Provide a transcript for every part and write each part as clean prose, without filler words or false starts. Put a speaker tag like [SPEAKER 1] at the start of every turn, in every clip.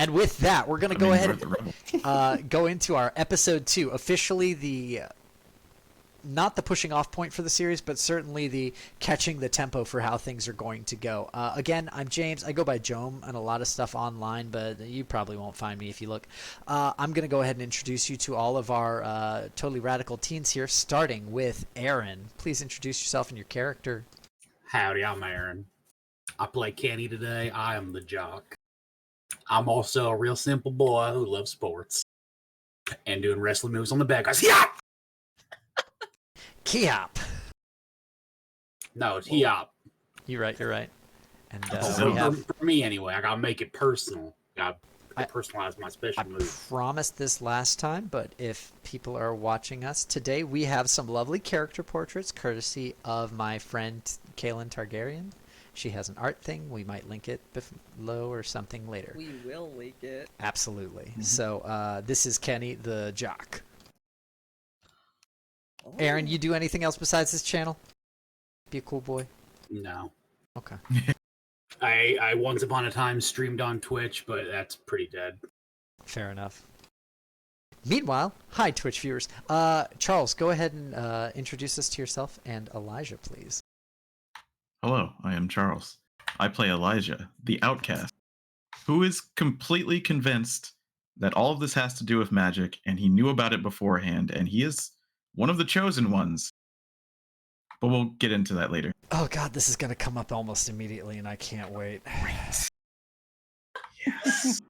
[SPEAKER 1] And with that, we're going to go ahead and go into our episode 2, officially the not the pushing off point for the series, but certainly the catching the tempo for how things are going to go. Again, I'm James. I go by Jome and a lot of stuff online, but you probably won't find me if you look. I'm going to go ahead and introduce you to all of our totally radical teens here, starting with Aaron. Please introduce yourself and your character.
[SPEAKER 2] Howdy, I'm Aaron. I play Kenny today. I am the jock. I'm also a real simple boy who loves sports and doing wrestling moves on the back. Yeah!
[SPEAKER 1] Kiop.
[SPEAKER 2] No, it's Hiop.
[SPEAKER 1] You're right. And
[SPEAKER 2] for me anyway, I gotta make it personal. I personalize my special move.
[SPEAKER 1] I promised this last time, but if people are watching us today, we have some lovely character portraits courtesy of my friend Kaylin Targaryen. She has an art thing. We might link it below or something later.
[SPEAKER 3] We will link it.
[SPEAKER 1] Absolutely. Mm-hmm. So this is Kenny the jock. Oh. Aaron, you do anything else besides this channel? Be a cool boy?
[SPEAKER 2] No.
[SPEAKER 1] Okay.
[SPEAKER 2] I once upon a time streamed on Twitch, but that's pretty dead.
[SPEAKER 1] Fair enough. Meanwhile, hi Twitch viewers. Charles, go ahead and introduce us to yourself and Elijah, please.
[SPEAKER 4] Hello, I am Charles. I play Elijah, the outcast, who is completely convinced that all of this has to do with magic, and he knew about it beforehand, and he is one of the chosen ones. But we'll get into that later.
[SPEAKER 1] Oh god, this is going to come up almost immediately, and I can't wait.
[SPEAKER 4] Yes.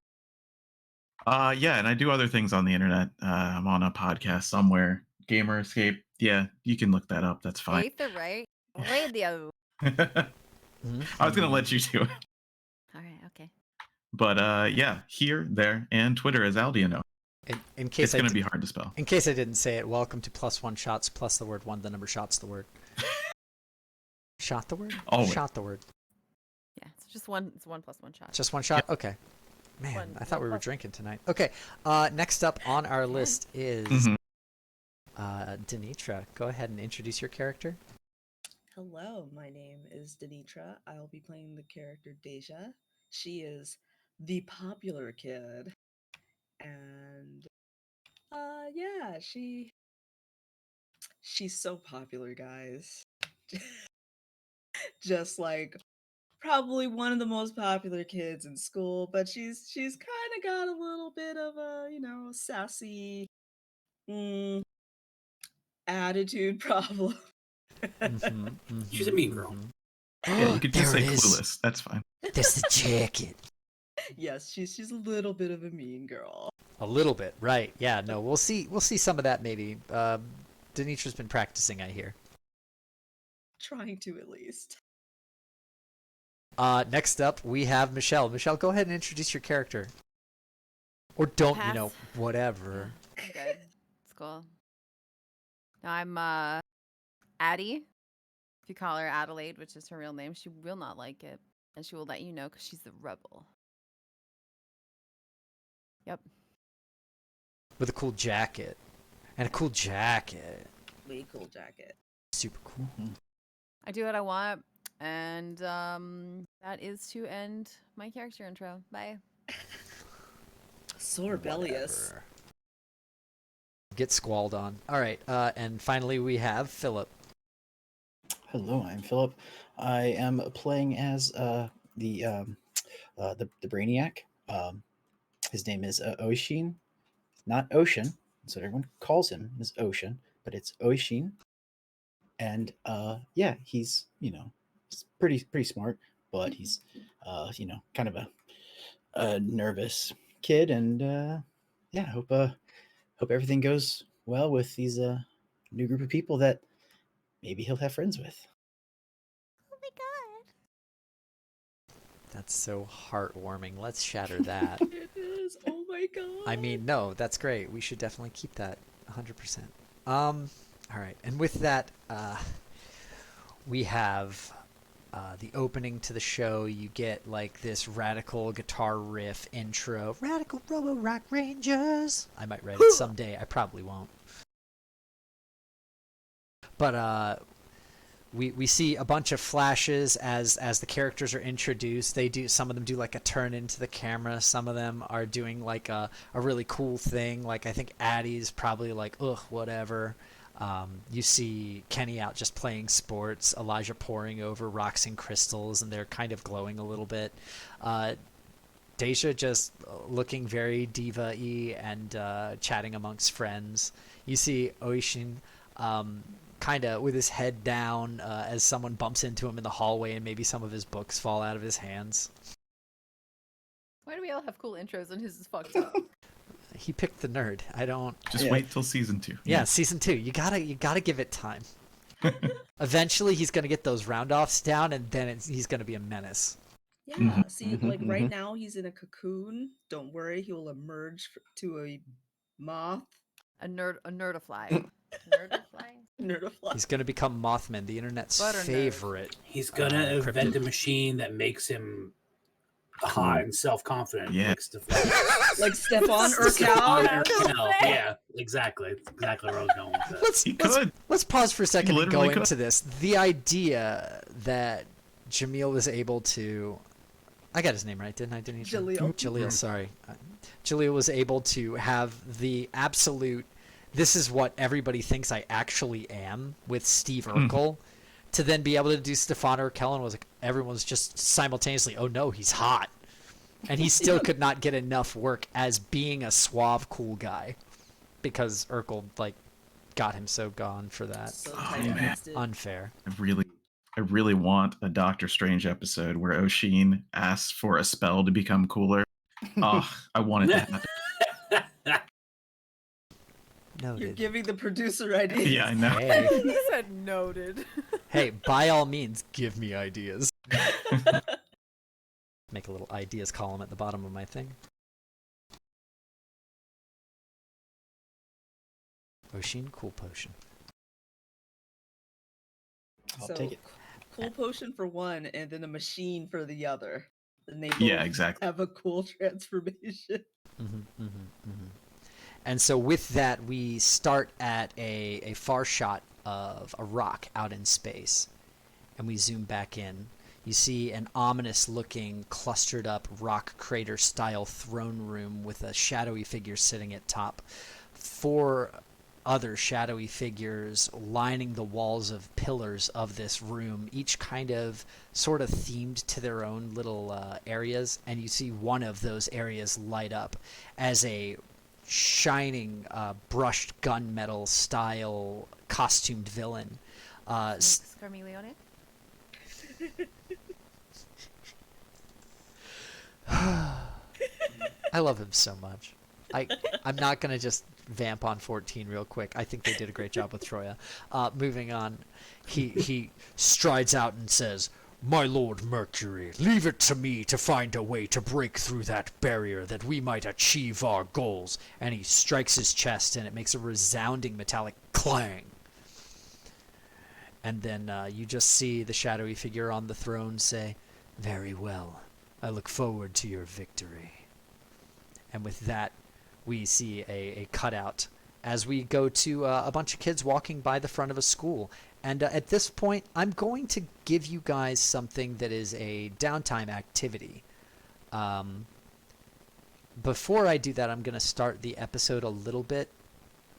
[SPEAKER 4] Yeah, and I do other things on the internet. I'm on a podcast somewhere. Gamer Escape. Yeah, you can look that up. That's fine.
[SPEAKER 5] Either right. Radio.
[SPEAKER 4] I was going to let you do it.
[SPEAKER 5] All right, okay.
[SPEAKER 4] But yeah, here, there, and Twitter as Aldiano.
[SPEAKER 1] In case
[SPEAKER 4] it's going to be hard to spell.
[SPEAKER 1] In case I didn't say it, welcome to +1 shots, plus the word 1, the number shots the word. Shot the word?
[SPEAKER 4] Always.
[SPEAKER 1] Shot the word.
[SPEAKER 5] Yeah, it's just one. It's 1 + 1 shot.
[SPEAKER 1] Just one shot?
[SPEAKER 4] Yep.
[SPEAKER 1] Okay. Man, I thought we were drinking tonight. Okay, next up on our list is Danitra. Go ahead and introduce your character.
[SPEAKER 3] Hello, my name is Danitra. I'll be playing the character Deja. She is the popular kid. And yeah, she's so popular, guys. Just like probably one of the most popular kids in school, but she's kind of got a little bit of a, sassy attitude problem.
[SPEAKER 2] She's a mean girl.
[SPEAKER 4] Yeah, you could just say clueless. That's fine.
[SPEAKER 1] That's the jacket.
[SPEAKER 3] Yes, she's a little bit of a mean girl.
[SPEAKER 1] A little bit, right? Yeah, no, we'll see some of that maybe. Denitra's been practicing, I hear.
[SPEAKER 3] Trying to, at least.
[SPEAKER 1] Next up, we have Michelle. Michelle, go ahead and introduce your character. Or don't, whatever.
[SPEAKER 5] I'm good. It's cool. No, I'm Addie. If you call her Adelaide, which is her real name, she will not like it. And she will let you know because she's the rebel. Yep.
[SPEAKER 1] With a cool jacket. And a cool jacket.
[SPEAKER 3] Way cool jacket.
[SPEAKER 1] Super cool.
[SPEAKER 5] I do what I want. And that is to end my character intro. Bye.
[SPEAKER 3] So rebellious.
[SPEAKER 1] Whatever. Get squalled on. All right. And finally, we have Philip.
[SPEAKER 6] Hello, I'm Philip. I am playing as the Brainiac. His name is Oshin, not Ocean. That's what everyone calls him, is Ocean, but it's Oshin. And yeah, he's he's pretty smart, but he's kind of a nervous kid. And yeah, hope everything goes well with these new group of people that maybe he'll have friends with.
[SPEAKER 5] Oh my god.
[SPEAKER 1] That's so heartwarming. Let's shatter that.
[SPEAKER 3] It is. Oh my god.
[SPEAKER 1] I mean, no, that's great. We should definitely keep that 100%. All right. And with that, we have the opening to the show. You get like this radical guitar riff intro. Radical Robo Rock Rangers. I might write it someday. I probably won't. But we see a bunch of flashes as the characters are introduced. Some of them do like a turn into the camera. Some of them are doing like a really cool thing. Like I think Addie's probably like, ugh, whatever. You see Kenny out just playing sports, Elijah poring over rocks and crystals, and they're kind of glowing a little bit. Deja just looking very diva-y and chatting amongst friends. You see Oishin kind of with his head down as someone bumps into him in the hallway and maybe some of his books fall out of his hands.
[SPEAKER 5] Why do we all have cool intros and his is fucked up?
[SPEAKER 1] He picked the nerd. I don't.
[SPEAKER 4] Just wait till season 2.
[SPEAKER 1] Yeah, season 2. You gotta give it time. Eventually, he's gonna get those round-offs down, and then he's gonna be a menace.
[SPEAKER 3] Yeah, see, like right now he's in a cocoon. Don't worry, he will emerge to a moth.
[SPEAKER 5] A nerdifly.
[SPEAKER 3] Nerdifly.
[SPEAKER 1] He's gonna become Mothman, the internet's
[SPEAKER 5] Butter nerd.
[SPEAKER 1] favorite.
[SPEAKER 2] He's gonna invent a machine that makes him hot and self-confident.
[SPEAKER 4] Yeah.
[SPEAKER 3] Like Stefan Urkel.
[SPEAKER 2] Yeah, exactly. That's exactly where I was going with that.
[SPEAKER 1] Let's pause for a second and go
[SPEAKER 4] literally
[SPEAKER 1] into this. The idea that Jamil was able to... I got his name right, didn't I? Jaleel, sorry. Jaleel was able to have the absolute... This is what everybody thinks I actually am with Steve Urkel. To then be able to do Stefan Urkel, and was like, everyone's just simultaneously, oh no, he's hot. And he still could not get enough work as being a suave, cool guy. Because Urkel, like, got him so gone for that.
[SPEAKER 3] So
[SPEAKER 1] Unfair.
[SPEAKER 4] I really want a Doctor Strange episode where Oshin asks for a spell to become cooler. Oh, I want it to happen.
[SPEAKER 1] Noted.
[SPEAKER 3] You're giving the producer ideas.
[SPEAKER 4] Yeah, I know.
[SPEAKER 1] Hey.
[SPEAKER 5] He said noted.
[SPEAKER 1] Hey, by all means, give me ideas. Make a little ideas column at the bottom of my thing. Oshin, cool potion.
[SPEAKER 6] I'll take it.
[SPEAKER 3] Cool potion for one, and then a machine for the other. And they
[SPEAKER 4] Yeah,
[SPEAKER 3] both
[SPEAKER 4] exactly.
[SPEAKER 3] have a cool transformation.
[SPEAKER 1] And so with that, we start at a far shot of a rock out in space. And we zoom back in. You see an ominous-looking, clustered-up rock crater-style throne room with a shadowy figure sitting at top. 4 other shadowy figures lining the walls of pillars of this room, each kind of sort of themed to their own little areas. And you see one of those areas light up as a shining brushed gunmetal style costumed villain.
[SPEAKER 5] Scarmiglione?
[SPEAKER 1] I love him so much. I'm not going to just vamp on 14 real quick. I think they did a great job with Troya. Moving on, he strides out and says, "My Lord Mercury, leave it to me to find a way to break through that barrier that we might achieve our goals." And he strikes his chest and it makes a resounding metallic clang. And then you just see the shadowy figure on the throne say, "Very well. I look forward to your victory." And with that, we see a cutout as we go to a bunch of kids walking by the front of a school. And at this point, I'm going to give you guys something that is a downtime activity. Before I do that, I'm going to start the episode a little bit.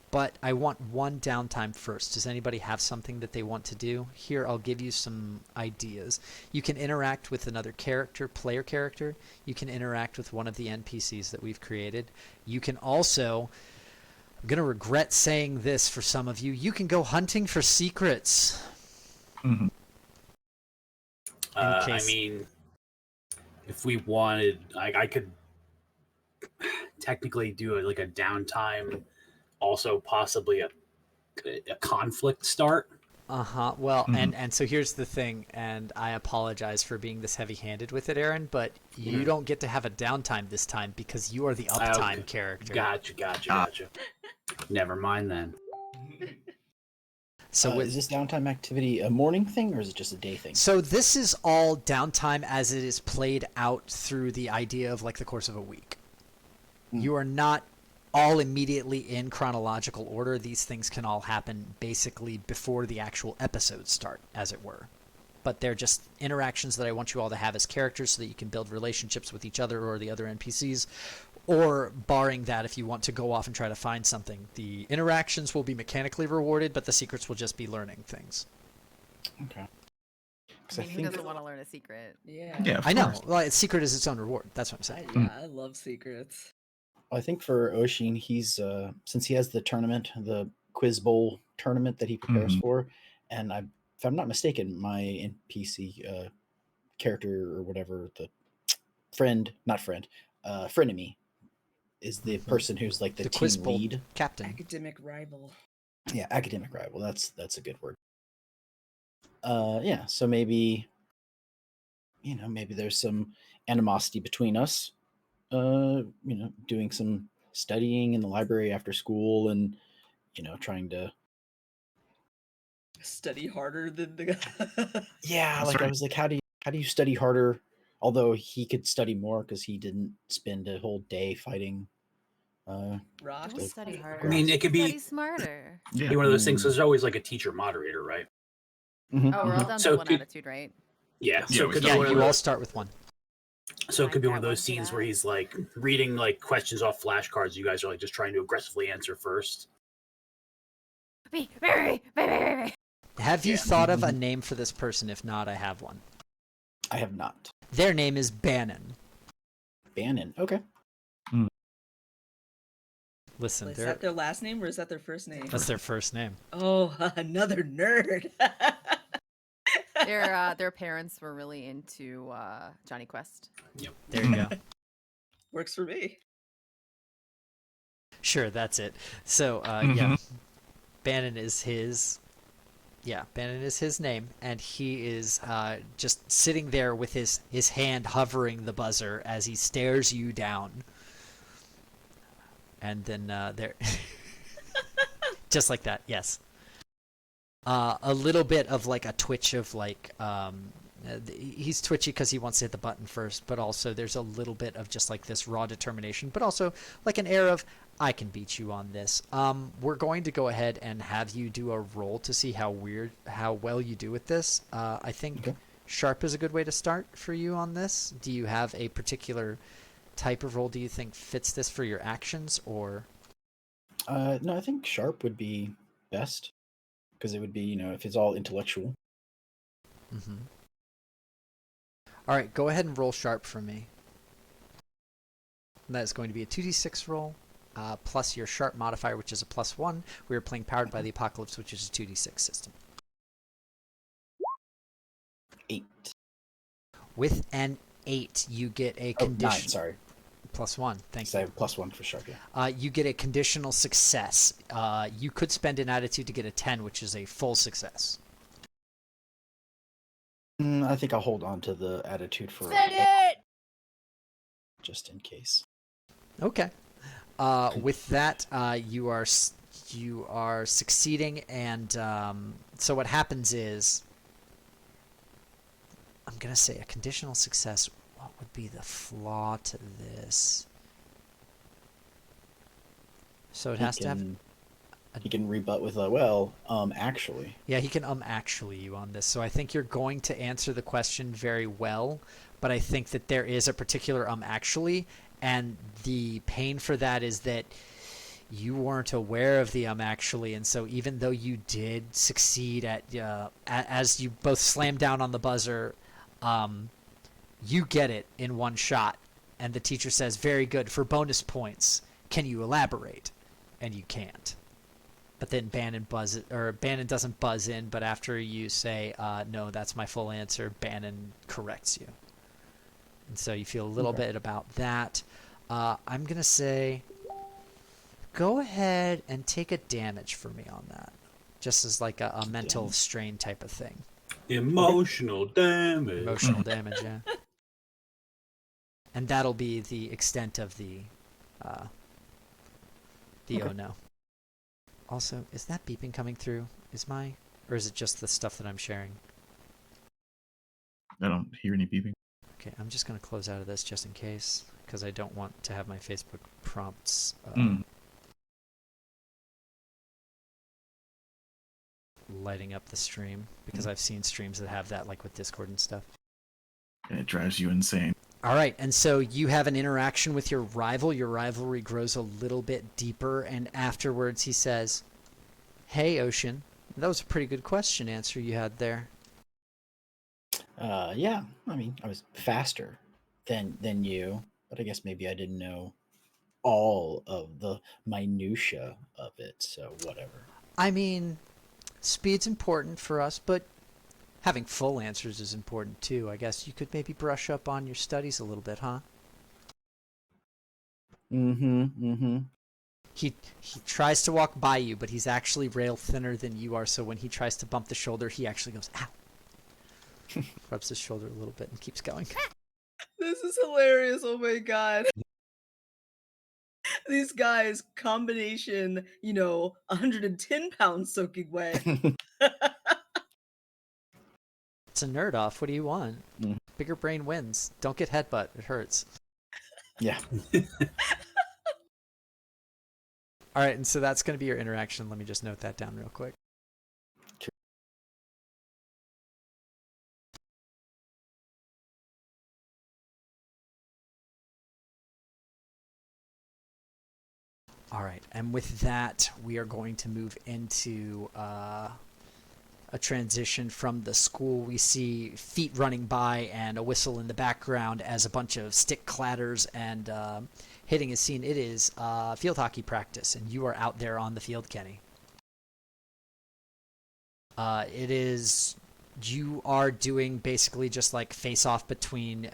[SPEAKER 1] But I want one downtime first. Does anybody have something that they want to do? Here, I'll give you some ideas. You can interact with another character, player character. You can interact with one of the NPCs that we've created. You can also, I'm going to regret saying this for some of you, you can go hunting for secrets.
[SPEAKER 2] I mean, if we wanted, I could technically do like a downtime, also possibly a conflict start.
[SPEAKER 1] Well, and so here's the thing, and I apologize for being this heavy-handed with it, Aaron, but you don't get to have a downtime this time because you are the uptime character.
[SPEAKER 2] Gotcha. Never mind then.
[SPEAKER 6] So is this downtime activity a morning thing, or is it just a day thing?
[SPEAKER 1] So this is all downtime as it is played out through the idea of like the course of a week. You are not all immediately in chronological order. These things can all happen basically before the actual episodes start, as it were. But they're just interactions that I want you all to have as characters so that you can build relationships with each other or the other NPCs. Or, barring that, if you want to go off and try to find something, the interactions will be mechanically rewarded, but the secrets will just be learning things.
[SPEAKER 6] Okay.
[SPEAKER 5] I mean, who doesn't want to learn a secret?
[SPEAKER 3] Yeah.
[SPEAKER 4] Yeah, of
[SPEAKER 1] I know.
[SPEAKER 4] course.
[SPEAKER 1] Well, secret is its own reward. That's what I'm saying.
[SPEAKER 3] Yeah, I love secrets.
[SPEAKER 6] I think for Oshin, he's since he has the tournament, the Quiz Bowl tournament that he prepares
[SPEAKER 4] Mhm.
[SPEAKER 6] for, and if I'm not mistaken, my NPC character or whatever, the frenemy, is the person who's like the team
[SPEAKER 1] Quiz Bowl
[SPEAKER 6] lead.
[SPEAKER 1] captain.
[SPEAKER 3] Academic rival.
[SPEAKER 6] Yeah, academic rival. That's a good word. Yeah. So maybe, maybe there's some animosity between us. Doing some studying in the library after school, and trying to.
[SPEAKER 3] Study harder than the guy.
[SPEAKER 6] Yeah,
[SPEAKER 4] That's
[SPEAKER 6] like I
[SPEAKER 4] right.
[SPEAKER 6] was like, how do you study harder? Although he could study more because he didn't spend a whole day fighting.
[SPEAKER 3] Rock.
[SPEAKER 5] Don't study harder.
[SPEAKER 2] I mean, it could
[SPEAKER 5] Study
[SPEAKER 2] be
[SPEAKER 5] smarter.
[SPEAKER 4] Yeah.
[SPEAKER 2] one of those things. There's always like a teacher moderator, right?
[SPEAKER 6] Mhm,
[SPEAKER 5] Oh, we're all
[SPEAKER 6] mhm.
[SPEAKER 5] down
[SPEAKER 2] So
[SPEAKER 5] to one
[SPEAKER 2] could-
[SPEAKER 5] attitude, right?
[SPEAKER 2] Yeah.
[SPEAKER 4] Yeah,
[SPEAKER 2] So
[SPEAKER 4] we
[SPEAKER 2] it could
[SPEAKER 4] start
[SPEAKER 2] be
[SPEAKER 1] Yeah,
[SPEAKER 2] one of
[SPEAKER 1] you all
[SPEAKER 2] those.
[SPEAKER 1] start with one.
[SPEAKER 2] So it could be one of
[SPEAKER 5] Add
[SPEAKER 2] those
[SPEAKER 5] one to
[SPEAKER 2] scenes
[SPEAKER 5] that.
[SPEAKER 2] where he's like reading like questions off flashcards. You guys are like just trying to aggressively answer first.
[SPEAKER 1] Have you
[SPEAKER 2] Yeah.
[SPEAKER 1] thought of a name for this person? If not, I have one.
[SPEAKER 6] I have not.
[SPEAKER 1] Their name is Bannon.
[SPEAKER 6] Bannon. Okay.
[SPEAKER 1] Listen,
[SPEAKER 3] Is that their last name or is that their first name?
[SPEAKER 1] that's their first name.
[SPEAKER 3] Oh, another nerd.
[SPEAKER 5] Their parents were really into Johnny Quest.
[SPEAKER 2] Yep.
[SPEAKER 1] There you go.
[SPEAKER 3] Works for me.
[SPEAKER 1] Sure, that's it. So, yeah, Bannon is his. Yeah, Bannon is his name, and he is just sitting there with his hand hovering the buzzer as he stares you down. And then there, just like that, yes. A little bit of like a twitch of like, he's twitchy because he wants to hit the button first, but also there's a little bit of just like this raw determination, but also like an air of, I can beat you on this. We're going to go ahead and have you do a roll to see how well you do with this. I think
[SPEAKER 6] Okay.
[SPEAKER 1] Sharp is a good way to start for you on this. Do you have a particular type of roll do you think fits this for your actions, or?
[SPEAKER 6] No, I think Sharp would be best because it would be, if it's all intellectual.
[SPEAKER 1] Mm-hmm. All right, go ahead and roll Sharp for me. That is going to be a 2d6 roll, plus your Sharp modifier, which is a +1. We are playing Powered by the Apocalypse, which is a 2d6 system.
[SPEAKER 6] 8.
[SPEAKER 1] With an 8, you get a
[SPEAKER 6] Oh, 9,
[SPEAKER 1] condition.
[SPEAKER 6] sorry.
[SPEAKER 1] +1, thank
[SPEAKER 6] So I
[SPEAKER 1] you.
[SPEAKER 6] have +1 for Sharp, yeah.
[SPEAKER 1] You get a conditional success. You could spend an attitude to get a 10, which is a full success.
[SPEAKER 6] I think I'll hold on to the attitude for
[SPEAKER 5] Spend it!
[SPEAKER 6] just in case.
[SPEAKER 1] Okay. With that, you are succeeding, and so what happens is, I'm gonna say a conditional success. What would be the flaw to this? So it has to have.
[SPEAKER 6] He can rebut with actually.
[SPEAKER 1] Yeah, he can actually you on this. So I think you're going to answer the question very well, but I think that there is a particular actually, and the pain for that is that you weren't aware of the actually, and so even though you did succeed at as you both slam down on the buzzer, you get it in one shot, and the teacher says, "Very good, for bonus points. Can you elaborate?" And you can't. But then Bannon doesn't buzz in, but after you say, "No, that's my full answer," Bannon corrects you. And so you feel a little bit about that. I'm going to say, go ahead and take a damage for me on that. Just as like a mental strain type of thing.
[SPEAKER 2] Emotional damage.
[SPEAKER 1] Emotional damage, yeah. And that'll be the extent of the oh no. Also, is that beeping coming through? Or is it just the stuff that I'm sharing?
[SPEAKER 4] I don't hear any beeping.
[SPEAKER 1] Okay, I'm just going to close out of this just in case, because I don't want to have my Facebook prompts lighting up the stream because I've seen streams that have that, like with Discord and stuff.
[SPEAKER 4] And it drives you insane.
[SPEAKER 1] All right, and so you have an interaction with your rival. Your rivalry grows a little bit deeper, and afterwards he says, "Hey, Ocean, that was a pretty good question answer you had there."
[SPEAKER 6] Yeah, I mean, I was faster than you, but I guess maybe I didn't know all of the minutia of it, so whatever.
[SPEAKER 1] I mean, speed's important for us, but having full answers is important too. I guess you could maybe brush up on your studies a little bit, huh? He tries to walk by you, but he's actually rail thinner than you are, so when he tries to bump the shoulder, he actually goes, ow. Rubs his shoulder a little bit and keeps going.
[SPEAKER 3] This is hilarious. Oh my god. These guys, combination, 110 pounds soaking wet.
[SPEAKER 1] It's a nerd off. What do you want?
[SPEAKER 6] Mhm.
[SPEAKER 1] Bigger brain wins. Don't get headbutt. It hurts.
[SPEAKER 6] Yeah.
[SPEAKER 1] All right, and so that's going to be your interaction. Let me just note that down real quick. All right, and with that, we are going to move into a transition from the school. We see feet running by and a whistle in the background as a bunch of stick clatters and hitting a scene. It is field hockey practice, and you are out there on the field, Kenny. You are doing basically just like face off between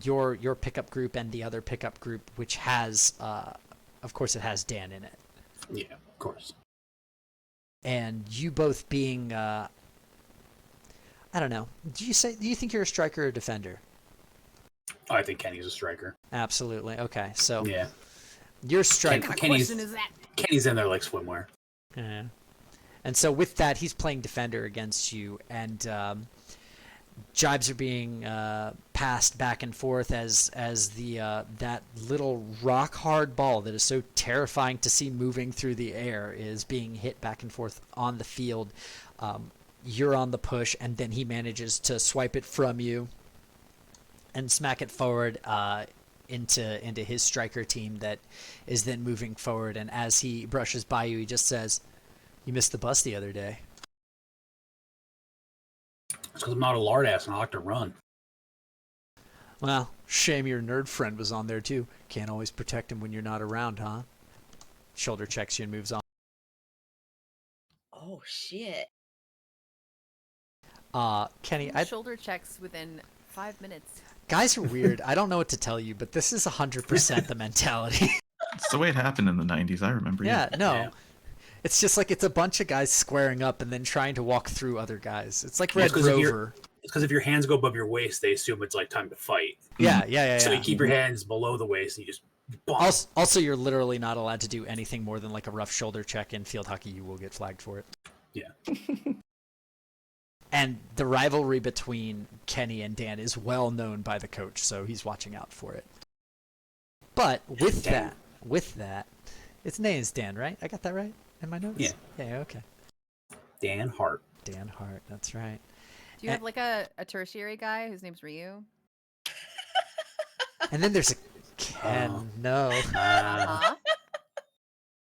[SPEAKER 1] your pickup group and the other pickup group, which has, of course, it has Dan in it.
[SPEAKER 2] Yeah, of course.
[SPEAKER 1] And you both being, I don't know. Do you think you're a striker or a defender?
[SPEAKER 2] Oh, I think Kenny's a striker.
[SPEAKER 1] Absolutely. Okay, so
[SPEAKER 2] Yeah.
[SPEAKER 1] you're a striker.
[SPEAKER 5] What kind of question is that?
[SPEAKER 2] Kenny's in there like swimwear.
[SPEAKER 1] Yeah. And so with that, he's playing defender against you, and jibes are being passed back and forth as the that little rock hard ball that is so terrifying to see moving through the air is being hit back and forth on the field. You're on the push, and then he manages to swipe it from you and smack it forward into his striker team that is then moving forward. And as he brushes by you, he just says, "You missed the bus the other day."
[SPEAKER 2] It's because I'm not a lard ass and I like to run.
[SPEAKER 1] Well, shame your nerd friend was on there too. Can't always protect him when you're not around, huh? Shoulder checks you and moves on.
[SPEAKER 3] Oh shit.
[SPEAKER 1] Kenny,
[SPEAKER 5] Shoulder checks within 5 minutes.
[SPEAKER 1] guys are weird. I don't know what to tell you, but this is 100% the mentality.
[SPEAKER 4] It's the way it happened in the 90s. I remember.
[SPEAKER 1] Yeah, no.
[SPEAKER 2] Yeah.
[SPEAKER 1] It's just like it's a bunch of guys squaring up and then trying to walk through other guys. It's like
[SPEAKER 2] Yeah,
[SPEAKER 1] Red
[SPEAKER 2] it's 'cause if
[SPEAKER 1] Rover.
[SPEAKER 2] It's because if your hands go above your waist, they assume it's like time to fight.
[SPEAKER 1] Yeah.
[SPEAKER 2] So you keep your hands below the waist and you just bonk.
[SPEAKER 1] Also, you're literally not allowed to do anything more than like a rough shoulder check in field hockey. You will get flagged for it.
[SPEAKER 2] Yeah.
[SPEAKER 1] And the rivalry between Kenny and Dan is well known by the coach, so he's watching out for it. But with
[SPEAKER 2] Dan.
[SPEAKER 1] that, its name is Dan, right? I got that right in my notes?
[SPEAKER 2] Yeah.
[SPEAKER 1] Yeah, okay.
[SPEAKER 2] Dan Hart.
[SPEAKER 1] Dan Hart, that's right.
[SPEAKER 5] Do you have like a tertiary guy whose name's Ryu?
[SPEAKER 1] And then there's a Ken. No.
[SPEAKER 5] Uh-huh.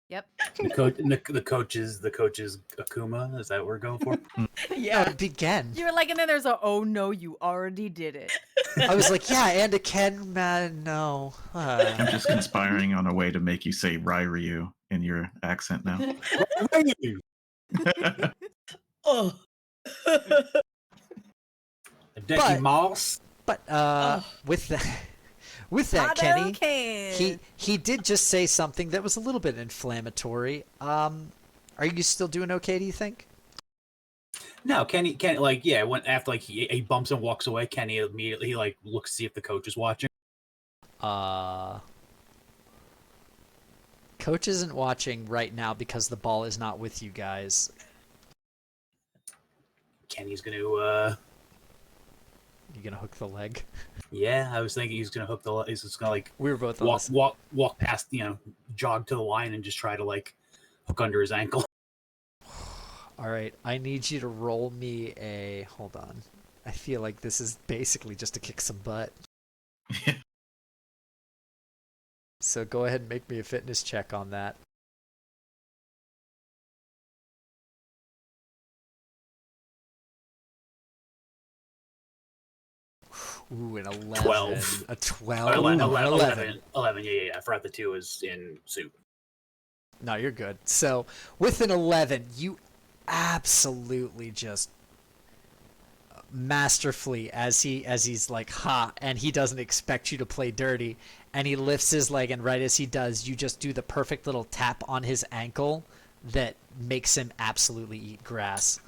[SPEAKER 5] Yep.
[SPEAKER 2] The coach is Akuma. Is that what we're going for?
[SPEAKER 1] No,
[SPEAKER 3] Yeah.
[SPEAKER 1] it'd be Ken.
[SPEAKER 5] You were like, and then there's a, oh no, you already did it.
[SPEAKER 1] I was like, yeah, and a Ken, man, no.
[SPEAKER 4] I'm just conspiring on a way to make you say Ryu in your accent now.
[SPEAKER 3] Oh.
[SPEAKER 2] Decky Moss.
[SPEAKER 1] But with that, Kenny, he did just say something that was a little bit inflammatory. Are you still doing okay, do you think?
[SPEAKER 2] No, Kenny, like, yeah, when after like he bumps and walks away, Kenny immediately like looks to see if the coach is watching.
[SPEAKER 1] Coach isn't watching right now because the ball is not with you guys.
[SPEAKER 2] Kenny's gonna
[SPEAKER 1] You gonna hook the leg?
[SPEAKER 2] yeah, I was thinking he's gonna hook the. He's just gonna like
[SPEAKER 1] We were both on the
[SPEAKER 2] walk past, jog to the line and just try to like hook under his ankle.
[SPEAKER 1] All right, I need you to roll me a. Hold on. I feel like this is basically just to kick some butt. So go ahead and make me a fitness check on that. Ooh, an 11.
[SPEAKER 2] 12.
[SPEAKER 1] A 12.
[SPEAKER 2] Oh,
[SPEAKER 1] Ooh, an
[SPEAKER 2] 11. 11. Yeah. I forgot the 2 is in soup.
[SPEAKER 1] No, you're good. So with an 11, you absolutely just masterfully, as he's like, ha, and he doesn't expect you to play dirty, and he lifts his leg, and right as he does, you just do the perfect little tap on his ankle that makes him absolutely eat grass.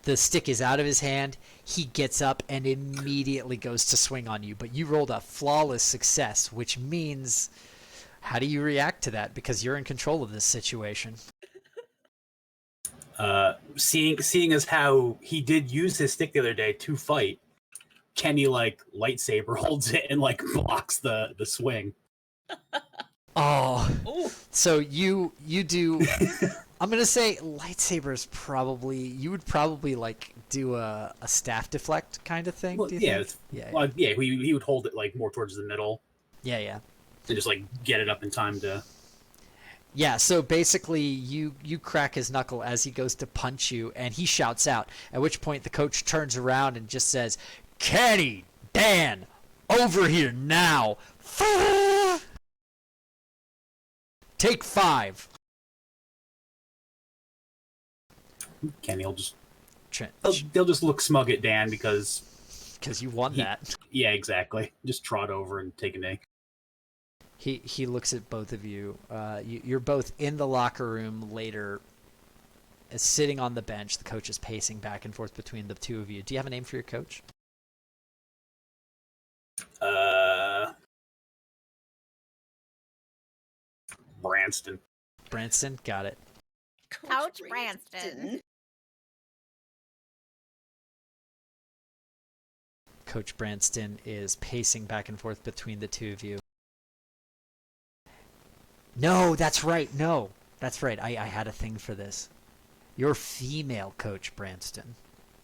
[SPEAKER 1] The stick is out of his hand. He gets up and immediately goes to swing on you, but you rolled a flawless success, which means, how do you react to that? Because you're in control of this situation.
[SPEAKER 2] Seeing as how he did use his stick the other day to fight, Kenny like lightsaber holds it and like blocks the swing.
[SPEAKER 1] Oh,
[SPEAKER 3] Oh,
[SPEAKER 1] so you do. I'm gonna say lightsabers probably. You would probably like do a staff deflect kind of thing.
[SPEAKER 2] Well,
[SPEAKER 1] Do you
[SPEAKER 2] yeah,
[SPEAKER 1] think? Yeah,
[SPEAKER 2] well, yeah. He would hold it like more towards the middle
[SPEAKER 1] yeah.
[SPEAKER 2] and just like get it up in time to.
[SPEAKER 1] Yeah, so basically you crack his knuckle as he goes to punch you, and he shouts out, at which point the coach turns around and just says, Kenny, Dan, over here now. Take 5.
[SPEAKER 2] Kenny will just
[SPEAKER 1] Trent,
[SPEAKER 2] they'll just look smug at Dan because
[SPEAKER 1] because you won that.
[SPEAKER 2] yeah, exactly. Just trot over and take a knee.
[SPEAKER 1] He looks at both of you. You're both in the locker room later, sitting on the bench. The coach is pacing back and forth between the two of you. Do you have a name for your coach?
[SPEAKER 2] Branston.
[SPEAKER 1] Branston, got it.
[SPEAKER 5] Coach Branston.
[SPEAKER 1] Coach Branston is pacing back and forth between the two of you. No, that's right. No, that's right. I had a thing for this. You're female Coach Branston,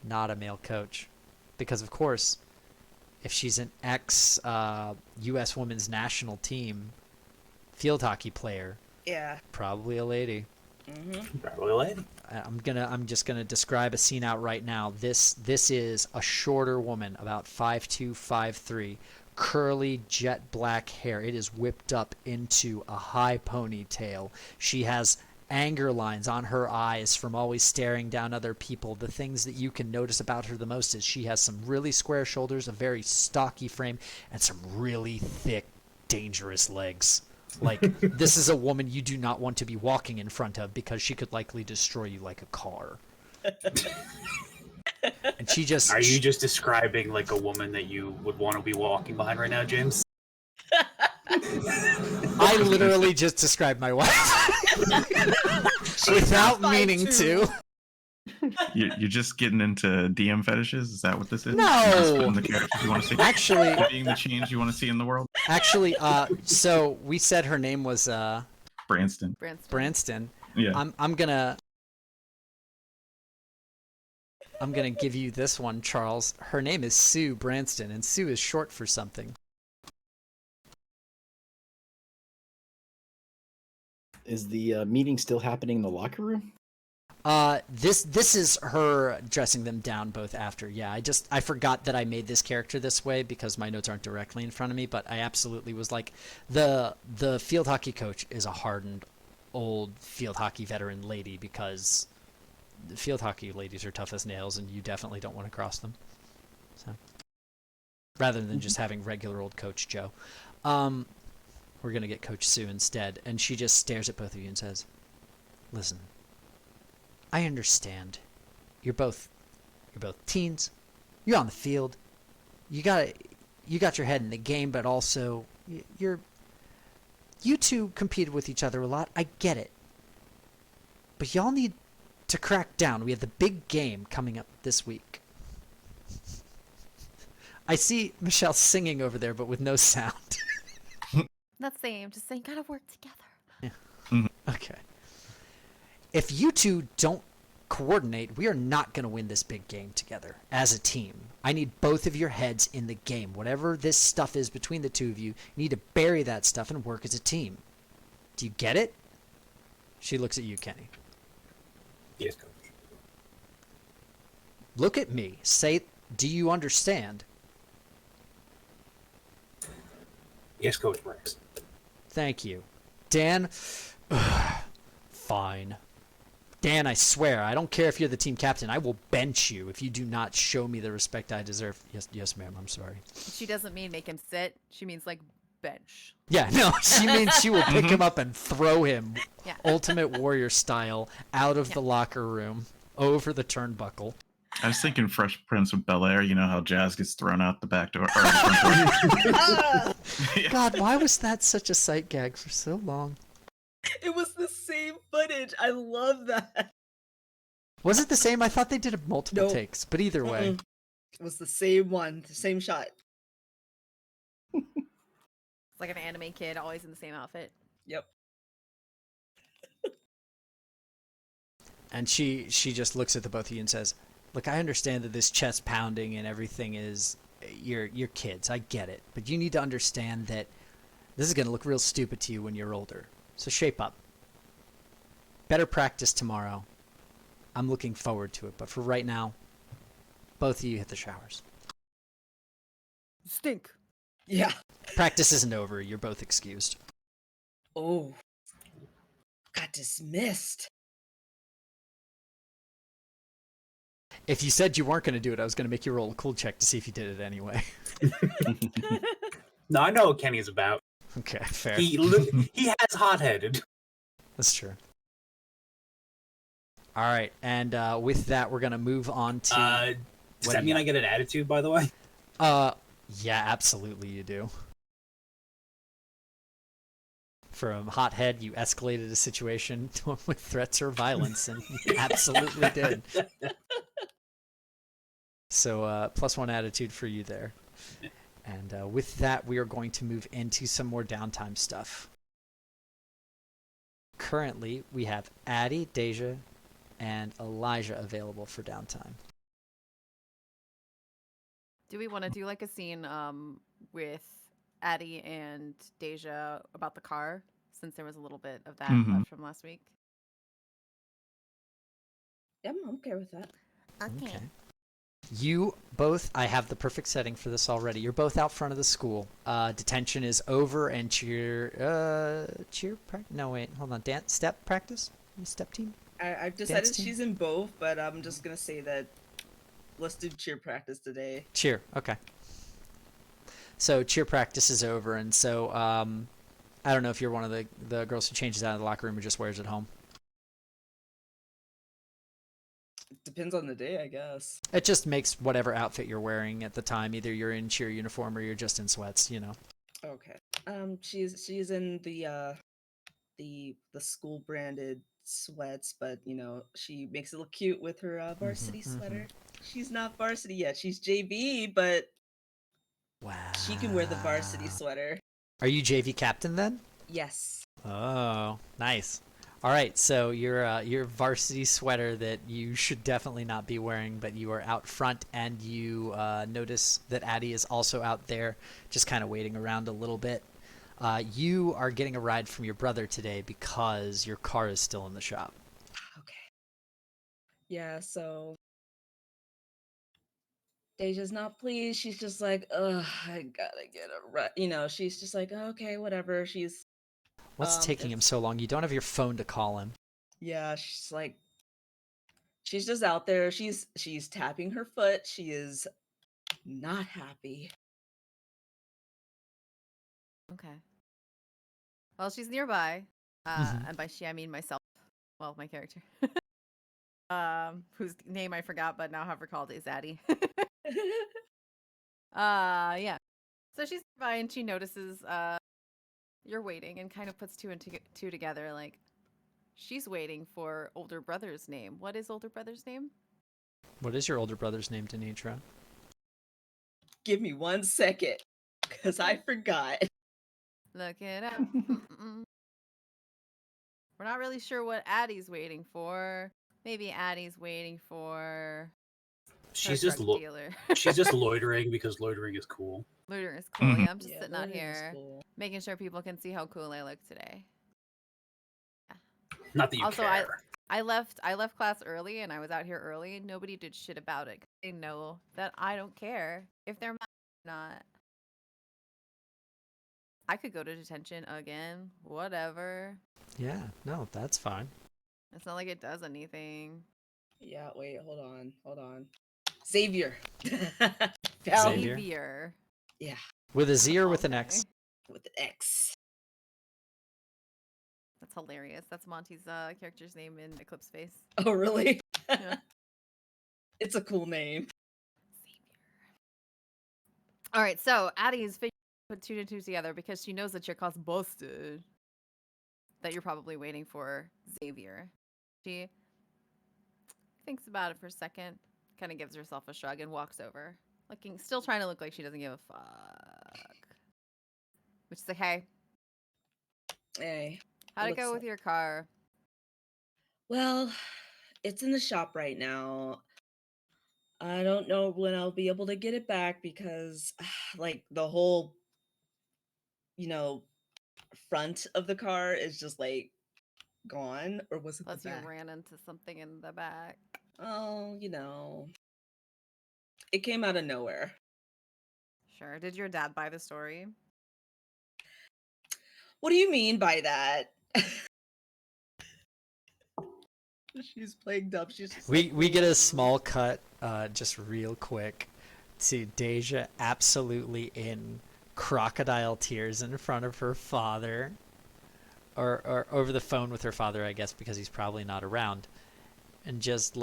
[SPEAKER 1] not a male coach. Because, of course, if she's an ex-U.S. women's national team field hockey player,
[SPEAKER 3] yeah.
[SPEAKER 1] probably a lady.
[SPEAKER 3] Mm-hmm.
[SPEAKER 2] Probably a lady.
[SPEAKER 1] I'm just gonna describe a scene out right now. This is a shorter woman, about 5'2", 5'3", curly jet black hair. It is whipped up into a high ponytail. She has anger lines on her eyes from always staring down other people. The things that you can notice about her the most is she has some really square shoulders, a very stocky frame, and some really thick, dangerous legs. Like, this is a woman you do not want to be walking in front of because she could likely destroy you like a car. And she just...
[SPEAKER 2] Are you just describing like a woman that you would want to be walking behind right now, James?
[SPEAKER 1] I literally just described my wife. Without meaning to.
[SPEAKER 4] You're just getting into DM fetishes? Is that what this is?
[SPEAKER 1] No.
[SPEAKER 4] You're just putting the characters you want to see?
[SPEAKER 1] Actually...
[SPEAKER 4] Being the change you want to see in the world?
[SPEAKER 1] Actually, so we said her name was
[SPEAKER 4] Branston.
[SPEAKER 1] Branston.
[SPEAKER 4] Yeah.
[SPEAKER 1] I'm gonna give you this one, Charles. Her name is Sue Branston, and Sue is short for something.
[SPEAKER 6] Is the meeting still happening in the locker room?
[SPEAKER 1] This is her dressing them down both after. Yeah, I forgot that I made this character this way because my notes aren't directly in front of me, but I absolutely was like, the field hockey coach is a hardened old field hockey veteran lady because the field hockey ladies are tough as nails and you definitely don't want to cross them. So rather than just having regular old Coach Joe. We're going to get Coach Sue instead, and she just stares at both of you and says, "Listen, I understand. You're both teens. You're on the field. You got your head in the game, but also you two competed with each other a lot. I get it. But y'all need to crack down. We have the big game coming up this week." I see Michelle singing over there, but with no sound.
[SPEAKER 5] Not saying, just saying, gotta work together.
[SPEAKER 1] Okay. If you two don't coordinate, we are not going to win this big game together as a team. I need both of your heads in the game. Whatever this stuff is between the two of you, you need to bury that stuff and work as a team. Do you get it? She looks at you, Kenny.
[SPEAKER 2] Yes, Coach.
[SPEAKER 1] Look at me. Say, do you understand?
[SPEAKER 2] Yes, Coach Rex.
[SPEAKER 1] Thank you. Dan, fine. Dan, I swear, I don't care if you're the team captain. I will bench you if you do not show me the respect I deserve. Yes, ma'am. I'm sorry.
[SPEAKER 5] She doesn't mean make him sit. She means like bench.
[SPEAKER 1] Yeah, no, she means she will pick him up and throw him,
[SPEAKER 5] Yeah.
[SPEAKER 1] Ultimate Warrior style, out of the locker room, over the turnbuckle.
[SPEAKER 4] I was thinking Fresh Prince of Bel-Air. You know how Jazz gets thrown out the back door. Or the front door. Yeah.
[SPEAKER 1] God, why was that such a sight gag for so long?
[SPEAKER 3] It was the same footage. I love that.
[SPEAKER 1] Was it the same? I thought they did multiple
[SPEAKER 3] Nope.
[SPEAKER 1] takes, but either way.
[SPEAKER 3] Mm-mm. It was the same one, the same shot.
[SPEAKER 5] It's like an anime kid, always in the same outfit.
[SPEAKER 3] Yep.
[SPEAKER 1] And she just looks at the both of you and says, "Look, I understand that this chest pounding and everything is you're kids. I get it, but you need to understand that this is going to look real stupid to you when you're older. So shape up. Better practice tomorrow. I'm looking forward to it, but for right now, both of you hit the showers.
[SPEAKER 5] Stink.
[SPEAKER 3] Yeah.
[SPEAKER 1] Practice isn't over. You're both excused."
[SPEAKER 3] Oh. Got dismissed.
[SPEAKER 1] If you said you weren't going to do it, I was going to make you roll a cool check to see if you did it anyway.
[SPEAKER 2] No, I know what Kenny's about.
[SPEAKER 1] Okay, fair.
[SPEAKER 2] He has hot-headed.
[SPEAKER 1] That's true. All right, and with that, we're going to move on to...
[SPEAKER 2] Does
[SPEAKER 1] what
[SPEAKER 2] that
[SPEAKER 1] do you
[SPEAKER 2] mean
[SPEAKER 1] got?
[SPEAKER 2] I get an attitude, by the way?
[SPEAKER 1] Yeah, absolutely you do. From hothead, you escalated a situation with threats or violence, and you absolutely did. So, +1 attitude for you there. And with that, we are going to move into some more downtime stuff. Currently, we have Addie, Deja, and Elijah available for downtime.
[SPEAKER 5] Do we want to do like a scene with Addie and Deja about the car, since there was a little bit of that left from last week?
[SPEAKER 3] Yeah, I'm okay with that.
[SPEAKER 1] Okay. You both, I have the perfect setting for this already. You're both out front of the school. Detention is over and no, wait, hold on. Step practice? Step team?
[SPEAKER 3] I've decided
[SPEAKER 1] Dance team?
[SPEAKER 3] she's in both, but I'm just going to say that let's do cheer practice today.
[SPEAKER 1] Cheer, okay. So cheer practice is over, and so I don't know if you're one of the girls who changes out of the locker room or just wears it home.
[SPEAKER 3] Depends on the day, I guess.
[SPEAKER 1] It just makes whatever outfit you're wearing at the time. Either you're in cheer uniform or you're just in sweats, you know.
[SPEAKER 3] Okay. She's in the school branded sweats, but you know, she makes it look cute with her varsity sweater. She's not varsity yet. She's JV, but
[SPEAKER 1] Wow.
[SPEAKER 3] she can wear the varsity sweater.
[SPEAKER 1] Are you JV captain then?
[SPEAKER 3] Yes.
[SPEAKER 1] Oh, nice. All right, so your varsity sweater that you should definitely not be wearing, but you are out front, and you notice that Addie is also out there, just kind of waiting around a little bit. You are getting a ride from your brother today because your car is still in the shop.
[SPEAKER 3] Okay. Yeah, so Deja's not pleased. She's just like, ugh, I gotta get a ride. You know, she's just like, okay, whatever. She's
[SPEAKER 1] What's taking him so long? You don't have your phone to call him.
[SPEAKER 3] yeah, she's like, she's just out there. She's tapping her foot. She is not happy.
[SPEAKER 5] Okay. Well, she's nearby. And by she, I mean myself. Well, my character. Whose name I forgot, but now have recalled is Addie. Yeah. So she's nearby and she notices you're waiting and kind of puts two and two together. Like, she's waiting for older brother's name. What is older brother's name?
[SPEAKER 1] What is your older brother's name, Danitra?
[SPEAKER 3] Give me 1 second, because I forgot.
[SPEAKER 5] Look it up. We're not really sure what Addie's waiting for. Maybe Addie's waiting for
[SPEAKER 2] She's
[SPEAKER 5] her
[SPEAKER 2] just
[SPEAKER 5] drug dealer.
[SPEAKER 2] she's just loitering because loitering is cool.
[SPEAKER 5] Loitering is cool.
[SPEAKER 4] Mhm.
[SPEAKER 5] Yeah, I'm just
[SPEAKER 3] Yeah,
[SPEAKER 5] sitting out
[SPEAKER 3] loitering is
[SPEAKER 5] here
[SPEAKER 3] cool.
[SPEAKER 5] making sure people can see how cool I look today.
[SPEAKER 2] Not that you
[SPEAKER 5] Also,
[SPEAKER 2] care.
[SPEAKER 5] I left class early and I was out here early. Nobody did shit about it. They know that I don't care if they're mad or not. I could go to detention again. Whatever.
[SPEAKER 1] Yeah, no, that's fine.
[SPEAKER 5] It's not like it does anything.
[SPEAKER 3] Yeah, wait, hold on. Xavier.
[SPEAKER 1] Xavier.
[SPEAKER 5] Xavier.
[SPEAKER 3] Yeah,
[SPEAKER 1] With a Z or with an
[SPEAKER 5] Okay.
[SPEAKER 1] X?
[SPEAKER 3] with the X.
[SPEAKER 5] That's hilarious. That's Monty's character's name in Eclipse Face.
[SPEAKER 3] Oh, really?
[SPEAKER 5] Yeah.
[SPEAKER 3] It's a cool name.
[SPEAKER 5] All right, so Addie's put 2 and 2 together because she knows that your cause busted. That you're probably waiting for Xavier. She thinks about it for a second, kind of gives herself a shrug, and walks over, still trying to look like she doesn't give a fuck. Which is like, hey,
[SPEAKER 3] Hey.
[SPEAKER 5] how'd it
[SPEAKER 3] Looks
[SPEAKER 5] go with
[SPEAKER 3] like-
[SPEAKER 5] your car?
[SPEAKER 3] Well, it's in the shop right now. I don't know when I'll be able to get it back because, like, the whole, front of the car is just like gone. Or was it
[SPEAKER 5] Plus,
[SPEAKER 3] the
[SPEAKER 5] you
[SPEAKER 3] back?
[SPEAKER 5] ran into something in the back.
[SPEAKER 3] Oh, it came out of nowhere.
[SPEAKER 5] Sure. Did your dad buy the story?
[SPEAKER 3] What do you mean by that? She's playing dumb. She's just
[SPEAKER 1] We
[SPEAKER 3] like,
[SPEAKER 1] we get a
[SPEAKER 3] "Mm."
[SPEAKER 1] small cut, just real quick, to Deja absolutely in crocodile tears in front of her father, or over the phone with her father, I guess, because he's probably not around, and just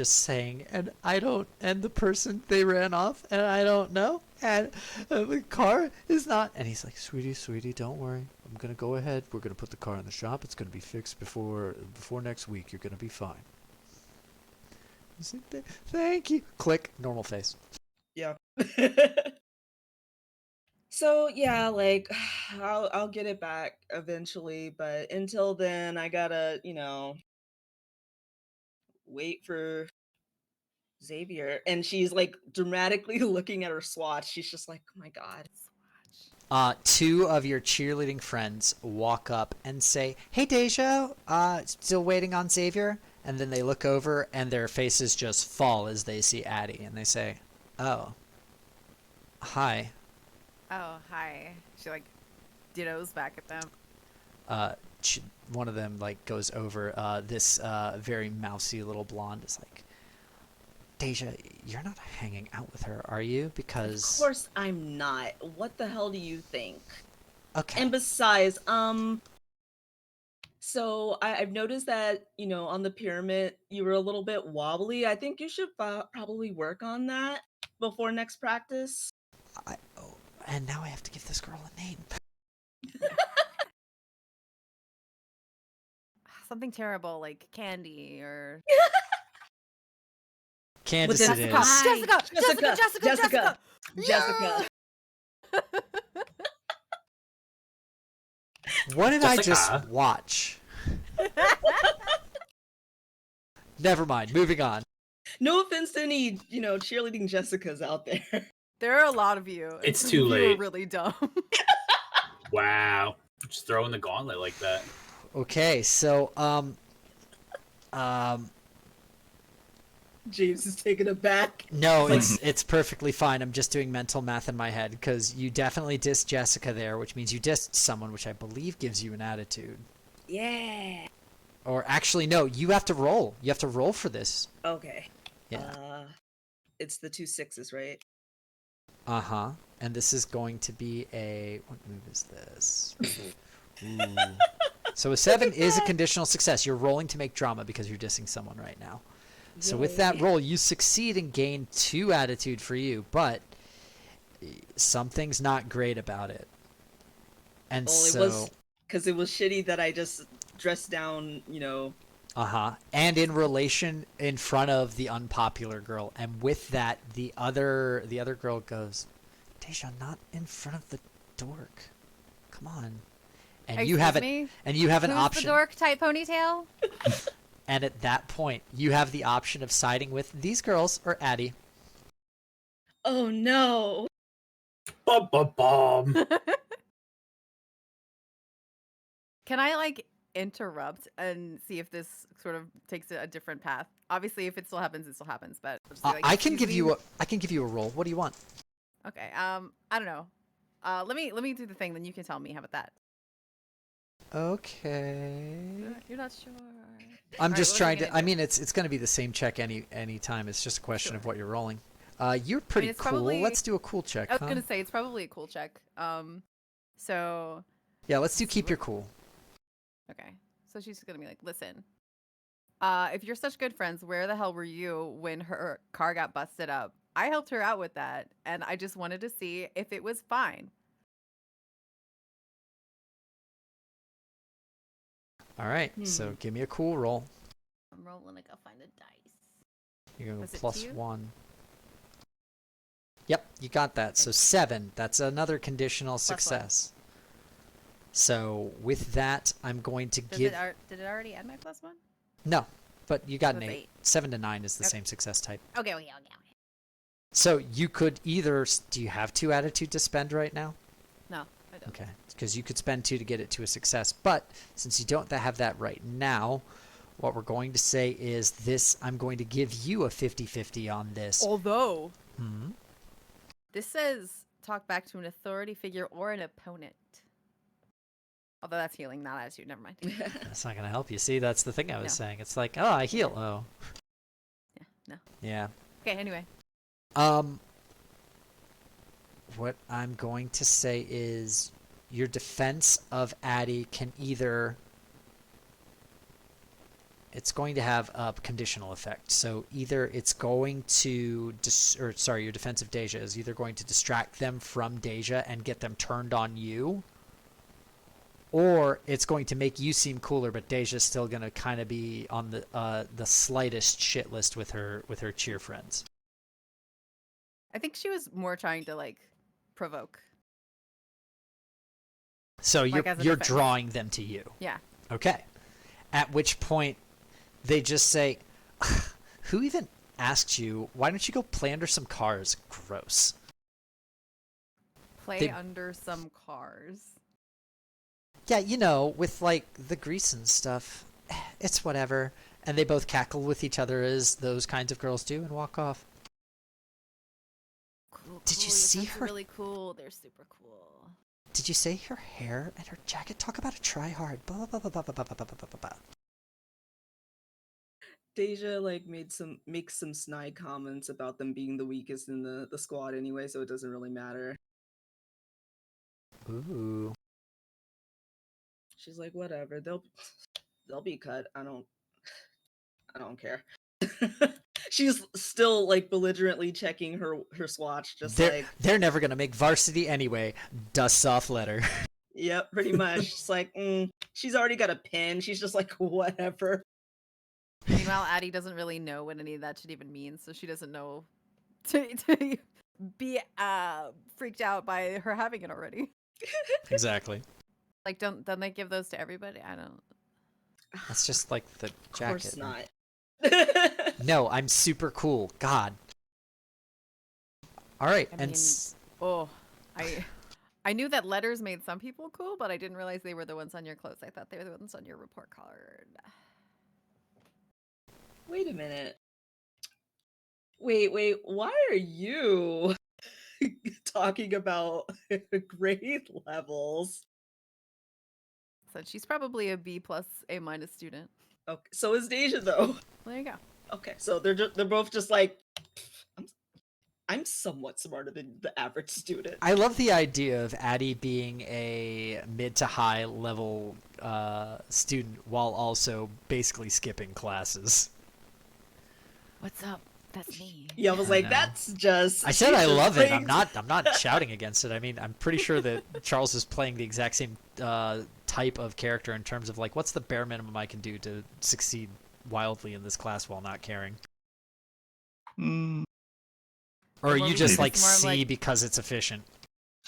[SPEAKER 1] saying, and the person they ran off, and I don't know, and the car is not, and he's like, sweetie, don't worry, I'm gonna go ahead, we're gonna put the car in the shop, it's gonna be fixed before next week, you're gonna be fine. He's like, thank you. Click, normal face.
[SPEAKER 3] Yeah. So yeah, like I'll get it back eventually, but until then I gotta, wait for Xavier. And she's like dramatically looking at her swatch. She's just like, oh my god.
[SPEAKER 1] Two of your cheerleading friends walk up and say, "Hey, Deja, still waiting on Xavier?" And then they look over and their faces just fall as they see Addie, and they say, "Oh, hi."
[SPEAKER 5] Oh, hi. She dittos back at them.
[SPEAKER 1] One of them goes over. This very mousy little blonde is like, "Deja, you're not hanging out with her, are you? Because
[SPEAKER 3] Of course I'm not. What the hell do you think?
[SPEAKER 1] okay."
[SPEAKER 3] And besides, so I've noticed that, on the pyramid, you were a little bit wobbly. I think you should probably work on that before next practice.
[SPEAKER 1] And now I have to give this girl a name.
[SPEAKER 5] Something terrible like Candy or
[SPEAKER 1] Candace
[SPEAKER 3] With
[SPEAKER 1] it
[SPEAKER 3] an
[SPEAKER 1] is.
[SPEAKER 3] I.
[SPEAKER 5] Jessica.
[SPEAKER 3] Jessica.
[SPEAKER 1] What did I just
[SPEAKER 2] Jessica.
[SPEAKER 1] watch? Never mind. Moving on.
[SPEAKER 3] No offense to any, cheerleading Jessicas out there.
[SPEAKER 5] There are a lot of you.
[SPEAKER 2] It's
[SPEAKER 5] Some
[SPEAKER 2] too
[SPEAKER 5] of you are
[SPEAKER 2] late.
[SPEAKER 5] really dumb.
[SPEAKER 2] Wow. Just throwing the gauntlet like that.
[SPEAKER 1] Okay, so
[SPEAKER 3] James is taken aback.
[SPEAKER 1] no, it's perfectly fine. I'm just doing mental math in my head because you definitely dissed Jessica there, which means you dissed someone, which I believe gives you an attitude.
[SPEAKER 3] Yeah.
[SPEAKER 1] Or actually, no, you have to roll. You have to roll for this.
[SPEAKER 3] Okay.
[SPEAKER 1] Yeah.
[SPEAKER 3] It's the 2 6s, right?
[SPEAKER 1] Uh-huh. And this is going to be what move is this? Ooh. So a 7 is a conditional success. You're rolling to make drama because you're dissing someone right now. So with that
[SPEAKER 3] Yay.
[SPEAKER 1] roll, you succeed and gain 2 attitude for you, but something's not great about it. And
[SPEAKER 3] Well,
[SPEAKER 1] so
[SPEAKER 3] it was because it was shitty that I just dressed down,
[SPEAKER 1] uh-huh. And in relation in front of the unpopular girl. And with that, the other girl goes, "Deja, not in front of the dork. Come on." And you have
[SPEAKER 5] Excuse me?
[SPEAKER 1] an
[SPEAKER 5] Who's
[SPEAKER 1] option.
[SPEAKER 5] the dork type ponytail?
[SPEAKER 1] And at that point, you have the option of siding with these girls or Addie.
[SPEAKER 3] Oh no.
[SPEAKER 2] Bum, bum, bum.
[SPEAKER 5] Can I like interrupt and see if this sort of takes a different path? Obviously, if it still happens, it still happens. But I'll just be like,
[SPEAKER 1] I can
[SPEAKER 5] "Excuse
[SPEAKER 1] give
[SPEAKER 5] me?"
[SPEAKER 1] you a roll. What do you want?
[SPEAKER 5] Okay. I don't know. Let me do the thing. Then you can tell me. How about that?
[SPEAKER 1] Okay.
[SPEAKER 5] You're not sure.
[SPEAKER 1] I'm
[SPEAKER 5] Alright,
[SPEAKER 1] just
[SPEAKER 5] what are
[SPEAKER 1] trying
[SPEAKER 5] we
[SPEAKER 1] to.
[SPEAKER 5] gonna
[SPEAKER 1] I
[SPEAKER 5] do?
[SPEAKER 1] mean, it's going to be the same check any time. It's just a question of
[SPEAKER 5] Sure.
[SPEAKER 1] what you're rolling. You're pretty
[SPEAKER 5] it's
[SPEAKER 1] cool.
[SPEAKER 5] probably-
[SPEAKER 1] Let's do a cool check.
[SPEAKER 5] I was
[SPEAKER 1] huh?
[SPEAKER 5] gonna say it's probably a cool check. So
[SPEAKER 1] Yeah, let's do
[SPEAKER 5] let's see
[SPEAKER 1] keep your
[SPEAKER 5] what-
[SPEAKER 1] cool.
[SPEAKER 5] okay. So she's gonna be like, listen. If you're such good friends, where the hell were you when her car got busted up? I helped her out with that, and I just wanted to see if it was fine.
[SPEAKER 1] All right. So give me a cool roll.
[SPEAKER 5] I'm rolling like I'll find a dice.
[SPEAKER 1] You're going
[SPEAKER 5] Was
[SPEAKER 1] to
[SPEAKER 5] it
[SPEAKER 1] plus
[SPEAKER 5] 2?
[SPEAKER 1] 1. Yep, you got that. So 7. That's another conditional
[SPEAKER 5] 1.
[SPEAKER 1] success. So with that, I'm going to
[SPEAKER 5] Did
[SPEAKER 1] give.
[SPEAKER 5] it already end my +1?
[SPEAKER 1] No, but you got
[SPEAKER 5] So
[SPEAKER 1] an
[SPEAKER 5] it's
[SPEAKER 1] 8.
[SPEAKER 5] 8.
[SPEAKER 1] 7 to 9 is the
[SPEAKER 5] Okay.
[SPEAKER 1] same success type.
[SPEAKER 5] Okay.
[SPEAKER 1] So you could either. Do you have 2 attitude to spend right now?
[SPEAKER 5] No, I don't.
[SPEAKER 1] Okay, because you could spend 2 to get it to a success. But since you don't have that right now, what we're going to say is this: I'm going to give you a 50-50 on this.
[SPEAKER 5] Although
[SPEAKER 1] Hmm?
[SPEAKER 5] this says talk back to an authority figure or an opponent. Although that's healing, not attitude. Never mind.
[SPEAKER 1] That's not going to help you. See, that's the thing I was
[SPEAKER 5] No.
[SPEAKER 1] saying. It's like, oh, I heal. Oh,
[SPEAKER 5] Yeah. No.
[SPEAKER 1] yeah.
[SPEAKER 5] Okay. Anyway.
[SPEAKER 1] What I'm going to say is your defense of Addie can either. It's going to have a conditional effect. So either it's going to, your defense of Deja is either going to distract them from Deja and get them turned on you, or it's going to make you seem cooler, but Deja's still going to kind of be on the slightest shit list with her cheer friends.
[SPEAKER 5] I think she was more trying to like provoke.
[SPEAKER 1] So
[SPEAKER 5] Like as a
[SPEAKER 1] you're
[SPEAKER 5] defense.
[SPEAKER 1] drawing them to you.
[SPEAKER 5] Yeah.
[SPEAKER 1] Okay. At which point they just say, who even asked you, why don't you go play under some cars? Gross.
[SPEAKER 5] Play
[SPEAKER 1] They-
[SPEAKER 5] under some cars.
[SPEAKER 1] Yeah, you know, with like the grease and stuff. It's whatever. And they both cackle with each other as those kinds of girls do and walk off.
[SPEAKER 5] Cool.
[SPEAKER 1] Did you
[SPEAKER 5] Your
[SPEAKER 1] see
[SPEAKER 5] friends are
[SPEAKER 1] her-
[SPEAKER 5] Really cool. They're super cool.
[SPEAKER 1] Did you say her hair and her jacket? Talk about a try hard. Blah, blah, blah, blah, blah, blah, blah, blah, blah, blah.
[SPEAKER 3] Deja like makes some snide comments about them being the weakest in the squad anyway, so it doesn't really matter.
[SPEAKER 1] Ooh.
[SPEAKER 3] She's like, whatever, they'll be cut. I don't care. She's still like belligerently checking her swatch, just like,
[SPEAKER 1] They're never gonna make varsity anyway. Dust off letter.
[SPEAKER 3] yep, pretty much. It's like, she's already got a pin. She's just like, whatever.
[SPEAKER 5] Meanwhile, Addie doesn't really know what any of that should even mean, so she doesn't know to be freaked out by her having it already.
[SPEAKER 1] Exactly.
[SPEAKER 5] Like, don't they give those to everybody? I don't.
[SPEAKER 1] That's just like the
[SPEAKER 3] Of
[SPEAKER 1] jacket.
[SPEAKER 3] course not.
[SPEAKER 1] No, I'm super cool. God. All right,
[SPEAKER 5] I mean, oh, I knew that letters made some people cool, but I didn't realize they were the ones on your clothes. I thought they were the ones on your report card.
[SPEAKER 3] Wait a minute. Wait, why are you talking about grade levels?
[SPEAKER 5] So she's probably a B plus A minus student.
[SPEAKER 3] Okay, so is Deja though.
[SPEAKER 5] Well, there you go.
[SPEAKER 3] Okay, so they're both just like, I'm somewhat smarter than the average student.
[SPEAKER 1] I love the idea of Addie being a mid to high level student while also basically skipping classes.
[SPEAKER 5] What's up? That's me.
[SPEAKER 3] Yeah, I was
[SPEAKER 1] I
[SPEAKER 3] like,
[SPEAKER 1] know.
[SPEAKER 3] that's just.
[SPEAKER 1] I said
[SPEAKER 3] she's
[SPEAKER 1] I
[SPEAKER 3] just
[SPEAKER 1] love it. I'm
[SPEAKER 3] playing-
[SPEAKER 1] not shouting against it. I mean, I'm pretty sure that Charles is playing the exact same type of character in terms of like, what's the bare minimum I can do to succeed wildly in this class while not caring?
[SPEAKER 4] Mm,
[SPEAKER 1] Or are
[SPEAKER 5] More
[SPEAKER 1] you just
[SPEAKER 5] reasons,
[SPEAKER 1] like
[SPEAKER 5] more of,
[SPEAKER 1] C
[SPEAKER 5] like-
[SPEAKER 1] because it's efficient?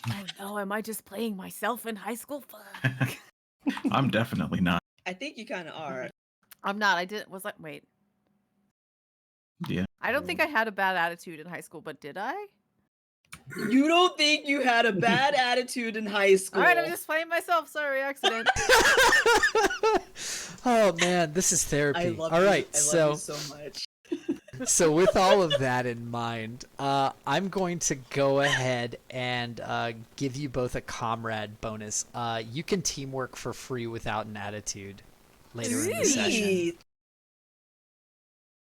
[SPEAKER 5] Oh no, am I just playing myself in high school? Fuck.
[SPEAKER 4] I'm definitely not.
[SPEAKER 3] I think you kind of are.
[SPEAKER 5] I'm not. I didn't. Was I? Wait.
[SPEAKER 4] Yeah.
[SPEAKER 5] I don't think I had a bad attitude in high school, but did I?
[SPEAKER 3] You don't think you had a bad attitude in high school?
[SPEAKER 5] All right, I'm just playing myself. Sorry, accident.
[SPEAKER 1] Oh man, this is therapy.
[SPEAKER 3] I love
[SPEAKER 1] All
[SPEAKER 3] you.
[SPEAKER 1] right,
[SPEAKER 3] I love
[SPEAKER 1] so
[SPEAKER 3] you so much.
[SPEAKER 1] so with all of that in mind, I'm going to go ahead and give you both a comrade bonus. You can teamwork for free without an attitude later in the session.
[SPEAKER 3] Sweet.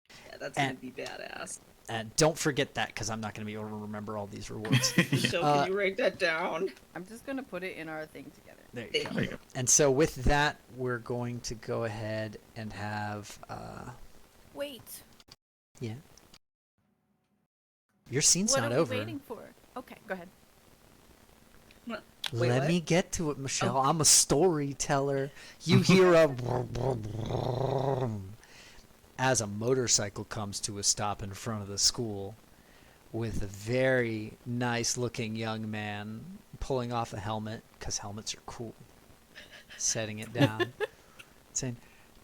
[SPEAKER 3] Yeah, that's gonna
[SPEAKER 1] And-
[SPEAKER 3] be badass.
[SPEAKER 1] And don't forget that, because I'm not going to be able to remember all these rewards.
[SPEAKER 3] So can you write that down?
[SPEAKER 5] I'm just gonna put it in our thing together.
[SPEAKER 1] There you go.
[SPEAKER 4] There you go.
[SPEAKER 1] And so with that, we're going to go ahead and have...
[SPEAKER 5] Wait.
[SPEAKER 1] yeah. Your scene's
[SPEAKER 5] What
[SPEAKER 1] not
[SPEAKER 5] are we
[SPEAKER 1] over.
[SPEAKER 5] waiting for? Okay, go ahead.
[SPEAKER 3] Wait,
[SPEAKER 1] Let
[SPEAKER 3] what?
[SPEAKER 1] me get to it, Michelle.
[SPEAKER 3] Oh.
[SPEAKER 1] I'm a storyteller. You hear a as a motorcycle comes to a stop in front of the school with a very nice-looking young man pulling off a helmet, because helmets are cool, setting it down, saying,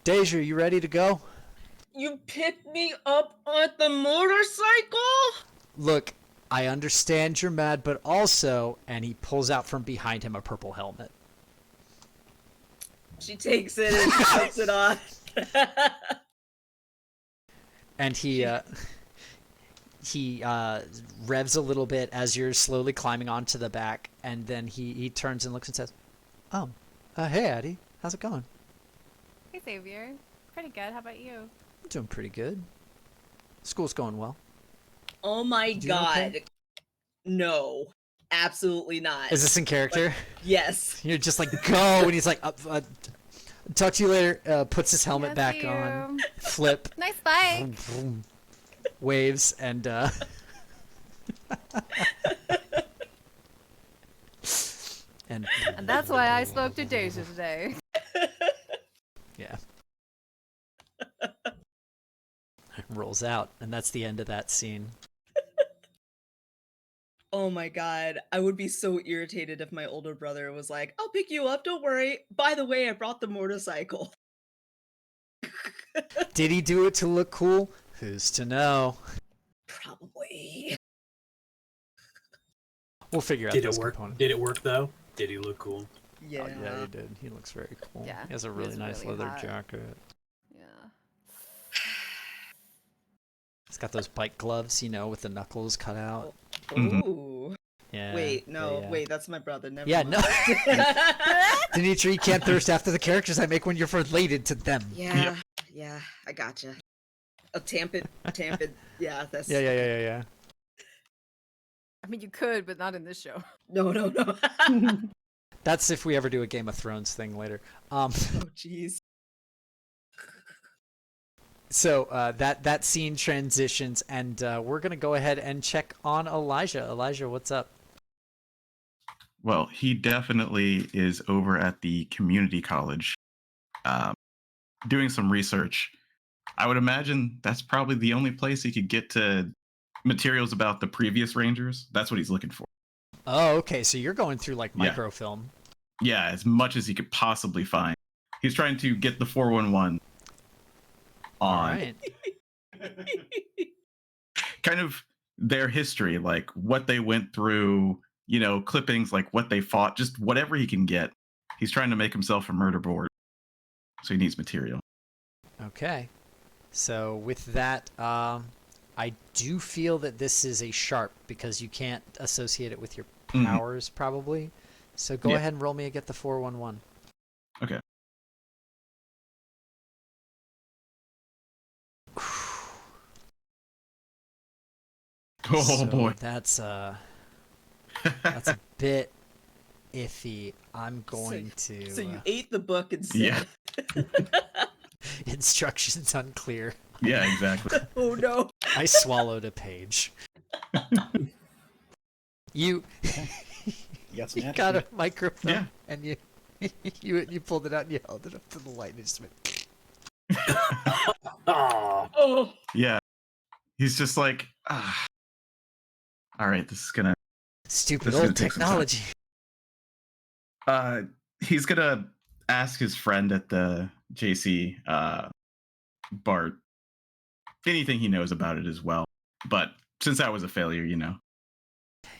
[SPEAKER 1] Deja, you ready to go?
[SPEAKER 3] You picked me up on the motorcycle?
[SPEAKER 1] Look, I understand you're mad, but also, and he pulls out from behind him a purple helmet.
[SPEAKER 3] She takes it and puts it on.
[SPEAKER 1] And he revs a little bit as you're slowly climbing onto the back, and then he turns and looks and says, "Oh, hey, Addie, how's it going?"
[SPEAKER 5] Hey, Xavier. Pretty good. How about you?
[SPEAKER 1] I'm doing pretty good. School's going well.
[SPEAKER 3] Oh my
[SPEAKER 1] You
[SPEAKER 3] god.
[SPEAKER 1] okay?
[SPEAKER 3] No. Absolutely not.
[SPEAKER 1] Is this in character?
[SPEAKER 3] Yes.
[SPEAKER 1] You're just like, go, and he's like, talk to you later. Puts his helmet
[SPEAKER 5] Yeah,
[SPEAKER 1] back
[SPEAKER 5] see
[SPEAKER 1] on.
[SPEAKER 5] you.
[SPEAKER 1] Flip.
[SPEAKER 5] Nice bike.
[SPEAKER 1] Vroom, vroom, waves and and
[SPEAKER 5] And that's why I spoke to Deja today.
[SPEAKER 1] yeah. Rolls out, and that's the end of that scene.
[SPEAKER 3] Oh my god. I would be so irritated if my older brother was like, I'll pick you up, don't worry. By the way, I brought the motorcycle.
[SPEAKER 1] Did he do it to look cool? Who's to know?
[SPEAKER 3] Probably.
[SPEAKER 1] We'll figure out
[SPEAKER 2] Did
[SPEAKER 1] those
[SPEAKER 2] it work?
[SPEAKER 1] components.
[SPEAKER 2] Did it work though? Did he look cool?
[SPEAKER 3] Yeah.
[SPEAKER 1] Oh, yeah, he did. He looks very cool.
[SPEAKER 5] Yeah,
[SPEAKER 1] He has a
[SPEAKER 5] he
[SPEAKER 1] really
[SPEAKER 5] is
[SPEAKER 1] nice
[SPEAKER 5] really
[SPEAKER 1] leather
[SPEAKER 5] hot.
[SPEAKER 1] jacket.
[SPEAKER 5] Yeah.
[SPEAKER 1] He's got those bike gloves, you know, with the knuckles cut out.
[SPEAKER 4] Mhm.
[SPEAKER 3] Ooh.
[SPEAKER 1] Yeah.
[SPEAKER 3] Wait, no,
[SPEAKER 1] yeah.
[SPEAKER 3] wait, that's my brother. Never
[SPEAKER 1] Yeah,
[SPEAKER 3] mind.
[SPEAKER 1] no. Danitra, you can't thirst after the characters I make when you're related to them.
[SPEAKER 3] Yeah, yeah, I gotcha. A tamp it, yeah, that's...
[SPEAKER 1] Yeah.
[SPEAKER 5] I mean, you could, but not in this show.
[SPEAKER 3] No.
[SPEAKER 1] That's if we ever do a Game of Thrones thing later.
[SPEAKER 3] Oh, jeez.
[SPEAKER 1] So that scene transitions, and we're gonna go ahead and check on Elijah. Elijah, what's up?
[SPEAKER 4] Well, he definitely is over at the community college doing some research. I would imagine that's probably the only place he could get to materials about the previous Rangers. That's what he's looking for.
[SPEAKER 1] Oh, okay. So you're going through like
[SPEAKER 4] Yeah.
[SPEAKER 1] microfilm.
[SPEAKER 4] Yeah, as much as he could possibly find. He's trying to get the 411
[SPEAKER 1] All
[SPEAKER 4] on
[SPEAKER 1] right.
[SPEAKER 4] kind of their history, like what they went through, you know, clippings, like what they fought, just whatever he can get. He's trying to make himself a murder board. So he needs material.
[SPEAKER 1] Okay. So with that, I do feel that this is a sharp because you can't associate it with your
[SPEAKER 4] Mhm.
[SPEAKER 1] powers, probably. So go
[SPEAKER 4] Yeah.
[SPEAKER 1] ahead and roll me a get the 411.
[SPEAKER 4] Okay. Oh
[SPEAKER 1] So
[SPEAKER 4] boy.
[SPEAKER 1] that's a bit iffy. I'm going to
[SPEAKER 3] So you ate the book instead.
[SPEAKER 4] Yeah.
[SPEAKER 1] instructions unclear.
[SPEAKER 4] Yeah, exactly.
[SPEAKER 3] Oh no.
[SPEAKER 1] I swallowed a page. You
[SPEAKER 6] You got some
[SPEAKER 1] you
[SPEAKER 6] attitude.
[SPEAKER 1] got a microphone
[SPEAKER 4] Yeah.
[SPEAKER 1] and you pulled it out and you held it up to the light and it just went.
[SPEAKER 2] Oh,
[SPEAKER 3] Oh.
[SPEAKER 4] Yeah. He's just like, all right, this is gonna
[SPEAKER 1] Stupid
[SPEAKER 4] This is gonna
[SPEAKER 1] old
[SPEAKER 4] take some time.
[SPEAKER 1] technology.
[SPEAKER 4] he's gonna ask his friend at the JC, Bart anything he knows about it as well. But since that was a failure,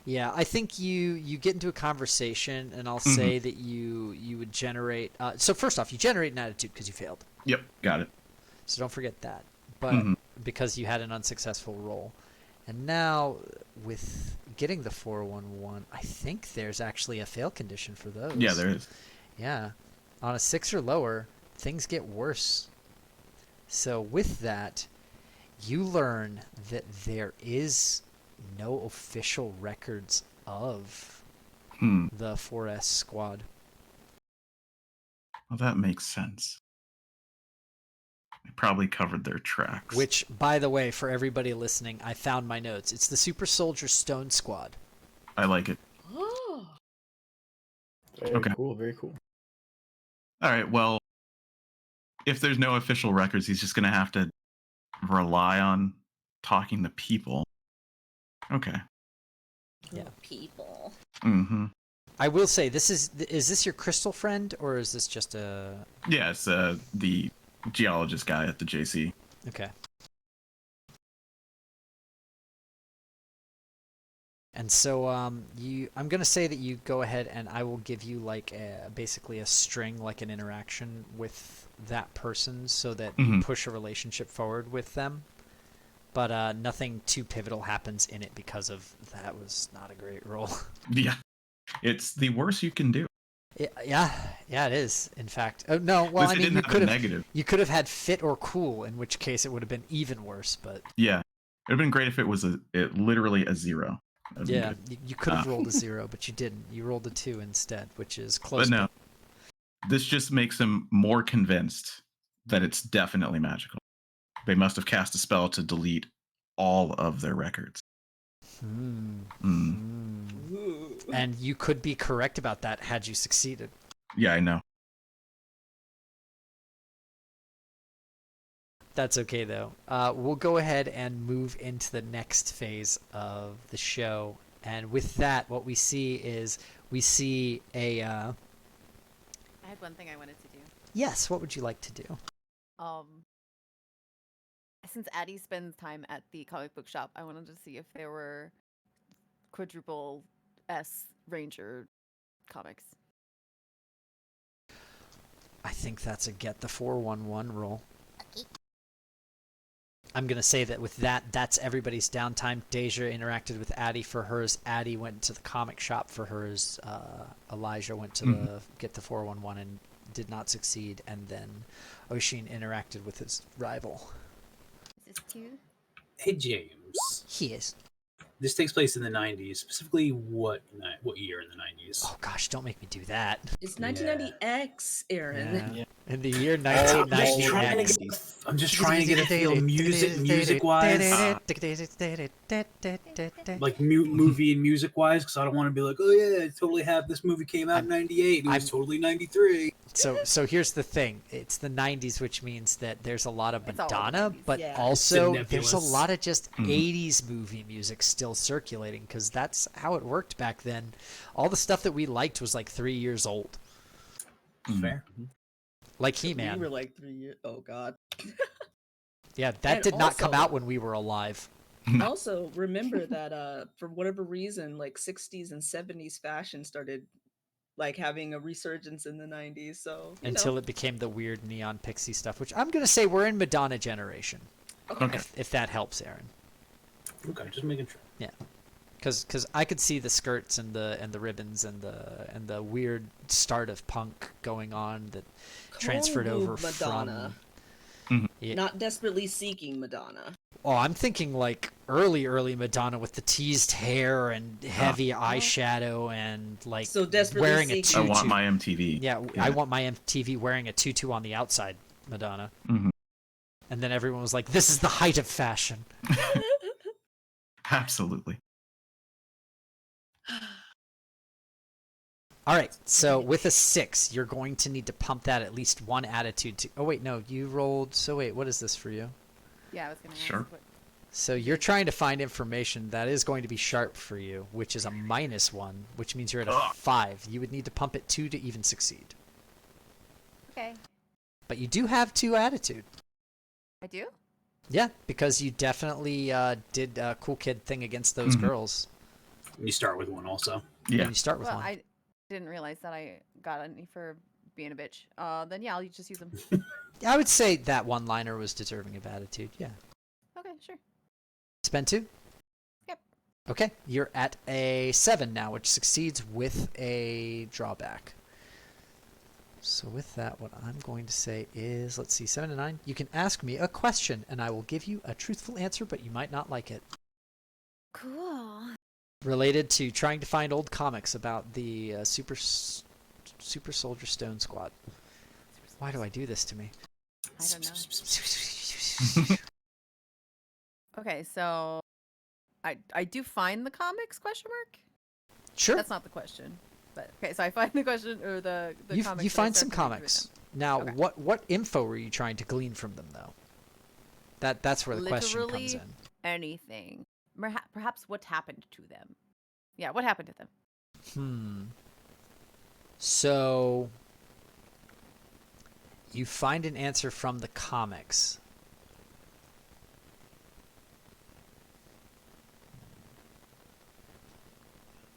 [SPEAKER 1] Yeah, I think you get into a conversation, and I'll say that you would generate. So first off, you generate an attitude because you failed.
[SPEAKER 4] Yep, got it.
[SPEAKER 1] So don't forget that. But because you had an unsuccessful roll, and now with getting the 411, I think there's actually a fail condition for those.
[SPEAKER 4] Yeah, there is.
[SPEAKER 1] Yeah, on a 6 or lower, things get worse. So with that, you learn that there is no official records of the 4S squad.
[SPEAKER 4] Well, that makes sense. They probably covered their tracks.
[SPEAKER 1] Which, by the way, for everybody listening, I found my notes. It's the Super Soldier Stone Squad.
[SPEAKER 4] I like it.
[SPEAKER 3] Oh.
[SPEAKER 6] Very cool. Very cool.
[SPEAKER 4] All right, well, if there's no official records, he's just going to have to rely on talking to people. Okay.
[SPEAKER 1] Yeah.
[SPEAKER 3] People.
[SPEAKER 4] Mm-hmm.
[SPEAKER 1] I will say, is this your crystal friend, or is this just a...
[SPEAKER 4] Yeah, it's the geologist guy at the JC.
[SPEAKER 1] Okay. And so I'm going to say that you go ahead and I will give you like basically a string, like an interaction with that person so that you push a relationship forward with them. But nothing too pivotal happens in it because of that was not a great roll.
[SPEAKER 4] Yeah. It's the worst you can do.
[SPEAKER 1] Yeah, it is. In fact, oh no. Well, I mean, you could have had fit or cool, in which case it would have been even worse. But
[SPEAKER 4] yeah, it would have been great if it was literally a 0.
[SPEAKER 1] Yeah, you could have rolled a 0, but you didn't. You rolled a 2 instead, which is close.
[SPEAKER 4] But no, this just makes him more convinced that it's definitely magical. They must have cast a spell to delete all of their records.
[SPEAKER 1] And you could be correct about that had you succeeded.
[SPEAKER 4] Yeah, I know.
[SPEAKER 1] That's okay, though. We'll go ahead and move into the next phase of the show. And with that, what we see is a...
[SPEAKER 5] I had one thing I wanted to do.
[SPEAKER 1] Yes, what would you like to do?
[SPEAKER 5] Since Addie spends time at the comic book shop, I wanted to see if there were quadruple S Ranger comics.
[SPEAKER 1] I think that's a get the 411 roll. I'm going to say that with that, that's everybody's downtime. Deja interacted with Addie for hers. Addie went to the comic shop for hers. Elijah went to get the 411 and did not succeed. And then Oshin interacted with his rival.
[SPEAKER 5] Is this 2?
[SPEAKER 2] Hey, James.
[SPEAKER 1] He is.
[SPEAKER 2] This takes place in the 90s. Specifically, what year in the 90s?
[SPEAKER 1] Oh, gosh, don't make me do that.
[SPEAKER 3] It's 1990X, Aaron.
[SPEAKER 1] Yeah. In the year 1990X.
[SPEAKER 2] I'm just trying to get a feel music-wise. Like movie and music-wise, because I don't want to be like, oh yeah, I totally have this movie came out in 98. It was totally 93.
[SPEAKER 1] So here's the thing. It's the 90s, which means that there's a lot of Madonna, but
[SPEAKER 3] Yeah.
[SPEAKER 1] also there's a lot of just 80s movie music still circulating, because that's how it worked back then. All the stuff that we liked was like 3 years old.
[SPEAKER 2] Fair.
[SPEAKER 1] Like He-Man.
[SPEAKER 3] We were like 3 years. Oh God.
[SPEAKER 1] Yeah, that
[SPEAKER 3] And
[SPEAKER 1] did not come
[SPEAKER 3] also-
[SPEAKER 1] out when we were alive.
[SPEAKER 3] Also, remember that for whatever reason, like 60s and 70s fashion started like having a resurgence in the 90s. So
[SPEAKER 1] Until it became the weird neon pixie stuff, which I'm going to say we're in Madonna generation.
[SPEAKER 4] Okay.
[SPEAKER 1] If that helps, Aaron.
[SPEAKER 2] Okay, just making sure.
[SPEAKER 1] Yeah. Because I could see the skirts and the ribbons and the weird start of punk going on that transferred
[SPEAKER 3] Cone
[SPEAKER 1] over
[SPEAKER 3] move Madonna.
[SPEAKER 1] from. Yeah.
[SPEAKER 3] Not desperately seeking Madonna.
[SPEAKER 1] Oh, I'm thinking like early Madonna with the teased hair and heavy eyeshadow and like
[SPEAKER 3] So desperately
[SPEAKER 1] wearing a
[SPEAKER 3] seeking.
[SPEAKER 1] tutu.
[SPEAKER 4] I want my MTV.
[SPEAKER 1] Yeah, I want my MTV wearing a tutu on the outside, Madonna.
[SPEAKER 4] Mhm.
[SPEAKER 1] And then everyone was like, "This is the height of fashion."
[SPEAKER 4] Absolutely.
[SPEAKER 1] All right, so with a 6, you're going to need to pump that at least one attitude to... Oh, wait, no, you rolled... So wait, what is this for you?
[SPEAKER 5] Yeah, I was going to
[SPEAKER 4] Sure.
[SPEAKER 5] ask what...
[SPEAKER 1] So you're trying to find information that is going to be sharp for you, which is a -1, which means you're at a 5. You would need to pump it 2 to even succeed.
[SPEAKER 5] Okay.
[SPEAKER 1] But you do have 2 attitude.
[SPEAKER 5] I do?
[SPEAKER 1] Yeah, because you definitely did a cool kid thing against those girls.
[SPEAKER 2] You start with one also.
[SPEAKER 1] And
[SPEAKER 4] Yeah.
[SPEAKER 1] you start with
[SPEAKER 5] Well,
[SPEAKER 1] one.
[SPEAKER 5] I didn't realize that I got any for being a bitch. Then yeah, I'll just use them.
[SPEAKER 1] I would say that one-liner was deserving of attitude, yeah.
[SPEAKER 5] Okay, sure.
[SPEAKER 1] Spend 2?
[SPEAKER 5] Yep.
[SPEAKER 1] Okay, you're at a 7 now, which succeeds with a drawback. So with that, what I'm going to say is, let's see, 7 to 9. You can ask me a question, and I will give you a truthful answer, but you might not like it.
[SPEAKER 5] Cool.
[SPEAKER 1] Related to trying to find old comics about the Super Soldier Stone Squad. Why do I do this to me?
[SPEAKER 5] I don't know. Okay, so I do find the comics ?
[SPEAKER 1] Sure.
[SPEAKER 5] That's not the question. But okay, so I find the question or the comics.
[SPEAKER 1] You
[SPEAKER 5] and I
[SPEAKER 1] find
[SPEAKER 5] start
[SPEAKER 1] some
[SPEAKER 5] to read through
[SPEAKER 1] comics.
[SPEAKER 5] them.
[SPEAKER 1] Now,
[SPEAKER 5] Okay.
[SPEAKER 1] what info were you trying to glean from them, though? That's where the question comes
[SPEAKER 5] Literally
[SPEAKER 1] in.
[SPEAKER 5] anything. Perhaps what happened to them. Yeah, what happened to them?
[SPEAKER 1] So you find an answer from the comics.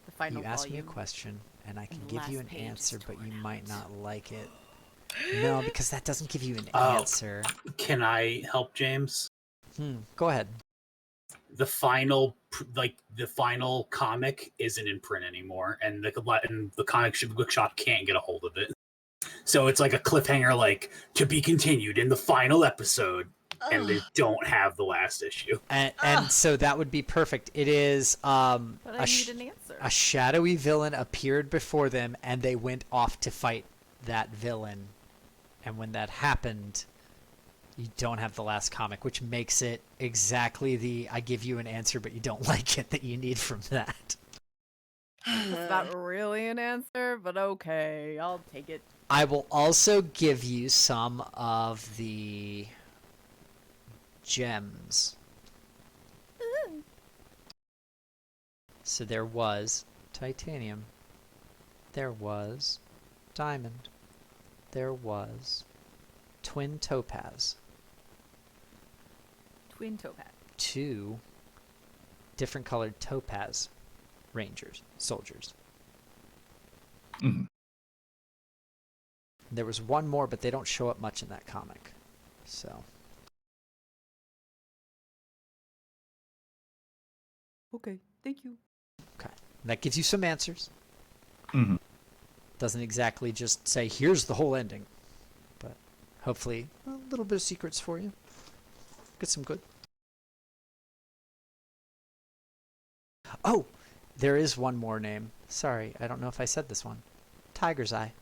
[SPEAKER 5] The final
[SPEAKER 1] You ask me a
[SPEAKER 5] volume.
[SPEAKER 1] question, and I can
[SPEAKER 5] and the
[SPEAKER 1] give you
[SPEAKER 5] last
[SPEAKER 1] an
[SPEAKER 5] page is
[SPEAKER 1] answer, but you
[SPEAKER 5] torn
[SPEAKER 1] might
[SPEAKER 5] out.
[SPEAKER 1] not like it. No, because that doesn't give you an
[SPEAKER 2] Oh.
[SPEAKER 1] answer.
[SPEAKER 2] Can I help James?
[SPEAKER 1] Go ahead.
[SPEAKER 2] The final comic isn't in print anymore, and the comic book shop can't get a hold of it. So it's like a cliffhanger, like to be continued in the final episode, and they don't have the last issue.
[SPEAKER 1] And so that would be perfect. It is
[SPEAKER 5] But I need an answer.
[SPEAKER 1] a shadowy villain appeared before them, and they went off to fight that villain. And when that happened, you don't have the last comic, which makes it exactly the I give you an answer, but you don't like it that you need from that.
[SPEAKER 5] That's not really an answer, but okay, I'll take it.
[SPEAKER 1] I will also give you some of the gems. So there was titanium. There was diamond. There was twin topaz.
[SPEAKER 5] Twin topaz.
[SPEAKER 1] 2 different colored topaz soldiers.
[SPEAKER 4] Mhm.
[SPEAKER 1] There was one more, but they don't show up much in that comic. So
[SPEAKER 5] Okay, thank you.
[SPEAKER 1] that gives you some answers.
[SPEAKER 4] Mhm.
[SPEAKER 1] Doesn't exactly just say, here's the whole ending. But hopefully a little bit of secrets for you. Get some good. Oh, there is one more name. Sorry, I don't know if I said this one. Tiger's Eye.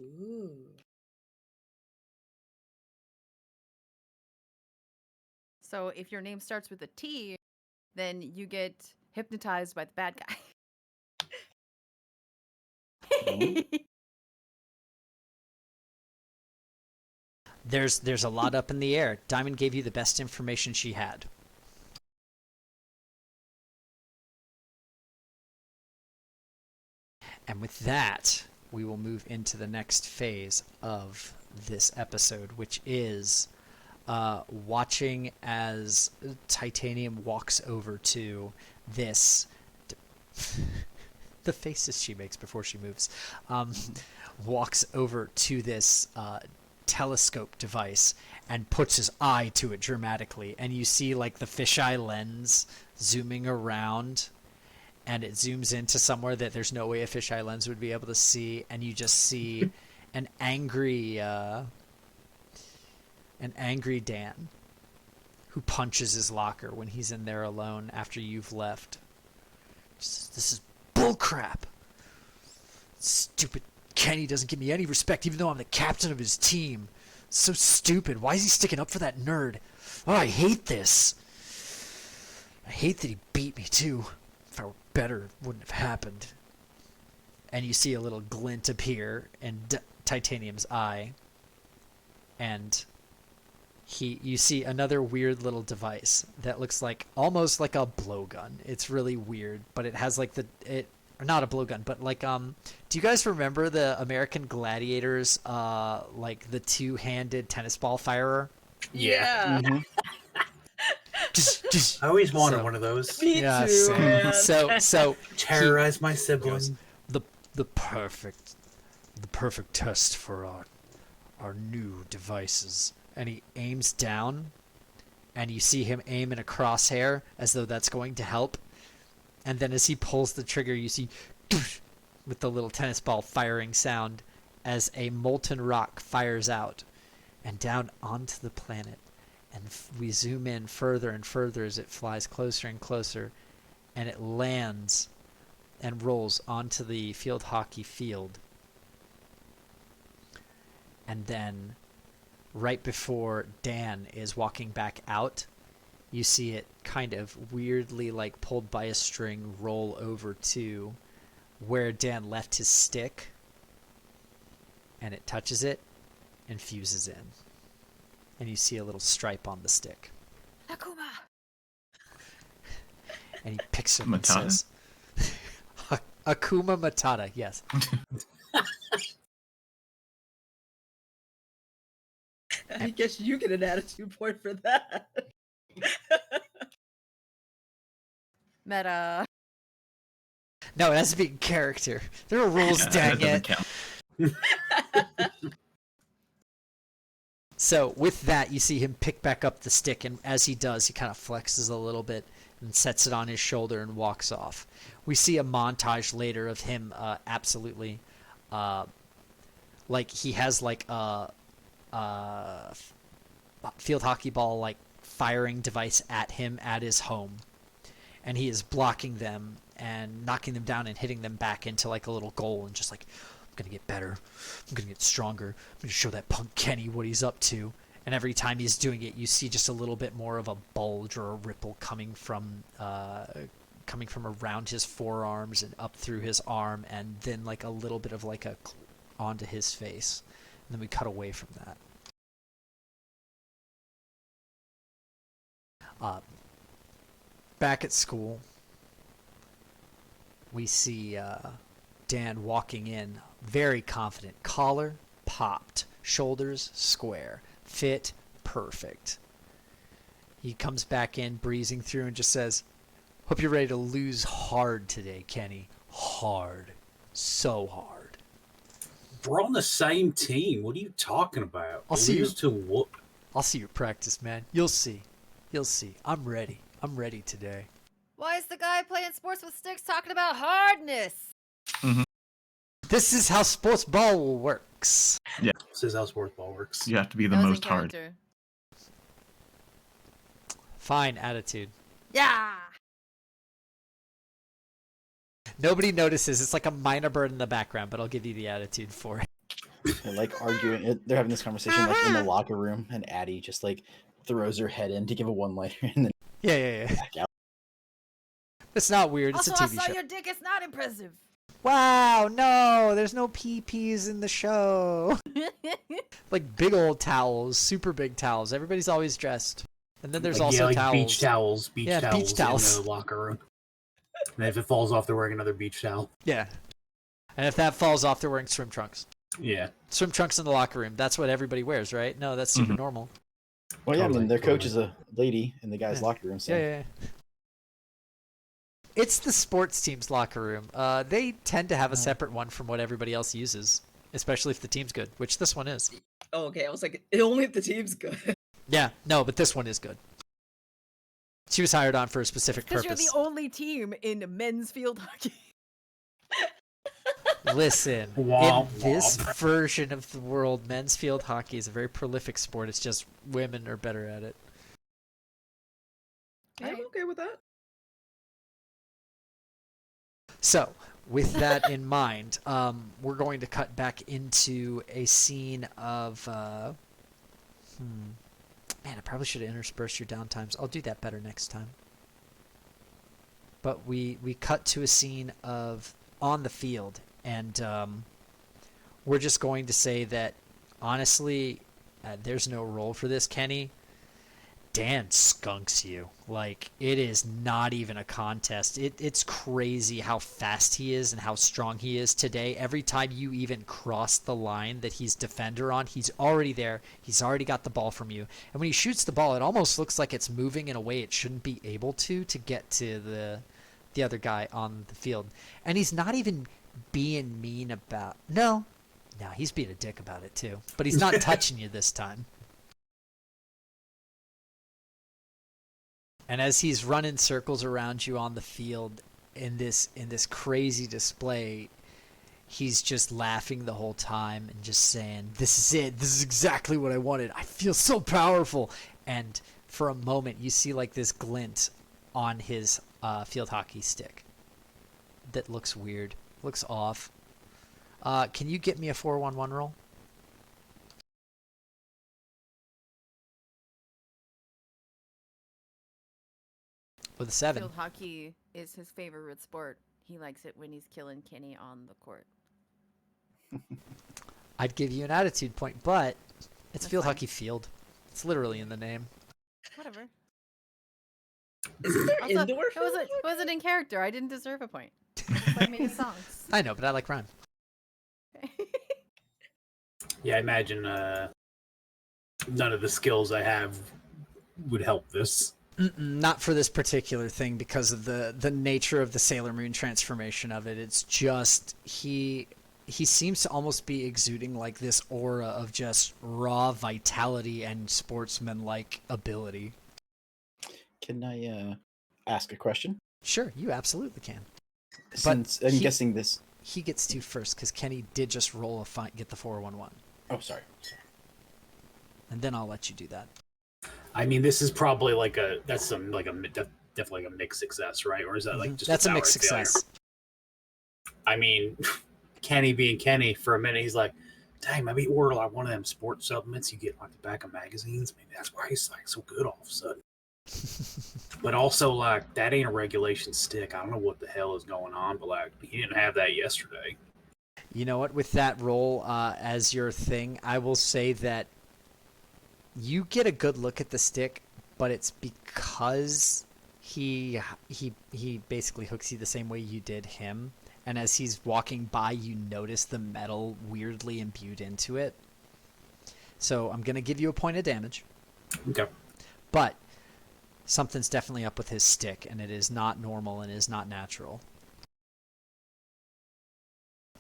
[SPEAKER 3] Ooh.
[SPEAKER 5] So if your name starts with a T, then you get hypnotized by the bad guy.
[SPEAKER 1] There's a lot up in the air. Diamond gave you the best information she had. And with that, we will move into the next phase of this episode, which is watching as Titanium walks over to this. The faces she makes before she moves. Walks over to this telescope device and puts his eye to it dramatically. And you see like the fisheye lens zooming around. And it zooms into somewhere that there's no way a fisheye lens would be able to see, and you just see an angry Dan who punches his locker when he's in there alone after you've left. This is bullcrap. Stupid Kenny doesn't give me any respect, even though I'm the captain of his team. It's so stupid. Why is he sticking up for that nerd? Oh, I hate this. I hate that he beat me too. If I were better, it wouldn't have happened. And you see a little glint appear in Titanium's eye. And you see another weird little device that looks like almost like a blowgun. It's really weird, but it has like not a blowgun, but like do you guys remember the American Gladiators like the two-handed tennis ball firer?
[SPEAKER 2] Yeah.
[SPEAKER 6] Mhm.
[SPEAKER 2] I always wanted
[SPEAKER 1] So-
[SPEAKER 2] one of those.
[SPEAKER 3] Me
[SPEAKER 1] Yeah,
[SPEAKER 3] too,
[SPEAKER 1] same.
[SPEAKER 3] man.
[SPEAKER 1] So
[SPEAKER 2] Terrorize my
[SPEAKER 1] goes,
[SPEAKER 2] sibling.
[SPEAKER 1] the perfect test for our new devices. And he aims down, and you see him aim in a crosshair as though that's going to help. And then as he pulls the trigger, you see with the little tennis ball firing sound as a molten rock fires out and down onto the planet. And we zoom in further and further as it flies closer and closer, and it lands and rolls onto the field hockey field. And then right before Dan is walking back out, you see it kind of weirdly, like pulled by a string, roll over to where Dan left his stick, and it touches it and fuses in. And you see a little stripe on the stick.
[SPEAKER 5] Akuma.
[SPEAKER 1] And he picks it and
[SPEAKER 4] Matata?
[SPEAKER 1] says, Akuma Matata, yes.
[SPEAKER 3] I guess you get an attitude point for that.
[SPEAKER 5] Meta.
[SPEAKER 1] No, it has to be in character. There are rules,
[SPEAKER 4] Yeah,
[SPEAKER 1] dang
[SPEAKER 4] that doesn't
[SPEAKER 1] it.
[SPEAKER 4] count.
[SPEAKER 1] So with that, you see him pick back up the stick, and as he does, he kind of flexes a little bit and sets it on his shoulder and walks off. We see a montage later of him absolutely, like he has like a field hockey ball like firing device at him at his home, and he is blocking them and knocking them down and hitting them back into like a little goal, and just like, I'm gonna get better, I'm gonna get stronger, I'm gonna show that punk Kenny what he's up to. And every time he's doing it, you see just a little bit more of a bulge or a ripple coming from around his forearms and up through his arm, and then like a little bit of like a onto his face. And then we cut away from that. Back at school, we see Dan walking in, very confident. Collar popped, shoulders square, fit perfect. He comes back in, breezing through, and just says, "Hope you're ready to lose hard today, Kenny. Hard. So hard."
[SPEAKER 2] We're on the same team. What are you talking about?
[SPEAKER 1] I'll see you.
[SPEAKER 2] Lose to what?
[SPEAKER 1] I'll see you practice, man. You'll see. You'll see. I'm ready. I'm ready today.
[SPEAKER 5] Why is the guy playing sports with sticks talking about hardness?
[SPEAKER 1] This is how sports ball works.
[SPEAKER 2] This is how sports ball works.
[SPEAKER 4] You have to be the
[SPEAKER 5] That was in
[SPEAKER 4] most hard.
[SPEAKER 5] character.
[SPEAKER 1] Fine attitude.
[SPEAKER 5] Yeah.
[SPEAKER 1] Nobody notices. It's like a minor bird in the background, but I'll give you the attitude for it.
[SPEAKER 6] They're like arguing. They're having this conversation like in the locker room, and Addie just like throws her head in to give a one-liner, and then
[SPEAKER 1] Yeah.
[SPEAKER 6] back out.
[SPEAKER 1] It's not weird. It's
[SPEAKER 5] Also,
[SPEAKER 1] a
[SPEAKER 5] I
[SPEAKER 1] TV
[SPEAKER 5] saw
[SPEAKER 1] show.
[SPEAKER 5] your dick. It's not impressive.
[SPEAKER 1] Wow, no, there's no PPs in the show. Like big old towels, super big towels. Everybody's always dressed. And then there's
[SPEAKER 2] Like,
[SPEAKER 1] also
[SPEAKER 2] like
[SPEAKER 1] towels.
[SPEAKER 2] beach towels, beach
[SPEAKER 1] Yeah,
[SPEAKER 2] towels
[SPEAKER 1] beach towels.
[SPEAKER 2] in the locker room. And if it falls off, they're wearing another beach towel.
[SPEAKER 1] Yeah. And if that falls off, they're wearing swim trunks.
[SPEAKER 2] Yeah.
[SPEAKER 1] Swim trunks in the locker room. That's what everybody wears, right? No, that's super normal.
[SPEAKER 6] Well, yeah, I
[SPEAKER 2] Totally,
[SPEAKER 6] mean, their coach
[SPEAKER 2] totally.
[SPEAKER 6] is a lady in the guy's
[SPEAKER 1] Yeah.
[SPEAKER 6] locker room. So
[SPEAKER 1] Yeah. It's the sports team's locker room. They tend to have a separate one from what everybody else uses, especially if the team's good, which this one is.
[SPEAKER 3] Oh, okay, I was like, only if the team's good.
[SPEAKER 1] Yeah, no, but this one is good. She was hired on for a specific
[SPEAKER 5] Because you're
[SPEAKER 1] purpose.
[SPEAKER 5] the only team in men's field hockey.
[SPEAKER 1] Listen,
[SPEAKER 2] Womp
[SPEAKER 1] in this
[SPEAKER 2] womp.
[SPEAKER 1] version of the world, men's field hockey is a very prolific sport. It's just women are better at it.
[SPEAKER 3] I'm okay with that.
[SPEAKER 1] So, with that in mind, we're going to cut back into a scene of... Man, I probably should have interspersed your downtimes. I'll do that better next time. But we cut to a scene of on the field, and we're just going to say that, honestly, there's no role for this, Kenny. Dan skunks you. Like, it is not even a contest. It's crazy how fast he is and how strong he is today. Every time you even cross the line that he's defender on, he's already there. He's already got the ball from you. And when he shoots the ball, it almost looks like it's moving in a way it shouldn't be able to get to the other guy on the field. And he's not even being mean about... No, he's being a dick about it too. But he's not touching you this time. And as he's running circles around you on the field in this crazy display, he's just laughing the whole time and just saying, "This is it. This is exactly what I wanted. I feel so powerful." And for a moment, you see like this glint on his field hockey stick that looks weird, looks off. Can you get me a 4-1-1 roll? With a 7.
[SPEAKER 5] Field hockey is his favorite sport. He likes it when he's killing Kenny on the court.
[SPEAKER 1] I'd give you an attitude point, but it's
[SPEAKER 5] That's
[SPEAKER 1] field
[SPEAKER 5] fine.
[SPEAKER 1] hockey field. It's literally in the name.
[SPEAKER 5] Whatever.
[SPEAKER 3] Is there
[SPEAKER 5] Also,
[SPEAKER 3] indoor
[SPEAKER 5] it wasn't in character. I didn't deserve a point. I made songs.
[SPEAKER 1] I know, but I like rhyme.
[SPEAKER 2] Yeah, I imagine none of the skills I have would help this.
[SPEAKER 1] Not for this particular thing because of the nature of the Sailor Moon transformation of it. It's just he seems to almost be exuding like this aura of just raw vitality and sportsman-like ability.
[SPEAKER 6] Can I ask a question?
[SPEAKER 1] Sure, you absolutely can.
[SPEAKER 6] Since I'm guessing this.
[SPEAKER 1] He gets to first because Kenny did just roll get the 4-1-1.
[SPEAKER 6] Oh, sorry.
[SPEAKER 1] And then I'll let you do that.
[SPEAKER 2] I mean, this is probably definitely like a mixed success, right? Or is that like just
[SPEAKER 1] that's a
[SPEAKER 2] outright
[SPEAKER 1] mixed success?
[SPEAKER 2] failure? I mean, Kenny being Kenny, for a minute he's like, "Dang, maybe order like one of them sports supplements you get like the back of magazines. Maybe that's why he's like so good all of a sudden." But also, like, that ain't a regulation stick. I don't know what the hell is going on, but like, he didn't have that yesterday.
[SPEAKER 1] You know what? With that roll as your thing, I will say that you get a good look at the stick, but it's because he basically hooks you the same way you did him. And as he's walking by, you notice the metal weirdly imbued into it. So I'm going to give you a point of damage.
[SPEAKER 2] Okay.
[SPEAKER 1] But something's definitely up with his stick, and it is not normal and is not natural.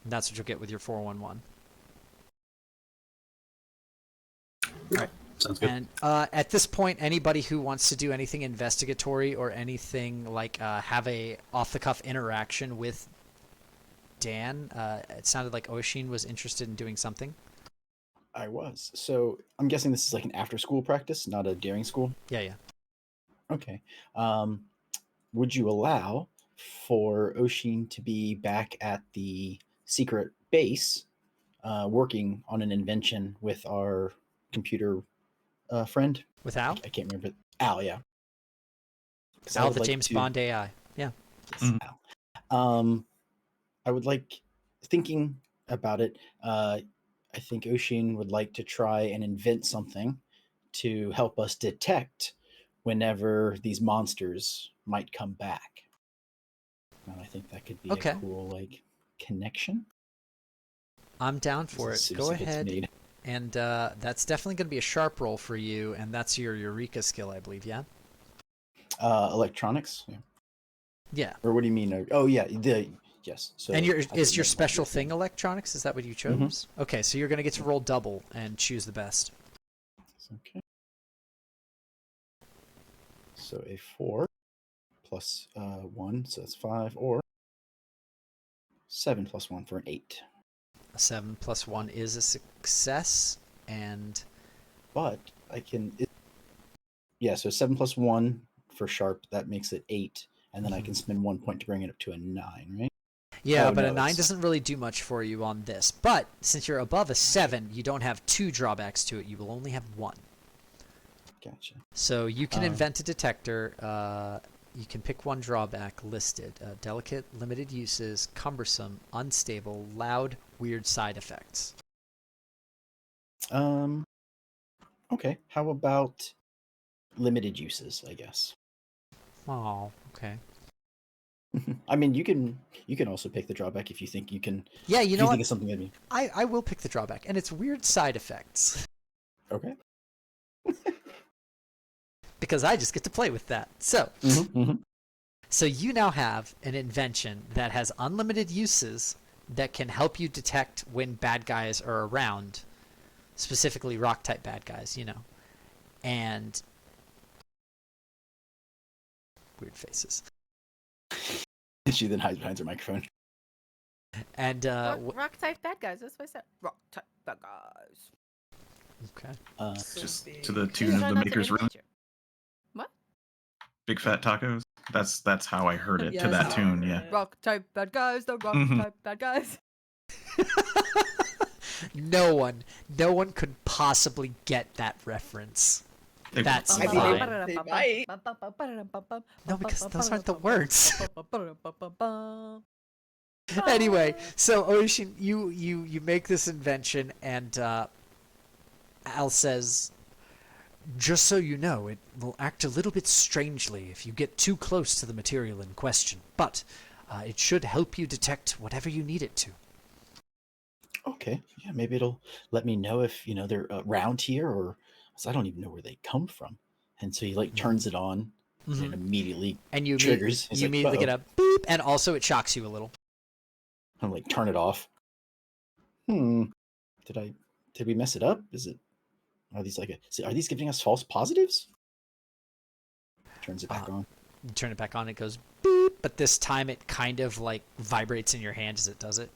[SPEAKER 1] And that's what you'll get with your 4-1-1. All right.
[SPEAKER 2] Sounds good.
[SPEAKER 1] And at this point, anybody who wants to do anything investigatory or anything like have a off-the-cuff interaction with Dan, it sounded like Oshin was interested in doing something.
[SPEAKER 6] I was. So I'm guessing this is like an after-school practice, not a daring school?
[SPEAKER 1] Yeah.
[SPEAKER 6] Okay. Would you allow for Oshin to be back at the secret base working on an invention with our computer friend?
[SPEAKER 1] With Al?
[SPEAKER 6] I can't remember. Al, yeah.
[SPEAKER 1] Al, the James Bond AI. Yeah.
[SPEAKER 6] Yes, Al. I would like, thinking about it, I think Oshin would like to try and invent something to help us detect whenever these monsters might come back. And I think that could be a cool, like, connection.
[SPEAKER 1] I'm down for it. Go ahead.
[SPEAKER 6] Made.
[SPEAKER 1] And that's definitely going to be a sharp roll for you, and that's your Eureka skill, I believe, yeah?
[SPEAKER 6] Electronics?
[SPEAKER 1] Yeah.
[SPEAKER 6] Or what do you mean? Oh, yeah, yes. So
[SPEAKER 1] and is your special thing electronics? Is that what you chose? Mm-hmm. Okay, so you're going to get to roll double and choose the best.
[SPEAKER 6] Okay. So a 4 plus 1, so that's 5, or 7 plus 1 for an 8.
[SPEAKER 1] A 7 plus 1 is a success, and...
[SPEAKER 6] But I can... Yeah, so 7 plus 1 for sharp, that makes it 8, and then I can spend 1 point to bring it up to a 9, right?
[SPEAKER 1] Yeah, but a 9 doesn't really do much for you on this. But since you're above a 7, you don't have 2 drawbacks to it. You will only have 1.
[SPEAKER 6] Gotcha.
[SPEAKER 1] So you can invent a detector. You can pick one drawback listed. Delicate, limited uses, cumbersome, unstable, loud, weird side effects.
[SPEAKER 6] Okay. How about limited uses, I guess.
[SPEAKER 1] Oh, okay.
[SPEAKER 6] I mean, you can also pick the drawback if you think you can.
[SPEAKER 1] Yeah, you
[SPEAKER 6] If
[SPEAKER 1] know
[SPEAKER 6] you think
[SPEAKER 1] what?
[SPEAKER 6] it's something maybe.
[SPEAKER 1] I will pick the drawback, and it's weird side effects
[SPEAKER 6] Okay.
[SPEAKER 1] because I just get to play with that. So, so you now have an invention that has unlimited uses that can help you detect when bad guys are around, specifically rock type bad guys, you know, and weird faces.
[SPEAKER 6] She then hides behind her microphone.
[SPEAKER 1] And
[SPEAKER 5] rock type bad guys. That's what I said. Rock type bad guys.
[SPEAKER 1] okay.
[SPEAKER 4] Just
[SPEAKER 3] big.
[SPEAKER 4] to the
[SPEAKER 5] Please
[SPEAKER 4] tune of
[SPEAKER 5] try
[SPEAKER 4] the
[SPEAKER 5] not to
[SPEAKER 4] Maker's Room.
[SPEAKER 5] imitate you. What?
[SPEAKER 4] Big fat tacos. That's how I heard it
[SPEAKER 3] Yeah,
[SPEAKER 4] to that
[SPEAKER 3] that's how I
[SPEAKER 4] tune.
[SPEAKER 3] heard
[SPEAKER 4] Yeah.
[SPEAKER 3] it.
[SPEAKER 5] Rock type bad guys. The rock
[SPEAKER 4] Mhm.
[SPEAKER 5] type bad guys.
[SPEAKER 1] No one could possibly get that reference.
[SPEAKER 4] They-
[SPEAKER 1] That's
[SPEAKER 6] I mean,
[SPEAKER 1] fine.
[SPEAKER 6] they might.
[SPEAKER 1] No, because those aren't the words. Anyway, so Ocean, you make this invention, and Al says, just so you know, it will act a little bit strangely if you get too close to the material in question, but it should help you detect whatever you need it to.
[SPEAKER 6] Okay, yeah, maybe it'll let me know if they're around here, or 'cause I don't even know where they come from. And so he like turns it on, and it immediately
[SPEAKER 1] And you
[SPEAKER 6] triggers. He's
[SPEAKER 1] you
[SPEAKER 6] like,
[SPEAKER 1] immediately get a beep, and also it shocks you a little.
[SPEAKER 6] I'm like, turn it off. Did we mess it up? Are these giving us false positives? Turns it back on.
[SPEAKER 1] You turn it back on, it goes beep, but this time it kind of like vibrates in your hand as it does it.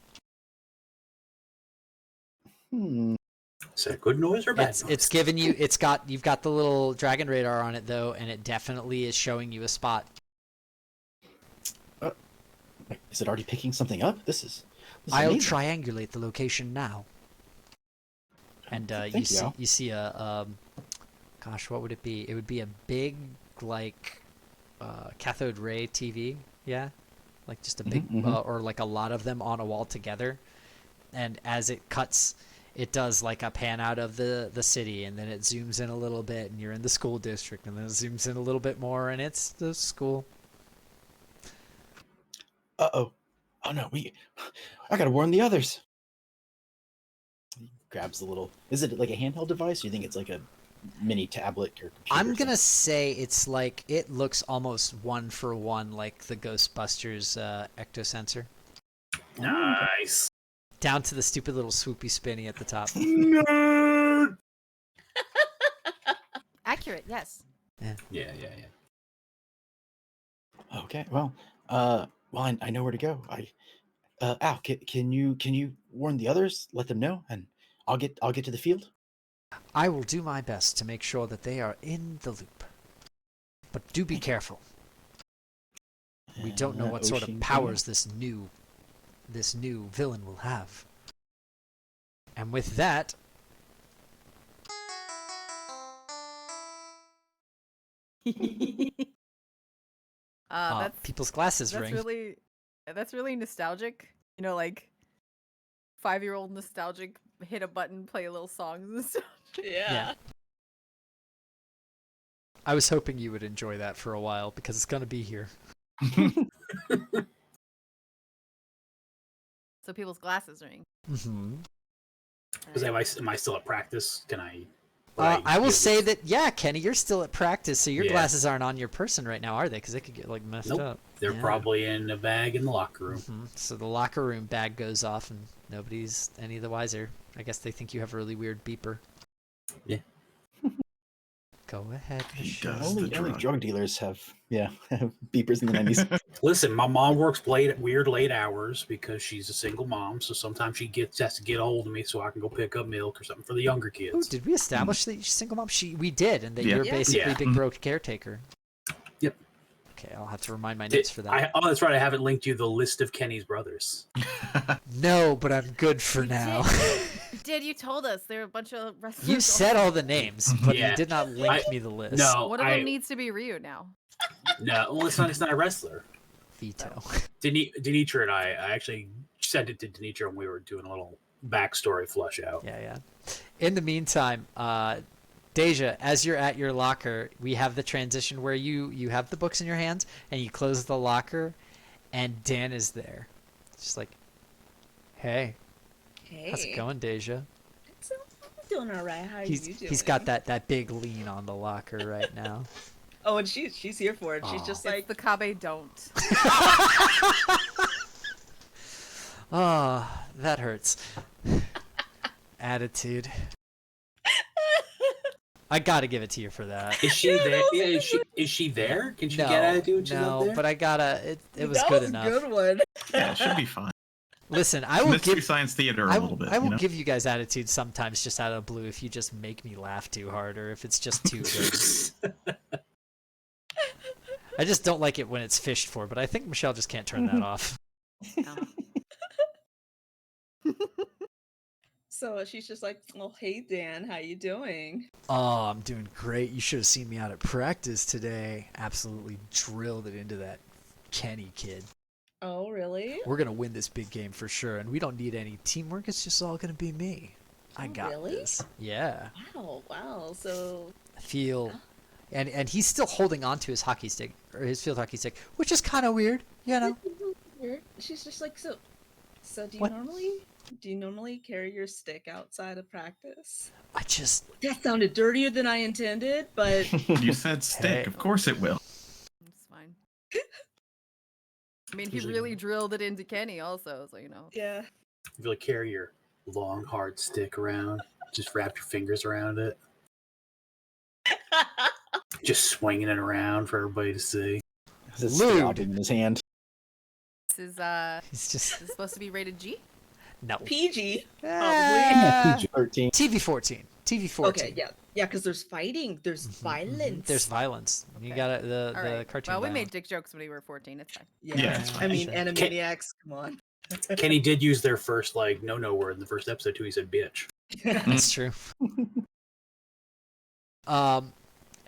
[SPEAKER 2] Is that good noise or bad noise?
[SPEAKER 1] It's giving you you've got the little dragon radar on it though, and it definitely is showing you a spot.
[SPEAKER 6] Is it already picking something up? This is
[SPEAKER 1] I'll
[SPEAKER 6] amazing.
[SPEAKER 1] triangulate the location now. And
[SPEAKER 6] Thank you, Al.
[SPEAKER 1] you see a gosh, what would it be? It would be a big like cathode ray TV, yeah, like just a big or like a lot of them on a wall together. And as it cuts, it does like a pan out of the city, and then it zooms in a little bit, and you're in the school district, and then it zooms in a little bit more, and it's the school.
[SPEAKER 6] Oh no, I gotta warn the others. He grabs the little. Is it like a handheld device? Or you think it's like a mini tablet or computer?
[SPEAKER 1] I'm
[SPEAKER 6] or
[SPEAKER 1] gonna
[SPEAKER 6] something?
[SPEAKER 1] say it's like it looks almost one for one like the Ghostbusters ectosensor,
[SPEAKER 2] Nice.
[SPEAKER 1] down to the stupid little swoopy spinny at the top.
[SPEAKER 2] Nerd.
[SPEAKER 5] Accurate, yes.
[SPEAKER 2] Yeah.
[SPEAKER 6] Okay, well, I know where to go. Al, can you warn the others? Let them know, and I'll get to the field.
[SPEAKER 1] I will do my best to make sure that they are in the loop. But do be careful. We don't know what sort of
[SPEAKER 6] Ocean
[SPEAKER 1] powers this new villain will have. And with that, people's glasses ring.
[SPEAKER 5] That's really nostalgic. You know, like 5-year-old nostalgic. Hit a button, play a little songs and stuff.
[SPEAKER 3] Yeah.
[SPEAKER 1] I was hoping you would enjoy that for a while because it's gonna be here.
[SPEAKER 5] So people's glasses ring.
[SPEAKER 1] Mm-hmm.
[SPEAKER 2] Am I still at practice? Can I?
[SPEAKER 1] I will say that, yeah, Kenny, you're still at practice, so your
[SPEAKER 2] Yeah.
[SPEAKER 1] glasses aren't on your person right now, are they? Because they could get like messed
[SPEAKER 2] Nope.
[SPEAKER 1] up.
[SPEAKER 2] They're
[SPEAKER 1] Yeah.
[SPEAKER 2] probably in a bag in the locker room.
[SPEAKER 1] Mm-hmm. So the locker room bag goes off, and nobody's any the wiser. I guess they think you have a really weird beeper.
[SPEAKER 2] Yeah.
[SPEAKER 1] Go ahead.
[SPEAKER 4] He
[SPEAKER 1] Michelle.
[SPEAKER 4] does. the
[SPEAKER 6] Only
[SPEAKER 4] drug.
[SPEAKER 6] drug dealers have beepers in the 90s.
[SPEAKER 2] Listen, my mom works weird late hours because she's a single mom. So sometimes she has to get a hold of me so I can go pick up milk or something for the younger
[SPEAKER 1] Ooh,
[SPEAKER 2] kids.
[SPEAKER 1] did we establish that you're single mom? We did, and that
[SPEAKER 4] Yeah.
[SPEAKER 1] you're
[SPEAKER 3] Yeah.
[SPEAKER 1] basically
[SPEAKER 2] Yeah.
[SPEAKER 1] big broke caretaker.
[SPEAKER 2] Yep.
[SPEAKER 1] Okay, I'll have to remind my notes for that.
[SPEAKER 2] That's right. I haven't linked you the list of Kenny's brothers.
[SPEAKER 1] No, but I'm good for now.
[SPEAKER 5] Did you told us there are a bunch of wrestlers?
[SPEAKER 1] You said all the names, but
[SPEAKER 2] Yeah.
[SPEAKER 1] you did not link me the list.
[SPEAKER 2] No,
[SPEAKER 5] One of them needs to be Ryu now.
[SPEAKER 2] No, well, it's not a wrestler.
[SPEAKER 1] Veto.
[SPEAKER 2] Danitra and I actually sent it to Danitra when we were doing a little backstory flush out.
[SPEAKER 1] Yeah. In the meantime, Deja, as you're at your locker, we have the transition where you have the books in your hands and you close the locker, and Dan is there, just like, hey,
[SPEAKER 3] Hey.
[SPEAKER 1] how's it going, Deja?
[SPEAKER 3] So, I'm doing all right. How are you doing?
[SPEAKER 1] He's got that big lean on the locker right now.
[SPEAKER 3] Oh, and she's here for it. She's
[SPEAKER 1] Aw.
[SPEAKER 3] just
[SPEAKER 5] It's
[SPEAKER 3] like,
[SPEAKER 5] the Kabe don't.
[SPEAKER 1] Oh, that hurts. Attitude. I gotta give it to you for that.
[SPEAKER 2] Is she there? Yeah, is she there? Can she get attitude when she's up there?
[SPEAKER 1] but I gotta. It was
[SPEAKER 3] that
[SPEAKER 1] good
[SPEAKER 3] was
[SPEAKER 1] enough.
[SPEAKER 3] a good one.
[SPEAKER 4] Yeah, it should be fine.
[SPEAKER 1] Listen, I will
[SPEAKER 4] Mystery
[SPEAKER 1] give.
[SPEAKER 4] Science Theater a little bit.
[SPEAKER 1] I will
[SPEAKER 4] you know?
[SPEAKER 1] give you guys attitude sometimes just out of the blue if you just make me laugh too hard or if it's just too good. I just don't like it when it's fished for, but I think Michelle just can't turn that off.
[SPEAKER 5] No.
[SPEAKER 3] So she's just like, oh, hey, Dan, how you doing?
[SPEAKER 1] Oh, I'm doing great. You should have seen me out at practice today. Absolutely drilled it into that Kenny kid.
[SPEAKER 3] Oh, really?
[SPEAKER 1] We're going to win this big game for sure, and we don't need any teamwork. It's just all going to be me. I
[SPEAKER 3] Oh,
[SPEAKER 1] got
[SPEAKER 3] really?
[SPEAKER 1] this. Yeah.
[SPEAKER 3] Wow. So,
[SPEAKER 1] I feel... And he's still holding on to his hockey stick, or his field hockey stick, which is kind of weird, you know?
[SPEAKER 3] she's just like, so do
[SPEAKER 1] What?
[SPEAKER 3] you normally carry your stick outside of practice?
[SPEAKER 1] I just...
[SPEAKER 3] That sounded dirtier than I intended, but
[SPEAKER 4] You said stick.
[SPEAKER 1] Hey.
[SPEAKER 4] Of course it will.
[SPEAKER 5] It's fine. I mean, he
[SPEAKER 2] Usually-
[SPEAKER 5] really drilled it into Kenny also, so you know.
[SPEAKER 3] yeah.
[SPEAKER 2] You feel like carry your long, hard stick around. Just wrap your fingers around it. Just swinging it around for everybody to see.
[SPEAKER 6] It's
[SPEAKER 1] Lewd.
[SPEAKER 6] throbbing in his hand.
[SPEAKER 5] This is
[SPEAKER 1] He's just...
[SPEAKER 5] this is supposed to be rated G?
[SPEAKER 1] No.
[SPEAKER 3] PG.
[SPEAKER 1] Ah,
[SPEAKER 6] PG-13.
[SPEAKER 1] TV-14. TV-14.
[SPEAKER 3] Okay, yeah, because there's fighting, there's violence.
[SPEAKER 1] There's violence. You
[SPEAKER 3] Okay.
[SPEAKER 1] got the
[SPEAKER 5] All right.
[SPEAKER 1] cartoon
[SPEAKER 5] Well, we
[SPEAKER 1] violence.
[SPEAKER 5] made dick jokes when we were 14. It's fine.
[SPEAKER 4] Yeah, it's
[SPEAKER 3] I
[SPEAKER 4] fine.
[SPEAKER 3] mean,
[SPEAKER 1] Sure.
[SPEAKER 3] Animaniacs, come on.
[SPEAKER 2] Kenny did use their first no word in the first episode too. He said bitch.
[SPEAKER 1] That's true.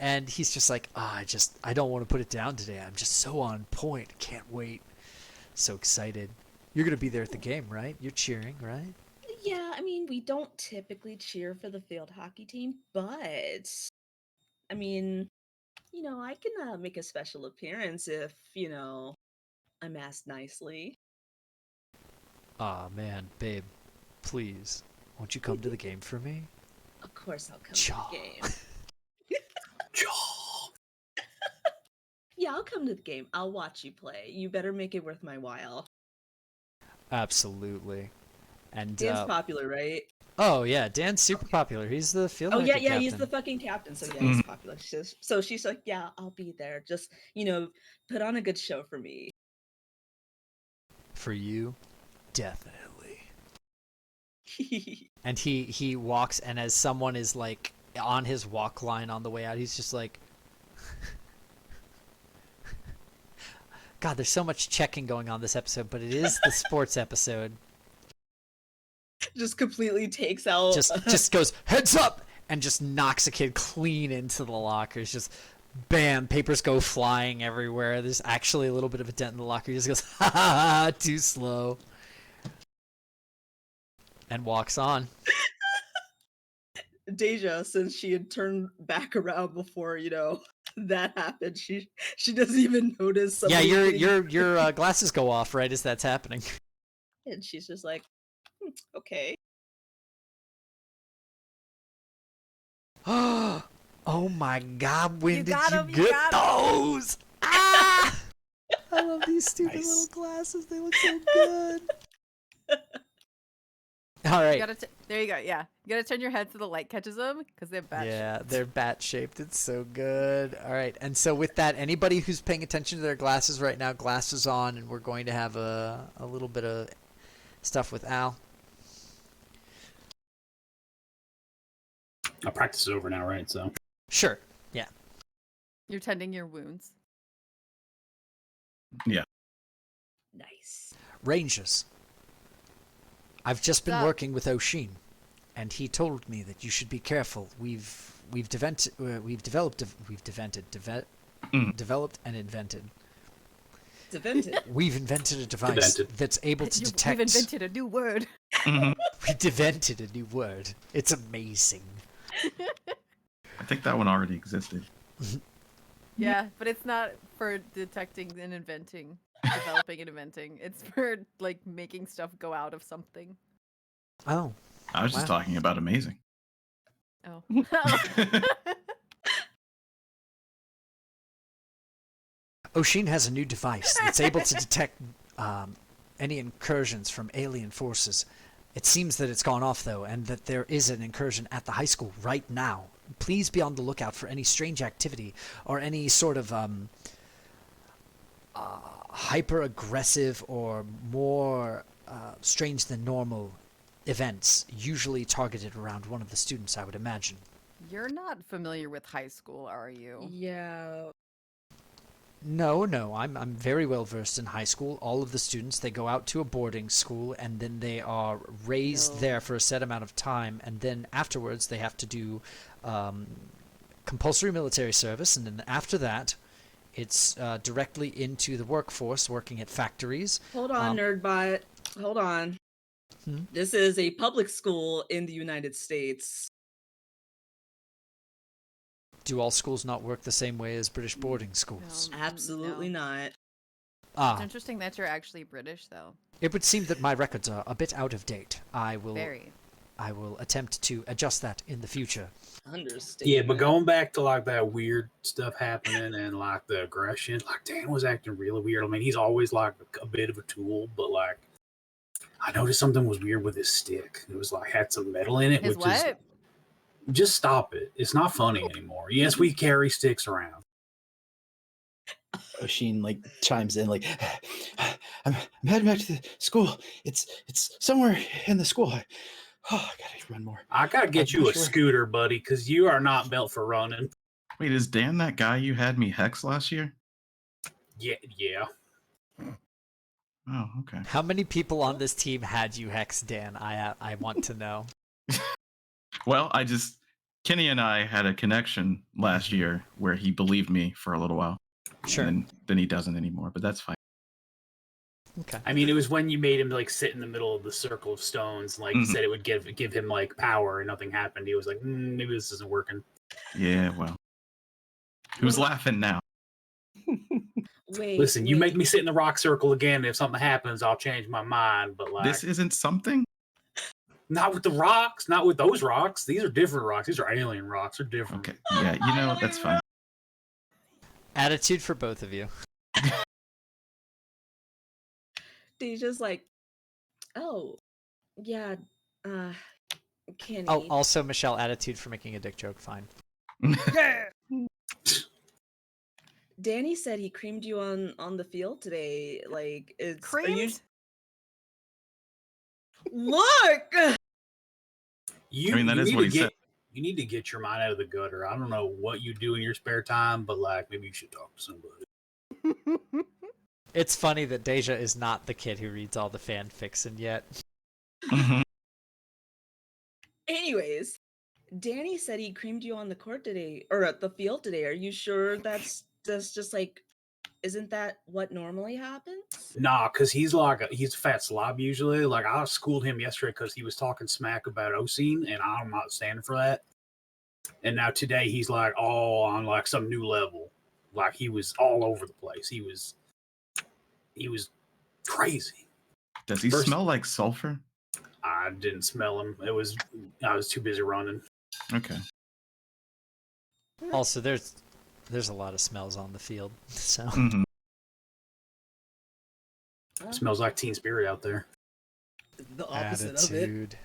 [SPEAKER 1] And he's just like, I don't want to put it down today. I'm just so on point. Can't wait. So excited. You're gonna be there at the game, right? You're cheering, right?
[SPEAKER 3] Yeah, I mean, we don't typically cheer for the field hockey team, but I mean, I can make a special appearance if, I'm asked nicely.
[SPEAKER 1] Aw, man, babe, please, won't you come to the game for me?
[SPEAKER 3] Of course, I'll come
[SPEAKER 1] Chaw.
[SPEAKER 3] to the game. Yeah, I'll come to the game. I'll watch you play. You better make it worth my while.
[SPEAKER 1] Absolutely. And
[SPEAKER 3] Dan's popular, right?
[SPEAKER 1] oh yeah, Dan's super popular. He's the field
[SPEAKER 3] Oh,
[SPEAKER 1] hockey
[SPEAKER 3] yeah, he's
[SPEAKER 1] captain.
[SPEAKER 3] the fucking captain, so yeah, he's popular. So she's like, yeah, I'll be there. Just, put on a good show for me.
[SPEAKER 1] For you, definitely. And he walks, and as someone is like on his walk line on the way out, he's just like, God, there's so much checking going on this episode, but it is the sports episode.
[SPEAKER 3] Just completely takes out.
[SPEAKER 1] Just goes heads up and just knocks a kid clean into the lockers. Just bam, papers go flying everywhere. There's actually a little bit of a dent in the locker. He just goes, ha ha ha, too slow, and walks on.
[SPEAKER 3] Deja, since she had turned back around before that happened, she doesn't even notice.
[SPEAKER 1] Yeah,
[SPEAKER 3] somebody
[SPEAKER 1] your glasses go off right as that's happening.
[SPEAKER 3] and she's just like, okay.
[SPEAKER 1] Oh my God! When
[SPEAKER 5] You
[SPEAKER 1] did
[SPEAKER 5] got
[SPEAKER 1] you
[SPEAKER 5] 'em, you
[SPEAKER 1] get
[SPEAKER 5] got 'em.
[SPEAKER 1] those? Ah! I love these stupid
[SPEAKER 6] Nice.
[SPEAKER 1] little glasses. They look so good. All right.
[SPEAKER 5] There you go. Yeah, you gotta turn your head so the light catches them because they're bad.
[SPEAKER 1] Yeah, they're bat shaped. It's so good. All right, and so with that, anybody who's paying attention to their glasses right now, glasses on, and we're going to have a little bit of stuff with Al.
[SPEAKER 2] Our practice is over now, right? So
[SPEAKER 1] Sure. Yeah.
[SPEAKER 5] You're tending your wounds.
[SPEAKER 4] Yeah.
[SPEAKER 3] Nice.
[SPEAKER 1] Rangers. I've just been
[SPEAKER 5] Sup?
[SPEAKER 1] working with Oshin, and he told me that you should be careful. We've developed and invented.
[SPEAKER 3] Devented.
[SPEAKER 1] We've invented a device
[SPEAKER 2] Devented.
[SPEAKER 1] that's able to
[SPEAKER 5] We've
[SPEAKER 1] detect.
[SPEAKER 5] invented a new word.
[SPEAKER 4] Mhm.
[SPEAKER 1] We invented a new word. It's amazing.
[SPEAKER 4] think that one already existed.
[SPEAKER 5] Yeah, but it's not for detecting and inventing, developing and inventing. It's for like making stuff go out of something.
[SPEAKER 1] Oh,
[SPEAKER 4] I was just
[SPEAKER 1] Wow.
[SPEAKER 4] talking about amazing.
[SPEAKER 5] Oh.
[SPEAKER 1] Oshin has a new device that's able to detect any incursions from alien forces. It seems that it's gone off, though, and that there is an incursion at the high school right now. Please be on the lookout for any strange activity or any sort of hyper-aggressive or more strange than normal events, usually targeted around one of the students, I would imagine.
[SPEAKER 5] You're not familiar with high school, are you?
[SPEAKER 3] Yeah.
[SPEAKER 1] No, I'm very well versed in high school. All of the students, they go out to a boarding school and then they are raised
[SPEAKER 3] No.
[SPEAKER 1] there for a set amount of time, and then afterwards they have to do compulsory military service, and then after that it's directly into the workforce, working at factories.
[SPEAKER 3] Hold on, Nerdbot. Hold on. This is a public school in the United States.
[SPEAKER 1] Do all schools not work the same way as British boarding schools?
[SPEAKER 3] Absolutely
[SPEAKER 5] No.
[SPEAKER 3] not.
[SPEAKER 5] It's
[SPEAKER 1] Ah,
[SPEAKER 5] interesting that you're actually British, though.
[SPEAKER 1] it would seem that my records are a bit out of date. I will
[SPEAKER 5] Very.
[SPEAKER 1] attempt to adjust that in the future.
[SPEAKER 3] Understand.
[SPEAKER 2] Yeah, but going back to like that weird stuff happening and like the aggression, like Dan was acting really weird. I mean, he's always like a bit of a tool, but like I noticed something was weird with his stick. It was like had some metal in it,
[SPEAKER 5] His
[SPEAKER 2] which is
[SPEAKER 5] what?
[SPEAKER 2] just stop it. It's not funny anymore. Yes, we carry sticks around.
[SPEAKER 6] Oshin like chimes in like, I'm heading back to the school. It's somewhere in the school. I gotta run more.
[SPEAKER 2] I gotta get
[SPEAKER 6] I'm
[SPEAKER 2] you
[SPEAKER 6] not
[SPEAKER 2] a
[SPEAKER 6] sure.
[SPEAKER 2] scooter, buddy, because you are not built for running.
[SPEAKER 4] Wait, is Dan that guy you had me hex last year?
[SPEAKER 2] Yeah.
[SPEAKER 4] Oh, okay.
[SPEAKER 1] How many people on this team had you hex, Dan? I want to know.
[SPEAKER 4] Well, Kenny and I had a connection last year where he believed me for a little while.
[SPEAKER 1] Sure.
[SPEAKER 4] And then he doesn't anymore, but that's fine.
[SPEAKER 1] Okay.
[SPEAKER 2] I mean, it was when you made him like sit in the middle of the circle of stones, like said it would give him like power, and nothing happened. He was like, maybe this isn't working.
[SPEAKER 4] Yeah, well. Who's laughing now?
[SPEAKER 3] Wait.
[SPEAKER 2] Listen, you make me sit in the rock circle again. And if something happens, I'll change my mind. But like,
[SPEAKER 4] This isn't something?
[SPEAKER 2] not with the rocks, not with those rocks. These are different rocks. These are alien rocks. They're different.
[SPEAKER 4] Okay. Yeah, that's fine.
[SPEAKER 1] Attitude for both of you.
[SPEAKER 3] Deja's like, oh, yeah, Kenny.
[SPEAKER 1] Oh, also Michelle, attitude for making a dick joke. Fine.
[SPEAKER 3] Danny said he creamed you on the field today. Like, it's are you...
[SPEAKER 5] Creamed?
[SPEAKER 3] Look.
[SPEAKER 2] You,
[SPEAKER 4] I mean, that
[SPEAKER 2] you
[SPEAKER 4] is
[SPEAKER 2] need
[SPEAKER 4] what
[SPEAKER 2] to
[SPEAKER 4] he said.
[SPEAKER 2] You need to get your mind out of the gutter. I don't know what you do in your spare time, but like maybe you should talk to somebody.
[SPEAKER 1] It's funny that Deja is not the kid who reads all the fanfics, and yet
[SPEAKER 4] Mhm.
[SPEAKER 3] Anyways, Danny said he creamed you on the court today, or at the field today. Are you sure that's just like, isn't that what normally happens?
[SPEAKER 2] Nah, because he's a fat slob usually. Like I schooled him yesterday because he was talking smack about Oseen, and I'm not standing for that. And now today he's like all on like some new level. Like he was all over the place. He was crazy.
[SPEAKER 4] Does he smell like sulfur?
[SPEAKER 2] I didn't smell him. I was too busy running.
[SPEAKER 4] Okay.
[SPEAKER 1] also there's a lot of smells on the field. So
[SPEAKER 4] Mhm.
[SPEAKER 2] Smells like Teen Spirit out there.
[SPEAKER 3] The opposite of it.
[SPEAKER 1] attitude.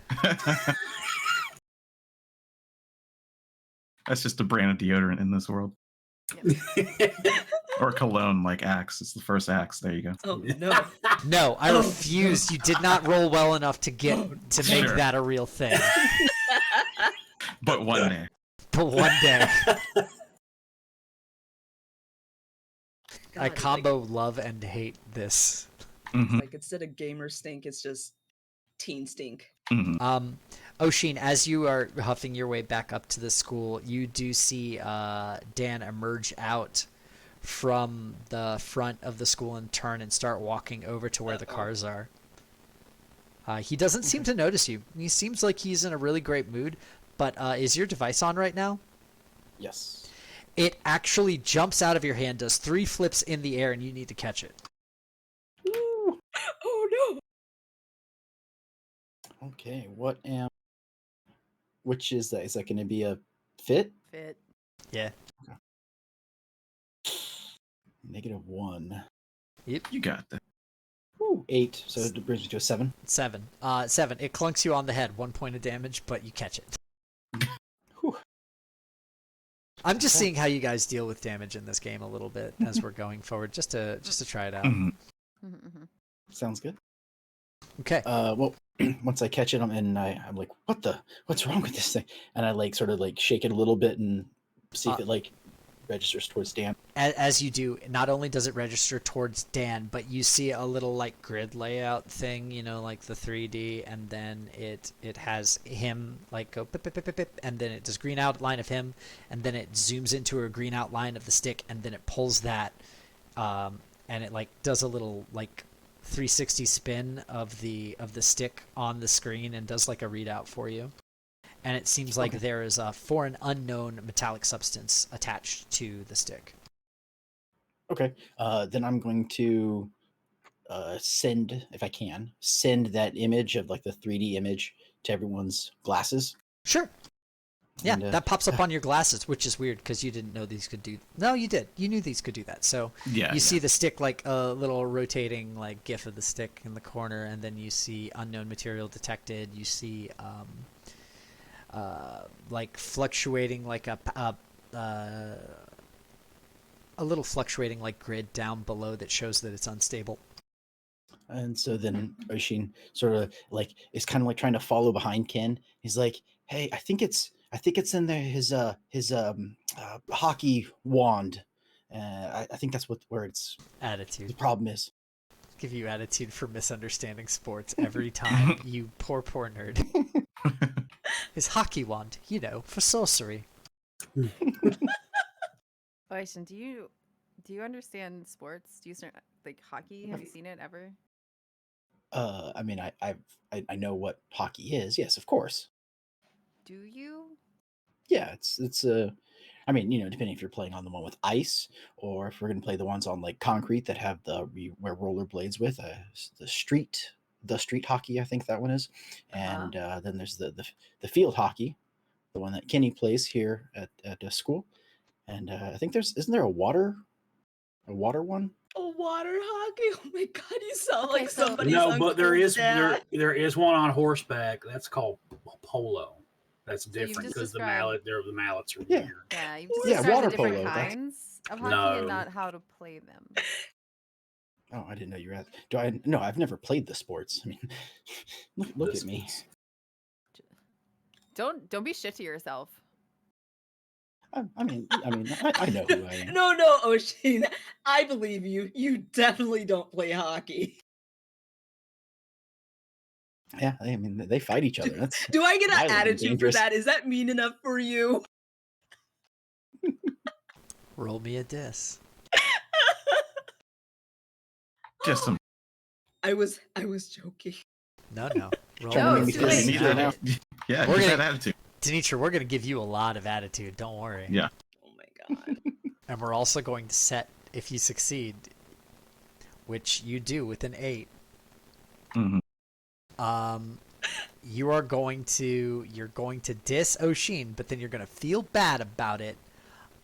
[SPEAKER 4] That's just a brand of deodorant in this world. Or cologne, like Axe. It's the first Axe. There you go.
[SPEAKER 3] Oh no.
[SPEAKER 1] No, I refuse. You did not roll well enough to make
[SPEAKER 4] Sure.
[SPEAKER 1] that a real thing.
[SPEAKER 4] But one day.
[SPEAKER 1] But one day, I
[SPEAKER 3] God,
[SPEAKER 1] combo love and hate this.
[SPEAKER 4] Mhm.
[SPEAKER 3] like instead of gamer stink, it's just teen stink.
[SPEAKER 4] Mhm.
[SPEAKER 1] Oshin, as you are huffing your way back up to the school, you do see Dan emerge out from the front of the school and turn and start walking over to where the cars are. He doesn't seem to notice you. He seems like he's in a really great mood, but is your device on right now?
[SPEAKER 6] Yes.
[SPEAKER 1] It actually jumps out of your hand, does 3 flips in the air, and you need to catch it.
[SPEAKER 6] Ooh.
[SPEAKER 3] Oh
[SPEAKER 6] Okay, which is that? Is that going to be a fit?
[SPEAKER 5] Fit.
[SPEAKER 1] Yeah.
[SPEAKER 6] -1.
[SPEAKER 4] You got that.
[SPEAKER 6] Ooh, 8. So it brings me to a 7.
[SPEAKER 1] 7. 7. It clunks you on the head, 1 point of damage, but you catch it.
[SPEAKER 6] Whew.
[SPEAKER 1] I'm just
[SPEAKER 6] Okay.
[SPEAKER 1] seeing how you guys deal with damage in this game a little bit as we're going forward, just to try it out.
[SPEAKER 4] Mhm.
[SPEAKER 6] Sounds good.
[SPEAKER 1] Okay.
[SPEAKER 6] Well, once I catch it, I'm like, what's wrong with this thing? And I like sort of like shake it a little bit and see if it like registers towards Dan.
[SPEAKER 1] As you do, not only does it register towards Dan, but you see a little like grid layout thing, like the 3D, and then it has him like go pip, pip, pip, pip, pip, and then it does green outline of him, and then it zooms into a green outline of the stick, and then it pulls that, and it like does a little like 360 spin of the stick on the screen and does like a readout for you. And it seems like there is a foreign unknown metallic substance attached to the stick.
[SPEAKER 6] Okay. Then I'm going to send, if I can, send that image of like the 3D image to everyone's glasses.
[SPEAKER 1] Sure. Yeah,
[SPEAKER 6] And,
[SPEAKER 1] that pops up on your glasses, which is weird because you didn't know these could do. No, you did. You knew these could do that. So
[SPEAKER 4] Yeah.
[SPEAKER 1] you see the stick like a little rotating like GIF of the stick in the corner, and then you see unknown material detected. You see like fluctuating like a little fluctuating like grid down below that shows that it's unstable.
[SPEAKER 6] And so then Oshin sort of like is kind of like trying to follow behind Ken. He's like, "Hey, I think it's in there his hockey wand. I think that's where it's the
[SPEAKER 1] Attitude.
[SPEAKER 6] problem is."
[SPEAKER 1] Give you attitude for misunderstanding sports every time. You poor nerd. His hockey wand, for sorcery.
[SPEAKER 5] Ocean, do you understand sports? Do you like hockey? Have you seen it ever?
[SPEAKER 6] I mean, I know what hockey is. Yes, of course.
[SPEAKER 5] Do you?
[SPEAKER 6] Yeah, it's I mean, depending if you're playing on the one with ice or if we're going to play the ones on like concrete that have wear rollerblades with the street hockey, I think that one is. And then there's the field hockey, the one that Kenny plays here at school. And I think isn't there a water one?
[SPEAKER 3] A water hockey? Oh my god, you sound
[SPEAKER 5] Okay,
[SPEAKER 3] like
[SPEAKER 5] so-
[SPEAKER 3] somebody's
[SPEAKER 2] No, but there
[SPEAKER 3] uncle's
[SPEAKER 2] is
[SPEAKER 3] dad.
[SPEAKER 2] there is one on horseback. That's called polo. That's
[SPEAKER 5] you've
[SPEAKER 2] different
[SPEAKER 5] just
[SPEAKER 2] because the
[SPEAKER 5] described-
[SPEAKER 2] mallets are
[SPEAKER 6] Yeah.
[SPEAKER 2] weird.
[SPEAKER 5] Yeah, you've just
[SPEAKER 6] Yeah,
[SPEAKER 5] described
[SPEAKER 6] water
[SPEAKER 5] the different
[SPEAKER 6] polo, that's-
[SPEAKER 5] kinds of hockey
[SPEAKER 2] No.
[SPEAKER 5] and not how to play them.
[SPEAKER 6] Oh, I didn't know you were at. No, I've never played the sports. I mean, look at me.
[SPEAKER 5] Don't be shit to yourself.
[SPEAKER 6] I mean, I know who I am.
[SPEAKER 3] No, Oshin. I believe you. You definitely don't play hockey.
[SPEAKER 6] Yeah, I mean, they fight each other. That's
[SPEAKER 3] Do I get an
[SPEAKER 6] violent and
[SPEAKER 3] attitude for
[SPEAKER 6] dangerous.
[SPEAKER 3] that? Is that mean enough for you?
[SPEAKER 1] Roll me a diss.
[SPEAKER 4] Just some.
[SPEAKER 3] I was joking.
[SPEAKER 1] No. Roll
[SPEAKER 6] Trying to
[SPEAKER 1] me
[SPEAKER 6] make
[SPEAKER 1] a
[SPEAKER 6] me feel
[SPEAKER 1] diss.
[SPEAKER 6] like
[SPEAKER 4] need
[SPEAKER 6] now.
[SPEAKER 4] that. Yeah,
[SPEAKER 1] We're
[SPEAKER 4] get
[SPEAKER 1] gonna-
[SPEAKER 4] that attitude.
[SPEAKER 1] Danitra, we're going to give you a lot of attitude. Don't worry.
[SPEAKER 4] Yeah.
[SPEAKER 3] Oh my god.
[SPEAKER 1] And we're also going to set, if you succeed, which you do with an 8,
[SPEAKER 4] Mhm.
[SPEAKER 1] you're going to diss Oshin, but then you're going to feel bad about it.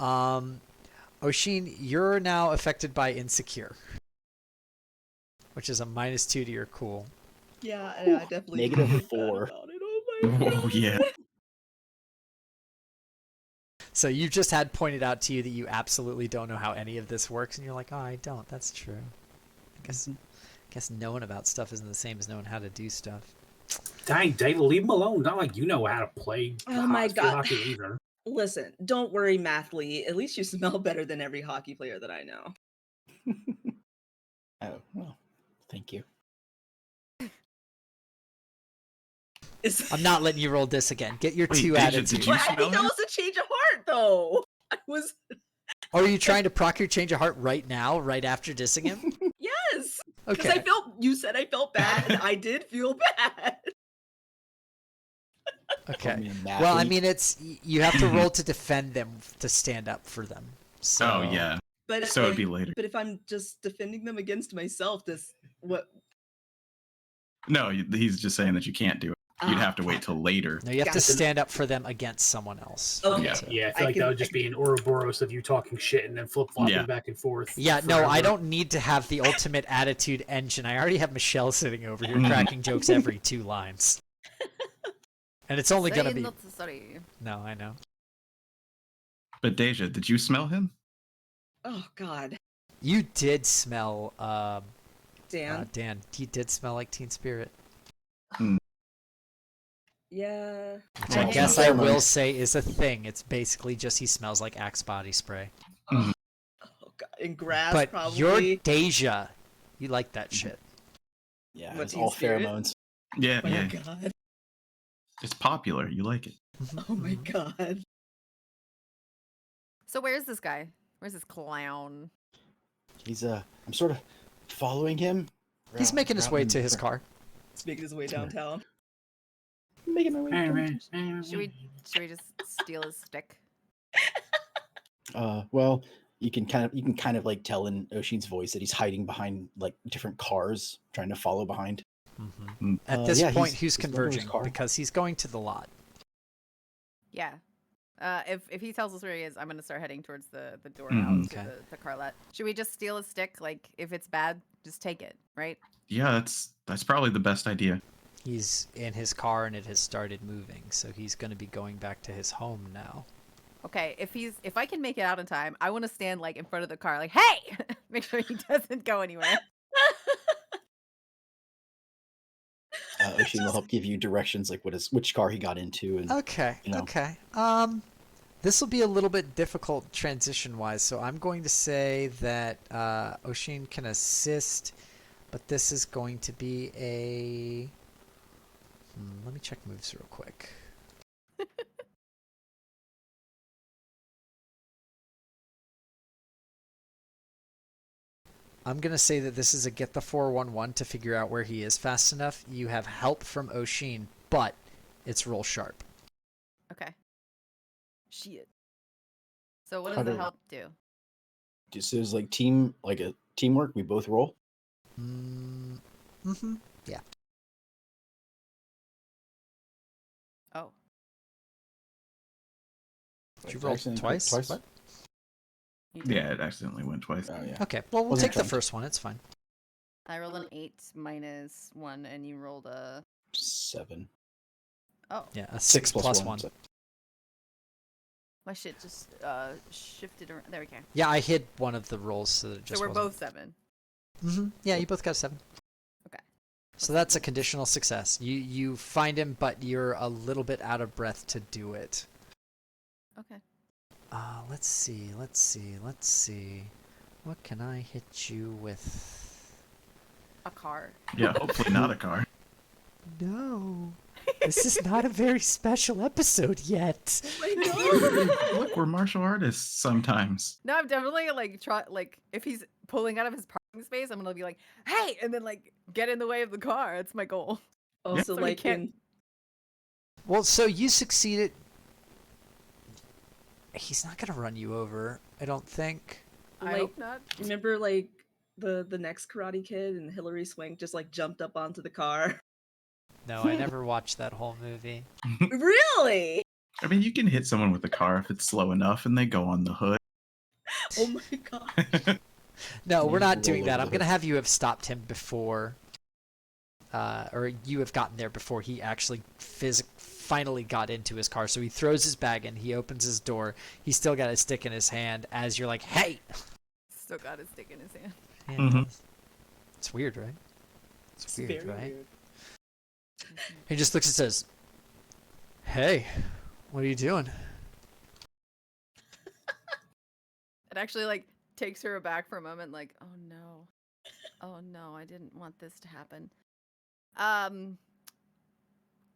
[SPEAKER 1] Oshin, you're now affected by insecure, which is a -2 to your cool.
[SPEAKER 3] Yeah, I definitely
[SPEAKER 6] Negative
[SPEAKER 3] feel bad
[SPEAKER 6] 4.
[SPEAKER 3] about it. Oh my god.
[SPEAKER 4] Oh yeah.
[SPEAKER 1] So you just had pointed out to you that you absolutely don't know how any of this works, and you're like, oh, I don't. That's true. I guess knowing about stuff isn't the same as knowing how to do stuff.
[SPEAKER 2] Dang, David, leave him alone. Not like you know how to play.
[SPEAKER 3] Oh my
[SPEAKER 2] field
[SPEAKER 3] god.
[SPEAKER 2] hockey either.
[SPEAKER 3] Listen, don't worry, Mathley. At least you smell better than every hockey player that I know.
[SPEAKER 6] Oh, well, thank you.
[SPEAKER 1] I'm not letting you roll this again. Get your
[SPEAKER 4] Wait,
[SPEAKER 1] 2
[SPEAKER 4] Deja,
[SPEAKER 1] attitude.
[SPEAKER 4] did you
[SPEAKER 3] But I
[SPEAKER 4] smell
[SPEAKER 3] think that
[SPEAKER 4] him?
[SPEAKER 3] was a change of heart, though. I was
[SPEAKER 1] Or are you trying to proc your change of heart right now, right after dissing him?
[SPEAKER 3] yes, because
[SPEAKER 1] Okay.
[SPEAKER 3] You said I felt bad, and I did feel bad.
[SPEAKER 1] Okay.
[SPEAKER 6] me in that
[SPEAKER 1] Well, I
[SPEAKER 6] week.
[SPEAKER 1] mean, you have to roll to defend them to stand up for them. So.
[SPEAKER 4] Oh yeah.
[SPEAKER 3] But
[SPEAKER 4] So it'd be later.
[SPEAKER 3] But if I'm just defending them against myself, this what?
[SPEAKER 4] No, he's just saying that you can't do it. You'd have to wait till later.
[SPEAKER 1] No, you have to
[SPEAKER 3] Gotcha.
[SPEAKER 1] stand up for them against someone else.
[SPEAKER 3] Okay.
[SPEAKER 4] Yeah.
[SPEAKER 2] Yeah, I feel like that would just be an Ouroboros of you talking shit and then flip flopping
[SPEAKER 4] Yeah.
[SPEAKER 2] back and forth.
[SPEAKER 1] Yeah, no, I
[SPEAKER 2] forever.
[SPEAKER 1] don't need to have the ultimate attitude engine. I already have Michelle sitting over here
[SPEAKER 4] Mhm.
[SPEAKER 1] cracking jokes every 2 lines. And it's only gonna
[SPEAKER 5] Say
[SPEAKER 1] be.
[SPEAKER 5] not to study.
[SPEAKER 1] No, I know.
[SPEAKER 4] But Deja, did you smell him?
[SPEAKER 3] Oh God,
[SPEAKER 1] You did smell,
[SPEAKER 3] Dan.
[SPEAKER 1] Dan. He did smell like Teen Spirit.
[SPEAKER 3] Yeah.
[SPEAKER 1] Which
[SPEAKER 6] Well,
[SPEAKER 1] I guess
[SPEAKER 6] yeah.
[SPEAKER 1] I will say is a thing. It's basically just he smells like Axe body spray.
[SPEAKER 3] Oh God, in grass
[SPEAKER 1] But
[SPEAKER 3] probably.
[SPEAKER 1] you're Deja. You like that shit.
[SPEAKER 6] Yeah,
[SPEAKER 3] What,
[SPEAKER 6] it's
[SPEAKER 3] Teen
[SPEAKER 6] all
[SPEAKER 3] Spirit?
[SPEAKER 6] pheromones.
[SPEAKER 4] Yeah,
[SPEAKER 3] Oh my
[SPEAKER 4] yeah.
[SPEAKER 3] God.
[SPEAKER 4] It's popular. You like it.
[SPEAKER 3] Oh my God.
[SPEAKER 5] So where's this guy? Where's this clown?
[SPEAKER 6] He's I'm sort of following him.
[SPEAKER 1] He's making his way to his
[SPEAKER 6] car.
[SPEAKER 1] car.
[SPEAKER 3] He's making his way downtown.
[SPEAKER 6] Making my way. downtown.
[SPEAKER 5] Should we just steal his stick?
[SPEAKER 6] Well, you can kind of like tell in Oshin's voice that he's hiding behind like different cars, trying to follow behind.
[SPEAKER 1] At this
[SPEAKER 6] yeah,
[SPEAKER 1] point,
[SPEAKER 6] he's
[SPEAKER 1] who's
[SPEAKER 6] going to his
[SPEAKER 1] converging?
[SPEAKER 6] car.
[SPEAKER 1] Because he's going to the lot.
[SPEAKER 5] Yeah. If he tells us where he is, I'm gonna start heading towards the door
[SPEAKER 4] Mhm.
[SPEAKER 5] out to
[SPEAKER 1] Okay.
[SPEAKER 5] the car lot. Should we just steal his stick? Like, if it's bad, just take it, right?
[SPEAKER 4] Yeah, that's probably the best idea.
[SPEAKER 1] He's in his car and it has started moving, so he's going to be going back to his home now.
[SPEAKER 5] Okay, if I can make it out in time, I want to stand like in front of the car, like, hey, make sure he doesn't go anywhere.
[SPEAKER 6] Oshin will help give you directions, like which car he got into, and
[SPEAKER 1] Okay,
[SPEAKER 6] you know.
[SPEAKER 1] okay. This will be a little bit difficult transition-wise, so I'm going to say that Oshin can assist, but this is going to be a... let me check moves real quick. I'm going to say that this is a get the 411 to figure out where he is fast enough. You have help from Oshin, but it's roll sharp.
[SPEAKER 5] Okay. Shit. So what
[SPEAKER 6] How
[SPEAKER 5] does the
[SPEAKER 6] do-
[SPEAKER 5] help do?
[SPEAKER 6] This is like a teamwork. We both roll.
[SPEAKER 1] Mm-hmm. Yeah.
[SPEAKER 5] Oh.
[SPEAKER 1] Did you roll
[SPEAKER 6] Accidentally
[SPEAKER 1] twice?
[SPEAKER 6] Twice.
[SPEAKER 1] What?
[SPEAKER 5] You did.
[SPEAKER 4] Yeah, it accidentally went twice.
[SPEAKER 6] Oh yeah.
[SPEAKER 1] Okay, well, we'll
[SPEAKER 6] Wasn't
[SPEAKER 1] take the
[SPEAKER 6] trying to-
[SPEAKER 1] first one. It's fine.
[SPEAKER 5] I rolled an 8 minus 1, and you rolled a...
[SPEAKER 6] 7.
[SPEAKER 5] Oh,
[SPEAKER 1] Yeah, a 6 plus 1.
[SPEAKER 6] So
[SPEAKER 5] my shit just shifted around. There we go.
[SPEAKER 1] Yeah, I hid one of the rolls so that it just
[SPEAKER 5] So we're
[SPEAKER 1] wasn't...
[SPEAKER 5] both 7.
[SPEAKER 1] Mm-hmm. Yeah, you both got a 7.
[SPEAKER 5] Okay.
[SPEAKER 1] So that's a conditional success. You find him, but you're a little bit out of breath to do it.
[SPEAKER 5] Okay.
[SPEAKER 1] Let's see. What can I hit you with?
[SPEAKER 5] A car.
[SPEAKER 4] Yeah, hopefully not a car.
[SPEAKER 1] No. This is not a very special episode yet.
[SPEAKER 4] Look, we're martial artists sometimes.
[SPEAKER 5] No, I'm definitely like if he's pulling out of his parking space, I'm gonna be like, hey, and then like get in the way of the car. That's my goal.
[SPEAKER 3] Also,
[SPEAKER 5] So he
[SPEAKER 3] like
[SPEAKER 5] can't-
[SPEAKER 1] Well, so you succeeded. He's not gonna run you over, I don't think.
[SPEAKER 5] I
[SPEAKER 3] Like,
[SPEAKER 5] hope not.
[SPEAKER 3] remember like the next Karate Kid and Hilary Swank just like jumped up onto the car.
[SPEAKER 1] No, I never watched that whole movie.
[SPEAKER 3] Really?
[SPEAKER 4] I mean, you can hit someone with a car if it's slow enough and they go on the hood.
[SPEAKER 3] Oh my God.
[SPEAKER 1] No, we're
[SPEAKER 6] Yeah,
[SPEAKER 1] not
[SPEAKER 6] roll
[SPEAKER 1] doing that.
[SPEAKER 6] over
[SPEAKER 1] I'm
[SPEAKER 6] the
[SPEAKER 1] gonna
[SPEAKER 6] hood.
[SPEAKER 1] have you have stopped him before, or you have gotten there before he actually finally got into his car. So he throws his bag in, he opens his door, he's still got his stick in his hand as you're like, hey!
[SPEAKER 5] Still got his stick in his hand.
[SPEAKER 1] Yeah,
[SPEAKER 4] Mhm.
[SPEAKER 1] It's weird, right? It's weird,
[SPEAKER 3] Very
[SPEAKER 1] right?
[SPEAKER 3] weird.
[SPEAKER 1] He just looks and says, hey, what are you doing?
[SPEAKER 5] It actually like takes her aback for a moment, like, oh no, I didn't want this to happen.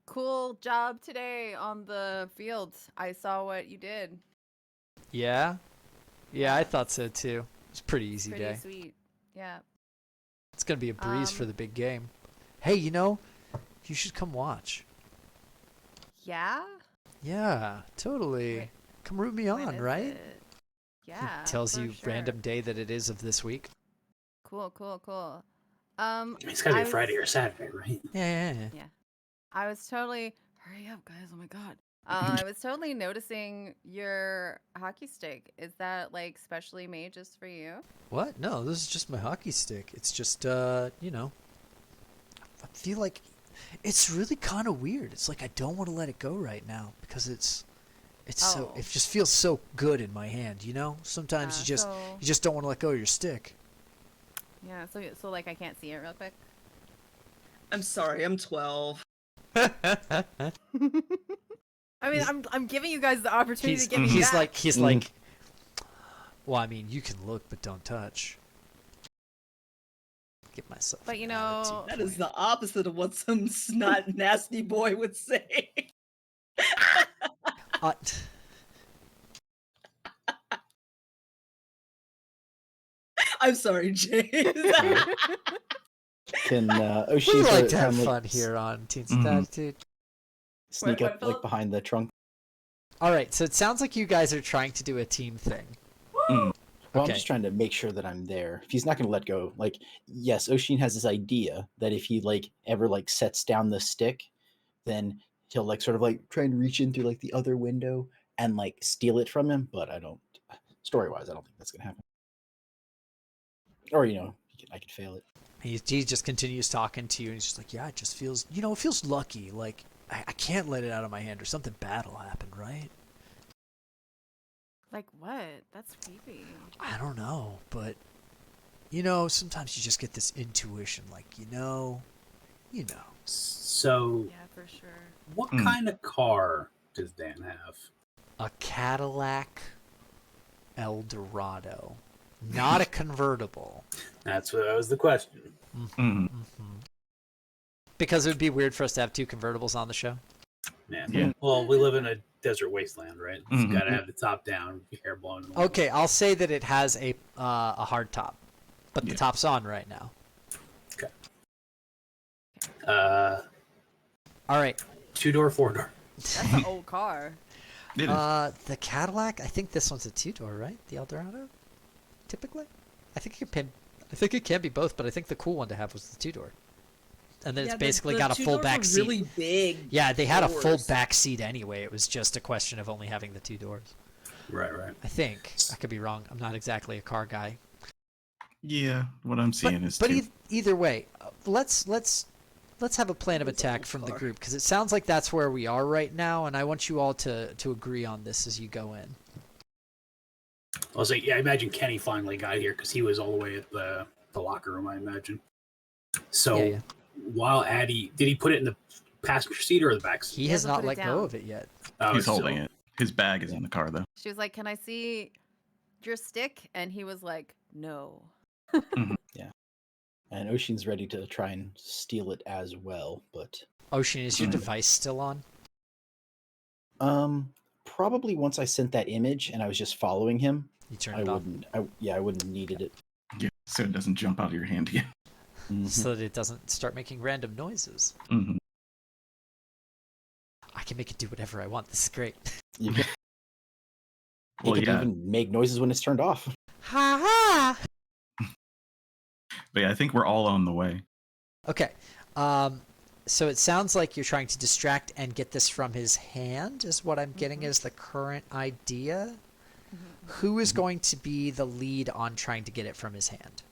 [SPEAKER 5] Cool job today on the field. I saw what you did.
[SPEAKER 1] Yeah? Yeah, I thought so too. It's a pretty easy
[SPEAKER 5] Pretty
[SPEAKER 1] day.
[SPEAKER 5] sweet. Yeah.
[SPEAKER 1] It's gonna be a breeze for
[SPEAKER 5] Um,
[SPEAKER 1] the big game. Hey, you know, you should come watch.
[SPEAKER 5] Yeah.
[SPEAKER 1] Yeah, totally.
[SPEAKER 5] Wait,
[SPEAKER 1] Come root me
[SPEAKER 5] when
[SPEAKER 1] on,
[SPEAKER 5] is
[SPEAKER 1] right?
[SPEAKER 5] it? Yeah.
[SPEAKER 1] Tells
[SPEAKER 5] for
[SPEAKER 1] you
[SPEAKER 5] sure.
[SPEAKER 1] random day that it is of this week.
[SPEAKER 5] Cool.
[SPEAKER 2] It's gotta be
[SPEAKER 5] I
[SPEAKER 2] a Friday or
[SPEAKER 5] was-
[SPEAKER 2] Saturday, right?
[SPEAKER 1] Yeah.
[SPEAKER 5] Yeah. I was totally. Hurry up, guys! Oh my god. I was totally noticing your hockey stick. Is that like specially made just for you?
[SPEAKER 1] What? No, this is just my hockey stick. It's just, you know, I feel like it's really kind of weird. It's like I don't want to let it go right now because it's so
[SPEAKER 5] Oh.
[SPEAKER 1] it just feels so good in my hand, you know? Sometimes you just don't want to let go of your stick.
[SPEAKER 5] Yeah. So like I can't see it real quick.
[SPEAKER 3] I'm sorry, I'm 12.
[SPEAKER 5] I mean, I'm giving you guys the opportunity to get me
[SPEAKER 1] he's
[SPEAKER 5] back.
[SPEAKER 1] like well, I mean, you can look but don't touch. Get myself.
[SPEAKER 5] But, you
[SPEAKER 1] an
[SPEAKER 5] know-
[SPEAKER 1] attitude
[SPEAKER 3] That is
[SPEAKER 1] point.
[SPEAKER 3] the opposite of what some snot nasty boy would say.
[SPEAKER 1] Uh,
[SPEAKER 3] I'm sorry, James.
[SPEAKER 6] Can
[SPEAKER 1] we
[SPEAKER 6] Oshie
[SPEAKER 1] like to have
[SPEAKER 6] like,
[SPEAKER 1] fun here on Teens
[SPEAKER 4] Mhm.
[SPEAKER 1] with Attitude.
[SPEAKER 6] sneak
[SPEAKER 3] What,
[SPEAKER 6] up
[SPEAKER 3] Philip?
[SPEAKER 6] like behind the trunk?
[SPEAKER 1] All right, so it sounds like you guys are trying to do a team thing.
[SPEAKER 6] Well,
[SPEAKER 1] Okay.
[SPEAKER 6] I'm just trying to make sure that I'm there. If he's not going to let go, like, yes, Oshin has this idea that if he like ever like sets down the stick, then he'll like sort of like try and reach in through like the other window and like steal it from him. But I don't, story wise, I don't think that's going to happen. Or I could fail it.
[SPEAKER 1] He just continues talking to you, and he's just like, yeah, it just feels, it feels lucky. Like, I can't let it out of my hand, or something bad will happen, right?
[SPEAKER 5] Like what? That's creepy.
[SPEAKER 1] I don't know, but, sometimes you just get this intuition, like, you know.
[SPEAKER 2] So,
[SPEAKER 5] Yeah, for sure.
[SPEAKER 2] what kind of car does Dan have?
[SPEAKER 1] A Cadillac Eldorado. Not a convertible.
[SPEAKER 2] That was the question.
[SPEAKER 4] Mhm.
[SPEAKER 1] Because it would be weird for us to have two convertibles on the show.
[SPEAKER 2] Yeah. Well, we live in a desert wasteland, right? It's
[SPEAKER 4] Mhm.
[SPEAKER 2] got to have the top down, hair blowing.
[SPEAKER 1] Okay, I'll say that it has a hard top, but the
[SPEAKER 4] Yeah.
[SPEAKER 1] top's on right now. All right.
[SPEAKER 2] 2-door, 4-door.
[SPEAKER 5] That's an old car.
[SPEAKER 4] It is.
[SPEAKER 1] The Cadillac. I think this one's a two-door, right? The Eldorado. Typically, I think it can be both, but I think the cool one to have was the two-door. And then it's basically got a full back seat.
[SPEAKER 3] Really big.
[SPEAKER 1] Yeah, they had a full
[SPEAKER 3] doors.
[SPEAKER 1] back seat anyway. It was just a question of only having the two doors.
[SPEAKER 2] Right.
[SPEAKER 1] I think. I could be wrong. I'm not exactly a car guy.
[SPEAKER 4] Yeah, what I'm seeing is
[SPEAKER 1] But
[SPEAKER 4] two.
[SPEAKER 1] either way, let's have a plan of
[SPEAKER 3] It's a
[SPEAKER 1] attack
[SPEAKER 3] old
[SPEAKER 1] from the
[SPEAKER 3] car.
[SPEAKER 1] group, because it sounds like that's where we are right now, and I want you all to agree on this as you go in.
[SPEAKER 2] I was like, I imagine Kenny finally got here because he was all the way at the locker room, I imagine. So
[SPEAKER 1] Yeah.
[SPEAKER 2] while Addy, did he put it in the passenger seat or the back seat?
[SPEAKER 1] He has
[SPEAKER 5] hasn't
[SPEAKER 1] not
[SPEAKER 5] put it
[SPEAKER 1] let go
[SPEAKER 5] down.
[SPEAKER 1] of it yet.
[SPEAKER 2] Oh,
[SPEAKER 4] He's
[SPEAKER 2] it's still-
[SPEAKER 4] holding it. His bag is in the car, though.
[SPEAKER 5] She was like, "Can I see your stick?" And he was like, "No."
[SPEAKER 6] And Oshin's ready to try and steal it as well, but
[SPEAKER 1] Ocean, is your
[SPEAKER 4] Mhm.
[SPEAKER 1] device still on?
[SPEAKER 6] probably once I sent that image and I was just following him,
[SPEAKER 1] You turned
[SPEAKER 6] I
[SPEAKER 1] it on
[SPEAKER 6] wouldn't. I wouldn't have needed it.
[SPEAKER 4] Yeah, so it doesn't jump out of your hand again.
[SPEAKER 6] Mhm.
[SPEAKER 1] so that it doesn't start making random noises.
[SPEAKER 4] Mhm.
[SPEAKER 1] I can make it do whatever I want. This is great.
[SPEAKER 6] You can,
[SPEAKER 4] Well,
[SPEAKER 6] it can
[SPEAKER 4] yeah.
[SPEAKER 6] even make noises when it's turned off.
[SPEAKER 1] Ha ha!
[SPEAKER 4] But yeah, I think we're all on the way.
[SPEAKER 1] Okay. So it sounds like you're trying to distract and get this from his hand, is what I'm getting as the current idea. Who is going to be the lead on trying to get it from his hand?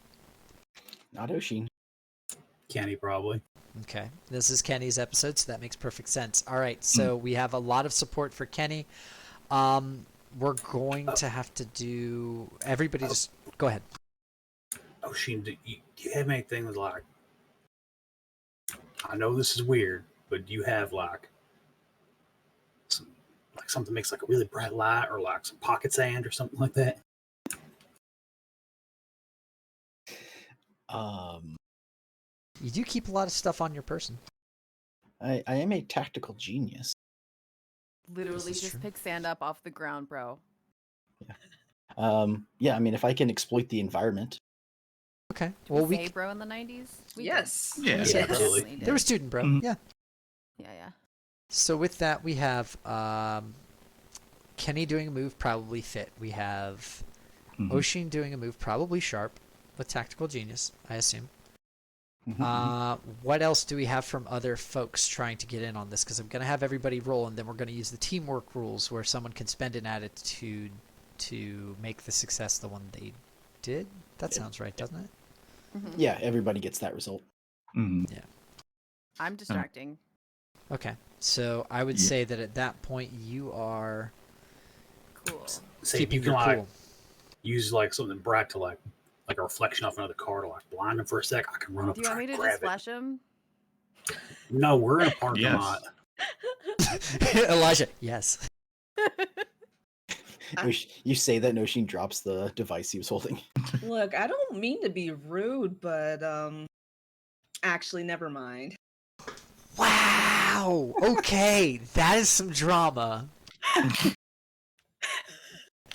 [SPEAKER 6] Not Oshin.
[SPEAKER 2] Kenny probably.
[SPEAKER 1] Okay. This is Kenny's episode, so that makes perfect sense. All right. So we have a lot of support for Kenny. We're going to have to do... Everybody just... Go ahead.
[SPEAKER 2] Oh, Sheen, do you have anything with like? I know this is weird, but do you have like something makes like a really bright light, or like some pocket sand or something like that?
[SPEAKER 1] You do keep a lot of stuff on your person.
[SPEAKER 6] I am a tactical genius.
[SPEAKER 5] Literally
[SPEAKER 1] is
[SPEAKER 5] just
[SPEAKER 1] true.
[SPEAKER 5] pick sand up off the ground, bro.
[SPEAKER 6] Yeah, I mean, if I can exploit the environment.
[SPEAKER 1] Okay.
[SPEAKER 5] Did
[SPEAKER 1] Well,
[SPEAKER 5] we
[SPEAKER 1] we...
[SPEAKER 5] say bro in the 90s? We did.
[SPEAKER 3] Yes.
[SPEAKER 4] Yeah.
[SPEAKER 2] Yeah,
[SPEAKER 5] We
[SPEAKER 2] absolutely.
[SPEAKER 5] definitely
[SPEAKER 1] There were
[SPEAKER 5] did.
[SPEAKER 1] student bro.
[SPEAKER 4] Mhm.
[SPEAKER 1] Yeah.
[SPEAKER 5] Yeah.
[SPEAKER 1] So with that, we have Kenny doing a move, probably fit. We have Oshin doing a move, probably sharp, with tactical genius, I assume. What else do we have from other folks trying to get in on this? Because I'm going to have everybody roll, and then we're going to use the teamwork rules where someone can spend an attitude to make the success the one they did. That sounds right, doesn't it?
[SPEAKER 6] Yeah, everybody gets that result.
[SPEAKER 1] Yeah.
[SPEAKER 5] I'm distracting.
[SPEAKER 1] Okay. So I would say that at that point you are
[SPEAKER 5] Cool.
[SPEAKER 2] Say
[SPEAKER 1] keeping
[SPEAKER 2] you can
[SPEAKER 1] your
[SPEAKER 2] like
[SPEAKER 1] cool.
[SPEAKER 2] use like something bright to like a reflection off another card, or like blind him for a sec. I can run up
[SPEAKER 5] Do
[SPEAKER 2] and
[SPEAKER 5] you
[SPEAKER 2] try
[SPEAKER 5] want me
[SPEAKER 2] and
[SPEAKER 5] to
[SPEAKER 2] grab
[SPEAKER 5] just
[SPEAKER 2] it.
[SPEAKER 5] flash him?
[SPEAKER 2] No, we're in a parking
[SPEAKER 4] Yes.
[SPEAKER 2] lot.
[SPEAKER 1] Elijah, yes.
[SPEAKER 6] You say that, Noshin drops the device he was holding.
[SPEAKER 3] Look, I don't mean to be rude, but actually, never mind.
[SPEAKER 1] Wow. Okay, that is some drama.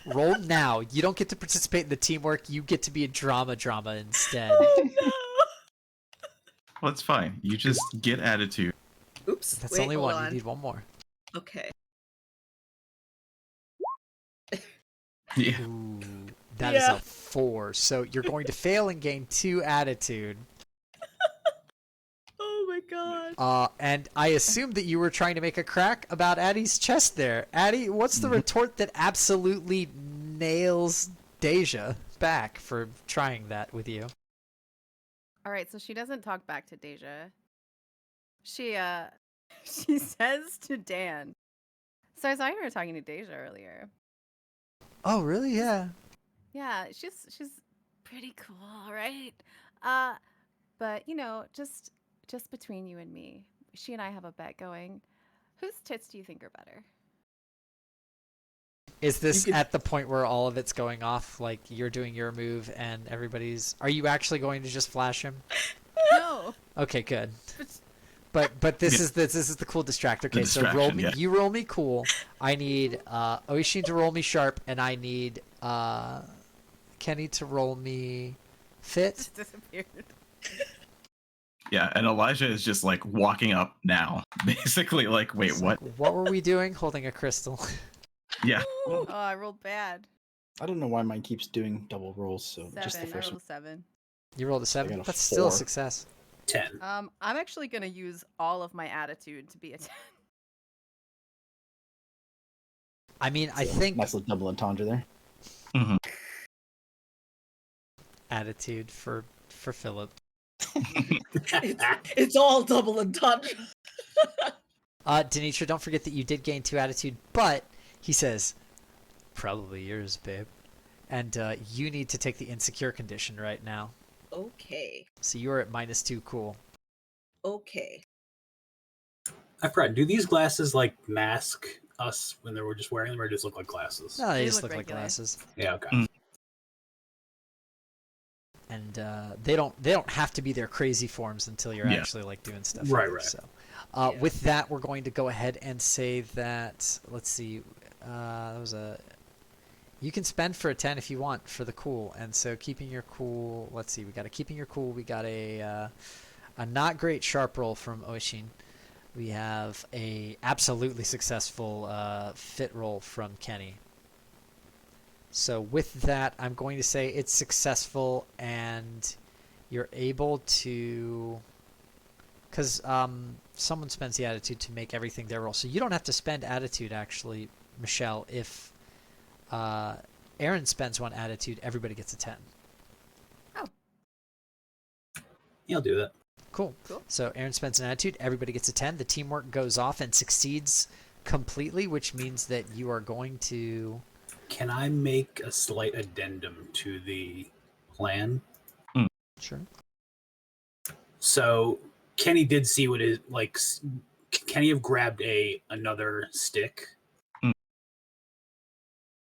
[SPEAKER 1] Roll now. You don't get to participate in the teamwork. You get to be a drama instead.
[SPEAKER 3] Oh no!
[SPEAKER 4] Well, it's fine. You just get attitude.
[SPEAKER 3] Oops.
[SPEAKER 1] That's
[SPEAKER 3] wait,
[SPEAKER 1] only
[SPEAKER 3] hold
[SPEAKER 1] one.
[SPEAKER 3] on.
[SPEAKER 1] You need one more.
[SPEAKER 3] Okay.
[SPEAKER 4] Yeah.
[SPEAKER 1] Ooh, that is a 4. So you're going to fail and gain 2 attitude.
[SPEAKER 3] Oh my god.
[SPEAKER 1] And I assume that you were trying to make a crack about Addie's chest there. Addie, what's the retort that absolutely nails Deja back for trying that with you?
[SPEAKER 5] All right, so she doesn't talk back to Deja. She she says to Dan. So I saw you were talking to Deja earlier.
[SPEAKER 1] Oh, really? Yeah.
[SPEAKER 5] Yeah, she's pretty cool, right? But you know, just between you and me, she and I have a bet going. Whose tits do you think are better?
[SPEAKER 1] Is this at the point where all of it's going off, like you're doing your move and everybody's... Are you actually going to just flash him?
[SPEAKER 5] No.
[SPEAKER 1] Okay, good. But this is the cool distractor. Okay, so roll me.
[SPEAKER 4] Yeah.
[SPEAKER 1] You roll me cool. I need Oishin to roll me sharp, and I need Kenny to roll me fit.
[SPEAKER 5] Just disappeared.
[SPEAKER 4] Yeah, and Elijah is just like walking up now. Basically, like, wait,
[SPEAKER 1] It's
[SPEAKER 4] what?
[SPEAKER 1] like, what were we doing? Holding a crystal.
[SPEAKER 4] Yeah.
[SPEAKER 5] Oh, I rolled bad.
[SPEAKER 6] I don't know why mine keeps doing double rolls, so
[SPEAKER 5] 7.
[SPEAKER 6] just the
[SPEAKER 5] I
[SPEAKER 6] first
[SPEAKER 5] rolled
[SPEAKER 6] one.
[SPEAKER 5] a 7.
[SPEAKER 1] You rolled a 7.
[SPEAKER 6] got a
[SPEAKER 1] That's still a
[SPEAKER 6] 4.
[SPEAKER 1] success.
[SPEAKER 2] 10.
[SPEAKER 5] I'm actually gonna use all of my attitude to be a 10.
[SPEAKER 1] I mean, I
[SPEAKER 6] So,
[SPEAKER 1] think
[SPEAKER 6] nice little double entendre there.
[SPEAKER 1] attitude for Philip.
[SPEAKER 3] It's all double entendre.
[SPEAKER 1] Danitra, don't forget that you did gain 2 attitude, but he says, probably yours, babe. And you need to take the insecure condition right now.
[SPEAKER 3] Okay.
[SPEAKER 1] So you are at -2 cool.
[SPEAKER 3] Okay.
[SPEAKER 2] I forgot. Do these glasses like mask us when they were just wearing them, or just look like glasses?
[SPEAKER 1] No, they
[SPEAKER 5] They
[SPEAKER 1] just
[SPEAKER 5] look
[SPEAKER 1] look like
[SPEAKER 5] regular.
[SPEAKER 1] glasses.
[SPEAKER 2] Yeah. Okay.
[SPEAKER 1] And they don't have to be their crazy forms until you're
[SPEAKER 4] Yeah.
[SPEAKER 1] actually like doing stuff.
[SPEAKER 2] Right,
[SPEAKER 1] with
[SPEAKER 2] right.
[SPEAKER 1] them. So, with that, we're going to go ahead and say that. Let's see. That was a. You can spend for a 10 if you want for the cool, and so keeping your cool. Let's see. We got a keeping your cool. We got a not great sharp roll from Oshin. We have a absolutely successful fit roll from Kenny. So with that, I'm going to say it's successful, and you're able to, because someone spends the attitude to make everything their roll. So you don't have to spend attitude, actually, Michelle. If Aaron spends 1 attitude, everybody gets a 10.
[SPEAKER 2] Yeah, I'll do that.
[SPEAKER 1] Cool. So Aaron spends an attitude, everybody gets a 10. The teamwork goes off and succeeds completely, which means that you are going to...
[SPEAKER 2] Can I make a slight addendum to the plan?
[SPEAKER 1] Sure.
[SPEAKER 2] So Kenny did see what is like. Kenny have grabbed another stick.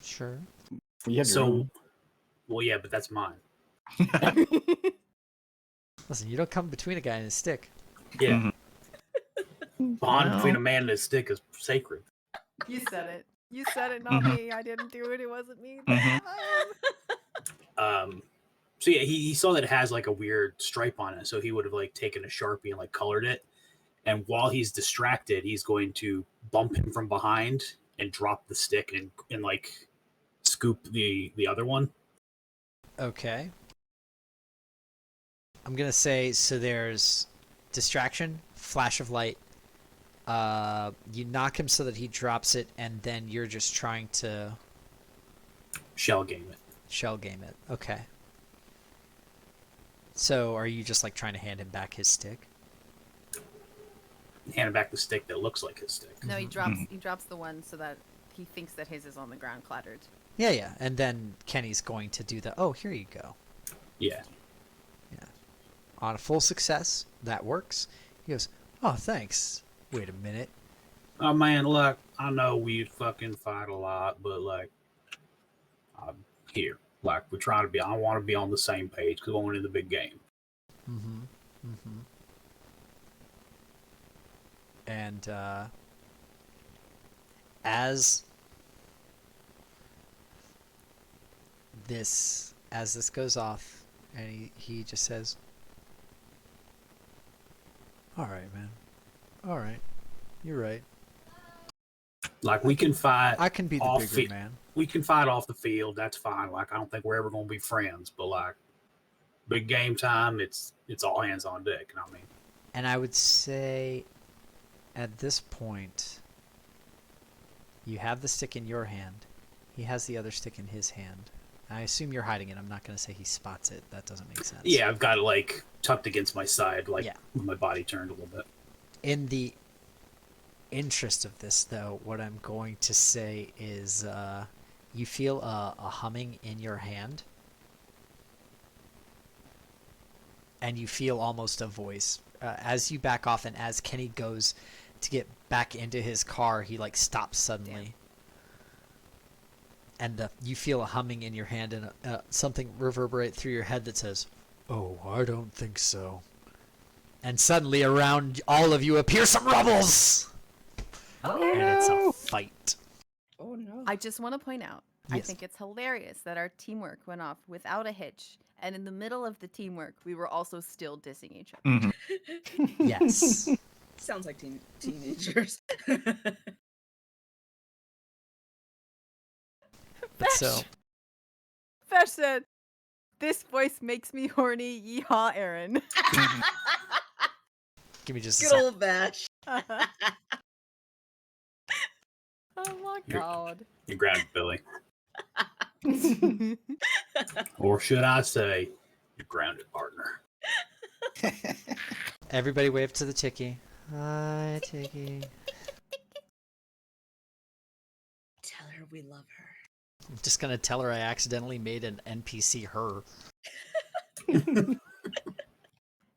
[SPEAKER 1] Sure.
[SPEAKER 6] You have your
[SPEAKER 2] So,
[SPEAKER 6] own.
[SPEAKER 2] well, yeah, but that's mine.
[SPEAKER 1] Listen, you don't come between a guy and his stick.
[SPEAKER 2] Yeah. Bond
[SPEAKER 4] Well.
[SPEAKER 2] between a man and his stick is sacred.
[SPEAKER 5] You said it. You said it, not me. I didn't do it. It wasn't me.
[SPEAKER 2] So yeah, he saw that it has like a weird stripe on it, so he would have like taken a Sharpie and like colored it, And while he's distracted, he's going to bump him from behind and drop the stick and like scoop the other one.
[SPEAKER 1] Okay. I'm gonna say so. There's distraction, flash of light. You knock him so that he drops it, and then you're just trying to
[SPEAKER 2] Shell game it.
[SPEAKER 1] shell game it. Okay. So are you just like trying to hand him back his stick?
[SPEAKER 2] Hand him back the stick that looks like his stick.
[SPEAKER 5] No, he drops the one so that he thinks that his is on the ground clattered.
[SPEAKER 1] Yeah, yeah. And then Kenny's going to do the, oh, here you go.
[SPEAKER 2] Yeah.
[SPEAKER 1] Yeah. On a full success, that works. He goes, oh, thanks. Wait a minute.
[SPEAKER 2] Oh man, look, I know we fucking fight a lot, but like, I'm here. Like, we're trying to be. I want to be on the same page because we're going in the big game.
[SPEAKER 1] Mm-hmm. Mm-hmm. And as this goes off, and he just says, "All right, man. All right, you're right.
[SPEAKER 2] Like, we can fight.
[SPEAKER 1] I can be the
[SPEAKER 2] off
[SPEAKER 1] bigger man."
[SPEAKER 2] We can fight off the field. That's fine. Like, I don't think we're ever going to be friends. But like, big game time, it's all hands on deck. You know what I mean?
[SPEAKER 1] And I would say, at this point, you have the stick in your hand. He has the other stick in his hand. I assume you're hiding it. I'm not going to say he spots it. That doesn't make sense.
[SPEAKER 2] Yeah, I've got it like tucked against my side, like
[SPEAKER 1] Yeah.
[SPEAKER 2] with my body turned a little bit.
[SPEAKER 1] In the interest of this, though, what I'm going to say is you feel a humming in your hand. And you feel almost a voice. As you back off and as Kenny goes to get back into his car, he like stops suddenly. And you feel a humming in your hand and something reverberate through your head that says, "Oh, I don't think so." And suddenly around all of you appear some rebels!
[SPEAKER 6] Oh,
[SPEAKER 1] And it's a fight.
[SPEAKER 3] Oh no.
[SPEAKER 5] I just want to point out, I
[SPEAKER 1] Yes.
[SPEAKER 5] think it's hilarious that our teamwork went off without a hitch, and in the middle of the teamwork, we were also still dissing each other.
[SPEAKER 4] Mhm.
[SPEAKER 1] Yes.
[SPEAKER 3] Sounds like teenagers.
[SPEAKER 1] But so,
[SPEAKER 5] Fesh said, "This voice makes me horny. Yeehaw, Aaron."
[SPEAKER 1] give me just a
[SPEAKER 3] Good
[SPEAKER 1] sec.
[SPEAKER 3] old Vash.
[SPEAKER 5] Oh my god.
[SPEAKER 2] You grabbed Billy, or should I say, you're grounded, partner.
[SPEAKER 1] Everybody wave to the Tiki. Hi, Tiki.
[SPEAKER 3] Tell her we love her.
[SPEAKER 1] I'm just gonna tell her I accidentally made an NPC her.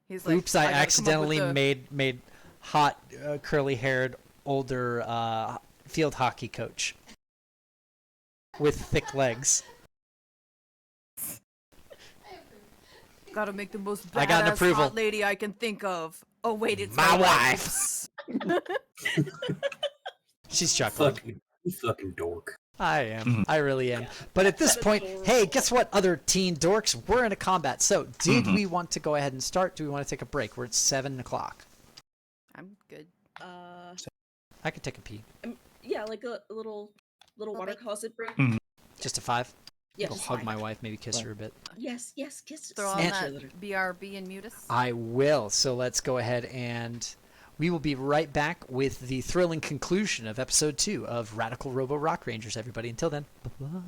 [SPEAKER 5] He's like,
[SPEAKER 1] Oops, I
[SPEAKER 5] gotta come up with
[SPEAKER 1] accidentally
[SPEAKER 5] the-
[SPEAKER 1] made hot, curly-haired, older field hockey coach with thick legs.
[SPEAKER 5] Gotta make the most
[SPEAKER 1] I got an
[SPEAKER 5] badass
[SPEAKER 1] approval.
[SPEAKER 5] hot lady I can think of. Oh wait, it's
[SPEAKER 1] My
[SPEAKER 5] my
[SPEAKER 1] wife. She's chuckling.
[SPEAKER 2] You fucking dork.
[SPEAKER 1] I am.
[SPEAKER 4] Mhm.
[SPEAKER 1] I really am. But at this point, hey, guess what, other teen dorks? We're in a combat. So, did we want to go ahead and start? Do we want to take a break? We're at 7 o'clock.
[SPEAKER 5] I'm good.
[SPEAKER 1] I could take a pee.
[SPEAKER 3] Yeah, like a little water
[SPEAKER 5] break.
[SPEAKER 3] closet break.
[SPEAKER 1] Just a 5.
[SPEAKER 3] Yeah,
[SPEAKER 1] Go
[SPEAKER 3] just
[SPEAKER 1] hug
[SPEAKER 3] fine.
[SPEAKER 1] my wife, maybe kiss her a bit.
[SPEAKER 3] Yes, kiss.
[SPEAKER 5] Throw on
[SPEAKER 3] smash
[SPEAKER 5] that
[SPEAKER 3] her little-
[SPEAKER 5] BRB and mute us.
[SPEAKER 1] I will. So let's go ahead and we will be right back with the thrilling conclusion of episode 2 of Radical Robo Rock Rangers, everybody. Until then, bye-bye.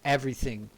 [SPEAKER 1] Everything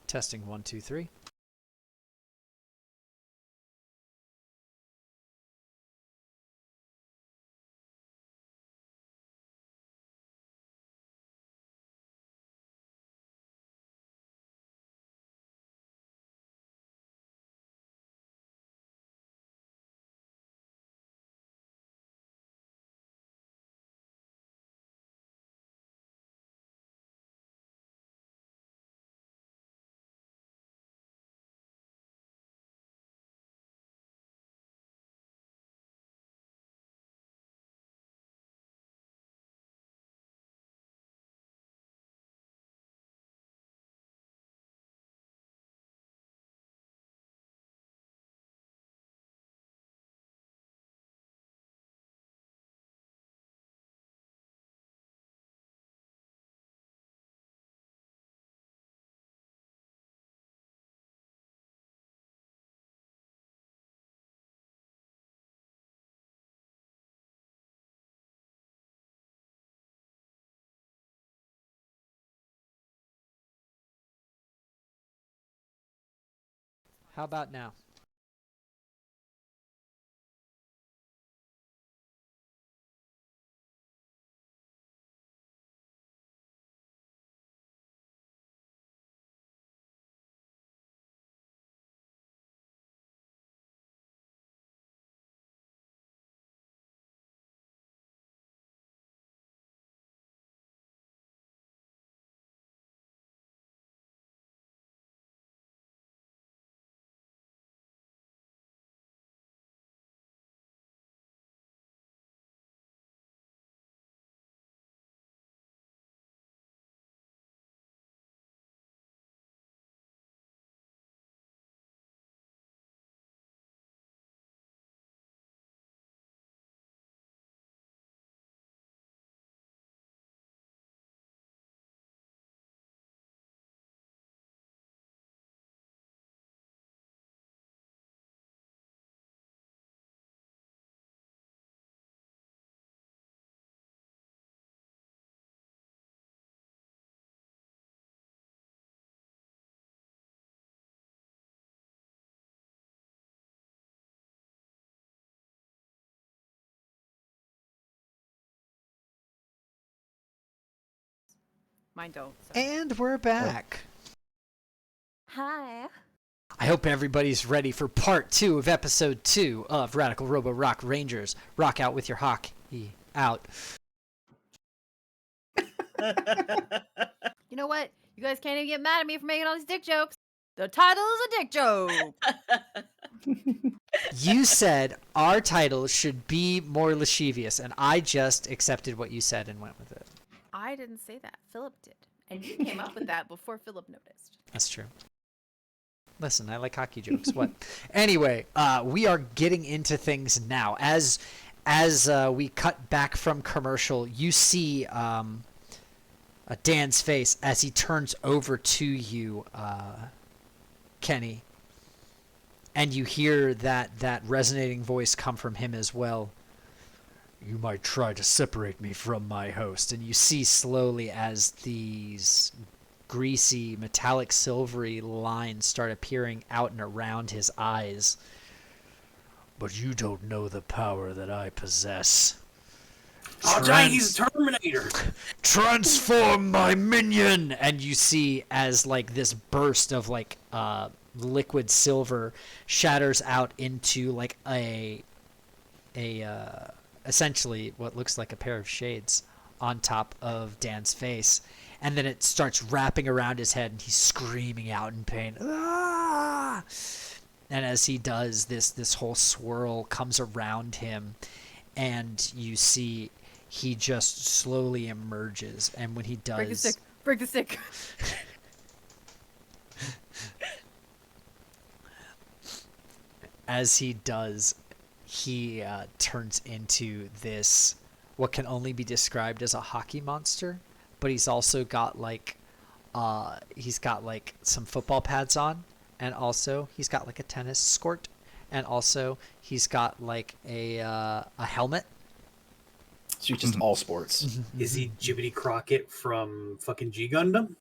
[SPEAKER 1] Testing 1, 2, 3. How about now?
[SPEAKER 5] Mine don't. So.
[SPEAKER 1] And we're back.
[SPEAKER 5] Hi.
[SPEAKER 1] I hope everybody's ready for part 2 of episode 2 of Radical Robo Rock Rangers. Rock out with your Hock. Out.
[SPEAKER 5] You know what? You guys can't even get mad at me for making all these dick jokes. The title is a dick joke.
[SPEAKER 1] You said our title should be more lascivious, and I just accepted what you said and went with it.
[SPEAKER 5] I didn't say that. Philip did. And you came up with that before Philip noticed.
[SPEAKER 1] That's true. Listen, I like hockey jokes. What? Anyway, we are getting into things now. As we cut back from commercial, you see Dan's face as he turns over to you, Kenny, and you hear that resonating voice come from him as well. You might try to separate me from my host. And you see slowly as these greasy, metallic, silvery lines start appearing out and around his eyes. But you don't know the power that I possess.
[SPEAKER 2] I'll tell you, he's a Terminator.
[SPEAKER 1] Transform my minion! And you see as like this burst of like liquid silver shatters out into like a essentially what looks like a pair of shades on top of Dan's face. And then it starts wrapping around his head and he's screaming out in pain. Ah! And as he does, this whole swirl comes around him and you see he just slowly emerges. And when he does...
[SPEAKER 5] Break the stick. Break the stick.
[SPEAKER 1] As he does, he turns into this, what can only be described as a hockey monster, but he's also got like some football pads on, and also he's got like a tennis skirt, and also he's got like a helmet.
[SPEAKER 6] So you're just all sports.
[SPEAKER 2] Is he Jiminy Crockett from fucking G Gundam?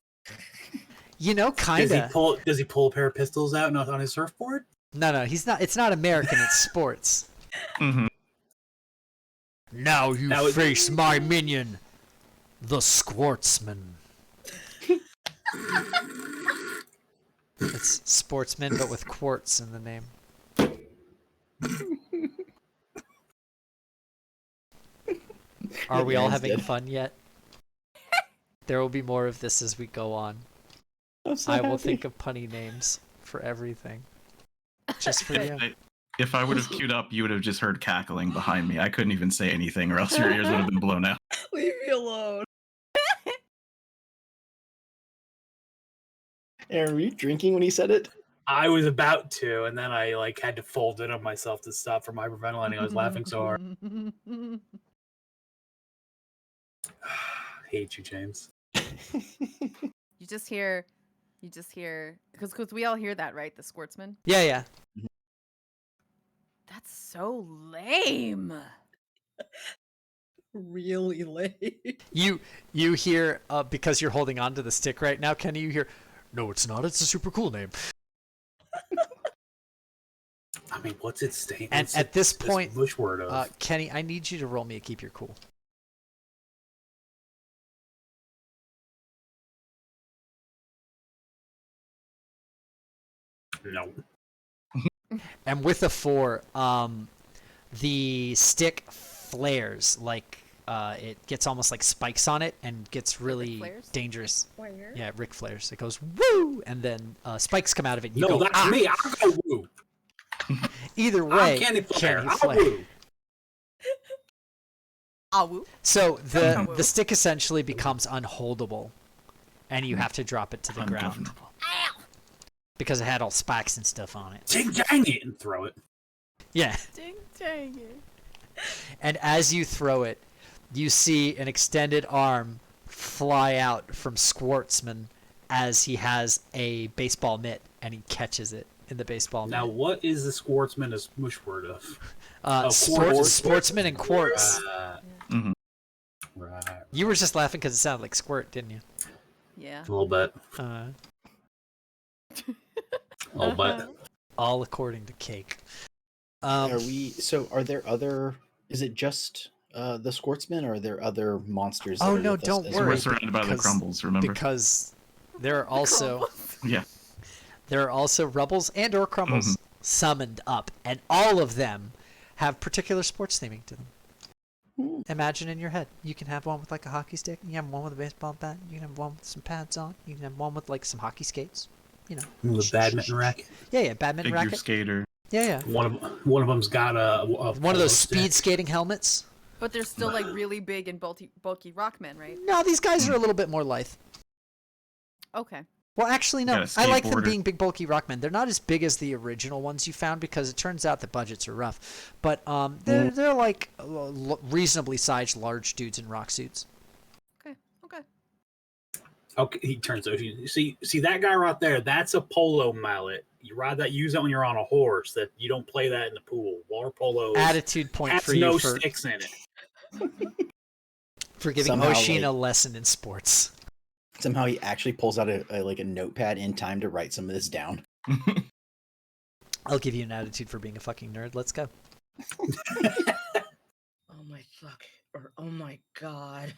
[SPEAKER 1] You know, kinda.
[SPEAKER 2] Does he pull a pair of pistols out not on his surfboard?
[SPEAKER 1] No, he's not. It's not American. It's sports.
[SPEAKER 4] Mhm.
[SPEAKER 1] Now you
[SPEAKER 2] That was-
[SPEAKER 1] face my minion, the Squartsman. It's sportsman, but with quartz in the name. Are we all
[SPEAKER 6] Aaron's
[SPEAKER 1] having
[SPEAKER 6] dead.
[SPEAKER 1] fun yet? There will be more of this as we go on.
[SPEAKER 6] I'm so
[SPEAKER 1] I will
[SPEAKER 6] happy.
[SPEAKER 1] think of punny names for everything. Just for you.
[SPEAKER 4] If I would have queued up, you would have just heard cackling behind me. I couldn't even say anything, or else your ears would have been blown out.
[SPEAKER 3] Leave me alone.
[SPEAKER 6] Aaron, were you drinking when he said it?
[SPEAKER 2] I was about to, and then I like had to fold it on myself to stop from hyperventilating. I was laughing so hard. Hate you, James.
[SPEAKER 5] You just hear, because we all hear that, right? The Squartsman.
[SPEAKER 1] Yeah.
[SPEAKER 5] That's so lame.
[SPEAKER 3] Really late.
[SPEAKER 1] You hear because you're holding on to the stick right now. Kenny, you hear? No, it's not. It's a super cool name.
[SPEAKER 2] I mean, what's its stain?
[SPEAKER 1] And at this point,
[SPEAKER 2] bush word of
[SPEAKER 1] Kenny, I need you to roll me a keep your cool.
[SPEAKER 2] no.
[SPEAKER 1] And with a 4, the stick flares like it gets almost like spikes on it and gets really
[SPEAKER 5] flares?
[SPEAKER 1] dangerous.
[SPEAKER 3] Where?
[SPEAKER 1] Yeah, Ric flares. It goes woo, and then spikes come out of it. And you
[SPEAKER 2] No,
[SPEAKER 1] go,
[SPEAKER 2] that's
[SPEAKER 1] ah!
[SPEAKER 2] me. I'll go woo.
[SPEAKER 1] Either
[SPEAKER 2] I'm
[SPEAKER 1] way,
[SPEAKER 2] Candy Flare.
[SPEAKER 1] Candy
[SPEAKER 2] I'll
[SPEAKER 1] Flare.
[SPEAKER 2] woo.
[SPEAKER 5] Awu.
[SPEAKER 1] So the
[SPEAKER 5] Woo.
[SPEAKER 1] the stick essentially becomes unholdable, and you have to drop it to the ground
[SPEAKER 4] Ungovernable.
[SPEAKER 1] because it had all spikes and stuff on it.
[SPEAKER 2] Ding dang it and throw it.
[SPEAKER 1] Yeah.
[SPEAKER 5] Ding dang it.
[SPEAKER 1] And as you throw it, you see an extended arm fly out from Squartsman as he has a baseball mitt and he catches it in the baseball
[SPEAKER 2] Now,
[SPEAKER 1] mitt.
[SPEAKER 2] what is the Squartsman a smush word of? Oh,
[SPEAKER 1] Sportsman and quartz.
[SPEAKER 4] Mhm.
[SPEAKER 2] Right.
[SPEAKER 1] You were just laughing because it sounded like squirt, didn't you?
[SPEAKER 5] Yeah.
[SPEAKER 2] A little bit.
[SPEAKER 1] Uh,
[SPEAKER 2] A little bit.
[SPEAKER 1] all according to Cake.
[SPEAKER 6] Are there other? Is it just the Squartsman, or are there other monsters? That
[SPEAKER 1] Oh,
[SPEAKER 6] are
[SPEAKER 1] no,
[SPEAKER 6] with us
[SPEAKER 1] don't
[SPEAKER 6] as
[SPEAKER 4] So
[SPEAKER 1] worry.
[SPEAKER 4] we're surrounded by the
[SPEAKER 1] because-
[SPEAKER 4] crumbles, remember?
[SPEAKER 1] Because there are also
[SPEAKER 4] Yeah.
[SPEAKER 1] there are also rubbles and or crumbles summoned up, and all of them have particular sports theming to them.
[SPEAKER 6] Hmm.
[SPEAKER 1] Imagine in your head, you can have one with like a hockey stick, you can have one with a baseball bat, you can have one with some pads on, you can have one with like some hockey skates, you know.
[SPEAKER 2] The badminton racket.
[SPEAKER 1] Yeah, badminton
[SPEAKER 4] Figure
[SPEAKER 1] racket.
[SPEAKER 4] skater.
[SPEAKER 1] Yeah.
[SPEAKER 2] One of them's got a
[SPEAKER 1] One of those
[SPEAKER 2] stick.
[SPEAKER 1] speed skating helmets.
[SPEAKER 5] But they're still like really big and bulky rockmen, right?
[SPEAKER 1] No, these guys are a little bit more lithe.
[SPEAKER 5] Okay.
[SPEAKER 1] Well, actually, no.
[SPEAKER 4] Got a
[SPEAKER 1] I like them
[SPEAKER 4] skateboarder.
[SPEAKER 1] being big, bulky rockmen. They're not as big as the original ones you found because it turns out the budgets are rough. But they're like reasonably sized large dudes in rock suits.
[SPEAKER 5] Okay.
[SPEAKER 2] Okay, he turns to see that guy right there. That's a polo mallet. You ride that. Use that when you're on a horse. That you don't play that in the pool. Water polo.
[SPEAKER 1] Attitude point
[SPEAKER 2] has
[SPEAKER 1] for you
[SPEAKER 2] no
[SPEAKER 1] for
[SPEAKER 2] sticks in it.
[SPEAKER 1] giving
[SPEAKER 6] Somehow,
[SPEAKER 1] Oshin a
[SPEAKER 6] like-
[SPEAKER 1] lesson in sports.
[SPEAKER 6] Somehow he actually pulls out a notepad in time to write some of this down.
[SPEAKER 1] I'll give you an attitude for being a fucking nerd. Let's go.
[SPEAKER 3] Oh my fuck. Or oh my god.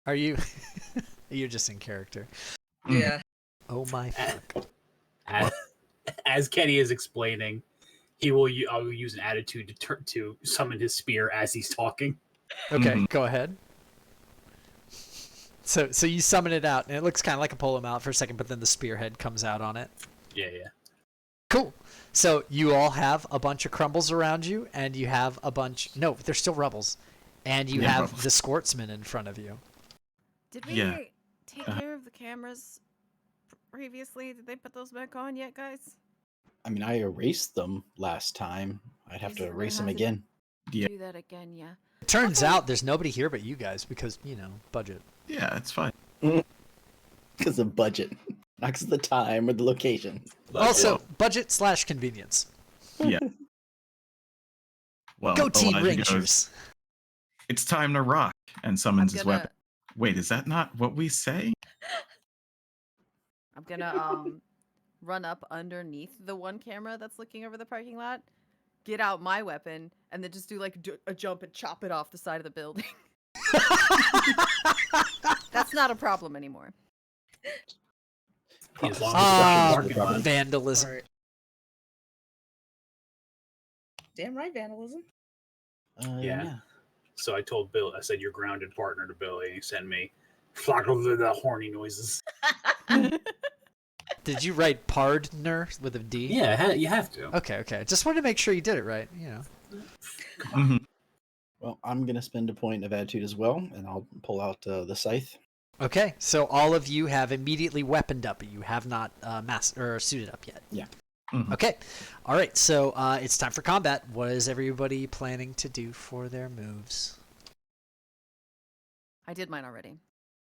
[SPEAKER 1] Are you? You're just in character.
[SPEAKER 3] Yeah.
[SPEAKER 1] Oh my fuck.
[SPEAKER 2] As Kenny is explaining, I will use an attitude to summon his spear as he's talking.
[SPEAKER 1] Okay, go ahead. So you summon it out, and it looks kind of like a polo mallet for a second, but then the spearhead comes out on it.
[SPEAKER 2] Yeah.
[SPEAKER 1] Cool. So you all have a bunch of crumbles around you, and you have a bunch. No, they're still rubbles, and you
[SPEAKER 4] Yeah,
[SPEAKER 1] have
[SPEAKER 4] rubbles.
[SPEAKER 1] the Squartsman in front of you.
[SPEAKER 5] Did we
[SPEAKER 4] Yeah.
[SPEAKER 5] take care of the cameras previously? Did they put those back on yet, guys?
[SPEAKER 6] I mean, I erased them last time. I'd have to
[SPEAKER 5] We're gonna
[SPEAKER 6] erase them
[SPEAKER 5] have to
[SPEAKER 6] again.
[SPEAKER 4] Yeah.
[SPEAKER 5] Do that again, yeah.
[SPEAKER 1] It turns
[SPEAKER 5] Okay.
[SPEAKER 1] out there's nobody here but you guys because budget.
[SPEAKER 4] Yeah, it's fine.
[SPEAKER 6] Because of budget, not because of the time or the location.
[SPEAKER 1] Also, budget / convenience.
[SPEAKER 4] Yeah. Well,
[SPEAKER 1] Go Team
[SPEAKER 4] Elijah
[SPEAKER 1] Rangers.
[SPEAKER 4] goes, "It's time to rock," and summons
[SPEAKER 5] I'm
[SPEAKER 4] his
[SPEAKER 5] gonna-
[SPEAKER 4] weapon. Wait, is that not what we say?
[SPEAKER 5] I'm gonna run up underneath the one camera that's looking over the parking lot, get out my weapon, and then just do like a jump and chop it off the side of the building. That's not a problem anymore.
[SPEAKER 2] As long as it's not
[SPEAKER 1] Vandalism.
[SPEAKER 3] Alright. Damn right, vandalism.
[SPEAKER 2] Yeah. So I told Bill, I said, "You're grounded, partner," to Billy, and he sent me the horny noises.
[SPEAKER 1] Did you write partner with a D?
[SPEAKER 2] Yeah, you have to.
[SPEAKER 1] Okay. Just wanted to make sure you did it right. You know.
[SPEAKER 4] Mhm.
[SPEAKER 6] Well, I'm gonna spend a point of attitude as well, and I'll pull out the scythe.
[SPEAKER 1] Okay, so all of you have immediately weaponed up. You have not suited up yet.
[SPEAKER 6] Yeah.
[SPEAKER 4] Mhm.
[SPEAKER 1] Okay. All right. So it's time for combat. What is everybody planning to do for their moves?
[SPEAKER 5] I did mine already.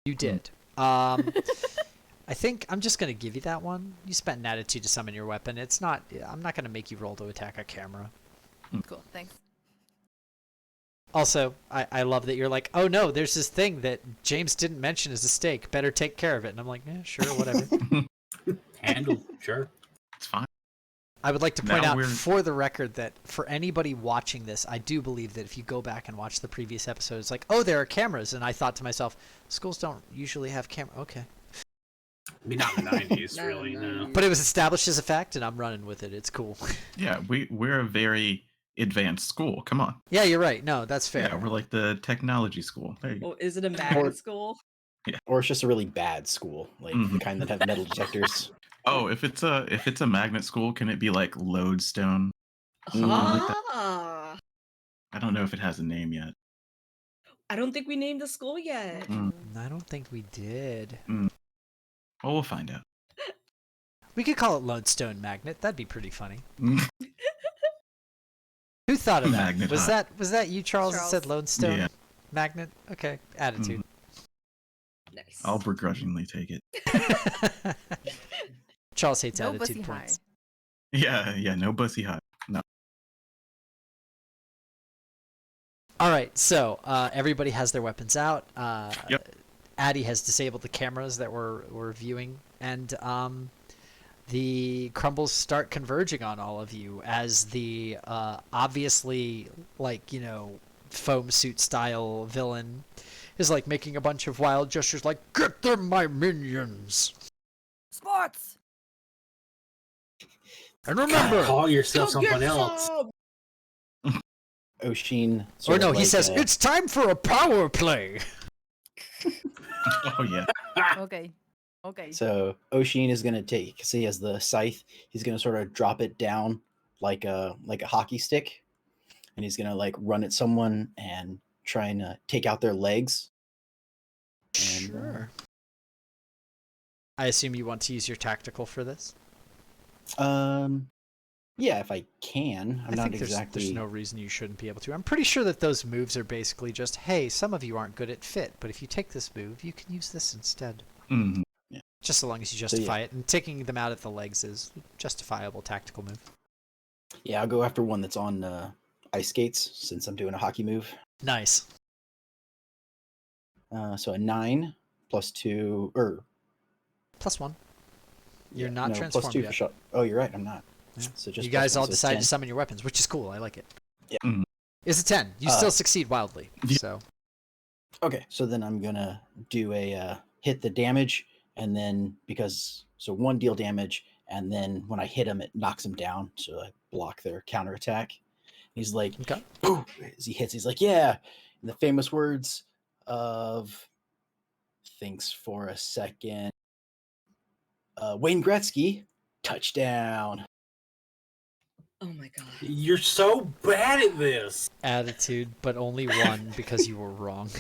[SPEAKER 1] You did. I think I'm just gonna give you that one. You spent an attitude to summon your weapon. It's not. I'm not gonna make you roll to attack a camera.
[SPEAKER 5] Cool, thanks.
[SPEAKER 1] Also, I love that you're like, oh no, there's this thing that James didn't mention as a stake. Better take care of it. And I'm like, yeah, sure, whatever.
[SPEAKER 2] Handle, sure.
[SPEAKER 4] It's fine.
[SPEAKER 1] I would like to point
[SPEAKER 4] Now
[SPEAKER 1] out
[SPEAKER 4] we're-
[SPEAKER 1] for the record that for anybody watching this, I do believe that if you go back and watch the previous episodes, like, oh, there are cameras. And I thought to myself, schools don't usually have camera. Okay.
[SPEAKER 2] I mean, not in the 90s,
[SPEAKER 3] Not in
[SPEAKER 2] really,
[SPEAKER 3] the
[SPEAKER 2] no.
[SPEAKER 3] 90s.
[SPEAKER 1] But it was established as a fact, and I'm running with it. It's cool.
[SPEAKER 4] Yeah, we're a very advanced school. Come on.
[SPEAKER 1] Yeah, you're right. No, that's fair.
[SPEAKER 4] Yeah, we're like the technology school. There you go.
[SPEAKER 3] Oh, is it a magnet school?
[SPEAKER 6] Or it's just a really bad school, like the
[SPEAKER 4] Mhm.
[SPEAKER 6] kind that have metal detectors.
[SPEAKER 4] Oh, if it's a magnet school, can it be like Lodestone? like that.
[SPEAKER 3] Ah,
[SPEAKER 4] I don't know if it has a name yet.
[SPEAKER 3] I don't think we named the school yet.
[SPEAKER 4] Mm.
[SPEAKER 1] I don't think we did.
[SPEAKER 4] Well, we'll find out.
[SPEAKER 1] We could call it Lodestone Magnet. That'd be pretty funny.
[SPEAKER 4] Mm.
[SPEAKER 1] Who thought of that?
[SPEAKER 4] Magnet
[SPEAKER 1] Was
[SPEAKER 4] hot.
[SPEAKER 1] that you, Charles, that said Lodestone
[SPEAKER 4] Yeah.
[SPEAKER 1] Magnet? Okay, attitude.
[SPEAKER 3] Nice.
[SPEAKER 4] I'll begrudgingly take it.
[SPEAKER 1] Charles hates
[SPEAKER 5] No
[SPEAKER 1] attitude
[SPEAKER 5] bussy high.
[SPEAKER 1] points.
[SPEAKER 4] Yeah, no bussy hot. No.
[SPEAKER 1] All right, so everybody has their weapons out.
[SPEAKER 4] Yep.
[SPEAKER 1] Addie has disabled the cameras that we're viewing, and the crumbles start converging on all of you as the obviously, like, you know, foam suit style villain is like making a bunch of wild gestures like, get them, my minions.
[SPEAKER 5] Sports!
[SPEAKER 1] And remember,
[SPEAKER 2] Call yourself
[SPEAKER 3] Go get
[SPEAKER 2] something else.
[SPEAKER 3] some!
[SPEAKER 6] Oshin.
[SPEAKER 1] or
[SPEAKER 6] sort
[SPEAKER 1] no,
[SPEAKER 6] of
[SPEAKER 1] he
[SPEAKER 6] like,
[SPEAKER 1] says, it's time for a power play.
[SPEAKER 4] Oh yeah.
[SPEAKER 5] Okay. Okay.
[SPEAKER 6] So Oshin is gonna take, because he has the scythe, he's gonna sort of drop it down like a hockey stick, and he's gonna like run at someone and try and take out their legs. And,
[SPEAKER 1] Sure. I assume you want to use your tactical for this?
[SPEAKER 6] Yeah, if I can. I'm
[SPEAKER 1] I
[SPEAKER 6] not
[SPEAKER 1] think
[SPEAKER 6] exactly.
[SPEAKER 1] there's no reason you shouldn't be able to. I'm pretty sure that those moves are basically just, hey, some of you aren't good at fit, but if you take this move, you can use this instead.
[SPEAKER 4] Mhm.
[SPEAKER 1] Just so long as you
[SPEAKER 6] So, yeah.
[SPEAKER 1] justify it. And taking them out at the legs is a justifiable tactical move.
[SPEAKER 6] Yeah, I'll go after one that's on ice skates since I'm doing a hockey move.
[SPEAKER 1] Nice.
[SPEAKER 6] So a 9 plus 2, or
[SPEAKER 1] +1. You're
[SPEAKER 6] yeah,
[SPEAKER 1] not
[SPEAKER 6] no,
[SPEAKER 1] transformed
[SPEAKER 6] plus 2
[SPEAKER 1] yet.
[SPEAKER 6] for shot. Oh, you're right. I'm not.
[SPEAKER 1] Yeah.
[SPEAKER 6] So just
[SPEAKER 1] You
[SPEAKER 6] plus
[SPEAKER 1] guys
[SPEAKER 6] one,
[SPEAKER 1] all
[SPEAKER 6] so it's
[SPEAKER 1] decided
[SPEAKER 6] 10.
[SPEAKER 1] to summon your weapons, which is cool. I like it.
[SPEAKER 6] Yeah.
[SPEAKER 4] Mhm.
[SPEAKER 1] It's a 10. You still succeed wildly.
[SPEAKER 4] Yeah.
[SPEAKER 1] So
[SPEAKER 6] Okay, so then I'm gonna do a hit the damage, and then so 1 deal damage, and then when I hit him, it knocks him down, so I block their counterattack. He's like,
[SPEAKER 1] okay.
[SPEAKER 6] "Ooh," as he hits, he's like, yeah. In the famous words of, thinks for a second, Wayne Gretzky, touchdown.
[SPEAKER 3] Oh my god.
[SPEAKER 2] You're so bad at this.
[SPEAKER 1] Attitude, but only 1 because you were wrong.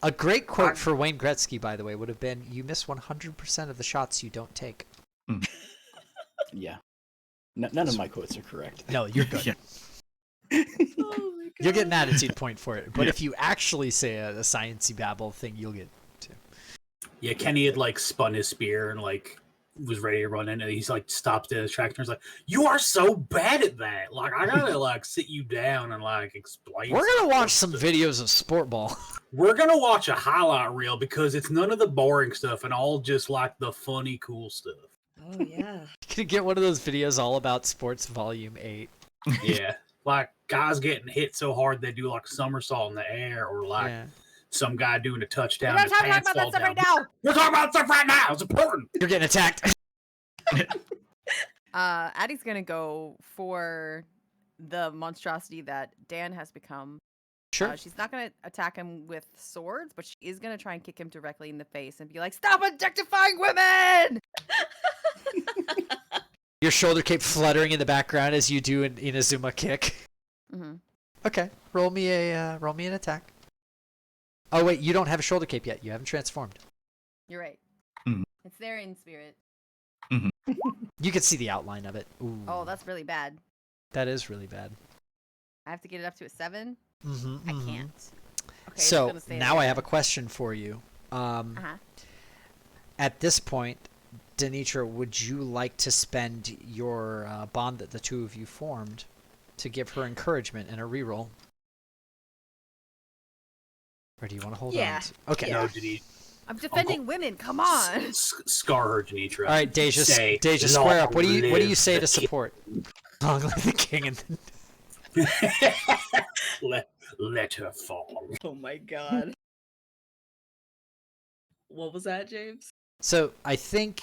[SPEAKER 1] A great quote for Wayne Gretzky, by the way, would have been, you miss 100% of the shots you don't take.
[SPEAKER 6] Yeah. None of my quotes are correct.
[SPEAKER 1] No, you're good.
[SPEAKER 4] Yeah.
[SPEAKER 3] Oh my god.
[SPEAKER 1] You'll get an attitude point for it. But
[SPEAKER 4] Yeah.
[SPEAKER 1] if you actually say a sciencey babble thing, you'll get 2.
[SPEAKER 2] Yeah, Kenny had like spun his spear and like was ready to run in, and he's like stopped in his tractor. He's like, "You are so bad at that! Like, I gotta like sit you down and like explain."
[SPEAKER 1] We're gonna watch
[SPEAKER 2] stuff.
[SPEAKER 1] some videos of sport ball.
[SPEAKER 2] We're gonna watch a highlight reel because it's none of the boring stuff and all just like the funny, cool stuff.
[SPEAKER 3] Oh yeah.
[SPEAKER 1] Gonna get one of those videos all about sports, volume 8.
[SPEAKER 2] Yeah, like guys getting hit so hard they do like a somersault in the air, or like
[SPEAKER 1] Yeah.
[SPEAKER 2] some guy doing a touchdown.
[SPEAKER 5] We're
[SPEAKER 2] and
[SPEAKER 5] not
[SPEAKER 2] his
[SPEAKER 5] talking
[SPEAKER 2] pants
[SPEAKER 5] about that
[SPEAKER 2] fall
[SPEAKER 5] stuff
[SPEAKER 2] down.
[SPEAKER 5] right now.
[SPEAKER 2] We're talking about stuff right now. It's important.
[SPEAKER 1] You're getting attacked.
[SPEAKER 5] Addie's gonna go for the monstrosity that Dan has become.
[SPEAKER 1] Sure.
[SPEAKER 5] She's not gonna attack him with swords, but she is gonna try and kick him directly in the face and be like, "Stop objectifying women!"
[SPEAKER 1] Your shoulder cape fluttering in the background as you do an Inazuma kick.
[SPEAKER 5] Mm-hmm.
[SPEAKER 1] Okay, roll me an attack. Oh wait, you don't have a shoulder cape yet. You haven't transformed.
[SPEAKER 5] You're right.
[SPEAKER 4] Mhm.
[SPEAKER 5] It's there in spirit.
[SPEAKER 1] You can see the outline of it. Ooh,
[SPEAKER 5] Oh, that's really bad.
[SPEAKER 1] that is really bad.
[SPEAKER 5] I have to get it up to a 7.
[SPEAKER 1] Mm-hmm,
[SPEAKER 5] I can't. Okay, it's
[SPEAKER 1] So
[SPEAKER 5] gonna stay
[SPEAKER 1] now
[SPEAKER 5] there.
[SPEAKER 1] I have a question for you.
[SPEAKER 5] Uh-huh.
[SPEAKER 1] At this point, Danitra, would you like to spend your bond that the two of you formed to give her encouragement and a reroll? Or do you want to hold
[SPEAKER 3] Yeah.
[SPEAKER 1] on? Okay.
[SPEAKER 2] No, did he
[SPEAKER 5] I'm defending women. Come on.
[SPEAKER 2] scar her, Danitra?
[SPEAKER 1] All right, Deja,
[SPEAKER 2] Say,
[SPEAKER 1] Deja, square up. What do
[SPEAKER 2] "Long
[SPEAKER 1] you
[SPEAKER 2] live
[SPEAKER 1] say
[SPEAKER 2] the
[SPEAKER 1] to support? Long live the king and
[SPEAKER 2] let her fall.
[SPEAKER 3] Oh my god. What was that, James?
[SPEAKER 1] So I think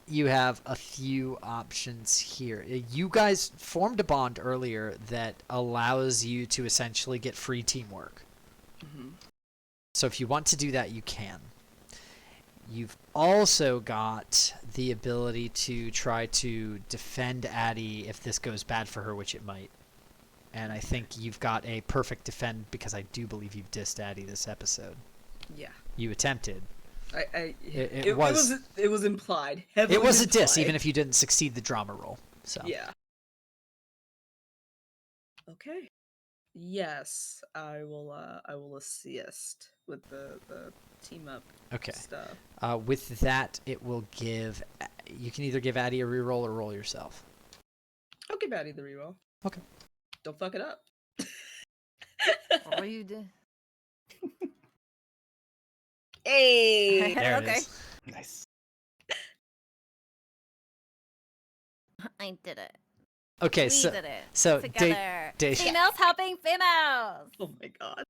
[SPEAKER 1] you have a few options here. You guys formed a bond earlier that allows you to essentially get free teamwork.
[SPEAKER 3] Mm-hmm.
[SPEAKER 1] So if you want to do that, you can. You've also got the ability to try to defend Addie if this goes bad for her, which it might. And I think you've got a perfect defend because I do believe you've dissed Addie this episode.
[SPEAKER 3] Yeah.
[SPEAKER 1] You attempted.
[SPEAKER 3] It was implied.
[SPEAKER 1] It
[SPEAKER 3] Heavily
[SPEAKER 1] was a diss,
[SPEAKER 3] implied.
[SPEAKER 1] even if you didn't succeed the drama roll. So
[SPEAKER 3] Yeah. Okay. Yes, I will assist with the team up
[SPEAKER 1] okay.
[SPEAKER 3] stuff.
[SPEAKER 1] With that, it will give. You can either give Addie a reroll or roll yourself.
[SPEAKER 3] I'll give Addie the reroll.
[SPEAKER 1] Okay.
[SPEAKER 3] Don't fuck it up.
[SPEAKER 5] What you did?
[SPEAKER 3] Hey.
[SPEAKER 1] There
[SPEAKER 5] Okay.
[SPEAKER 1] it is.
[SPEAKER 6] Nice.
[SPEAKER 5] I did it.
[SPEAKER 1] Okay,
[SPEAKER 5] We
[SPEAKER 1] so
[SPEAKER 5] did it.
[SPEAKER 1] so
[SPEAKER 5] Together.
[SPEAKER 1] Deja,
[SPEAKER 5] Females helping females.
[SPEAKER 3] Oh my god.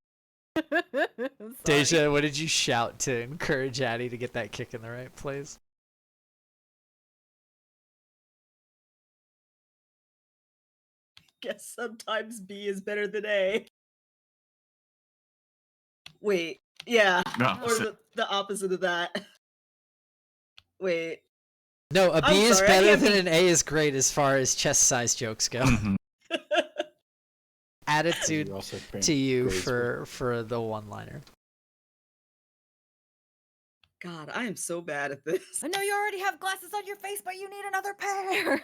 [SPEAKER 5] Sorry.
[SPEAKER 1] Deja, what did you shout to encourage Addie to get that kick in the right place?
[SPEAKER 3] Guess sometimes B is better than A. Wait. Yeah.
[SPEAKER 4] No,
[SPEAKER 3] Or the opposite of that. Wait.
[SPEAKER 1] No, a B
[SPEAKER 3] I'm
[SPEAKER 1] is
[SPEAKER 3] sorry, I
[SPEAKER 1] better
[SPEAKER 3] can't
[SPEAKER 1] than
[SPEAKER 3] be-
[SPEAKER 1] an A is great as far as chest size jokes go.
[SPEAKER 4] mhm.
[SPEAKER 1] Attitude
[SPEAKER 6] You're also
[SPEAKER 1] to you
[SPEAKER 6] grades
[SPEAKER 1] for the one-liner.
[SPEAKER 3] God, I am so bad at this.
[SPEAKER 5] I know you already have glasses on your face, but you need another pair.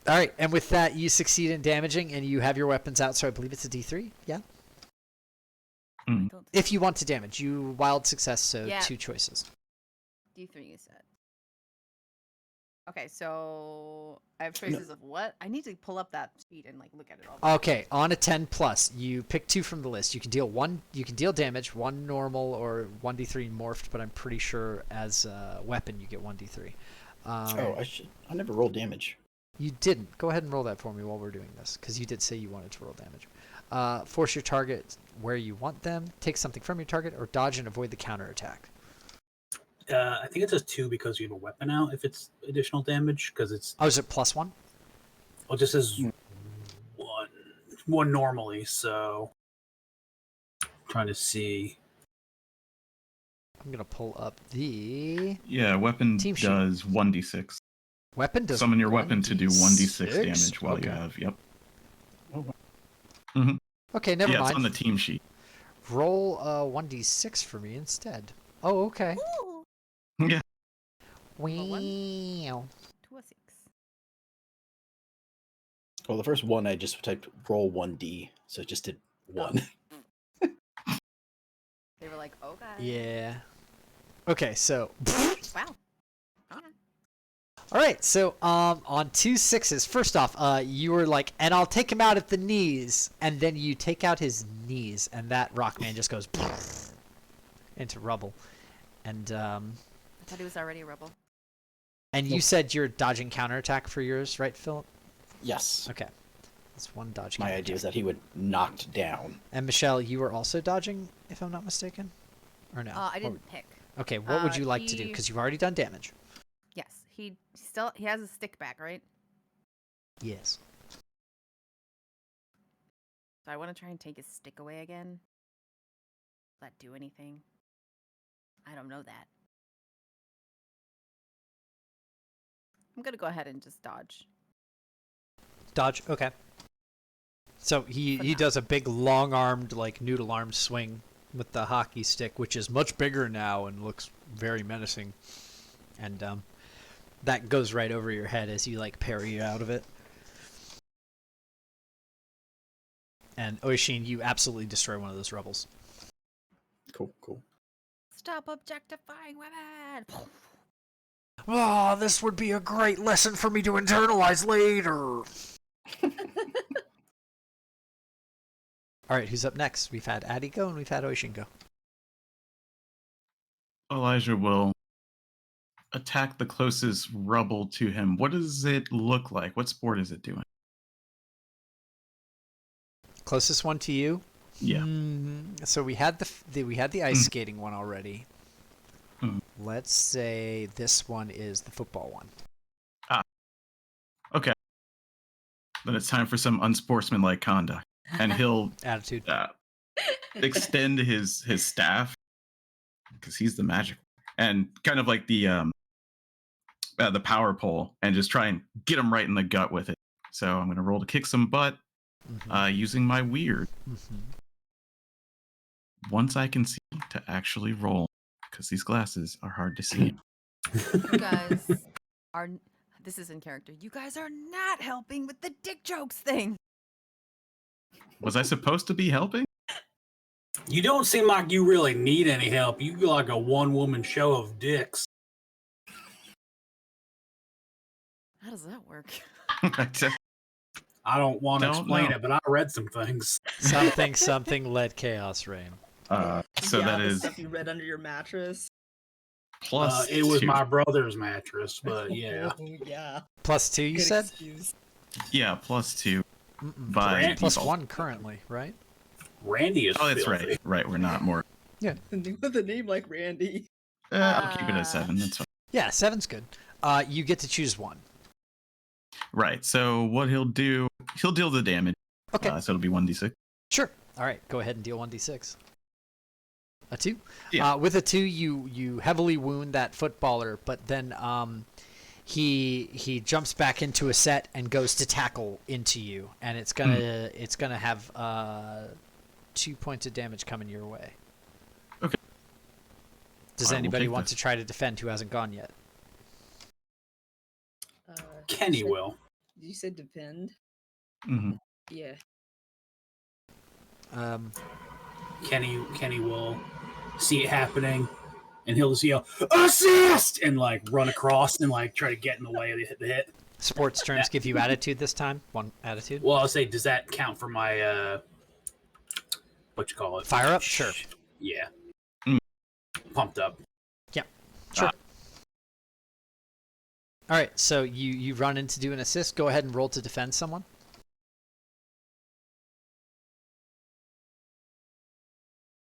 [SPEAKER 1] All right, and with that, you succeed in damaging, and you have your weapons out. So I believe it's a D3. Yeah.
[SPEAKER 4] Mm.
[SPEAKER 1] If you want to damage, you wild success. So
[SPEAKER 5] Yeah.
[SPEAKER 1] 2 choices.
[SPEAKER 5] D3 you said. Okay, so I have choices of what? I need to pull up that sheet and like look at it all.
[SPEAKER 1] Okay, on a 10 plus, you pick 2 from the list. You can deal 1. You can deal damage, 1 normal or 1d3 morphed, but I'm pretty sure as a weapon you get 1d3.
[SPEAKER 6] I never rolled damage.
[SPEAKER 1] You didn't. Go ahead and roll that for me while we're doing this, because you did say you wanted to roll damage. Force your target where you want them, take something from your target, or dodge and avoid the counterattack.
[SPEAKER 2] I think it says 2 because you have a weapon out. If it's additional damage, because it's
[SPEAKER 1] Oh, is it +1?
[SPEAKER 2] it just says one normally. So trying to see.
[SPEAKER 1] I'm gonna pull up the
[SPEAKER 4] Yeah, weapon
[SPEAKER 1] Team sheet.
[SPEAKER 4] does 1d6.
[SPEAKER 1] weapon. Does
[SPEAKER 4] Summon your weapon to do 1d6
[SPEAKER 1] 1d6?
[SPEAKER 4] damage while you
[SPEAKER 1] Okay.
[SPEAKER 4] have. Yep.
[SPEAKER 1] Okay, never
[SPEAKER 4] Yeah,
[SPEAKER 1] mind.
[SPEAKER 4] it's on the team sheet.
[SPEAKER 1] Roll 1d6 for me instead. Oh, okay.
[SPEAKER 5] Ooh,
[SPEAKER 4] Yeah.
[SPEAKER 1] Wow.
[SPEAKER 5] 2 or 6.
[SPEAKER 6] Well, the first one I just typed roll 1d, so it just did 1.
[SPEAKER 5] They were like, okay.
[SPEAKER 1] Yeah. Okay, so
[SPEAKER 5] Wow. Okay.
[SPEAKER 1] all right, so on 2 6s, first off, you were like, and I'll take him out at the knees, and then you take out his knees, and that Rockman just goes into rubble, and
[SPEAKER 5] I thought he was already a rebel.
[SPEAKER 1] and you said you're dodging counterattack for yours, right, Philip?
[SPEAKER 6] Yes.
[SPEAKER 1] Okay, that's one dodge.
[SPEAKER 6] My idea is that he would knocked down.
[SPEAKER 1] And Michelle, you were also dodging, if I'm not mistaken, or no?
[SPEAKER 5] I didn't pick.
[SPEAKER 1] Okay, what would you like to do? Because you've already done damage.
[SPEAKER 5] Yes, he has his stick back, right?
[SPEAKER 1] Yes.
[SPEAKER 5] So I want to try and take his stick away again. Will that do anything? I don't know that. I'm gonna go ahead and just dodge.
[SPEAKER 1] Dodge. Okay. So he does a big long-armed, like noodle-armed swing with the hockey stick, which is much bigger now and looks very menacing. And that goes right over your head as you like parry out of it. And Oishin, you absolutely destroy one of those rebels.
[SPEAKER 6] Cool, cool.
[SPEAKER 5] Stop objectifying women!
[SPEAKER 1] Oh, this would be a great lesson for me to internalize later. All right, who's up next? We've had Addie go and we've had Oishin go.
[SPEAKER 4] Elijah will attack the closest rubble to him. What does it look like? What sport is it doing?
[SPEAKER 1] Closest one to you?
[SPEAKER 4] Yeah.
[SPEAKER 1] So we had the ice skating one already.
[SPEAKER 4] Mm.
[SPEAKER 1] Let's say this one is the football one.
[SPEAKER 4] Okay. Then it's time for some unsportsmanlike conduct. And he'll
[SPEAKER 1] Attitude.
[SPEAKER 4] extend his staff, because he's the magic, and kind of like the power pole, and just try and get him right in the gut with it. So I'm going to roll to kick some butt using my weird. Once I can see to actually roll, because these glasses are hard to see.
[SPEAKER 5] You guys are. This is in character. You guys are not helping with the dick jokes thing.
[SPEAKER 4] Was I supposed to be helping?
[SPEAKER 2] You don't seem like you really need any help. You like a one-woman show of dicks.
[SPEAKER 5] How does that work?
[SPEAKER 2] I don't want to
[SPEAKER 4] Don't
[SPEAKER 2] explain
[SPEAKER 4] know.
[SPEAKER 2] it, but I read some things.
[SPEAKER 1] Something let chaos reign.
[SPEAKER 4] So
[SPEAKER 3] yeah,
[SPEAKER 4] that
[SPEAKER 3] the
[SPEAKER 4] is
[SPEAKER 3] stuff you read under your mattress.
[SPEAKER 4] plus
[SPEAKER 2] It was
[SPEAKER 4] 2.
[SPEAKER 2] my brother's mattress, but yeah.
[SPEAKER 3] Oh, yeah.
[SPEAKER 1] +2, you
[SPEAKER 3] Good
[SPEAKER 1] said?
[SPEAKER 3] excuse.
[SPEAKER 4] Yeah, plus 2
[SPEAKER 1] Mm-mm.
[SPEAKER 4] by
[SPEAKER 2] Grant,
[SPEAKER 1] Plus
[SPEAKER 4] default.
[SPEAKER 1] 1 currently, right?
[SPEAKER 2] Randy is
[SPEAKER 4] Oh, that's
[SPEAKER 2] filthy.
[SPEAKER 4] right. Right, we're not more.
[SPEAKER 3] With a name like Randy.
[SPEAKER 4] I'll keep it at 7. That's fine.
[SPEAKER 1] Yeah, 7's good. You get to choose one.
[SPEAKER 4] Right. So what he'll do, he'll deal the damage.
[SPEAKER 1] Okay.
[SPEAKER 4] So it'll be 1d6.
[SPEAKER 1] Sure. All right, go ahead and deal 1d6. A 2?
[SPEAKER 4] Yeah.
[SPEAKER 1] With a 2, you heavily wound that footballer, but then he jumps back into a set and goes to tackle into you, and it's gonna have 2 points of damage coming your way.
[SPEAKER 4] Okay.
[SPEAKER 1] Does
[SPEAKER 4] I will
[SPEAKER 1] anybody
[SPEAKER 4] take
[SPEAKER 1] want
[SPEAKER 4] this.
[SPEAKER 1] to try to defend who hasn't gone yet?
[SPEAKER 2] Kenny
[SPEAKER 3] you said-
[SPEAKER 2] will.
[SPEAKER 3] You said depend?
[SPEAKER 4] Mm-hmm.
[SPEAKER 3] Yeah.
[SPEAKER 2] Kenny will see it happening, and he'll just yell "assist" and like run across and like try to get in the way of the hit.
[SPEAKER 1] Sports terms give you attitude this time. 1 attitude.
[SPEAKER 2] Well, I'll say, does that count for my what you call it?
[SPEAKER 1] Fire up? Sure.
[SPEAKER 2] Yeah.
[SPEAKER 4] Mm.
[SPEAKER 2] Pumped up.
[SPEAKER 1] Yeah. Sure. All right, so you run in to do an assist. Go ahead and roll to defend someone.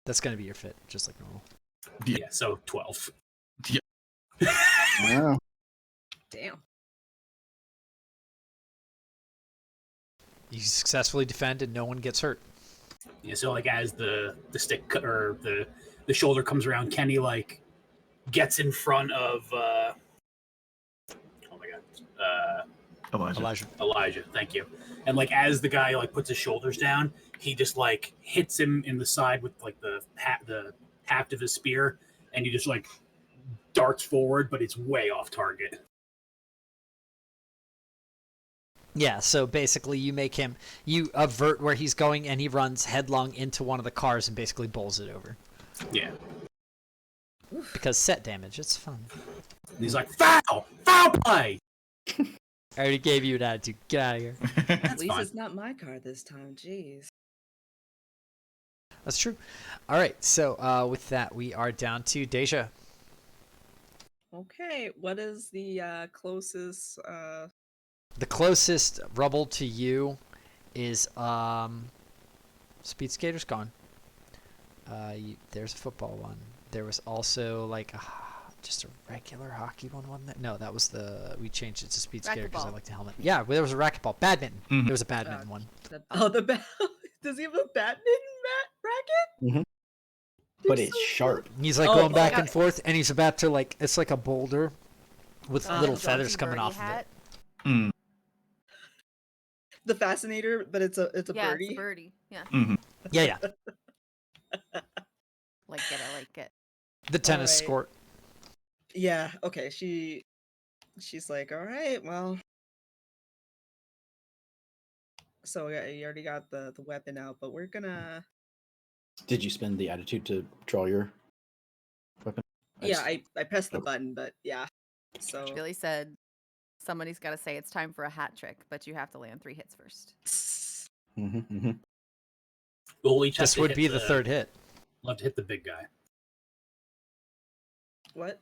[SPEAKER 1] That's going to be your fit, just like normal.
[SPEAKER 2] Yeah. So 12.
[SPEAKER 6] Wow.
[SPEAKER 3] Damn.
[SPEAKER 1] You successfully defend and no one gets hurt.
[SPEAKER 2] Yeah. So like as the stick or the shoulder comes around, Kenny like gets in front of oh my god, Elijah. Thank you. And like as the guy like puts his shoulders down, he just like hits him in the side with like the haft of his spear, and he just like darts forward, but it's way off target.
[SPEAKER 1] Yeah, so basically you avert where he's going and he runs headlong into one of the cars and basically bowls it over.
[SPEAKER 2] Yeah.
[SPEAKER 1] Because set damage, it's fun.
[SPEAKER 2] And he's like, foul play.
[SPEAKER 1] I already gave you an attitude. Get out of here.
[SPEAKER 3] At least
[SPEAKER 2] fine.
[SPEAKER 3] it's not my card this time. Jeez.
[SPEAKER 1] That's true. All right, so with that, we are down to Deja.
[SPEAKER 3] Okay, what is the closest?
[SPEAKER 1] The closest rubble to you is Speed Skater's gone. There's a football one. There was also like just a regular hockey one. Wasn't there? No, that was we changed it to Speed Skater because I
[SPEAKER 5] Racquetball.
[SPEAKER 1] like the helmet. Yeah, there was a racquetball. Badminton.
[SPEAKER 4] Mhm.
[SPEAKER 1] There was a badminton one.
[SPEAKER 3] The does he have a badminton racket?
[SPEAKER 6] But
[SPEAKER 3] They're
[SPEAKER 6] it's
[SPEAKER 3] so
[SPEAKER 6] sharp.
[SPEAKER 1] He's like
[SPEAKER 3] Oh,
[SPEAKER 1] going back
[SPEAKER 3] God.
[SPEAKER 1] and forth, and he's about to like it's like a boulder with
[SPEAKER 5] Oh,
[SPEAKER 1] little
[SPEAKER 5] the
[SPEAKER 1] feathers
[SPEAKER 5] Dodgy
[SPEAKER 1] coming
[SPEAKER 5] birdie
[SPEAKER 1] off of
[SPEAKER 5] hat.
[SPEAKER 1] it.
[SPEAKER 4] Mm,
[SPEAKER 3] The fascinator, but it's a
[SPEAKER 5] Yeah,
[SPEAKER 3] birdie.
[SPEAKER 5] it's a birdie. Yeah.
[SPEAKER 4] mhm.
[SPEAKER 1] Yeah.
[SPEAKER 5] Like it, I like it.
[SPEAKER 1] The tennis
[SPEAKER 3] Alright.
[SPEAKER 1] court.
[SPEAKER 3] Yeah. Okay. She's like, all right, well. So yeah, you already got the weapon out, but we're gonna.
[SPEAKER 6] Did you spend the attitude to draw your weapon?
[SPEAKER 3] Yeah, I pressed the
[SPEAKER 6] okay.
[SPEAKER 3] button, but yeah. So
[SPEAKER 5] Billy said somebody's got to say it's time for a hat trick, but you have to land 3 hits first.
[SPEAKER 2] We'll each have
[SPEAKER 1] This
[SPEAKER 2] to
[SPEAKER 1] would
[SPEAKER 2] hit
[SPEAKER 1] be the third hit.
[SPEAKER 2] We'll have to hit the big guy.
[SPEAKER 3] what?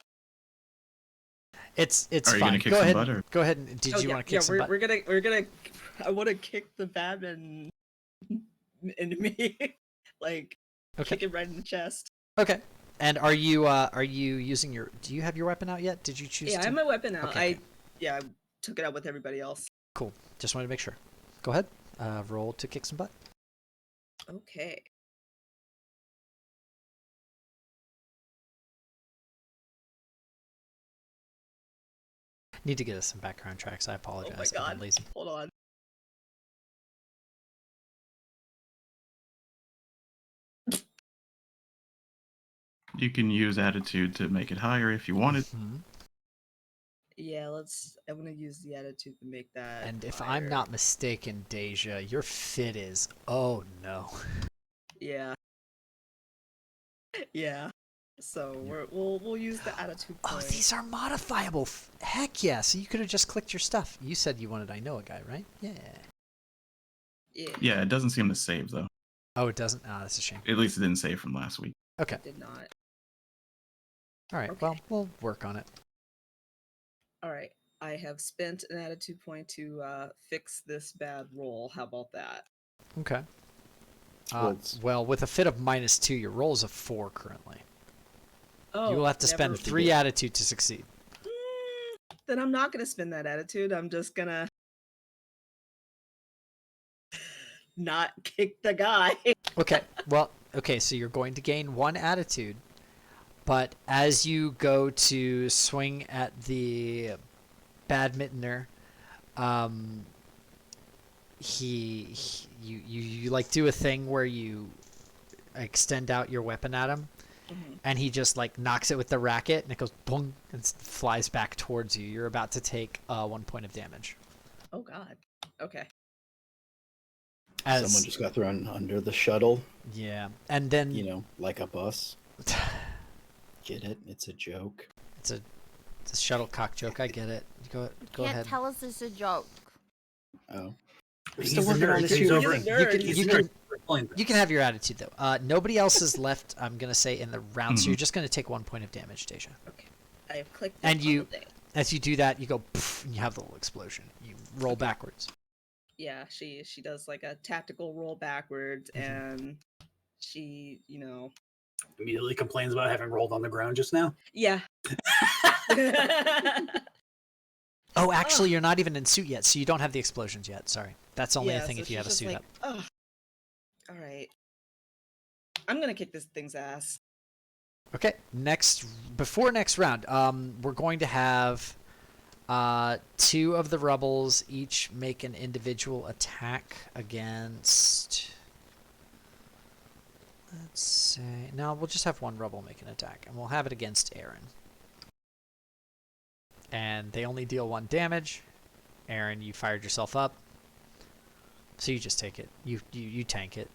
[SPEAKER 1] It's
[SPEAKER 4] Are you
[SPEAKER 1] fine.
[SPEAKER 4] gonna kick
[SPEAKER 1] Go
[SPEAKER 4] some
[SPEAKER 1] ahead.
[SPEAKER 4] butt, or-
[SPEAKER 1] Go ahead. And, did you
[SPEAKER 3] yeah,
[SPEAKER 1] want to kick some butt?
[SPEAKER 3] we're gonna. I want to kick the badminton into me, like
[SPEAKER 1] Okay.
[SPEAKER 3] kick it right in the chest.
[SPEAKER 1] Okay. And are you using your? Do you have your weapon out yet? Did you choose?
[SPEAKER 3] Yeah, I
[SPEAKER 1] to?
[SPEAKER 3] have my weapon out.
[SPEAKER 1] Okay,
[SPEAKER 3] I took it out with everybody else.
[SPEAKER 1] Cool. Just wanted to make sure. Go ahead. Roll to kick some butt.
[SPEAKER 3] Okay.
[SPEAKER 1] Need to get us some background tracks. I apologize.
[SPEAKER 3] Oh my
[SPEAKER 1] I've
[SPEAKER 3] god.
[SPEAKER 1] been lazy.
[SPEAKER 3] Hold on.
[SPEAKER 4] You can use attitude to make it higher if you wanted.
[SPEAKER 1] Mhm.
[SPEAKER 3] Yeah, I'm gonna use the attitude to make that.
[SPEAKER 1] And if I'm
[SPEAKER 3] higher.
[SPEAKER 1] not mistaken, Deja, your fit is. Oh no.
[SPEAKER 3] Yeah. Yeah. So we'll use the attitude
[SPEAKER 1] Oh,
[SPEAKER 3] point.
[SPEAKER 1] these are modifiable. Heck yeah! So you could have just clicked your stuff. You said you wanted I know a guy, right? Yeah.
[SPEAKER 3] Yeah.
[SPEAKER 4] Yeah, it doesn't seem to save though.
[SPEAKER 1] Oh, it doesn't. Ah, that's a shame.
[SPEAKER 4] At least it didn't save from last week.
[SPEAKER 1] Okay.
[SPEAKER 3] Did not.
[SPEAKER 1] All right.
[SPEAKER 3] Okay.
[SPEAKER 1] Well, we'll work on it.
[SPEAKER 3] All right. I have spent an attitude point to fix this bad roll. How about that?
[SPEAKER 1] Okay.
[SPEAKER 6] Well, it's-
[SPEAKER 1] Well, with a fit of -2, your roll is a 4 currently.
[SPEAKER 3] Oh,
[SPEAKER 1] you will have to spend
[SPEAKER 3] never-
[SPEAKER 1] 3 attitude to succeed.
[SPEAKER 3] Then I'm not gonna spend that attitude. I'm just gonna not kick the guy.
[SPEAKER 1] Okay. Well, okay. So you're going to gain 1 attitude, but as you go to swing at the badmintoner, you like do a thing where you extend out your weapon at him, and he just like knocks it with the racket, and it goes boom and flies back towards you. You're about to take 1 point of damage.
[SPEAKER 3] Oh God. Okay.
[SPEAKER 1] As
[SPEAKER 6] Someone just got thrown under the shuttle,
[SPEAKER 1] yeah, and then
[SPEAKER 6] you know, like a bus. Get it? It's a joke.
[SPEAKER 1] it's a shuttlecock joke. I get it. Go
[SPEAKER 5] Can't
[SPEAKER 1] ahead.
[SPEAKER 5] tell us it's a joke.
[SPEAKER 6] Oh.
[SPEAKER 4] We're
[SPEAKER 2] He's
[SPEAKER 4] still
[SPEAKER 2] a
[SPEAKER 4] working
[SPEAKER 2] nerd.
[SPEAKER 4] on this
[SPEAKER 2] He's
[SPEAKER 4] shit.
[SPEAKER 2] over
[SPEAKER 3] He's
[SPEAKER 2] it.
[SPEAKER 3] a nerd.
[SPEAKER 2] He's
[SPEAKER 1] you
[SPEAKER 2] a
[SPEAKER 1] can-
[SPEAKER 2] nerd. Explain
[SPEAKER 1] You can have your attitude though. Nobody else is left. I'm gonna say in the round, so
[SPEAKER 4] Mhm.
[SPEAKER 1] you're just gonna take 1 point of damage, Deja.
[SPEAKER 3] I have clicked.
[SPEAKER 1] And
[SPEAKER 3] on
[SPEAKER 1] you-
[SPEAKER 3] the thing.
[SPEAKER 1] As you do that, you go poof, and you have the little explosion. You roll backwards.
[SPEAKER 3] Yeah, she does like a tactical roll backwards,
[SPEAKER 1] Mhm.
[SPEAKER 3] and she,
[SPEAKER 2] Immediately complains about having rolled on the ground just now.
[SPEAKER 3] yeah.
[SPEAKER 1] Oh, actually, you're not even in suit yet, so you don't have the explosions yet. Sorry, that's only
[SPEAKER 3] Yeah,
[SPEAKER 1] a thing
[SPEAKER 3] so
[SPEAKER 1] if you
[SPEAKER 3] she's
[SPEAKER 1] have a
[SPEAKER 3] just
[SPEAKER 1] suit
[SPEAKER 3] like,
[SPEAKER 1] up.
[SPEAKER 3] "Ugh. All right. I'm gonna kick this thing's ass.
[SPEAKER 1] Okay, before next round, we're going to have 2 of the rebels each make an individual attack against. Let's say no, we'll just have 1 rebel make an attack, and we'll have it against Aaron. And they only deal 1 damage. Aaron, you fired yourself up, so you just take it. You tank it.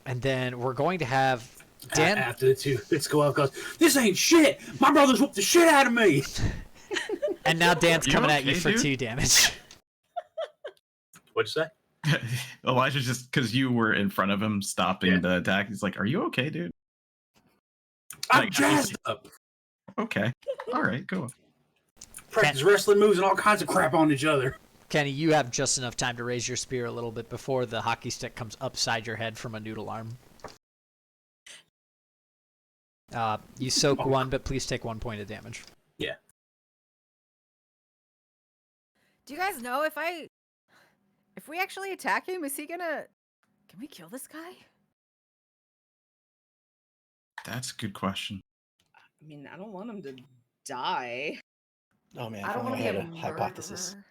[SPEAKER 1] And then we're going to have Dan.
[SPEAKER 2] After the two bits go out, goes, "This ain't shit. My brother's whooped the shit out of me."
[SPEAKER 1] And now Dan's
[SPEAKER 4] You
[SPEAKER 1] coming at
[SPEAKER 4] okay,
[SPEAKER 1] you for
[SPEAKER 4] dude?
[SPEAKER 1] 2 damage.
[SPEAKER 2] What'd you say?
[SPEAKER 4] Elijah, just because you were in front of him stopping
[SPEAKER 2] Yeah.
[SPEAKER 4] the attack, he's like, "Are you okay, dude?"
[SPEAKER 2] I'm
[SPEAKER 4] Like,
[SPEAKER 2] jazzed up.
[SPEAKER 4] Okay. All right, go.
[SPEAKER 2] Practice wrestling moves and all kinds of crap on each other.
[SPEAKER 1] Kenny, you have just enough time to raise your spear a little bit before the hockey stick comes upside your head from a noodle arm. You soak 1, but please take 1 point of damage.
[SPEAKER 2] Yeah.
[SPEAKER 5] Do you guys know if we actually attack him, is he gonna? Can we kill this guy?
[SPEAKER 4] That's a good question.
[SPEAKER 3] I mean, I don't want him to die.
[SPEAKER 6] Oh man,
[SPEAKER 5] I
[SPEAKER 6] if
[SPEAKER 5] don't
[SPEAKER 6] only
[SPEAKER 5] want
[SPEAKER 6] I
[SPEAKER 5] to
[SPEAKER 6] had
[SPEAKER 5] be
[SPEAKER 6] a
[SPEAKER 5] a
[SPEAKER 6] hypothesis.
[SPEAKER 5] murderer.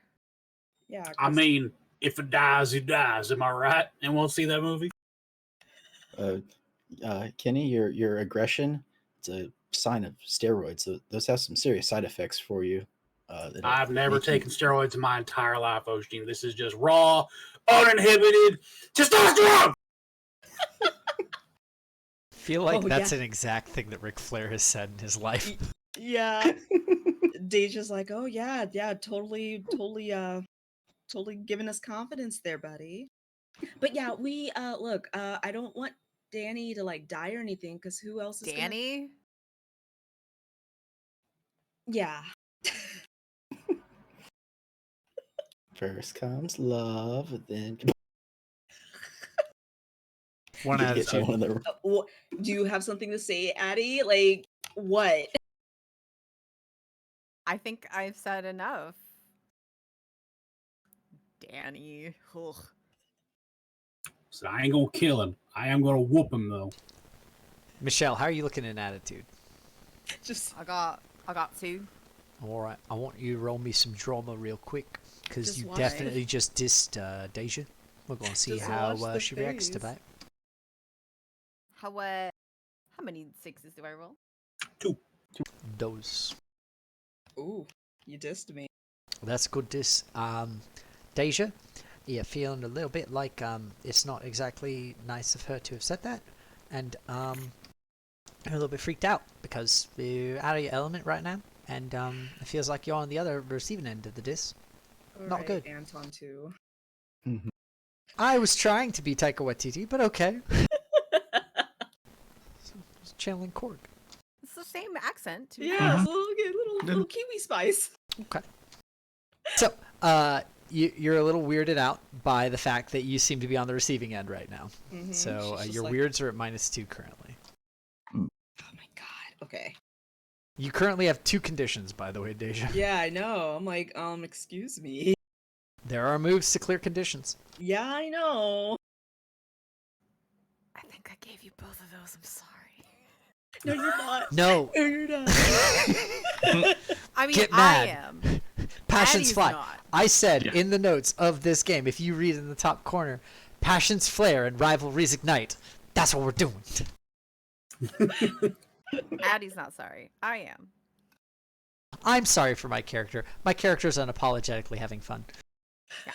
[SPEAKER 3] Yeah.
[SPEAKER 2] I
[SPEAKER 3] 'cause-
[SPEAKER 2] mean, if it dies, it dies. Am I right? And we'll see that movie.
[SPEAKER 6] Kenny, your aggression, it's a sign of steroids. So those have some serious side effects for you. That'll
[SPEAKER 2] I've never
[SPEAKER 6] make you-
[SPEAKER 2] taken steroids in my entire life, Osteen. This is just raw, uninhibited testosterone.
[SPEAKER 1] I feel like
[SPEAKER 3] Oh,
[SPEAKER 1] that's
[SPEAKER 3] yeah.
[SPEAKER 1] an exact thing that Ric Flair has said in his life.
[SPEAKER 3] Yeah. Deja's like, oh yeah, totally giving us confidence there, buddy. But yeah, we look, I don't want Danny to like die or anything, because who else is
[SPEAKER 5] Danny?
[SPEAKER 3] Yeah.
[SPEAKER 6] First comes love, then
[SPEAKER 1] One out of
[SPEAKER 6] get you
[SPEAKER 1] 2.
[SPEAKER 6] one of the.
[SPEAKER 3] Do you have something to say, Addie? Like what?
[SPEAKER 5] I think I've said enough. Danny. Ugh.
[SPEAKER 2] So I ain't gonna kill him. I am gonna whoop him though.
[SPEAKER 1] Michelle, how are you looking in attitude?
[SPEAKER 3] Just
[SPEAKER 5] I got 2.
[SPEAKER 1] All right, I want you to roll me some drama real quick, because
[SPEAKER 3] Just
[SPEAKER 1] you
[SPEAKER 3] why?
[SPEAKER 1] definitely just dissed Deja. We're going to see
[SPEAKER 3] Just
[SPEAKER 1] how
[SPEAKER 3] watch the
[SPEAKER 1] she reacts to
[SPEAKER 3] face.
[SPEAKER 1] that.
[SPEAKER 5] How many 6s do I roll?
[SPEAKER 1] Those.
[SPEAKER 3] ooh, you dissed me.
[SPEAKER 1] That's a good diss. Deja, you're feeling a little bit like it's not exactly nice of her to have said that, and you're a little bit freaked out because you're out of your element right now, and it feels like you're on the other receiving end of the diss. Not
[SPEAKER 3] Alright,
[SPEAKER 1] good.
[SPEAKER 3] Anton too.
[SPEAKER 6] Mhm.
[SPEAKER 1] I was trying to be Taika Waititi, but okay. Just channeling Korg.
[SPEAKER 5] It's the same accent. To be
[SPEAKER 3] Yeah,
[SPEAKER 5] fair.
[SPEAKER 3] it's a little kiwi spice.
[SPEAKER 1] Okay. So, you're a little weirded out by the fact that you seem to be on the receiving end right now.
[SPEAKER 3] Mhm,
[SPEAKER 1] So
[SPEAKER 3] she's just
[SPEAKER 1] your
[SPEAKER 3] like,
[SPEAKER 1] weirds are at -2 currently.
[SPEAKER 3] Oh my god. Okay.
[SPEAKER 1] You currently have 2 conditions, by the way, Deja.
[SPEAKER 3] Yeah, I know. I'm like, excuse me.
[SPEAKER 1] There are moves to clear conditions.
[SPEAKER 3] Yeah, I know.
[SPEAKER 5] I think I gave you both of those. I'm sorry.
[SPEAKER 3] No, you're not.
[SPEAKER 1] No.
[SPEAKER 3] No, you're not.
[SPEAKER 5] I mean,
[SPEAKER 1] Get
[SPEAKER 5] I
[SPEAKER 1] mad.
[SPEAKER 5] am.
[SPEAKER 1] Passions
[SPEAKER 5] Addie's
[SPEAKER 1] fly.
[SPEAKER 5] not.
[SPEAKER 1] I said
[SPEAKER 4] Yeah.
[SPEAKER 1] in the notes of this game, if you read in the top corner, passions flare and rivalries ignite. That's what we're doing.
[SPEAKER 5] Addie's not sorry. I am.
[SPEAKER 1] I'm sorry for my character. My character's unapologetically having fun.
[SPEAKER 5] Yeah.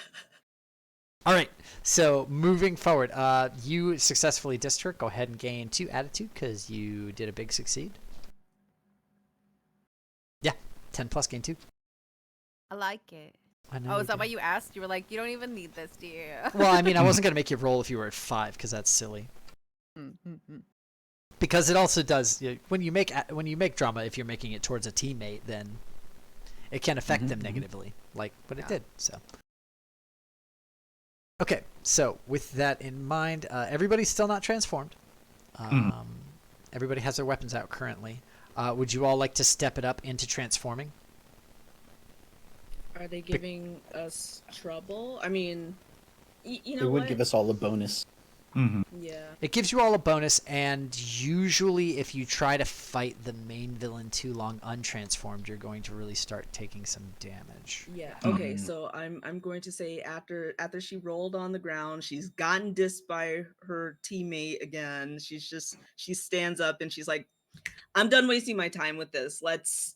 [SPEAKER 1] All right. So moving forward, you successfully dissed her. Go ahead and gain 2 attitude because you did a big succeed. Yeah, 10 plus gain 2.
[SPEAKER 5] I like it.
[SPEAKER 1] I know
[SPEAKER 5] Oh,
[SPEAKER 1] you
[SPEAKER 5] is that
[SPEAKER 1] do.
[SPEAKER 5] why you asked? You were like, you don't even need this, do you?
[SPEAKER 1] Well, I mean, I wasn't gonna make you roll if you were at 5 because that's silly. Because it also does when you make drama, if you're making it towards a teammate, then it can affect them negatively, like what it
[SPEAKER 5] Yeah.
[SPEAKER 1] did. So, okay. So with that in mind, everybody's still not transformed. Everybody has their weapons out currently. Would you all like to step it up into transforming?
[SPEAKER 3] Are they giving us trouble? I mean, you
[SPEAKER 6] It
[SPEAKER 3] know
[SPEAKER 6] would
[SPEAKER 3] what?
[SPEAKER 6] give us all a bonus.
[SPEAKER 3] Yeah.
[SPEAKER 1] It gives you all a bonus, and usually if you try to fight the main villain too long untransformed, you're going to really start taking some damage.
[SPEAKER 3] Yeah. Okay. So I'm going to say after she rolled on the ground, she's gotten dissed by her teammate again. She stands up and she's like, "I'm done wasting my time with this. Let's."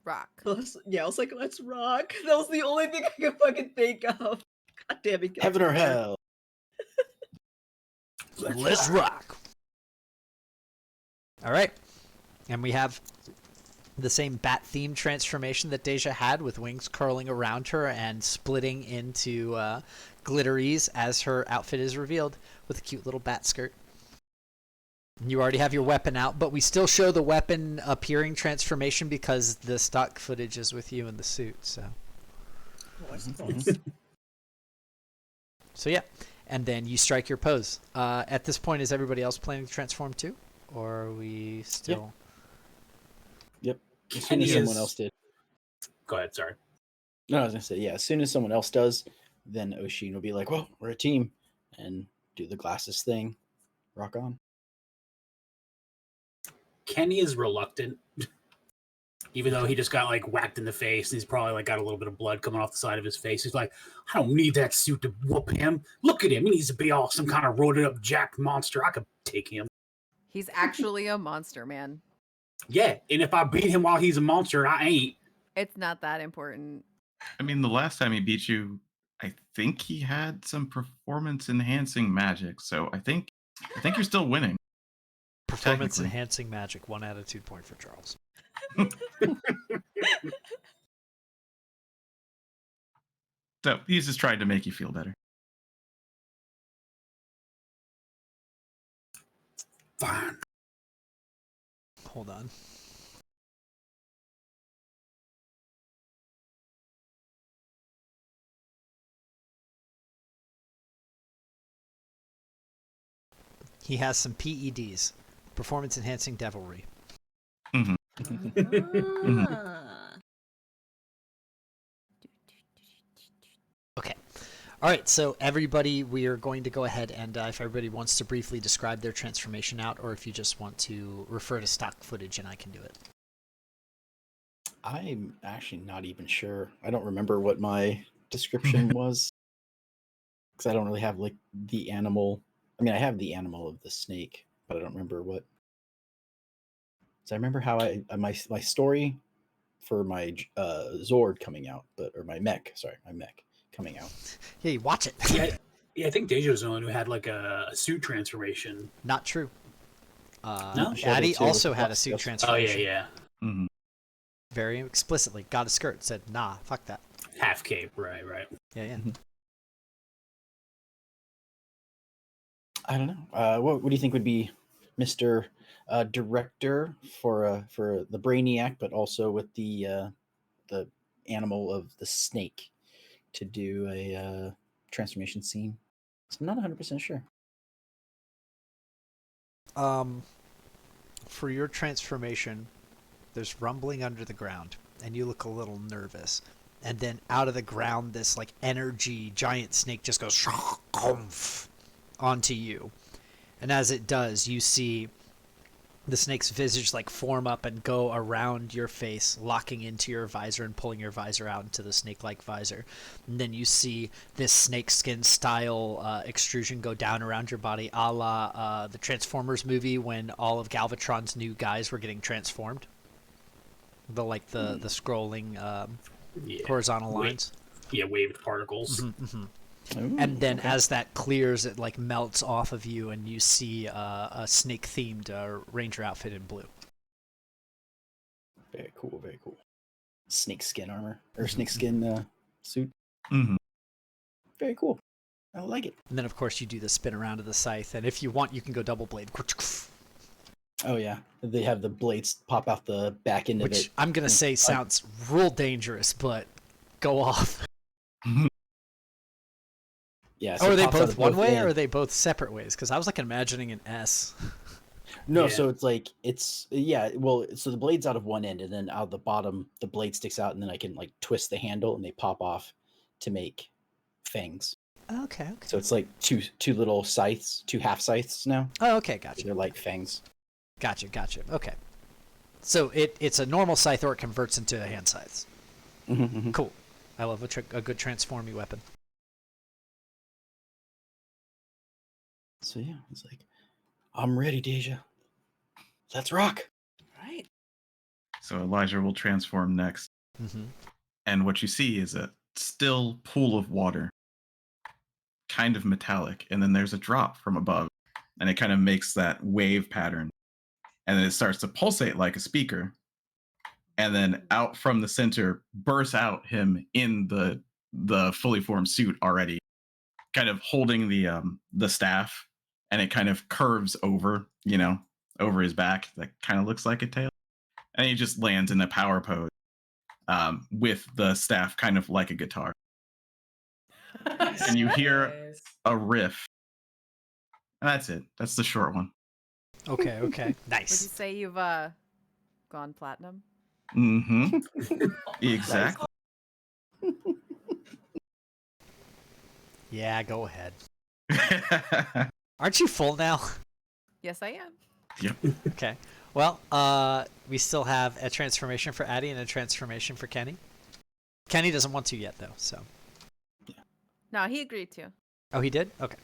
[SPEAKER 5] Rock.
[SPEAKER 3] Yeah, I was like, let's rock. That was the only thing I could fucking think of. God damn it.
[SPEAKER 6] Heaven or hell.
[SPEAKER 1] Let's rock. All right. And we have the same bat-themed transformation that Deja had, with wings curling around her and splitting into glitteries as her outfit is revealed with a cute little bat skirt. You already have your weapon out, but we still show the weapon appearing transformation because the stock footage is with you in the suit. So
[SPEAKER 3] I suppose.
[SPEAKER 1] So yeah, and then you strike your pose. At this point, is everybody else planning to transform too, or are we still?
[SPEAKER 6] Yep. As soon as someone else did.
[SPEAKER 2] Go ahead. Sorry.
[SPEAKER 6] No, I was gonna say, yeah. As soon as someone else does, then Oshin will be like, "Well, we're a team," and do the glasses thing. Rock on.
[SPEAKER 2] Kenny is reluctant, even though he just got like whacked in the face, and he's probably like got a little bit of blood coming off the side of his face. He's like, I don't need that suit to whoop him. Look at him. He needs to be all some kind of roided up jacked monster. I could take him.
[SPEAKER 5] He's actually a monster, man.
[SPEAKER 2] Yeah, and if I beat him while he's a monster, I ain't.
[SPEAKER 5] It's not that important.
[SPEAKER 4] I mean, the last time he beat you, I think he had some performance enhancing magic. So I think you're still winning.
[SPEAKER 1] Performance
[SPEAKER 4] Technically.
[SPEAKER 1] enhancing magic, 1 attitude point for Charles.
[SPEAKER 4] So he's just trying to make you feel better.
[SPEAKER 2] Fine.
[SPEAKER 1] Hold on. He has some PEDs, performance enhancing devilry.
[SPEAKER 3] Ah.
[SPEAKER 1] Okay. All right, so everybody, we are going to go ahead and if everybody wants to briefly describe their transformation out, or if you just want to refer to stock footage and I can do it.
[SPEAKER 6] I'm actually not even sure. I don't remember what my description was, because I don't really have like the animal. I mean, I have the animal of the snake, but I don't remember what. So I remember how my story for my Zord coming out, or my mech. Sorry, my mech coming out.
[SPEAKER 1] Hey, watch it.
[SPEAKER 2] Yeah, I think Deja's the one who had like a suit transformation.
[SPEAKER 1] Not true.
[SPEAKER 2] No?
[SPEAKER 1] Addie
[SPEAKER 6] Shadow too,
[SPEAKER 1] also
[SPEAKER 6] with
[SPEAKER 1] had a
[SPEAKER 6] the
[SPEAKER 1] suit
[SPEAKER 6] Fox.
[SPEAKER 2] Oh,
[SPEAKER 1] transformation.
[SPEAKER 2] yeah.
[SPEAKER 4] Mhm.
[SPEAKER 1] Very explicitly. Got a skirt. Said, nah, fuck that.
[SPEAKER 2] Half cape, right.
[SPEAKER 1] Yeah.
[SPEAKER 6] I don't know. What do you think would be Mr. Director for the Brainiac, but also with the animal of the snake to do a transformation scene? So I'm not 100% sure.
[SPEAKER 1] For your transformation, there's rumbling under the ground, and you look a little nervous. And then out of the ground, this like energy giant snake just goes onto you. And as it does, you see the snake's visage like form up and go around your face, locking into your visor and pulling your visor out into the snake-like visor. And then you see this snakeskin style extrusion go down around your body, a la the Transformers movie when all of Galvatron's new guys were getting transformed. The scrolling horizontal lines.
[SPEAKER 2] Waved particles.
[SPEAKER 1] Mm-hmm.
[SPEAKER 6] Ooh,
[SPEAKER 1] And then
[SPEAKER 6] okay.
[SPEAKER 1] as that clears, it like melts off of you, and you see a snake-themed ranger outfit in blue.
[SPEAKER 6] Very cool, very cool. Snakeskin armor or snakeskin suit.
[SPEAKER 4] Mhm.
[SPEAKER 6] Very cool. I like it.
[SPEAKER 1] And then, of course, you do the spin around of the scythe, and if you want, you can go double blade.
[SPEAKER 6] Oh yeah, they have the blades pop out the back end of
[SPEAKER 1] Which
[SPEAKER 6] it.
[SPEAKER 1] I'm going to say sounds real dangerous, but go off.
[SPEAKER 6] Yeah.
[SPEAKER 1] Or
[SPEAKER 6] it
[SPEAKER 1] are they
[SPEAKER 6] pops out
[SPEAKER 1] both
[SPEAKER 6] of
[SPEAKER 1] one way,
[SPEAKER 6] ends.
[SPEAKER 1] or are they both separate ways? Because I was like imagining an S.
[SPEAKER 6] No,
[SPEAKER 2] Yeah.
[SPEAKER 6] so it's like well, so the blade's out of one end, and then out of the bottom, the blade sticks out, and then I can like twist the handle, and they pop off to make fangs.
[SPEAKER 1] Okay.
[SPEAKER 6] So it's like two little scythes, two half scythes now.
[SPEAKER 1] Oh, okay, gotcha.
[SPEAKER 6] They're like fangs.
[SPEAKER 1] Gotcha. Okay. So it's a normal scythe, or it converts into a hand scythe.
[SPEAKER 6] Mm-hmm.
[SPEAKER 1] Cool. I love a good transformy weapon.
[SPEAKER 6] So yeah, it's like, I'm ready, Deja. Let's rock.
[SPEAKER 3] Right.
[SPEAKER 4] So Elijah will transform next.
[SPEAKER 1] Mm-hmm.
[SPEAKER 4] And what you see is a still pool of water, kind of metallic. And then there's a drop from above, and it kind of makes that wave pattern. And then it starts to pulsate like a speaker. And then out from the center bursts out him in the fully formed suit already, kind of holding the staff, and it kind of curves over, over his back. That kind of looks like a tail. And he just lands in a power pose, with the staff kind of like a guitar. And you hear
[SPEAKER 3] Nice.
[SPEAKER 4] a riff. And that's it. That's the short one.
[SPEAKER 1] Okay.
[SPEAKER 5] Would you
[SPEAKER 1] Nice.
[SPEAKER 5] say you've gone platinum?
[SPEAKER 4] Mm-hmm. Exactly.
[SPEAKER 1] Yeah, go ahead. Aren't you full now?
[SPEAKER 5] Yes, I am.
[SPEAKER 4] Yep.
[SPEAKER 1] Okay. Well, we still have a transformation for Addie and a transformation for Kenny. Kenny doesn't want to yet, though, so.
[SPEAKER 5] No, he agreed to.
[SPEAKER 1] Oh, he did? Okay.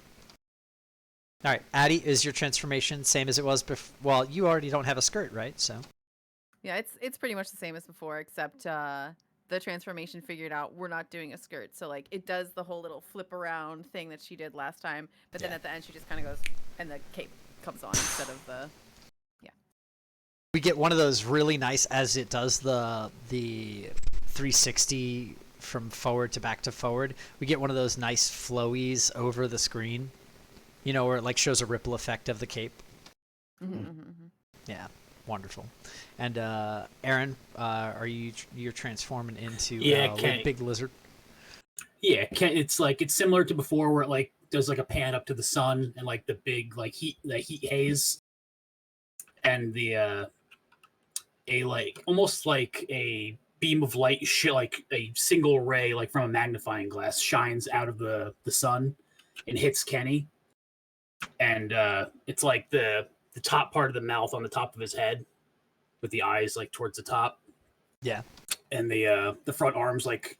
[SPEAKER 1] All right. Addie, is your transformation same as it was before? Well, you already don't have a skirt, right? So.
[SPEAKER 5] Yeah, it's pretty much the same as before, except the transformation figured out we're not doing a skirt. So like it does the whole little flip around thing that she did last time, but then at the end she just kind of goes and the cape comes on instead of the.
[SPEAKER 1] We get one of those really nice, as it does the 360 from forward to back to forward. We get one of those nice flowies over the screen, where it like shows a ripple effect of the cape. Yeah, wonderful. And Aaron, you're transforming into a big lizard?
[SPEAKER 2] Yeah, it's similar to before, where it like does like a pan up to the sun and like the big like heat haze, and the a like almost like a beam of light, like a single ray, like from a magnifying glass, shines out of the sun and hits Kenny, and it's like the top part of the mouth on the top of his head, with the eyes like towards the top.
[SPEAKER 1] Yeah.
[SPEAKER 2] And the front arms like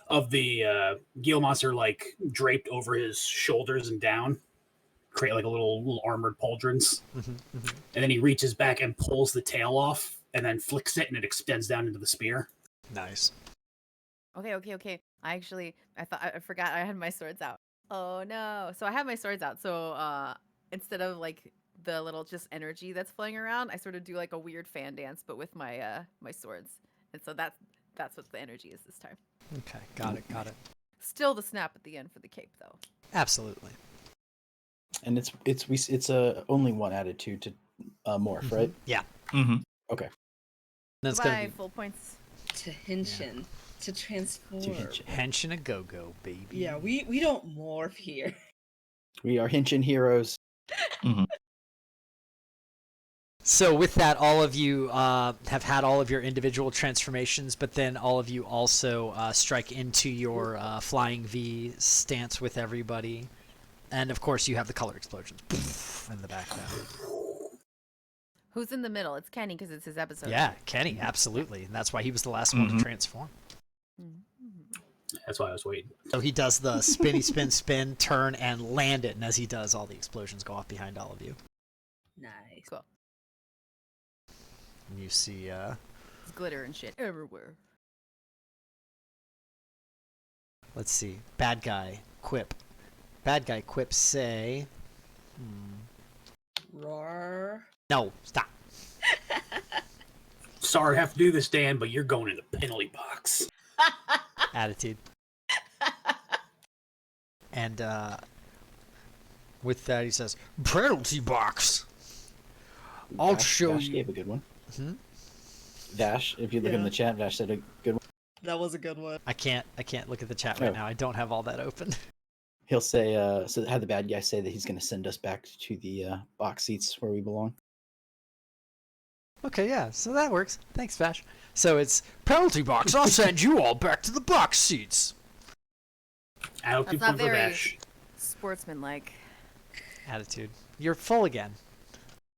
[SPEAKER 2] of the Gila monster like draped over his shoulders and down, create like a little armored pauldrons. And then he reaches back and pulls the tail off and then flicks it, and it extends down into the spear.
[SPEAKER 1] Nice.
[SPEAKER 5] Okay. I forgot I had my swords out. Oh no. So I have my swords out. So instead of like the little just energy that's flowing around, I sort of do like a weird fan dance, but with my my swords. And so that's what the energy is this time.
[SPEAKER 1] Okay, got it.
[SPEAKER 5] Still the snap at the end for the cape though.
[SPEAKER 1] Absolutely.
[SPEAKER 6] And it's only one attitude to morph, right?
[SPEAKER 1] Yeah.
[SPEAKER 4] Mm-hmm.
[SPEAKER 6] Okay.
[SPEAKER 1] That's
[SPEAKER 5] Goodbye,
[SPEAKER 1] gonna be
[SPEAKER 5] full points.
[SPEAKER 3] To henshin. To transform.
[SPEAKER 1] henshin a go-go, baby.
[SPEAKER 3] Yeah, we don't morph here.
[SPEAKER 6] We are Hinchin heroes.
[SPEAKER 4] Mm-hmm.
[SPEAKER 1] So with that, all of you have had all of your individual transformations, but then all of you also strike into your flying V stance with everybody. And of course, you have the color explosions in the background.
[SPEAKER 5] Who's in the middle? It's Kenny because it's his episode.
[SPEAKER 1] Yeah, Kenny, absolutely. And that's why he was the last one to transform.
[SPEAKER 2] That's why I was waiting.
[SPEAKER 1] So he does the spinny spin, turn, and land it. And as he does, all the explosions go off behind all of you.
[SPEAKER 3] Nice.
[SPEAKER 5] Cool.
[SPEAKER 1] And you see...
[SPEAKER 5] There's glitter and shit everywhere.
[SPEAKER 1] Let's see. Bad guy quip. Bad guy quip say...
[SPEAKER 3] Roar.
[SPEAKER 1] No, stop.
[SPEAKER 2] Sorry to have to do this, Dan, but you're going in the penalty box.
[SPEAKER 1] Attitude. And with that, he says, penalty box. I'll show
[SPEAKER 6] Vash
[SPEAKER 1] you.
[SPEAKER 6] gave a good one.
[SPEAKER 1] Hmm?
[SPEAKER 6] Vash, if you look in the chat, Vash said a good one.
[SPEAKER 3] That was a good one.
[SPEAKER 1] I can't look at the chat right
[SPEAKER 6] Oh.
[SPEAKER 1] now. I don't have all that open.
[SPEAKER 6] He'll say, so have the bad guy say that he's going to send us back to the box seats where we belong.
[SPEAKER 1] Okay, yeah, so that works. Thanks, Vash. So it's penalty box. I'll send you all back to the box seats.
[SPEAKER 2] I'll
[SPEAKER 5] That's
[SPEAKER 2] keep
[SPEAKER 5] not
[SPEAKER 2] one for
[SPEAKER 5] very
[SPEAKER 2] Vash.
[SPEAKER 5] sportsmanlike.
[SPEAKER 1] Attitude. You're full again.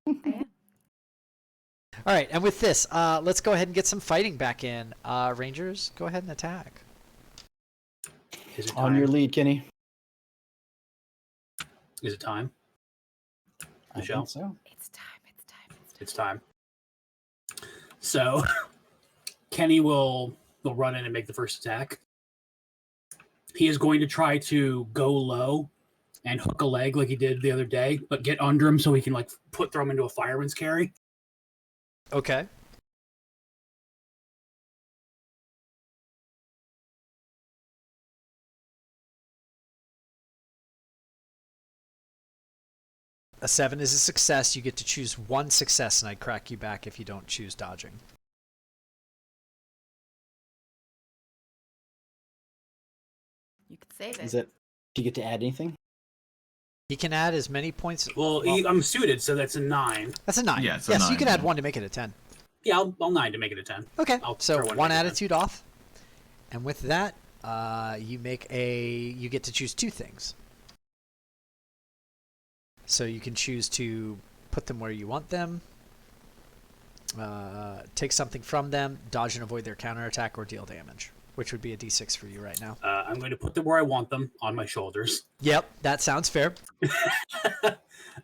[SPEAKER 5] I am.
[SPEAKER 1] All right, and with this, let's go ahead and get some fighting back in. Rangers, go ahead and attack.
[SPEAKER 2] Is it
[SPEAKER 6] On
[SPEAKER 2] time?
[SPEAKER 6] your lead, Kenny.
[SPEAKER 2] Is it time?
[SPEAKER 6] I
[SPEAKER 2] Michelle?
[SPEAKER 6] think so.
[SPEAKER 5] It's time.
[SPEAKER 2] It's time. So Kenny will run in and make the first attack. He is going to try to go low and hook a leg like he did the other day, but get under him so he can like throw him into a fireman's carry.
[SPEAKER 1] Okay. A 7 is a success. You get to choose one success, and I'd crack you back if you don't choose dodging.
[SPEAKER 5] You could save it.
[SPEAKER 6] Is it? Do you get to add anything?
[SPEAKER 1] He can add as many points.
[SPEAKER 2] Well, I'm suited, so that's a 9.
[SPEAKER 1] That's a 9.
[SPEAKER 4] Yeah, it's a
[SPEAKER 1] yes, you
[SPEAKER 4] 9,
[SPEAKER 1] can add
[SPEAKER 4] yeah.
[SPEAKER 1] 1 to make it a 10.
[SPEAKER 2] Yeah, I'll 9 to make it a 10.
[SPEAKER 1] Okay,
[SPEAKER 2] I'll
[SPEAKER 1] so
[SPEAKER 2] throw one
[SPEAKER 1] one
[SPEAKER 2] to make it a 10.
[SPEAKER 1] attitude off, and with that, you get to choose 2 things. So you can choose to put them where you want them, take something from them, dodge and avoid their counterattack, or deal damage, which would be a d6 for you right now.
[SPEAKER 2] I'm going to put them where I want them, on my shoulders.
[SPEAKER 1] Yep, that sounds fair.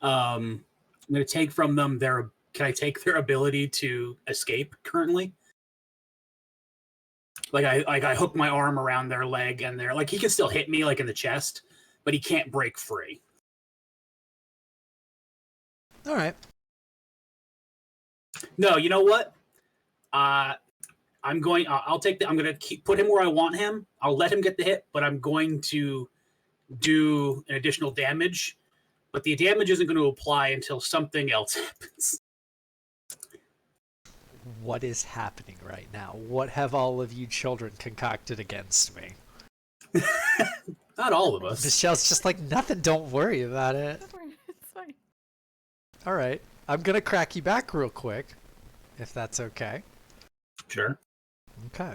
[SPEAKER 2] I'm going to take from them can I take their ability to escape currently? Like I hook my arm around their leg and they're like, he can still hit me like in the chest, but he can't break free.
[SPEAKER 1] All right.
[SPEAKER 2] No, you know what? I'll put him where I want him. I'll let him get the hit, but I'm going to do an additional damage. But the damage isn't going to apply until something else happens.
[SPEAKER 1] What is happening right now? What have all of you children concocted against me?
[SPEAKER 2] Not all of us.
[SPEAKER 1] Michelle's just like, nothing, don't worry about it.
[SPEAKER 5] It's fine.
[SPEAKER 1] All right. I'm going to crack you back real quick, if that's okay.
[SPEAKER 2] Sure.
[SPEAKER 1] Okay.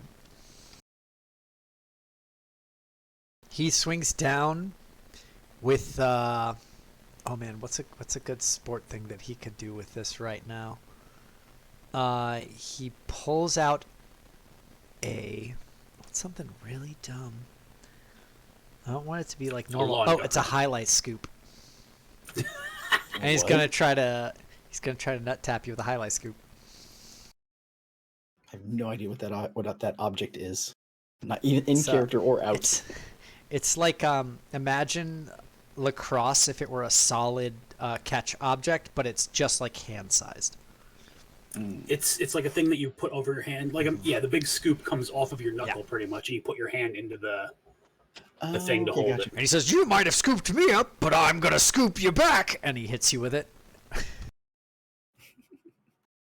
[SPEAKER 1] He swings down with oh man, what's a good sport thing that he could do with this right now? He pulls out something really dumb. I don't want it to be like normal.
[SPEAKER 2] lawn
[SPEAKER 1] Oh,
[SPEAKER 2] dart.
[SPEAKER 1] it's a highlight scoop. And he's gonna try to nut tap you with a highlight scoop.
[SPEAKER 6] I have no idea what that object is. Not even in
[SPEAKER 1] So,
[SPEAKER 6] character or out.
[SPEAKER 1] It's like imagine lacrosse if it were a solid catch object, but it's just like hand sized.
[SPEAKER 2] It's like a thing that you put over your hand. Like the big scoop comes off of your knuckle pretty much, and you put your hand into the thing to hold
[SPEAKER 6] gotcha.
[SPEAKER 2] it.
[SPEAKER 1] And he says, "You might have scooped me up, but I'm gonna scoop you back." And he hits you with it.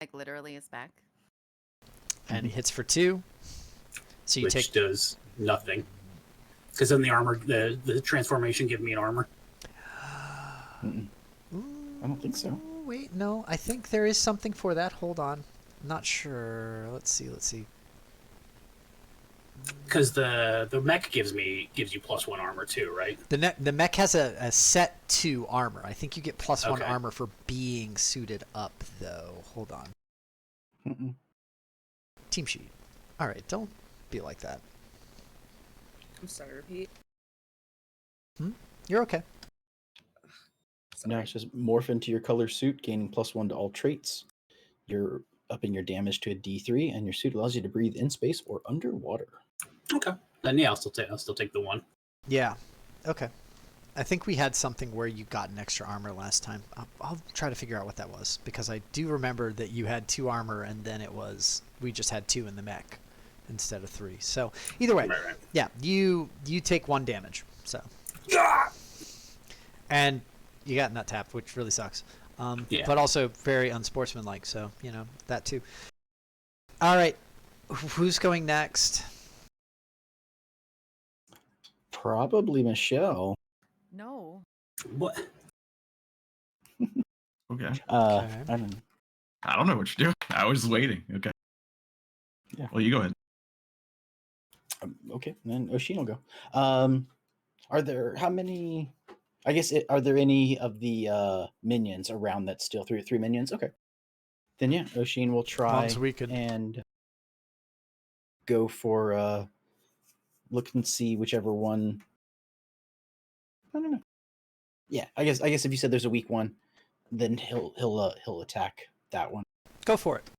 [SPEAKER 5] Like literally his back.
[SPEAKER 1] And he hits for 2. So you
[SPEAKER 2] Which does nothing. Because then the armor, the transformation give me an armor.
[SPEAKER 6] I don't think so.
[SPEAKER 1] Wait, no. I think there is something for that. Hold on. I'm not sure. Let's see.
[SPEAKER 2] Because the mech gives you +1 armor too, right?
[SPEAKER 1] The mech has a set 2 armor. I think you get +1
[SPEAKER 2] Okay.
[SPEAKER 1] armor for being suited up, though. Hold on.
[SPEAKER 6] Mm-mm.
[SPEAKER 1] Team sheet. All right, don't be like that.
[SPEAKER 3] I'm sorry, repeat.
[SPEAKER 1] You're okay.
[SPEAKER 6] No, it's just morph into your color suit, gaining +1 to all traits. You're upping your damage to a D3, and your suit allows you to breathe in space or underwater.
[SPEAKER 2] Okay. Then yeah, I'll still take the 1.
[SPEAKER 1] Yeah. Okay. I think we had something where you got an extra armor last time. I'll try to figure out what that was, because I do remember that you had 2 armor, and then we just had 2 in the mech instead of 3. So either way,
[SPEAKER 2] Right.
[SPEAKER 1] yeah, you take 1 damage. So and you got nut tapped, which really sucks.
[SPEAKER 2] Yeah.
[SPEAKER 1] But also very unsportsmanlike. So that too. All right, who's going next?
[SPEAKER 6] Probably Michelle.
[SPEAKER 5] No.
[SPEAKER 2] What?
[SPEAKER 4] Okay.
[SPEAKER 1] Okay.
[SPEAKER 6] I don't know.
[SPEAKER 4] I don't know what you're doing. I was waiting. Okay.
[SPEAKER 6] Yeah.
[SPEAKER 4] Well, you go ahead.
[SPEAKER 6] Okay, then Oshin will go. Are there how many? I guess are there any of the minions around that still three minions? Okay, then yeah, Oshin will try
[SPEAKER 1] Mom's weakened.
[SPEAKER 6] and go for look and see whichever one. I don't know. Yeah, I guess if you said there's a weak one, then he'll attack that one.
[SPEAKER 1] Go for it.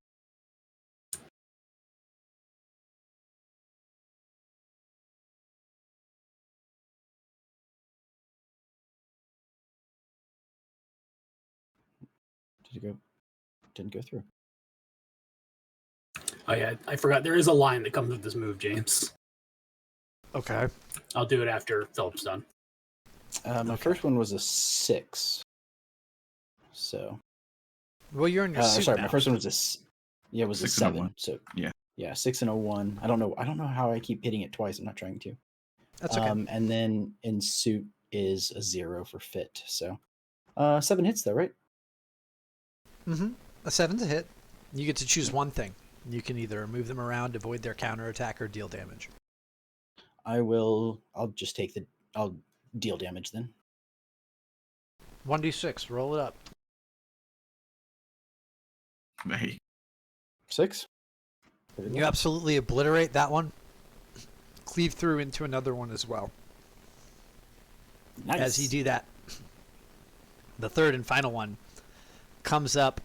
[SPEAKER 6] Didn't go through.
[SPEAKER 2] Oh yeah, I forgot. There is a line that comes with this move, James.
[SPEAKER 1] Okay.
[SPEAKER 2] I'll do it after Philip's done.
[SPEAKER 6] My first one was a 6. So.
[SPEAKER 1] Well, you're in your suit
[SPEAKER 6] sorry,
[SPEAKER 1] now.
[SPEAKER 6] my first one was it was a
[SPEAKER 4] 6 and a
[SPEAKER 6] 7.
[SPEAKER 4] 1.
[SPEAKER 6] So
[SPEAKER 4] Yeah.
[SPEAKER 6] 6 and a 1. I don't know how I keep hitting it twice. I'm not trying to.
[SPEAKER 1] That's okay.
[SPEAKER 6] And then in suit is a 0 for fit. So 7 hits though, right?
[SPEAKER 1] Mm-hmm. A 7's a hit. You get to choose one thing. You can either move them around, avoid their counterattack, or deal damage.
[SPEAKER 6] I'll just I'll deal damage then.
[SPEAKER 1] 1d6. Roll it up.
[SPEAKER 4] Hey,
[SPEAKER 6] 6.
[SPEAKER 1] You absolutely obliterate that one. Cleave through into another one as well.
[SPEAKER 6] Nice.
[SPEAKER 1] As you do that, the third and final one comes up.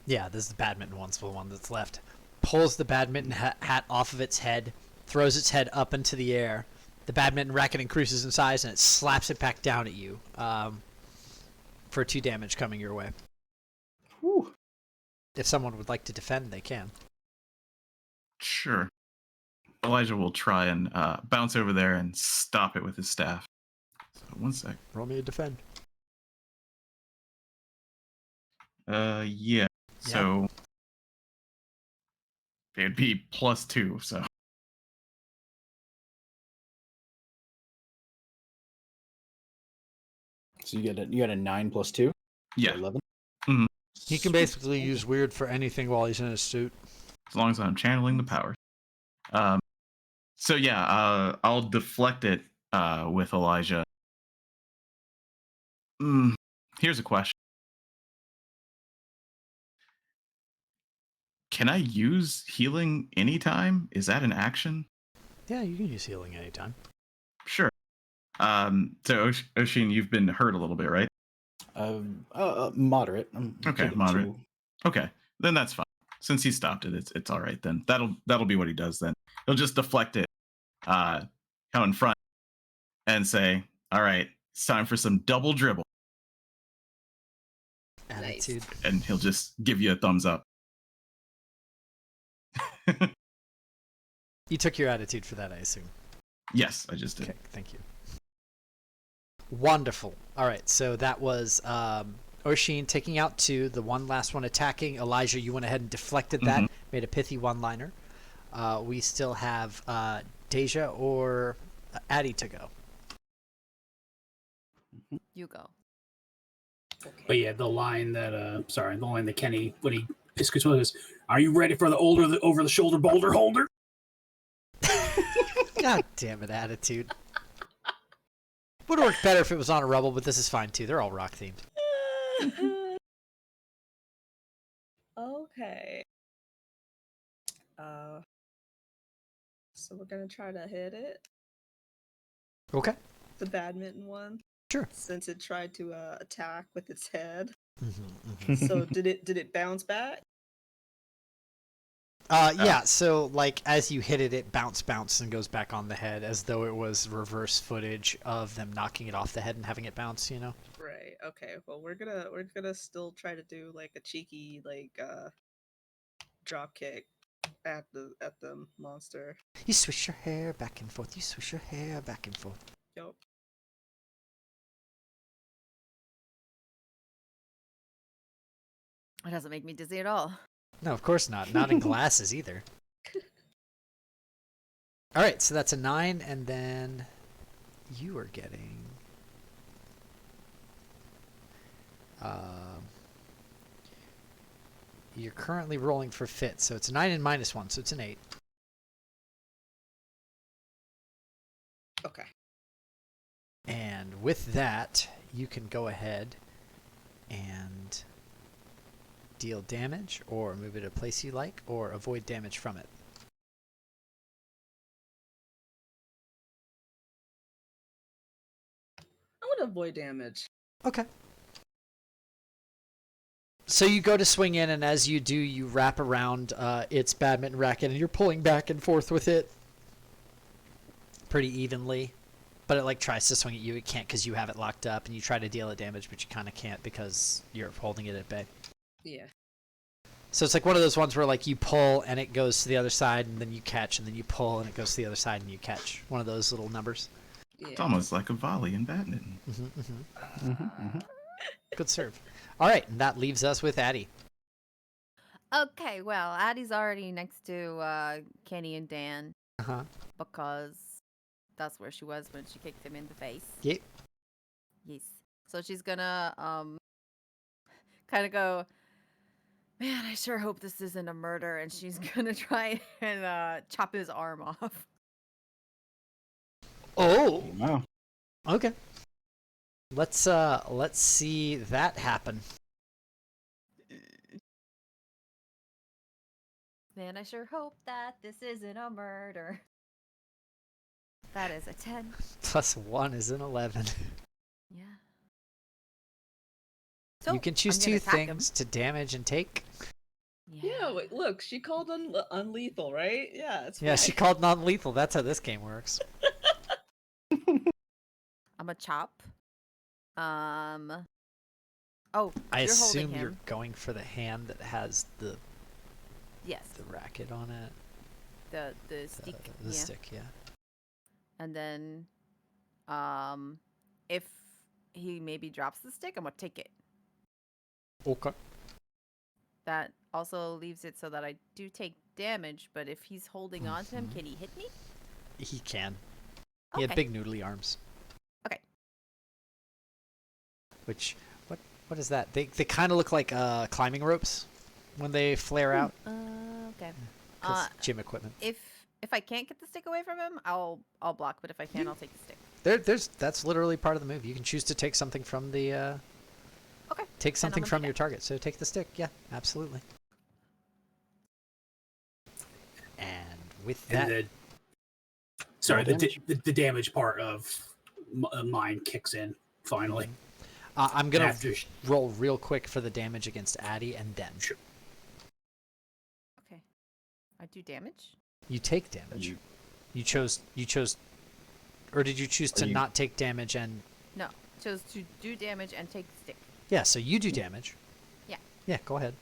[SPEAKER 1] Yeah, this is the badminton one's the one that's left. Pulls the badminton hat off of its head, throws its head up into the air. The badminton racket increases in size, and it slaps it back down at you for 2 damage coming your way.
[SPEAKER 6] Whew.
[SPEAKER 1] If someone would like to defend, they can.
[SPEAKER 4] sure. Elijah will try and bounce over there and stop it with his staff. So 1 sec.
[SPEAKER 1] Roll me a defend.
[SPEAKER 4] Yeah. So it'd be +2. So
[SPEAKER 6] So you got a 9 plus 2?
[SPEAKER 4] yeah,
[SPEAKER 6] 11.
[SPEAKER 1] He can basically use weird for anything while he's in his suit.
[SPEAKER 4] as long as I'm channeling the powers. So yeah, I'll deflect it with Elijah. Here's a question. Can I use healing anytime? Is that an action?
[SPEAKER 1] Yeah, you can use healing anytime.
[SPEAKER 4] Sure. So Oshin, you've been hurt a little bit, right?
[SPEAKER 6] Moderate.
[SPEAKER 4] Okay,
[SPEAKER 6] taking
[SPEAKER 4] moderate.
[SPEAKER 6] 2.
[SPEAKER 4] Okay, then that's fine. Since he stopped it, it's all right then. That'll be what he does then. He'll just deflect it, come in front, and say, "All right, it's time for some double dribble,"
[SPEAKER 1] Attitude.
[SPEAKER 4] and he'll just give you a thumbs up.
[SPEAKER 1] You took your attitude for that, I assume.
[SPEAKER 4] Yes, I just did.
[SPEAKER 1] Okay, thank you. Wonderful. All right, so that was Oshin taking out 2, the one last one attacking. Elijah, you went ahead and deflected that, made a pithy one-liner. We still have Deja or Addie to go.
[SPEAKER 5] You go.
[SPEAKER 2] But yeah, the line that Kenny, when he basically was, "Are you ready for the over the shoulder boulder holder?"
[SPEAKER 1] God damn it, attitude. Would work better if it was on a rubble, but this is fine too. They're all rock themed.
[SPEAKER 3] Okay. So we're gonna try to hit it.
[SPEAKER 1] Okay.
[SPEAKER 3] The badminton one.
[SPEAKER 1] Sure.
[SPEAKER 3] Since it tried to attack with its head.
[SPEAKER 1] Mm-hmm.
[SPEAKER 3] So did it bounce back?
[SPEAKER 1] Yeah, so like as you hit it, it bounces and goes back on the head as though it was reverse footage of them knocking it off the head and having it bounce, you know?
[SPEAKER 3] Right. Okay. Well, we're gonna still try to do like a cheeky drop kick at the monster.
[SPEAKER 1] You swish your hair back and forth. You swish your hair back and forth.
[SPEAKER 3] Yup.
[SPEAKER 5] It doesn't make me dizzy at all.
[SPEAKER 1] No, of course not. Not in glasses either. All right, so that's a 9, and then you are getting. You're currently rolling for fit, so it's a 9 and -1, so it's an 8.
[SPEAKER 3] Okay.
[SPEAKER 1] And with that, you can go ahead and deal damage, or move it to a place you like, or avoid damage from it.
[SPEAKER 3] I want to avoid damage.
[SPEAKER 1] Okay. So you go to swing in, and as you do, you wrap around its badminton racket, and you're pulling back and forth with it pretty evenly. But it like tries to swing at you. It can't because you have it locked up, and you try to deal it damage, but you kind of can't because you're holding it at bay.
[SPEAKER 3] Yeah.
[SPEAKER 1] So it's like one of those ones where like you pull and it goes to the other side, and then you catch, and then you pull and it goes to the other side and you catch. One of those little numbers.
[SPEAKER 3] Yeah.
[SPEAKER 4] It's almost like a volley in badminton.
[SPEAKER 1] Good serve. All right, and that leaves us with Addie.
[SPEAKER 5] Okay, well, Addie's already next to Kenny and Dan
[SPEAKER 1] Uh-huh.
[SPEAKER 5] because that's where she was when she kicked him in the face.
[SPEAKER 1] Yep.
[SPEAKER 5] Yes. So she's gonna kind of go, man, I sure hope this isn't a murder, and she's gonna try and chop his arm off.
[SPEAKER 1] Oh.
[SPEAKER 6] Wow.
[SPEAKER 1] Okay. Let's see that happen.
[SPEAKER 5] Man, I sure hope that this isn't a murder. That is a 10.
[SPEAKER 1] +1 is an 11.
[SPEAKER 5] Yeah. So
[SPEAKER 1] You can choose
[SPEAKER 5] I'm gonna
[SPEAKER 1] 2
[SPEAKER 5] attack him.
[SPEAKER 1] things to damage and take.
[SPEAKER 3] Yeah, wait, look, she called unlethal, right? Yeah, it's
[SPEAKER 1] Yeah,
[SPEAKER 3] fine.
[SPEAKER 1] she called non-lethal. That's how this game works.
[SPEAKER 5] I'm a chop. Oh,
[SPEAKER 1] I
[SPEAKER 5] you're
[SPEAKER 1] assume
[SPEAKER 5] holding
[SPEAKER 1] you're
[SPEAKER 5] him.
[SPEAKER 1] going for the hand that has the
[SPEAKER 5] Yes,
[SPEAKER 1] racket on it.
[SPEAKER 5] the stick.
[SPEAKER 1] The
[SPEAKER 5] Yeah.
[SPEAKER 1] stick, yeah.
[SPEAKER 5] And then, if he maybe drops the stick, I'm gonna take it.
[SPEAKER 1] Okay.
[SPEAKER 5] That also leaves it so that I do take damage. But if he's holding on to him, can he hit me?
[SPEAKER 1] He can. He had
[SPEAKER 5] Okay.
[SPEAKER 1] big noodly arms.
[SPEAKER 5] Okay.
[SPEAKER 1] Which, what is that? They kind of look like climbing ropes when they flare out.
[SPEAKER 5] Okay.
[SPEAKER 1] 'Cause gym equipment.
[SPEAKER 5] If I can't get the stick away from him, I'll block. But if I can, I'll take the stick.
[SPEAKER 1] That's literally part of the move. You can choose to take something from the.
[SPEAKER 5] Okay.
[SPEAKER 1] Take
[SPEAKER 5] then
[SPEAKER 1] something
[SPEAKER 5] I'm
[SPEAKER 1] from
[SPEAKER 5] gonna
[SPEAKER 1] your target. So take the stick. Yeah, absolutely. And with that,
[SPEAKER 2] And sorry,
[SPEAKER 6] Roll
[SPEAKER 2] the damage part of mine kicks in finally.
[SPEAKER 1] I'm gonna
[SPEAKER 2] After
[SPEAKER 1] roll real quick for the damage against Addie, and then
[SPEAKER 2] Sure.
[SPEAKER 5] Okay. I do damage.
[SPEAKER 1] you take damage.
[SPEAKER 6] You-
[SPEAKER 1] You chose, or did you choose to
[SPEAKER 6] you-
[SPEAKER 1] not take damage and?
[SPEAKER 5] No, chose to do damage and take the stick.
[SPEAKER 1] Yeah, so you do damage.
[SPEAKER 5] Yeah.
[SPEAKER 1] Yeah, go ahead.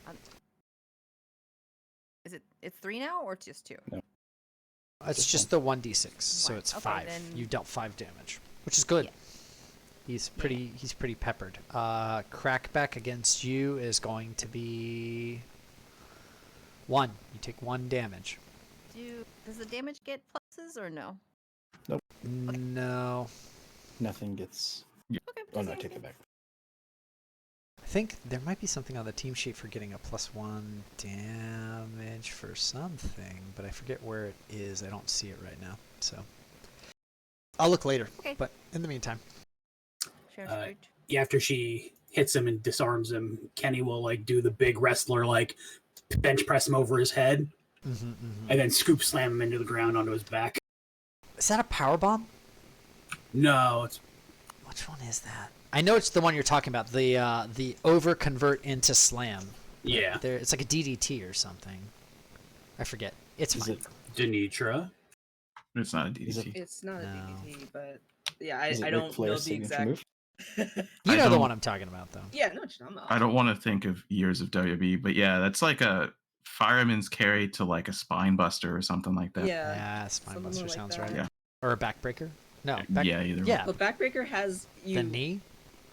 [SPEAKER 5] It's 3 now or just 2?
[SPEAKER 1] It's
[SPEAKER 6] Just
[SPEAKER 1] just the 1d6, so
[SPEAKER 5] One.
[SPEAKER 1] it's
[SPEAKER 5] Okay,
[SPEAKER 1] 5.
[SPEAKER 5] then-
[SPEAKER 1] You dealt 5 damage, which is good.
[SPEAKER 5] Yeah.
[SPEAKER 1] He's pretty peppered. Crackback against you is going to be 1. You take 1 damage.
[SPEAKER 5] Does the damage get pluses or no?
[SPEAKER 1] No.
[SPEAKER 6] Nothing gets.
[SPEAKER 5] Okay.
[SPEAKER 6] Oh no,
[SPEAKER 5] same
[SPEAKER 6] take
[SPEAKER 5] thing.
[SPEAKER 6] it back.
[SPEAKER 1] I think there might be something on the team sheet for getting a +1 damage for something, but I forget where it is. I don't see it right now, so I'll look later.
[SPEAKER 5] Okay.
[SPEAKER 1] But in the meantime,
[SPEAKER 5] Sure,
[SPEAKER 2] Yeah, after she hits him and disarms him, Kenny will like do the big wrestler like bench press him over his head and then scoop slam him into the ground onto his back.
[SPEAKER 1] is that a power bomb?
[SPEAKER 2] No, it's
[SPEAKER 1] Which one is that? I know it's the one you're talking about. The over convert into slam.
[SPEAKER 2] yeah,
[SPEAKER 1] It's like a DDT or something. I forget. It's
[SPEAKER 6] Is
[SPEAKER 1] fine.
[SPEAKER 6] it?
[SPEAKER 2] Danitra.
[SPEAKER 4] It's not a
[SPEAKER 6] Is it-
[SPEAKER 4] DDT.
[SPEAKER 3] It's not a
[SPEAKER 1] No.
[SPEAKER 3] DDT, but yeah,
[SPEAKER 6] Is it
[SPEAKER 3] I
[SPEAKER 6] Ric
[SPEAKER 3] don't know
[SPEAKER 6] Flair's
[SPEAKER 3] the
[SPEAKER 6] signature
[SPEAKER 3] exact.
[SPEAKER 6] move?
[SPEAKER 1] You
[SPEAKER 4] I
[SPEAKER 1] know the
[SPEAKER 4] don't-
[SPEAKER 1] one I'm talking about, though.
[SPEAKER 3] Yeah, no, I'm
[SPEAKER 4] I don't want to think of years of WWE, but yeah, that's like a fireman's carry to like a spine buster or something like that.
[SPEAKER 3] Yeah.
[SPEAKER 1] Yeah, spine
[SPEAKER 3] something
[SPEAKER 1] buster
[SPEAKER 3] like
[SPEAKER 1] sounds
[SPEAKER 3] that.
[SPEAKER 1] right.
[SPEAKER 4] Yeah.
[SPEAKER 1] Or a backbreaker? No.
[SPEAKER 4] Yeah, either way.
[SPEAKER 1] Yeah.
[SPEAKER 3] But backbreaker has you.
[SPEAKER 1] The knee.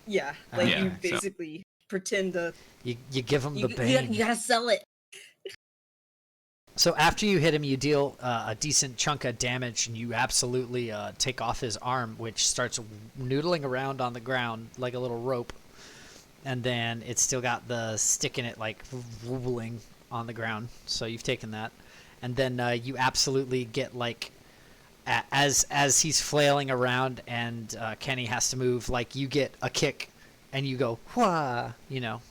[SPEAKER 3] Yeah, like
[SPEAKER 1] Yeah,
[SPEAKER 3] you
[SPEAKER 4] so-
[SPEAKER 3] basically pretend to.
[SPEAKER 1] You give him the
[SPEAKER 3] You
[SPEAKER 1] bane.
[SPEAKER 3] gotta sell it.
[SPEAKER 1] So after you hit him, you deal a decent chunk of damage, and you absolutely take off his arm, which starts noodling around on the ground like a little rope. And then it's still got the stick in it, like wobbling on the ground. So you've taken that, and then you absolutely get like, as he's flailing around, and Kenny has to move. Like you get a kick, and you go wha, you know.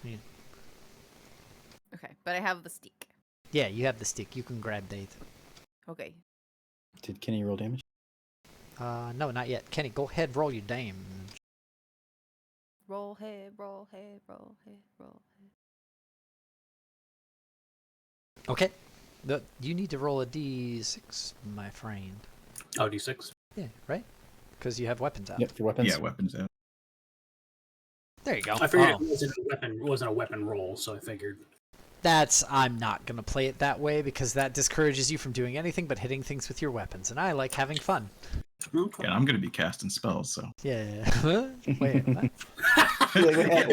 [SPEAKER 5] Okay, but I have the stick.
[SPEAKER 1] Yeah, you have the stick. You can grab Dave.
[SPEAKER 5] Okay.
[SPEAKER 6] Did Kenny roll damage?
[SPEAKER 1] No, not yet. Kenny, go ahead, roll your damage.
[SPEAKER 5] Roll head, roll head, roll head, roll head.
[SPEAKER 1] Okay. You need to roll a d6, my friend.
[SPEAKER 2] Oh, D6.
[SPEAKER 1] Yeah, right? because you have weapons out.
[SPEAKER 6] Yep, for weapons.
[SPEAKER 4] Yeah, weapons out.
[SPEAKER 1] There you go.
[SPEAKER 2] I figured
[SPEAKER 1] Oh.
[SPEAKER 2] it wasn't a weapon roll, so I figured.
[SPEAKER 1] I'm not going to play it that way because that discourages you from doing anything but hitting things with your weapons, and I like having fun.
[SPEAKER 2] Okay.
[SPEAKER 4] Yeah, I'm going to be casting spells, so.
[SPEAKER 1] Yeah. Wait. What?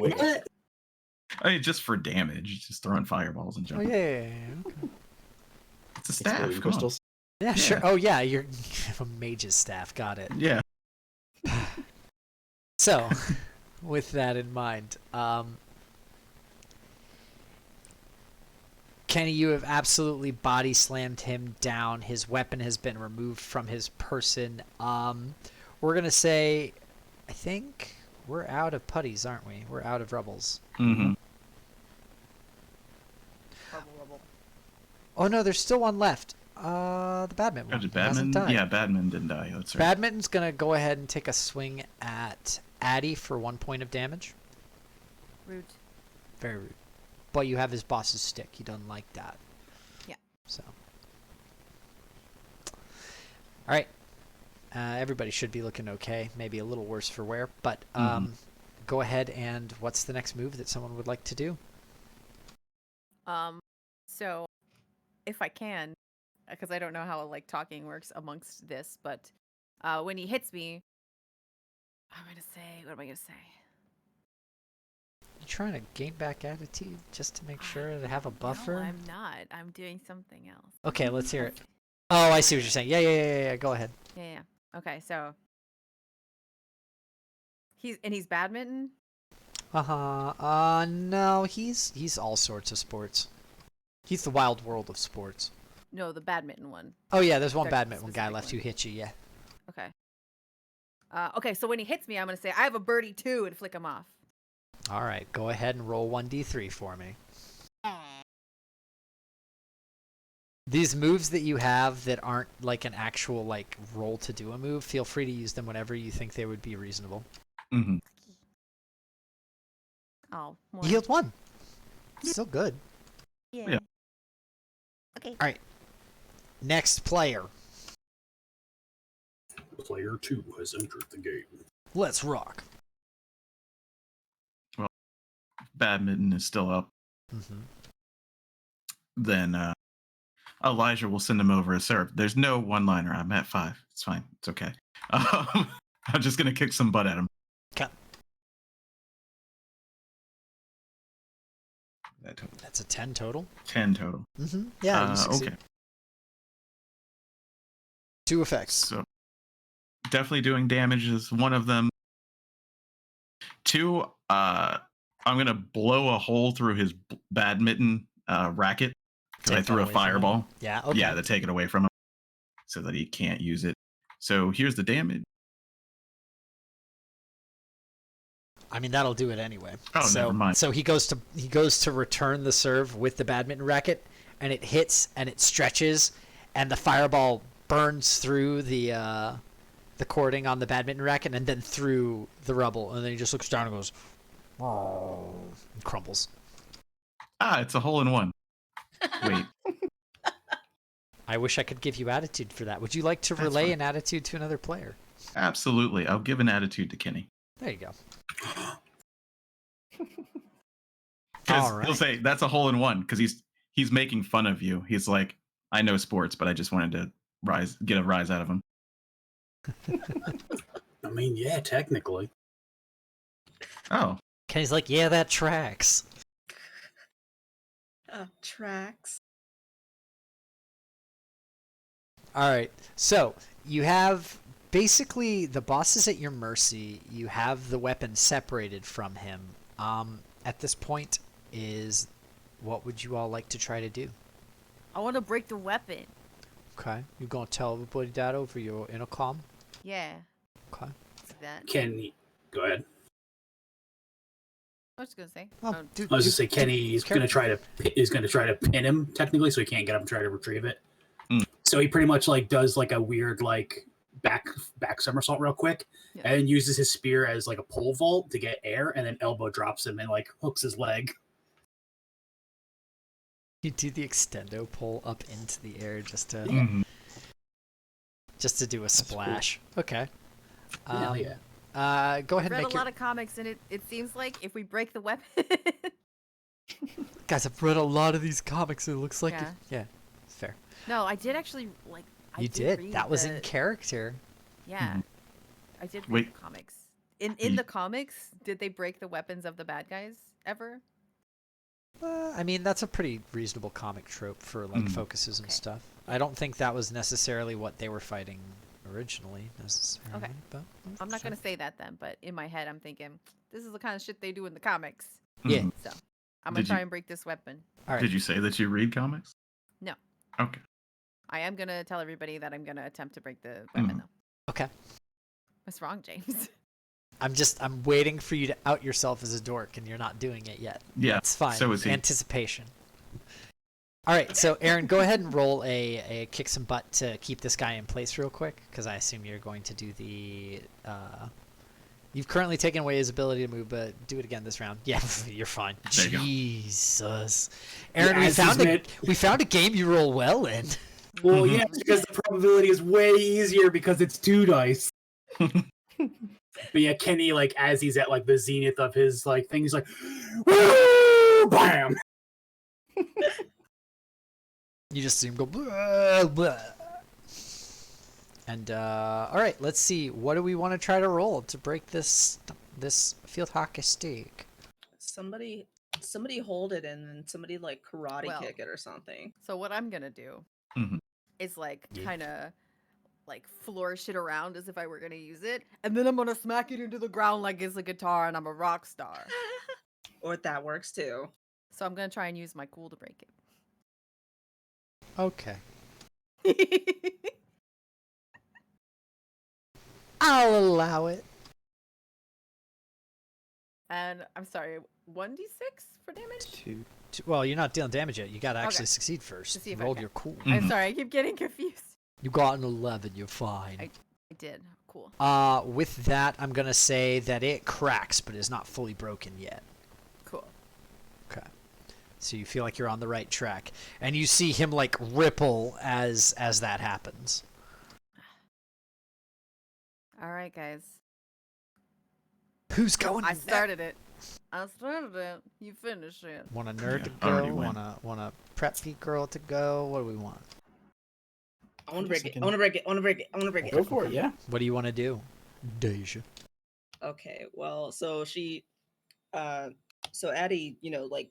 [SPEAKER 2] What?
[SPEAKER 4] I mean, just for damage, just throwing fireballs and
[SPEAKER 1] Oh,
[SPEAKER 4] jumping.
[SPEAKER 1] yeah. Okay.
[SPEAKER 4] It's a staff.
[SPEAKER 6] Exploding
[SPEAKER 4] Come
[SPEAKER 6] crystals.
[SPEAKER 1] Yeah, sure. Oh, yeah, you have a mage's staff. Got it.
[SPEAKER 4] on. Yeah.
[SPEAKER 1] So, with that in mind, Kenny, you have absolutely body slammed him down. His weapon has been removed from his person. We're gonna say, I think we're out of putties, aren't we? We're out of rebels.
[SPEAKER 4] Mm-hmm.
[SPEAKER 5] Rubble.
[SPEAKER 1] Oh no, there's still one left. The badminton one.
[SPEAKER 4] Did
[SPEAKER 1] It hasn't
[SPEAKER 4] Badman?
[SPEAKER 1] died.
[SPEAKER 4] Yeah, Badman didn't die. That's right.
[SPEAKER 1] Badminton's gonna go ahead and take a swing at Addy for 1 point of damage.
[SPEAKER 5] Rude.
[SPEAKER 1] Very rude. But you have his boss's stick. He doesn't like that.
[SPEAKER 5] Yeah.
[SPEAKER 1] So. All right. Everybody should be looking okay. Maybe a little worse for wear. But go ahead and what's the next move that someone would like to do?
[SPEAKER 5] So if I can, because I don't know how like talking works amongst this, but when he hits me, what am I gonna say?
[SPEAKER 1] You trying to gain back attitude just to make sure to have a buffer?
[SPEAKER 5] No, I'm not. I'm doing something else.
[SPEAKER 1] Okay, let's hear it. Oh, I see what you're saying. Yeah. Go ahead.
[SPEAKER 5] Yeah. Okay, so he's badminton.
[SPEAKER 1] No, he's all sorts of sports. He's the wild world of sports.
[SPEAKER 5] No, the badminton one.
[SPEAKER 1] Oh yeah, there's one
[SPEAKER 5] There's
[SPEAKER 1] badminton
[SPEAKER 5] a
[SPEAKER 1] guy
[SPEAKER 5] specific
[SPEAKER 1] left
[SPEAKER 5] one.
[SPEAKER 1] who hit you. Yeah.
[SPEAKER 5] Okay. Okay, so when he hits me, I'm gonna say I have a birdie too and flick him off.
[SPEAKER 1] All right, go ahead and roll 1d3 for me. These moves that you have that aren't like an actual like roll to do a move, feel free to use them whenever you think they would be reasonable.
[SPEAKER 4] Mm-hmm.
[SPEAKER 5] Oh,
[SPEAKER 1] You healed 1. Still good.
[SPEAKER 4] Yeah.
[SPEAKER 5] Okay.
[SPEAKER 1] All right. Next player.
[SPEAKER 2] Player 2 has entered the game.
[SPEAKER 1] Let's rock.
[SPEAKER 4] Badminton is still up.
[SPEAKER 1] Mm-hmm.
[SPEAKER 4] Then Elijah will send him over a serve. There's no one-liner. I'm at 5. It's fine. It's okay. I'm just gonna kick some butt at him.
[SPEAKER 1] Cut.
[SPEAKER 4] That
[SPEAKER 1] That's a 10 total.
[SPEAKER 4] 10 total.
[SPEAKER 1] Mm-hmm. Yeah, you succeed.
[SPEAKER 4] Okay.
[SPEAKER 1] 2 effects.
[SPEAKER 4] So definitely doing damage is one of them. 2, I'm gonna blow a hole through his badminton racket because I
[SPEAKER 1] Take
[SPEAKER 4] threw
[SPEAKER 1] that
[SPEAKER 4] a
[SPEAKER 1] away from him.
[SPEAKER 4] fireball.
[SPEAKER 1] Yeah, okay.
[SPEAKER 4] Yeah, to take it away from him so that he can't use it. So here's the damage.
[SPEAKER 1] I mean, that'll do it anyway.
[SPEAKER 4] Oh, never mind.
[SPEAKER 1] So he goes to return the serve with the badminton racket, and it hits and it stretches, and the fireball burns through the cording on the badminton racket and then through the rubble, and then he just looks down and goes, "Oh," and crumbles.
[SPEAKER 4] It's a hole in one. Wait.
[SPEAKER 1] I wish I could give you attitude for that. Would you like to
[SPEAKER 4] That's
[SPEAKER 1] relay
[SPEAKER 4] fine.
[SPEAKER 1] an attitude to another player?
[SPEAKER 4] Absolutely. I'll give an attitude to Kenny.
[SPEAKER 1] There you go.
[SPEAKER 4] Because
[SPEAKER 1] All right.
[SPEAKER 4] he'll say that's a hole in one because he's making fun of you. He's like, I know sports, but I just wanted to get a rise out of him.
[SPEAKER 2] I mean, yeah, technically.
[SPEAKER 4] Oh,
[SPEAKER 1] Kenny's like, yeah, that tracks.
[SPEAKER 3] Tracks.
[SPEAKER 1] All right. So you have basically the boss is at your mercy. You have the weapon separated from him. At this point, what would you all like to try to do?
[SPEAKER 5] I want to break the weapon.
[SPEAKER 1] Okay. You gonna tell everybody that over your intercom?
[SPEAKER 5] Yeah.
[SPEAKER 1] Okay.
[SPEAKER 5] See that.
[SPEAKER 2] Kenny, go ahead.
[SPEAKER 5] I was gonna say.
[SPEAKER 1] Oh, dude,
[SPEAKER 2] I was gonna say Kenny is gonna try to pin him technically, so he can't get up and try to retrieve it.
[SPEAKER 4] Mm.
[SPEAKER 2] So he pretty much like does like a weird like back somersault real quick,
[SPEAKER 5] Yeah.
[SPEAKER 2] and uses his spear as like a pole vault to get air, and then elbow drops him and like hooks his leg.
[SPEAKER 1] You do the extendo pull up into the air just to
[SPEAKER 4] mhm.
[SPEAKER 1] do a splash. Okay.
[SPEAKER 2] Yeah.
[SPEAKER 1] Go ahead and
[SPEAKER 5] Read a
[SPEAKER 1] make your...
[SPEAKER 5] lot of comics, and it seems like if we break the weapon,
[SPEAKER 1] Guys, I've read a lot of these comics. It looks like...
[SPEAKER 5] Yeah.
[SPEAKER 1] Yeah, fair.
[SPEAKER 5] no, I did actually like. I
[SPEAKER 1] You did.
[SPEAKER 5] read
[SPEAKER 1] That was in
[SPEAKER 5] the-
[SPEAKER 1] character.
[SPEAKER 5] Yeah,
[SPEAKER 4] Mhm.
[SPEAKER 5] I did read
[SPEAKER 4] Wait.
[SPEAKER 5] the comics. In the comics, did they break the weapons of the bad guys ever?
[SPEAKER 1] I mean, that's a pretty reasonable comic trope for like
[SPEAKER 4] Mhm.
[SPEAKER 1] focuses and
[SPEAKER 5] Okay.
[SPEAKER 1] stuff. I don't think that was necessarily what they were fighting originally, necessarily.
[SPEAKER 5] Okay.
[SPEAKER 1] But
[SPEAKER 5] I'm not gonna say that then, but in my head, I'm thinking this is the kind of shit they do in the comics.
[SPEAKER 1] Yeah.
[SPEAKER 4] Mhm.
[SPEAKER 5] So I'm gonna
[SPEAKER 4] Did
[SPEAKER 5] try
[SPEAKER 4] you-
[SPEAKER 5] and break this weapon.
[SPEAKER 1] All right.
[SPEAKER 4] Did you say that you read comics?
[SPEAKER 5] No.
[SPEAKER 4] Okay.
[SPEAKER 5] I am gonna tell everybody that I'm gonna attempt to break the weapon
[SPEAKER 4] Mhm.
[SPEAKER 5] though.
[SPEAKER 1] Okay.
[SPEAKER 5] What's wrong, James?
[SPEAKER 1] I'm waiting for you to out yourself as a dork, and you're not doing it yet.
[SPEAKER 4] Yeah.
[SPEAKER 1] That's fine.
[SPEAKER 4] So is he.
[SPEAKER 1] Anticipation. All right, so Aaron, go ahead and roll a kick some butt to keep this guy in place real quick, because I assume you're going to do the. You've currently taken away his ability to move, but do it again this round. Yeah, you're fine.
[SPEAKER 4] There you go.
[SPEAKER 1] Jesus, Aaron,
[SPEAKER 2] Yeah,
[SPEAKER 1] we
[SPEAKER 2] as
[SPEAKER 1] found
[SPEAKER 2] he's
[SPEAKER 1] a
[SPEAKER 2] mid-
[SPEAKER 1] we found a game you roll well in.
[SPEAKER 2] Well,
[SPEAKER 4] Mhm.
[SPEAKER 2] yeah, because the probability is way easier because it's 2 dice. But yeah, Kenny, like as he's at like the zenith of his like thing, he's like, "Woo! Bam!"
[SPEAKER 1] You just see him go. Blah, blah. And all right, let's see. What do we want to try to roll to break this field hockey stick?
[SPEAKER 3] Somebody hold it and then somebody like karate
[SPEAKER 5] Well.
[SPEAKER 3] kick it or something.
[SPEAKER 5] So what I'm gonna do
[SPEAKER 4] Mhm.
[SPEAKER 5] is like
[SPEAKER 1] Yeah.
[SPEAKER 5] kind of like flourish it around as if I were gonna use it, and then I'm gonna smack it into the ground like it's a guitar and I'm a rock star.
[SPEAKER 3] Or that works too.
[SPEAKER 5] So I'm gonna try and use my cool to break
[SPEAKER 1] Okay,
[SPEAKER 5] it.
[SPEAKER 1] I'll allow it.
[SPEAKER 5] And I'm sorry, 1d6 for damage?
[SPEAKER 1] Well, you're not dealing damage yet. You got to actually
[SPEAKER 5] Okay.
[SPEAKER 1] succeed first.
[SPEAKER 5] To see if I
[SPEAKER 1] Roll
[SPEAKER 5] can.
[SPEAKER 1] your cool.
[SPEAKER 5] I'm
[SPEAKER 4] Mhm.
[SPEAKER 5] sorry, I keep getting confused.
[SPEAKER 1] You got an 11. You're fine.
[SPEAKER 5] I did. Cool.
[SPEAKER 1] With that, I'm gonna say that it cracks, but is not fully broken yet.
[SPEAKER 5] Cool.
[SPEAKER 1] Okay. So you feel like you're on the right track, and you see him like ripple as that happens.
[SPEAKER 5] All right, guys.
[SPEAKER 1] Who's going?
[SPEAKER 5] I
[SPEAKER 1] next?
[SPEAKER 5] started it. You finish it.
[SPEAKER 1] Want a nerd
[SPEAKER 4] Yeah,
[SPEAKER 1] to
[SPEAKER 4] already
[SPEAKER 1] go?
[SPEAKER 4] went.
[SPEAKER 1] Want a preppy girl to go? What do we want?
[SPEAKER 3] I want to
[SPEAKER 6] guess
[SPEAKER 3] break
[SPEAKER 6] I
[SPEAKER 3] it.
[SPEAKER 6] can-
[SPEAKER 3] I want to break it. I want to break it. I want to break it.
[SPEAKER 6] Go for it, yeah.
[SPEAKER 1] What do you want to do, Deja?
[SPEAKER 3] Okay, well, so so Addie, like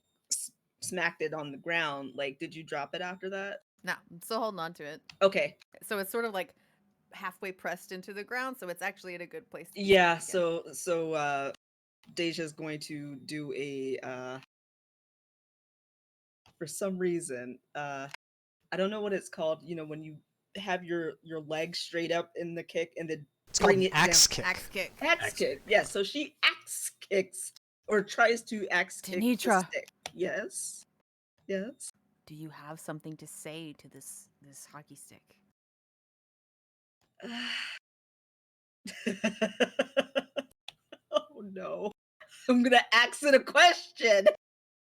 [SPEAKER 3] smacked it on the ground. Like, did you drop it after that?
[SPEAKER 5] No, I'm still holding on to it.
[SPEAKER 3] Okay,
[SPEAKER 5] So it's sort of like halfway pressed into the ground, so it's actually in a good place. to
[SPEAKER 3] yeah.
[SPEAKER 5] stand again.
[SPEAKER 3] So Deja's going to do a for some reason, I don't know what it's called. When you have your legs straight up in the kick and then
[SPEAKER 1] It's called
[SPEAKER 3] bring
[SPEAKER 1] an
[SPEAKER 3] it
[SPEAKER 1] axe
[SPEAKER 3] down.
[SPEAKER 1] kick.
[SPEAKER 5] Axe kick.
[SPEAKER 3] Axe kick. Yeah, so she axe kicks or tries to axe kick the
[SPEAKER 5] Danitra.
[SPEAKER 3] stick. Yes. Yes.
[SPEAKER 5] Do you have something to say to this hockey stick?
[SPEAKER 3] Oh no. I'm gonna ask it a question.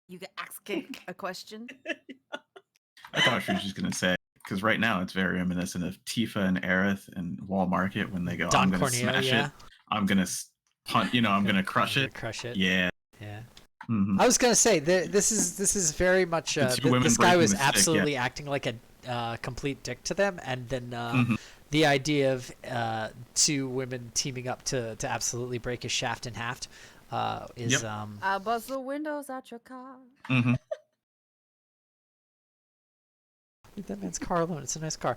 [SPEAKER 5] You can axe kick a question.
[SPEAKER 4] I thought she was just gonna say, because right now it's very reminiscent of Tifa and Aerith and Wall Market when they go,
[SPEAKER 1] Don
[SPEAKER 4] "I'm gonna
[SPEAKER 1] Corneo,
[SPEAKER 4] smash
[SPEAKER 1] yeah.
[SPEAKER 4] it. I'm gonna punt. I'm gonna crush it."
[SPEAKER 1] Crush it.
[SPEAKER 4] Yeah.
[SPEAKER 1] Yeah.
[SPEAKER 4] Mhm.
[SPEAKER 1] I was gonna say this is very much
[SPEAKER 4] The two women
[SPEAKER 1] this guy
[SPEAKER 4] breaking
[SPEAKER 1] was
[SPEAKER 4] the stick, yeah.
[SPEAKER 1] absolutely acting like a complete dick to them, and then
[SPEAKER 4] Mhm.
[SPEAKER 1] the idea of two women teaming up to absolutely break his shaft in half is
[SPEAKER 4] Yep.
[SPEAKER 5] I'll bust the windows out your car.
[SPEAKER 4] Mhm.
[SPEAKER 1] leave that man's car alone. It's a nice car.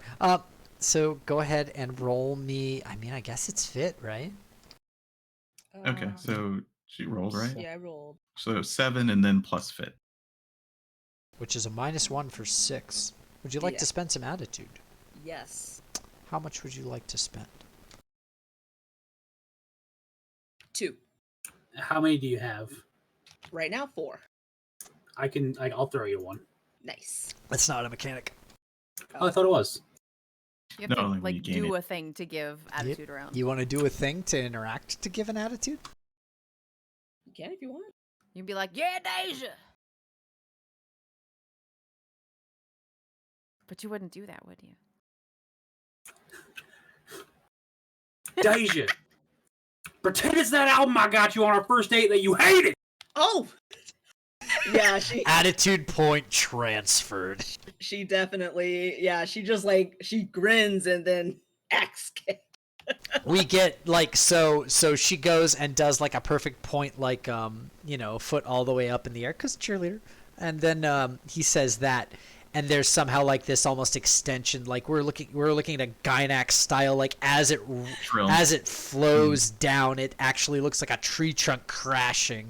[SPEAKER 1] So go ahead and roll me. I mean, I guess it's fit, right?
[SPEAKER 4] Okay, so she rolled right.
[SPEAKER 3] Yeah, I rolled.
[SPEAKER 4] So 7 and then plus fit.
[SPEAKER 1] Which is a -1 for 6. Would you like
[SPEAKER 3] Yeah.
[SPEAKER 1] to spend some attitude?
[SPEAKER 3] Yes.
[SPEAKER 1] How much would you like to spend?
[SPEAKER 3] 2.
[SPEAKER 2] How many do you have?
[SPEAKER 3] Right now 4.
[SPEAKER 2] I'll throw you one.
[SPEAKER 3] Nice.
[SPEAKER 1] That's not a mechanic.
[SPEAKER 2] Oh, I thought it was.
[SPEAKER 5] You have
[SPEAKER 4] No,
[SPEAKER 5] to
[SPEAKER 4] only when you
[SPEAKER 5] like
[SPEAKER 4] gain
[SPEAKER 5] do
[SPEAKER 4] it.
[SPEAKER 5] a thing to give attitude around.
[SPEAKER 1] You want to do a thing to interact to give an attitude?
[SPEAKER 3] You can if you want.
[SPEAKER 5] You'd be like, "Yeah, Deja." But you wouldn't do that, would you?
[SPEAKER 2] Deja, pretend it's that album I got you on our first date that you hated.
[SPEAKER 3] Oh, yeah, she
[SPEAKER 1] Attitude point transferred.
[SPEAKER 3] she definitely, yeah, she just like she grins and then X.
[SPEAKER 1] We get like so she goes and does like a perfect point, like foot all the way up in the air because cheerleader, and then he says that, and there's somehow like this almost extension, like we're looking at a Gynax style, like as it flows down, it actually looks like a tree trunk crashing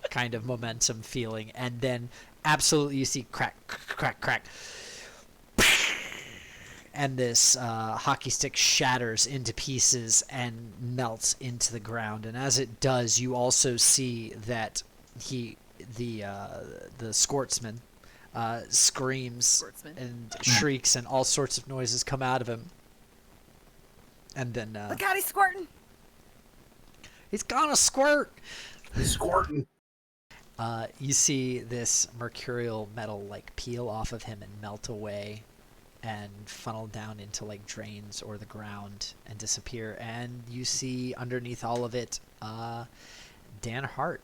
[SPEAKER 1] kind of momentum feeling, and then absolutely you see crack crack crack, and this hockey stick shatters into pieces and melts into the ground, and as it does you also see that the sportsman screams and shrieks and all sorts of noises come out of him, and then
[SPEAKER 5] Look out, he's squirting.
[SPEAKER 1] he's gonna squirt.
[SPEAKER 2] He's squirting.
[SPEAKER 1] You see this mercurial metal like peel off of him and melt away and funnel down into like drains or the ground and disappear, and you see underneath all of it Dan Hart,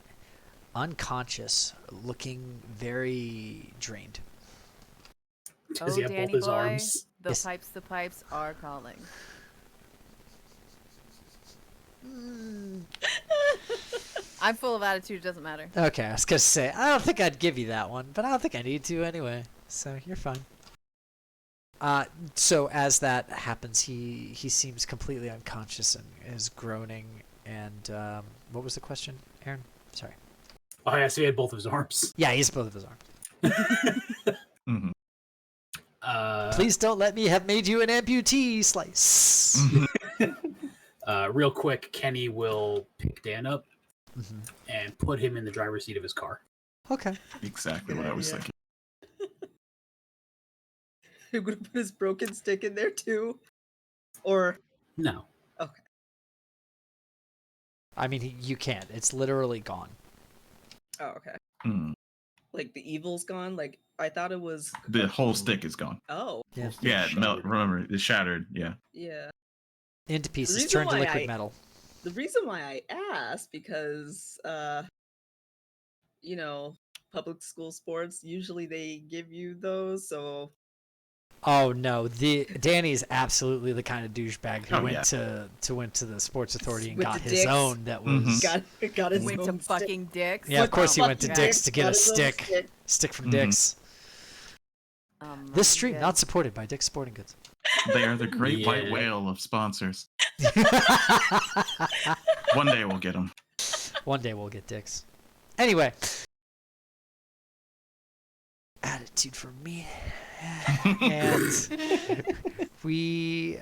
[SPEAKER 1] unconscious, looking very drained.
[SPEAKER 2] Does he have
[SPEAKER 5] Danny
[SPEAKER 2] both his
[SPEAKER 5] boy,
[SPEAKER 2] arms?
[SPEAKER 5] the
[SPEAKER 1] Yes.
[SPEAKER 5] pipes are calling. I'm full of attitude, doesn't matter.
[SPEAKER 1] Okay, I was gonna say I don't think I'd give you that one, but I don't think I need to anyway, so you're fine. So as that happens, he seems completely unconscious and is groaning. And what was the question, Aaron? Sorry.
[SPEAKER 2] Oh, yeah, so he had both of his arms.
[SPEAKER 1] Yeah, he's both of his arms.
[SPEAKER 4] Mhm.
[SPEAKER 1] Please don't let me have made you an amputee. Slice.
[SPEAKER 2] Real quick, Kenny will pick Dan up
[SPEAKER 1] Mhm.
[SPEAKER 2] and put him in the driver's seat of his car.
[SPEAKER 1] Okay.
[SPEAKER 4] Exactly what I was
[SPEAKER 3] Yeah.
[SPEAKER 4] thinking.
[SPEAKER 3] You're gonna put his broken stick in there too, or
[SPEAKER 2] No.
[SPEAKER 3] okay.
[SPEAKER 1] I mean, you can't. It's literally gone.
[SPEAKER 3] Oh, okay.
[SPEAKER 4] Mm.
[SPEAKER 3] Like the evil's gone. Like I thought it was.
[SPEAKER 4] The whole stick is gone.
[SPEAKER 3] Oh,
[SPEAKER 1] Yeah.
[SPEAKER 4] Yeah, remember, it's shattered. Yeah.
[SPEAKER 3] yeah.
[SPEAKER 1] Into pieces,
[SPEAKER 3] reason
[SPEAKER 1] turned to
[SPEAKER 3] why
[SPEAKER 1] liquid metal.
[SPEAKER 3] The reason why I asked because public school sports usually they give you those, so
[SPEAKER 1] Oh no, Danny's absolutely the kind of douchebag who
[SPEAKER 4] Oh,
[SPEAKER 1] went
[SPEAKER 4] yeah.
[SPEAKER 1] to the sports authority and
[SPEAKER 3] With
[SPEAKER 1] got
[SPEAKER 3] the
[SPEAKER 1] his
[SPEAKER 3] dicks.
[SPEAKER 1] own that was.
[SPEAKER 4] Mhm.
[SPEAKER 3] got his
[SPEAKER 5] Went to
[SPEAKER 3] own stick.
[SPEAKER 5] fucking Dick's.
[SPEAKER 1] Yeah, of course he went to
[SPEAKER 3] Fucking
[SPEAKER 1] Dick's to get
[SPEAKER 3] got
[SPEAKER 1] a
[SPEAKER 3] his own
[SPEAKER 1] stick. Stick from
[SPEAKER 4] Mhm.
[SPEAKER 1] Dick's. This stream
[SPEAKER 5] Yeah.
[SPEAKER 1] not supported by Dick's Sporting Goods.
[SPEAKER 4] They are the great white
[SPEAKER 2] Yeah.
[SPEAKER 4] whale of sponsors. One day we'll get them.
[SPEAKER 1] One day we'll get Dick's. Anyway. Attitude from me. And we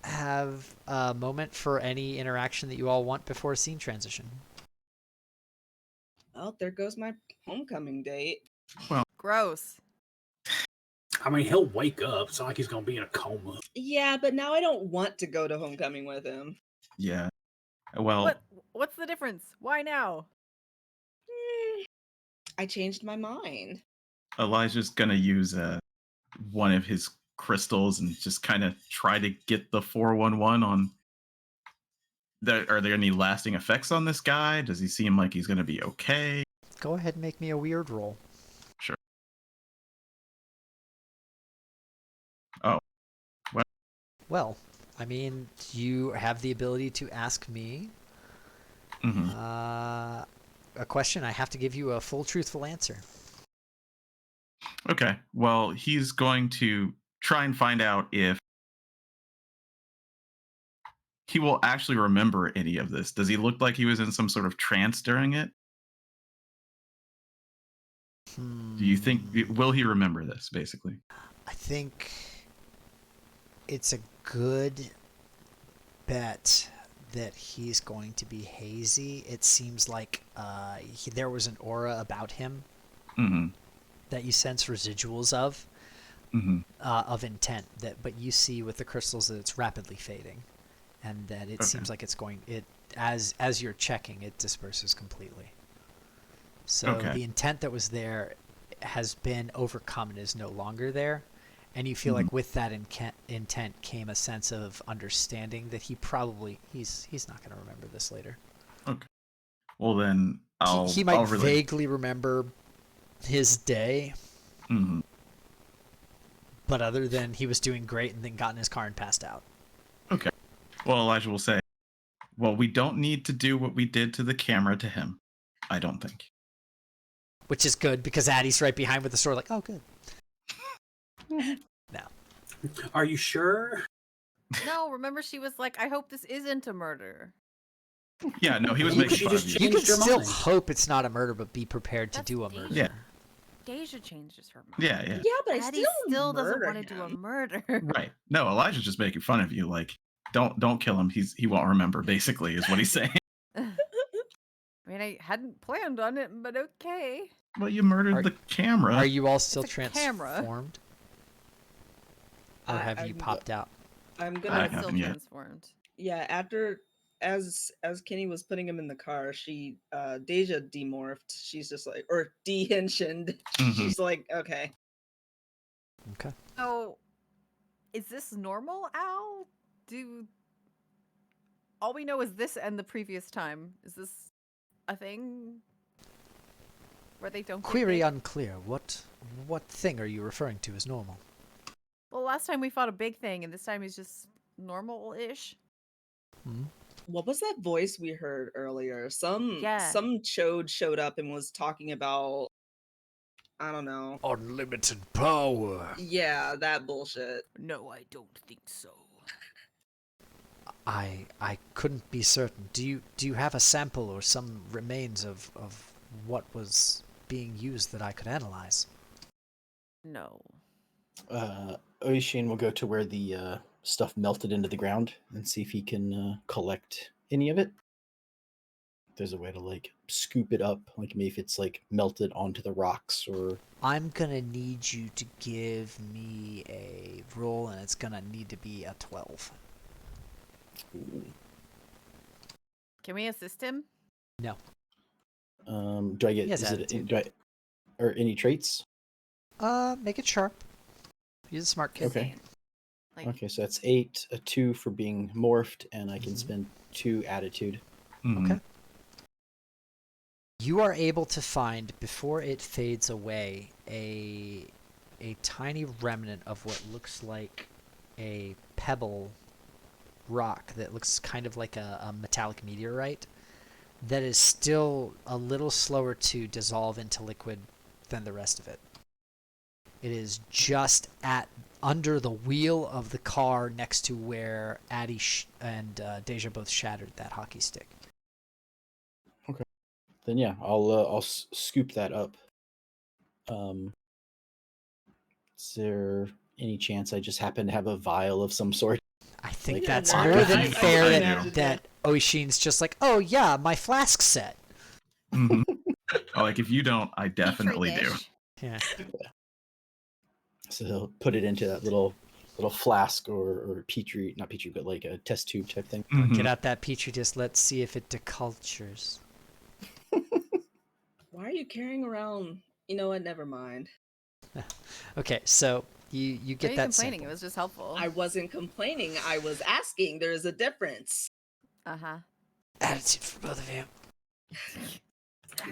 [SPEAKER 1] have a moment for any interaction that you all want before scene transition.
[SPEAKER 3] Oh, there goes my homecoming date.
[SPEAKER 5] Gross.
[SPEAKER 2] I mean, he'll wake up. It's not like he's going to be in a coma.
[SPEAKER 3] Yeah, but now I don't want to go to homecoming with him.
[SPEAKER 4] Yeah. Well,
[SPEAKER 5] What's the difference? Why now?
[SPEAKER 3] I changed my mind.
[SPEAKER 4] Elijah's gonna use one of his crystals and just kind of try to get the 411 on. Are there any lasting effects on this guy? Does he seem like he's gonna be okay?
[SPEAKER 1] Go ahead and make me a weird roll.
[SPEAKER 4] Sure. Oh.
[SPEAKER 1] Well, I mean, you have the ability to ask me
[SPEAKER 4] Hmm.
[SPEAKER 1] a question. I have to give you a full, truthful answer.
[SPEAKER 4] Okay. Well, he's going to try and find out if he will actually remember any of this. Does he look like he was in some sort of trance during it? Do you think will he remember this? Basically.
[SPEAKER 1] I think it's a good bet that he's going to be hazy. It seems like there was an aura about him
[SPEAKER 4] Mm-hmm.
[SPEAKER 1] that you sense residuals of intent. But you see with the crystals that it's rapidly fading, and that it seems like it's going. As you're checking, it disperses completely. So the intent that was there has been overcome and is no longer there. And you feel like with that intent came a sense of understanding that he's not going to remember this later.
[SPEAKER 4] Okay. Well, then
[SPEAKER 1] He might
[SPEAKER 4] relate.
[SPEAKER 1] vaguely remember his day,
[SPEAKER 4] Mhm.
[SPEAKER 1] but other than he was doing great and then got in his car and passed out.
[SPEAKER 4] Okay. Well, Elijah will say, well, we don't need to do what we did to the camera to him. I don't think.
[SPEAKER 1] Which is good because Addie's right behind with the sword like, oh, good. No.
[SPEAKER 2] Are you sure?
[SPEAKER 5] No, remember she was like, I hope this isn't a murder.
[SPEAKER 4] Yeah, no, he was
[SPEAKER 2] You
[SPEAKER 4] making
[SPEAKER 2] could
[SPEAKER 4] fun
[SPEAKER 2] just
[SPEAKER 4] of
[SPEAKER 1] You
[SPEAKER 4] you.
[SPEAKER 1] can
[SPEAKER 2] Changed her
[SPEAKER 1] still
[SPEAKER 2] mind.
[SPEAKER 1] hope it's not a murder, but be prepared to
[SPEAKER 5] That's
[SPEAKER 1] do a
[SPEAKER 5] Deja.
[SPEAKER 1] murder.
[SPEAKER 4] Yeah.
[SPEAKER 5] Deja changes her mind.
[SPEAKER 4] Yeah, yeah.
[SPEAKER 3] Yeah, but I
[SPEAKER 5] Addie
[SPEAKER 3] still
[SPEAKER 5] doesn't
[SPEAKER 3] murder
[SPEAKER 5] want to do a
[SPEAKER 3] him.
[SPEAKER 5] murder.
[SPEAKER 4] Right. No, Elijah's just making fun of you. Like, don't kill him. He won't remember. Basically, is what he's saying.
[SPEAKER 5] I mean, I hadn't planned on it, but okay.
[SPEAKER 4] Well, you murdered
[SPEAKER 1] Are-
[SPEAKER 4] the camera.
[SPEAKER 1] Are you all still
[SPEAKER 5] It's a camera.
[SPEAKER 1] transformed? Or have you popped out?
[SPEAKER 3] I'm
[SPEAKER 4] I
[SPEAKER 3] gonna
[SPEAKER 5] It's still
[SPEAKER 4] haven't yet.
[SPEAKER 5] transformed.
[SPEAKER 3] yeah, after as Kenny was putting him in the car, she Deja demorphed. She's just like or dehenshined.
[SPEAKER 4] Mhm.
[SPEAKER 3] She's like, okay.
[SPEAKER 1] Okay.
[SPEAKER 5] So, is this normal, Al? All we know is this and the previous time. Is this a thing? Where they don't get
[SPEAKER 1] Query
[SPEAKER 5] big?
[SPEAKER 1] unclear. What thing are you referring to as normal?
[SPEAKER 5] Well, last time we fought a big thing, and this time he's just normal-ish.
[SPEAKER 1] Hmm?
[SPEAKER 3] What was that voice we heard earlier? Some
[SPEAKER 5] Yeah.
[SPEAKER 3] chode showed up and was talking about I don't know.
[SPEAKER 1] Unlimited power.
[SPEAKER 3] Yeah, that bullshit.
[SPEAKER 5] No, I don't think so.
[SPEAKER 1] I couldn't be certain. Do you have a sample or some remains of what was being used that I could analyze?
[SPEAKER 5] No.
[SPEAKER 6] Oishin will go to where the stuff melted into the ground and see if he can collect any of it. There's a way to like scoop it up, like maybe if it's like melted onto the rocks or.
[SPEAKER 1] I'm gonna need you to give me a roll, and it's gonna need to be a 12.
[SPEAKER 6] Ooh.
[SPEAKER 5] Can we assist him?
[SPEAKER 1] No.
[SPEAKER 6] Do I get?
[SPEAKER 1] He has
[SPEAKER 6] Is it?
[SPEAKER 1] attitude.
[SPEAKER 6] Do I, or any traits?
[SPEAKER 1] Make it sharp. He's a smart kid.
[SPEAKER 6] Okay.
[SPEAKER 5] Like,
[SPEAKER 6] Okay, so that's 8, a 2 for being morphed, and I can
[SPEAKER 1] Mhm.
[SPEAKER 6] spend 2 attitude.
[SPEAKER 4] Mhm.
[SPEAKER 1] Okay. You are able to find, before it fades away, a tiny remnant of what looks like a pebble rock that looks kind of like a metallic meteorite that is still a little slower to dissolve into liquid than the rest of it. It is just under the wheel of the car next to where Addie and Deja both shattered that hockey stick.
[SPEAKER 6] Then yeah, I'll scoop that up. Is there any chance I just happen to have a vial of some sort?
[SPEAKER 1] I think
[SPEAKER 6] Like,
[SPEAKER 1] that's
[SPEAKER 3] yeah,
[SPEAKER 1] more
[SPEAKER 4] I-
[SPEAKER 1] than
[SPEAKER 4] I-
[SPEAKER 1] fair
[SPEAKER 4] I
[SPEAKER 1] that,
[SPEAKER 4] do.
[SPEAKER 1] that Oishin's just like, oh yeah, my flask set.
[SPEAKER 4] Mhm. Oh, like if you don't, I
[SPEAKER 5] petri
[SPEAKER 4] definitely do.
[SPEAKER 5] dish.
[SPEAKER 1] Yeah.
[SPEAKER 6] So he'll put it into that little flask or petri, not petri, but like a test tube type thing.
[SPEAKER 4] Mhm.
[SPEAKER 1] Get out that petri dish. Let's see if it decultures.
[SPEAKER 3] Why are you carrying around? You know what? Never mind.
[SPEAKER 1] Okay, so you
[SPEAKER 5] Why are
[SPEAKER 1] get
[SPEAKER 5] you
[SPEAKER 1] that
[SPEAKER 5] complaining?
[SPEAKER 1] sample.
[SPEAKER 5] It was just helpful.
[SPEAKER 3] I wasn't complaining. I was asking. There's a difference.
[SPEAKER 5] Uh-huh.
[SPEAKER 1] Attitude for both of you.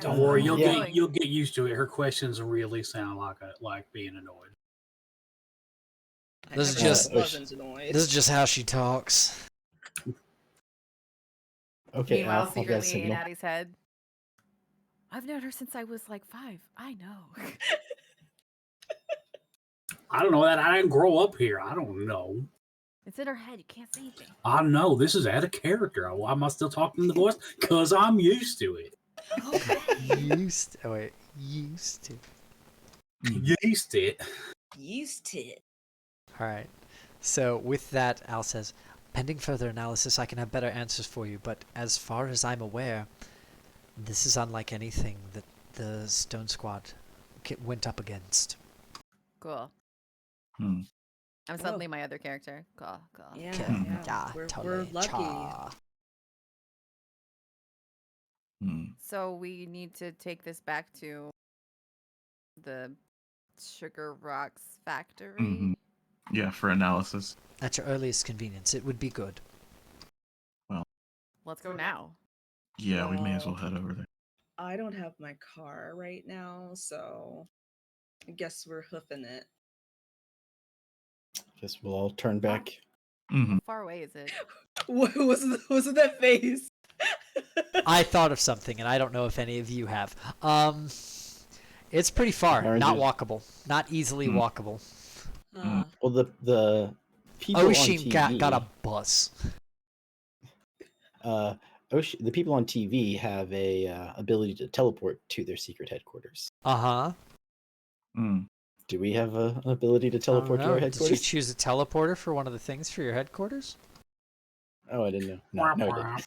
[SPEAKER 2] Don't worry,
[SPEAKER 6] Yeah.
[SPEAKER 2] you'll get used to it. Her questions really sound like being annoyed.
[SPEAKER 3] I
[SPEAKER 1] This is
[SPEAKER 3] never
[SPEAKER 1] just-
[SPEAKER 3] wasn't annoyed.
[SPEAKER 1] This is just how she talks.
[SPEAKER 6] Okay,
[SPEAKER 5] Meanwhile,
[SPEAKER 6] I've got a
[SPEAKER 5] secretly in
[SPEAKER 6] signal.
[SPEAKER 5] Addie's head, I've known her since I was like 5. I know.
[SPEAKER 2] I don't know that I didn't grow up here. I don't know.
[SPEAKER 5] It's in her head. You can't say anything.
[SPEAKER 2] I know this is out of character. Why am I still talking in the voice? Because I'm used to it.
[SPEAKER 1] Used to.
[SPEAKER 2] Used to it.
[SPEAKER 3] Used to it.
[SPEAKER 1] All right. So with that, Al says, pending further analysis, I can have better answers for you. But as far as I'm aware, this is unlike anything that the Stone Squad went up against.
[SPEAKER 5] Cool.
[SPEAKER 4] Hmm.
[SPEAKER 5] I'm suddenly my other character. Cool.
[SPEAKER 3] Yeah,
[SPEAKER 1] Okay.
[SPEAKER 3] yeah.
[SPEAKER 1] Yeah,
[SPEAKER 3] We're
[SPEAKER 1] totally.
[SPEAKER 3] lucky.
[SPEAKER 1] Cha.
[SPEAKER 4] Hmm.
[SPEAKER 5] So we need to take this back to the Sugar Rocks factory.
[SPEAKER 4] Mhm. Yeah, for analysis.
[SPEAKER 1] At your earliest convenience, it would be good.
[SPEAKER 5] Let's go now.
[SPEAKER 4] Yeah, we may as well
[SPEAKER 3] Well,
[SPEAKER 4] head over there.
[SPEAKER 3] I don't have my car right now, so I guess we're hoofing it.
[SPEAKER 6] Guess we'll all turn back.
[SPEAKER 4] Mm-hmm.
[SPEAKER 5] How far away is it?
[SPEAKER 3] What was it that face?
[SPEAKER 1] I thought of something, and I don't know if any of you have. It's pretty far,
[SPEAKER 6] Orange
[SPEAKER 1] not
[SPEAKER 6] is-
[SPEAKER 1] walkable, not easily
[SPEAKER 4] Hmm.
[SPEAKER 1] walkable.
[SPEAKER 6] Well, the people on
[SPEAKER 1] Oshin
[SPEAKER 6] TV,
[SPEAKER 1] got a bus.
[SPEAKER 6] the people on TV have a ability to teleport to their secret headquarters.
[SPEAKER 1] Uh-huh.
[SPEAKER 4] Mm.
[SPEAKER 6] Do we have an ability to teleport to our
[SPEAKER 1] Did you
[SPEAKER 6] headquarters?
[SPEAKER 1] choose a teleporter for one of the things for your headquarters?
[SPEAKER 6] Oh, I didn't know. No, no, I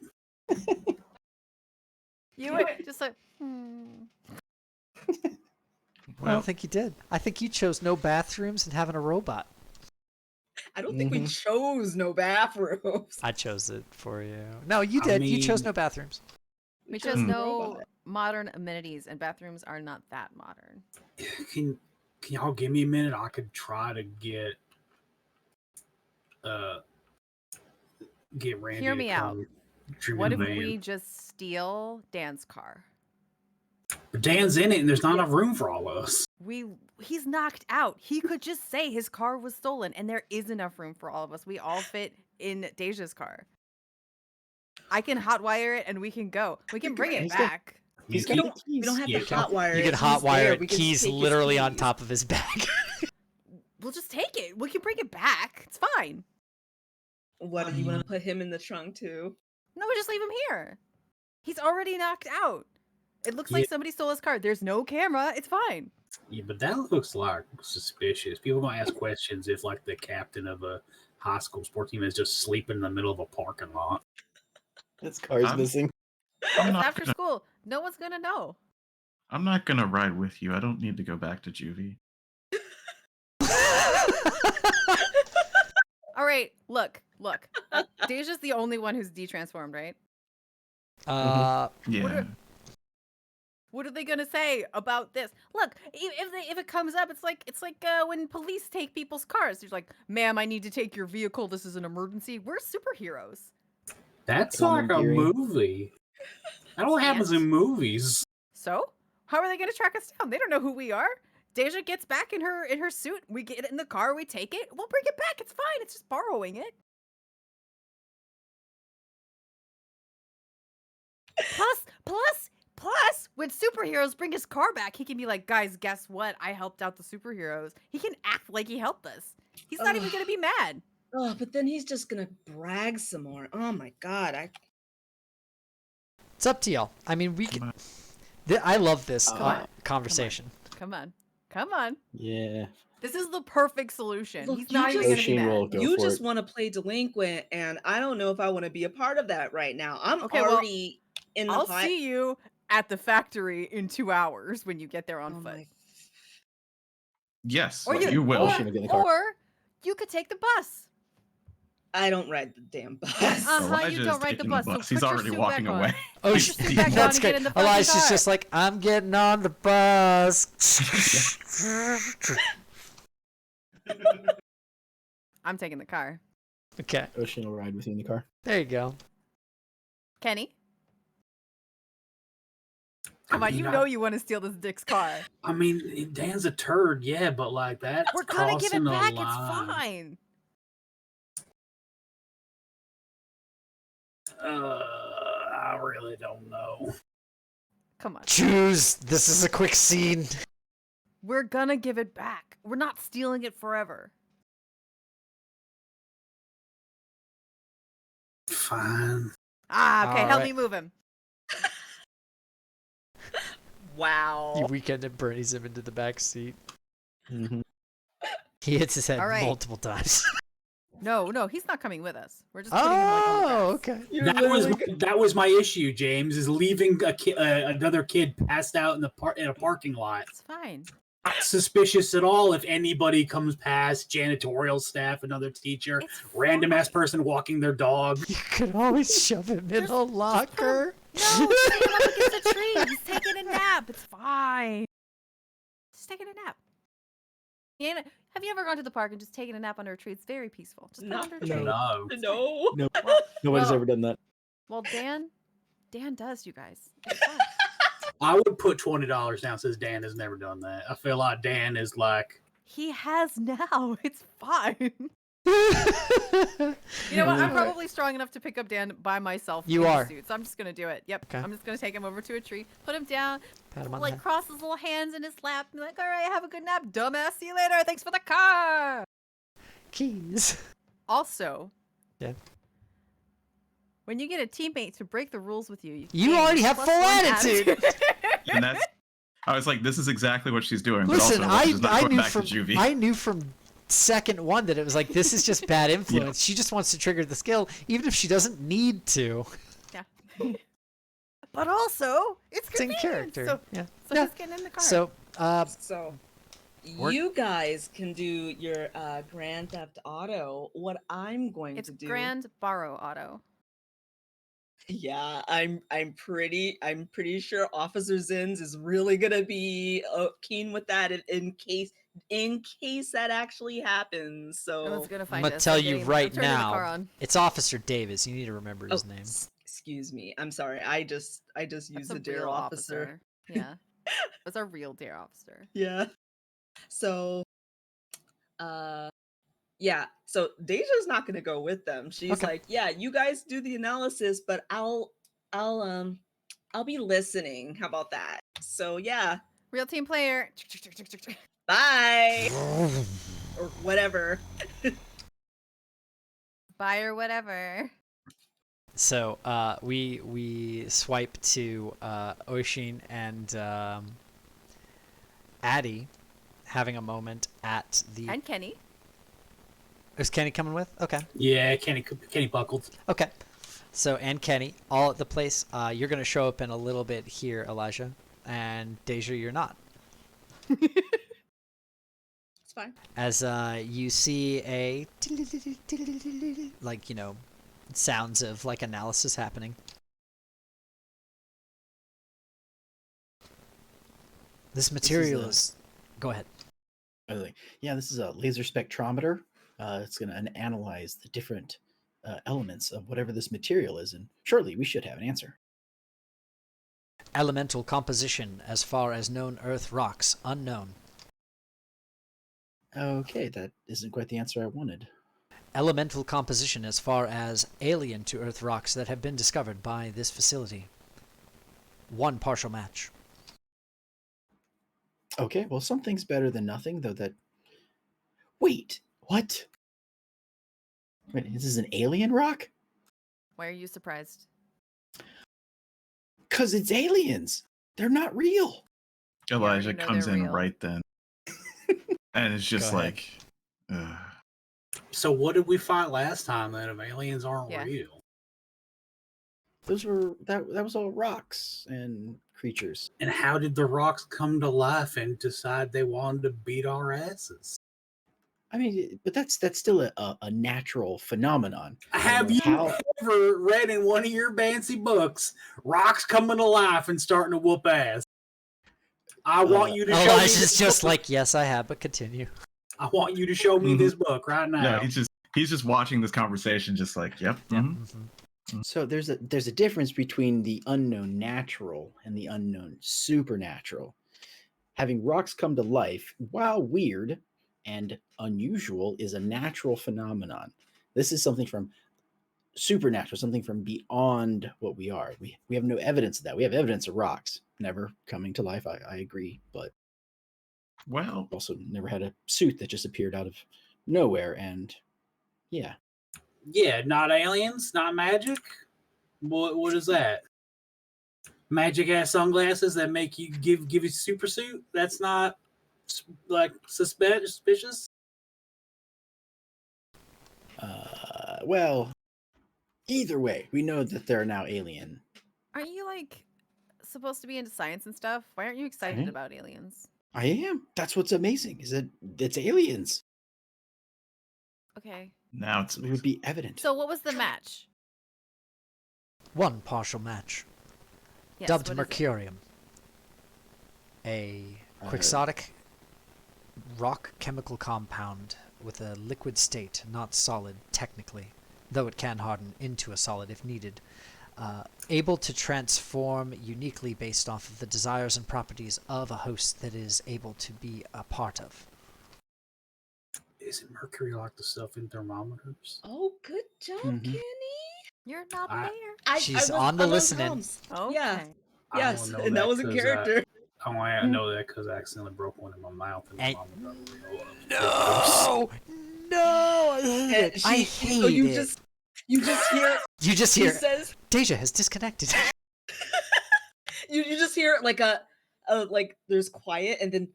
[SPEAKER 6] didn't.
[SPEAKER 5] You would just like.
[SPEAKER 1] I don't think you did. I think you chose no bathrooms and having a robot.
[SPEAKER 3] I don't think we chose no bathrooms.
[SPEAKER 1] I chose it for you. No, you
[SPEAKER 2] I
[SPEAKER 1] did. You chose
[SPEAKER 2] mean-
[SPEAKER 1] no bathrooms.
[SPEAKER 5] We
[SPEAKER 3] chose
[SPEAKER 5] chose
[SPEAKER 3] the
[SPEAKER 5] no
[SPEAKER 3] robot.
[SPEAKER 5] modern amenities, and bathrooms are not that modern.
[SPEAKER 2] Can y'all give me a minute? I could try to get Randy.
[SPEAKER 5] Hear
[SPEAKER 2] to
[SPEAKER 5] me out.
[SPEAKER 2] come trim
[SPEAKER 5] What
[SPEAKER 2] in
[SPEAKER 5] if
[SPEAKER 2] the van.
[SPEAKER 5] we just steal Dan's car?
[SPEAKER 2] But Dan's in it, and there's not enough room for all of us.
[SPEAKER 5] He's knocked out. He could just say his car was stolen, and there is enough room for all of us. We all fit in Deja's car. I can hotwire it, and we can go. We can bring it
[SPEAKER 6] He's got-
[SPEAKER 5] back.
[SPEAKER 6] He's
[SPEAKER 2] You
[SPEAKER 6] got
[SPEAKER 2] can-
[SPEAKER 6] the
[SPEAKER 3] We don't
[SPEAKER 6] keys.
[SPEAKER 3] have
[SPEAKER 2] Yeah,
[SPEAKER 3] to hotwire
[SPEAKER 1] You
[SPEAKER 3] it.
[SPEAKER 1] can
[SPEAKER 3] He's
[SPEAKER 1] hotwire
[SPEAKER 3] there.
[SPEAKER 1] it.
[SPEAKER 3] We can just
[SPEAKER 1] Keys
[SPEAKER 3] take his
[SPEAKER 1] literally on
[SPEAKER 3] keys.
[SPEAKER 1] top of his bag.
[SPEAKER 5] We'll just take it. We can bring it back. It's fine.
[SPEAKER 3] What, do you want to put him in the trunk too?
[SPEAKER 5] No, we just leave him here. He's already knocked out. It looks like
[SPEAKER 2] Yeah.
[SPEAKER 5] somebody stole his car. There's no camera. It's fine.
[SPEAKER 2] Yeah, but that looks like suspicious. People gonna ask questions if, like, the captain of a high school sports team is just sleeping in the middle of a parking lot.
[SPEAKER 6] His car's
[SPEAKER 4] I'm-
[SPEAKER 6] missing.
[SPEAKER 4] I'm
[SPEAKER 5] It's
[SPEAKER 4] not
[SPEAKER 5] after
[SPEAKER 4] gonna,
[SPEAKER 5] school. No one's gonna know.
[SPEAKER 4] I'm not gonna ride with you. I don't need to go back to juvie.
[SPEAKER 5] All right, look. Deja's the only one who's detransformed, right?
[SPEAKER 4] Yeah.
[SPEAKER 5] What are they gonna say about this? Look, if it comes up, it's like when police take people's cars. They're like, "Ma'am, I need to take your vehicle. This is an emergency." We're superheroes.
[SPEAKER 2] That's like a
[SPEAKER 6] Commandeering.
[SPEAKER 2] movie. That all happens in movies.
[SPEAKER 5] So, how are they gonna track us down? They don't know who we are. Deja gets back in her suit. We get it in the car. We take it. We'll bring it back. It's fine. It's just borrowing it. Plus, when superheroes bring his car back, he can be like, guys, guess what? I helped out the superheroes. He can act like he helped us. He's not even gonna be mad.
[SPEAKER 3] Oh, but then he's just gonna brag some more. Oh my god,
[SPEAKER 1] It's up to y'all. I mean, we can. I love this
[SPEAKER 6] on.
[SPEAKER 1] conversation.
[SPEAKER 5] Come on.
[SPEAKER 6] Yeah.
[SPEAKER 5] This is the perfect solution.
[SPEAKER 3] Look,
[SPEAKER 5] He's
[SPEAKER 3] you
[SPEAKER 5] not even
[SPEAKER 3] just-
[SPEAKER 5] gonna be
[SPEAKER 6] Oshin will
[SPEAKER 5] mad.
[SPEAKER 6] go
[SPEAKER 3] you
[SPEAKER 6] for
[SPEAKER 3] just
[SPEAKER 6] it.
[SPEAKER 3] want to play delinquent, and I don't know if I want to be a part of that right now. I'm
[SPEAKER 5] Okay, well,
[SPEAKER 3] already in the
[SPEAKER 5] I'll
[SPEAKER 3] hot.
[SPEAKER 5] see you at the factory in 2 hours when you get there on
[SPEAKER 3] Oh
[SPEAKER 5] foot.
[SPEAKER 3] my-
[SPEAKER 4] Yes,
[SPEAKER 5] Or
[SPEAKER 4] you will.
[SPEAKER 6] Oshin will get in the car.
[SPEAKER 5] Or you could take the bus.
[SPEAKER 3] I don't ride the damn bus.
[SPEAKER 4] Elijah
[SPEAKER 5] You
[SPEAKER 4] is
[SPEAKER 5] don't ride the
[SPEAKER 4] taking
[SPEAKER 5] bus. So
[SPEAKER 4] He's
[SPEAKER 5] put your
[SPEAKER 4] already
[SPEAKER 5] suit
[SPEAKER 4] walking
[SPEAKER 5] back on.
[SPEAKER 4] away.
[SPEAKER 1] Oh,
[SPEAKER 4] He's
[SPEAKER 5] sit back on
[SPEAKER 1] that's
[SPEAKER 5] and get
[SPEAKER 1] great.
[SPEAKER 5] in the fucking
[SPEAKER 1] Elijah's
[SPEAKER 5] car.
[SPEAKER 1] just like, I'm getting on the bus.
[SPEAKER 5] I'm taking the car.
[SPEAKER 1] Okay,
[SPEAKER 6] Oshin will ride with you in the car.
[SPEAKER 1] there you go.
[SPEAKER 5] Kenny? Come on, you know you want to steal this dick's car.
[SPEAKER 2] I mean, Dan's a turd, yeah, but like that.
[SPEAKER 5] We're gonna give it back. It's fine.
[SPEAKER 2] I really don't know.
[SPEAKER 5] Come on.
[SPEAKER 1] Choose. This is a quick scene.
[SPEAKER 5] We're gonna give it back. We're not stealing it forever.
[SPEAKER 2] Fine.
[SPEAKER 5] Ah, okay,
[SPEAKER 1] All
[SPEAKER 5] help
[SPEAKER 1] right.
[SPEAKER 5] me move him.
[SPEAKER 3] Wow.
[SPEAKER 1] You weekend at Bernie's him into the back seat.
[SPEAKER 6] Mm-hmm.
[SPEAKER 1] He hits his head
[SPEAKER 5] All right.
[SPEAKER 1] multiple times.
[SPEAKER 5] No, he's not coming with us. We're just putting him like on the
[SPEAKER 1] Oh,
[SPEAKER 5] grass.
[SPEAKER 1] okay.
[SPEAKER 2] That was my issue, James. Is leaving another kid passed out in a parking lot.
[SPEAKER 5] It's fine.
[SPEAKER 2] Not suspicious at all if anybody comes past, janitorial staff, another teacher,
[SPEAKER 5] It's
[SPEAKER 2] random ass
[SPEAKER 5] fine.
[SPEAKER 2] person walking their dog.
[SPEAKER 1] You could always shove him in a locker.
[SPEAKER 5] No, stick him up against a tree. He's taking a nap. It's fine. He's taking a nap. Have you ever gone to the park and just taken a nap under a tree? It's very peaceful. Just put it
[SPEAKER 3] No.
[SPEAKER 5] under a tree.
[SPEAKER 2] No.
[SPEAKER 3] No.
[SPEAKER 6] No,
[SPEAKER 5] Well,
[SPEAKER 6] nobody's
[SPEAKER 5] well-
[SPEAKER 6] ever done that.
[SPEAKER 5] well, Dan does, you guys. It's fun.
[SPEAKER 2] I would put $20 down. Says Dan has never done that. I feel like Dan is like,
[SPEAKER 5] He has now. It's fine. You know what? I'm probably strong enough to pick up Dan by myself.
[SPEAKER 1] You
[SPEAKER 5] in the
[SPEAKER 1] are.
[SPEAKER 5] suit, so I'm just gonna do it. Yep.
[SPEAKER 1] Okay.
[SPEAKER 5] I'm just gonna take him over to a tree, put him down,
[SPEAKER 1] Pat him on the
[SPEAKER 5] like
[SPEAKER 1] head.
[SPEAKER 5] cross his little hands in his lap, and be like, "All right, have a good nap, dumbass. See you later. Thanks for the car."
[SPEAKER 1] Keys.
[SPEAKER 5] Also,
[SPEAKER 1] Yeah.
[SPEAKER 5] when you get a teammate to break the rules with you,
[SPEAKER 1] You
[SPEAKER 5] gain
[SPEAKER 1] already have
[SPEAKER 5] +1
[SPEAKER 1] full attitude.
[SPEAKER 4] And that's. I was like, this is exactly what she's doing.
[SPEAKER 1] Listen,
[SPEAKER 4] but also, she's not
[SPEAKER 1] I
[SPEAKER 4] going
[SPEAKER 1] knew
[SPEAKER 4] back
[SPEAKER 1] from
[SPEAKER 4] to juvie.
[SPEAKER 1] I knew from second one that it was like this is just bad influence. She just wants to trigger the skill, even if she doesn't need to.
[SPEAKER 5] Yeah. But also, it's
[SPEAKER 1] It's in
[SPEAKER 5] convenient.
[SPEAKER 1] character.
[SPEAKER 5] So,
[SPEAKER 1] yeah.
[SPEAKER 5] so
[SPEAKER 1] Yeah.
[SPEAKER 5] just get in the car.
[SPEAKER 1] So,
[SPEAKER 3] So,
[SPEAKER 1] Work-
[SPEAKER 3] you guys can do your Grand Theft Auto. What I'm going
[SPEAKER 5] it's
[SPEAKER 3] to do.
[SPEAKER 5] Grand Borrow Auto.
[SPEAKER 3] Yeah, I'm pretty sure Officer Zins is really gonna be keen with that in case that actually happens.
[SPEAKER 5] No
[SPEAKER 3] So
[SPEAKER 5] one's gonna find
[SPEAKER 1] I'm gonna
[SPEAKER 5] us.
[SPEAKER 1] tell
[SPEAKER 5] I'm
[SPEAKER 1] you
[SPEAKER 5] getting- I'm
[SPEAKER 1] right
[SPEAKER 5] turning the car
[SPEAKER 1] now,
[SPEAKER 5] on.
[SPEAKER 1] it's Officer Davis. You need to remember his name.
[SPEAKER 3] excuse me. I'm sorry. I just
[SPEAKER 5] That's
[SPEAKER 3] used
[SPEAKER 5] a
[SPEAKER 3] the dare
[SPEAKER 5] real
[SPEAKER 3] officer.
[SPEAKER 5] Yeah. That's a real dare officer.
[SPEAKER 3] Yeah. So yeah, so Deja's not gonna go with them. She's
[SPEAKER 1] Okay.
[SPEAKER 3] like, yeah, you guys do the analysis, but I'll be listening. How about that? So yeah,
[SPEAKER 5] Real team player.
[SPEAKER 3] bye or whatever.
[SPEAKER 5] Bye or whatever.
[SPEAKER 1] So we swipe to Oshin and Addie having a moment at the.
[SPEAKER 5] And Kenny.
[SPEAKER 1] Is Kenny coming with? Okay.
[SPEAKER 2] yeah, Kenny buckled.
[SPEAKER 1] Okay. So and Kenny all at the place. You're gonna show up in a little bit here, Elijah, and Deja, you're not.
[SPEAKER 3] It's fine.
[SPEAKER 1] As you see a like sounds of like analysis happening. This material is. Go ahead.
[SPEAKER 6] Yeah, this is a laser spectrometer. It's going to analyze the different elements of whatever this material is, and surely we should have an answer.
[SPEAKER 1] Elemental composition as far as known Earth rocks unknown.
[SPEAKER 6] Okay, that isn't quite the answer I wanted.
[SPEAKER 1] Elemental composition as far as alien to Earth rocks that have been discovered by this facility. One partial match.
[SPEAKER 6] Okay, well, something's better than nothing, though that... Wait, what? Wait, this is an alien rock?
[SPEAKER 5] Why are you surprised?
[SPEAKER 6] Because it's aliens! They're not real!
[SPEAKER 4] Elijah
[SPEAKER 5] know
[SPEAKER 4] comes
[SPEAKER 5] they're
[SPEAKER 4] in
[SPEAKER 5] real.
[SPEAKER 4] right then. And it's just
[SPEAKER 1] Go ahead.
[SPEAKER 4] like, ugh.
[SPEAKER 2] So what did we find last time then if aliens aren't
[SPEAKER 5] Yeah.
[SPEAKER 2] real?
[SPEAKER 6] Those were... That was all rocks and creatures.
[SPEAKER 2] And how did the rocks come to life and decide they wanted to beat our asses?
[SPEAKER 6] I mean, but that's still a natural phenomenon. I don't
[SPEAKER 2] Have
[SPEAKER 6] know
[SPEAKER 2] you
[SPEAKER 6] how-
[SPEAKER 2] ever read in one of your fancy books rocks coming to life and starting to whoop ass? I want you to show me
[SPEAKER 1] Elijah's
[SPEAKER 2] this
[SPEAKER 1] just
[SPEAKER 2] book.
[SPEAKER 1] like, yes, I have, but continue.
[SPEAKER 2] I want you to show me this book right now.
[SPEAKER 4] No, he's just watching this conversation, just like, yep. mhm.
[SPEAKER 6] So there's a difference between the unknown natural and the unknown supernatural. Having rocks come to life, while weird and unusual, is a natural phenomenon. This is something from supernatural, something from beyond what we are. We have no evidence of that. We have evidence of rocks never coming to life. I agree, but
[SPEAKER 4] Well,
[SPEAKER 6] also never had a suit that just appeared out of nowhere. And yeah,
[SPEAKER 2] Yeah, not aliens, not magic. What is that? Magic ass sunglasses that make you give you super suit? That's not like suspicious.
[SPEAKER 6] well, either way, we know that they're now alien.
[SPEAKER 5] Aren't you like supposed to be into science and stuff? Why aren't you excited
[SPEAKER 6] Mhm.
[SPEAKER 5] about aliens?
[SPEAKER 6] I am. That's what's amazing, is that it's aliens.
[SPEAKER 5] Okay.
[SPEAKER 4] now it's
[SPEAKER 6] It would be evident.
[SPEAKER 5] So what was the match?
[SPEAKER 1] One partial match.
[SPEAKER 5] Yes,
[SPEAKER 1] Dubbed
[SPEAKER 5] what is it?
[SPEAKER 1] Mercurium. A quixotic rock chemical compound with a liquid state, not solid technically, though it can harden into a solid if needed. Able to transform uniquely based off of the desires and properties of a host that is able to be a part of.
[SPEAKER 2] Isn't mercury locked itself in thermometers?
[SPEAKER 3] Oh, good job,
[SPEAKER 6] Mhm.
[SPEAKER 3] Kenny.
[SPEAKER 5] You're not
[SPEAKER 2] I-
[SPEAKER 5] there.
[SPEAKER 1] She's on the listening.
[SPEAKER 3] comms.
[SPEAKER 5] Okay.
[SPEAKER 3] Yeah.
[SPEAKER 2] I
[SPEAKER 3] Yes,
[SPEAKER 2] don't know
[SPEAKER 3] and that was in
[SPEAKER 2] 'cause,
[SPEAKER 3] character.
[SPEAKER 2] I only know that because I accidentally broke one in my mouth and
[SPEAKER 1] And-
[SPEAKER 2] mom got real upset.
[SPEAKER 1] No! No! I hate
[SPEAKER 3] And
[SPEAKER 1] it. I hate
[SPEAKER 3] you
[SPEAKER 1] it.
[SPEAKER 3] you just hear
[SPEAKER 1] You just
[SPEAKER 3] he
[SPEAKER 1] hear,
[SPEAKER 3] says
[SPEAKER 1] Deja has disconnected.
[SPEAKER 3] you just hear like a like there's quiet and then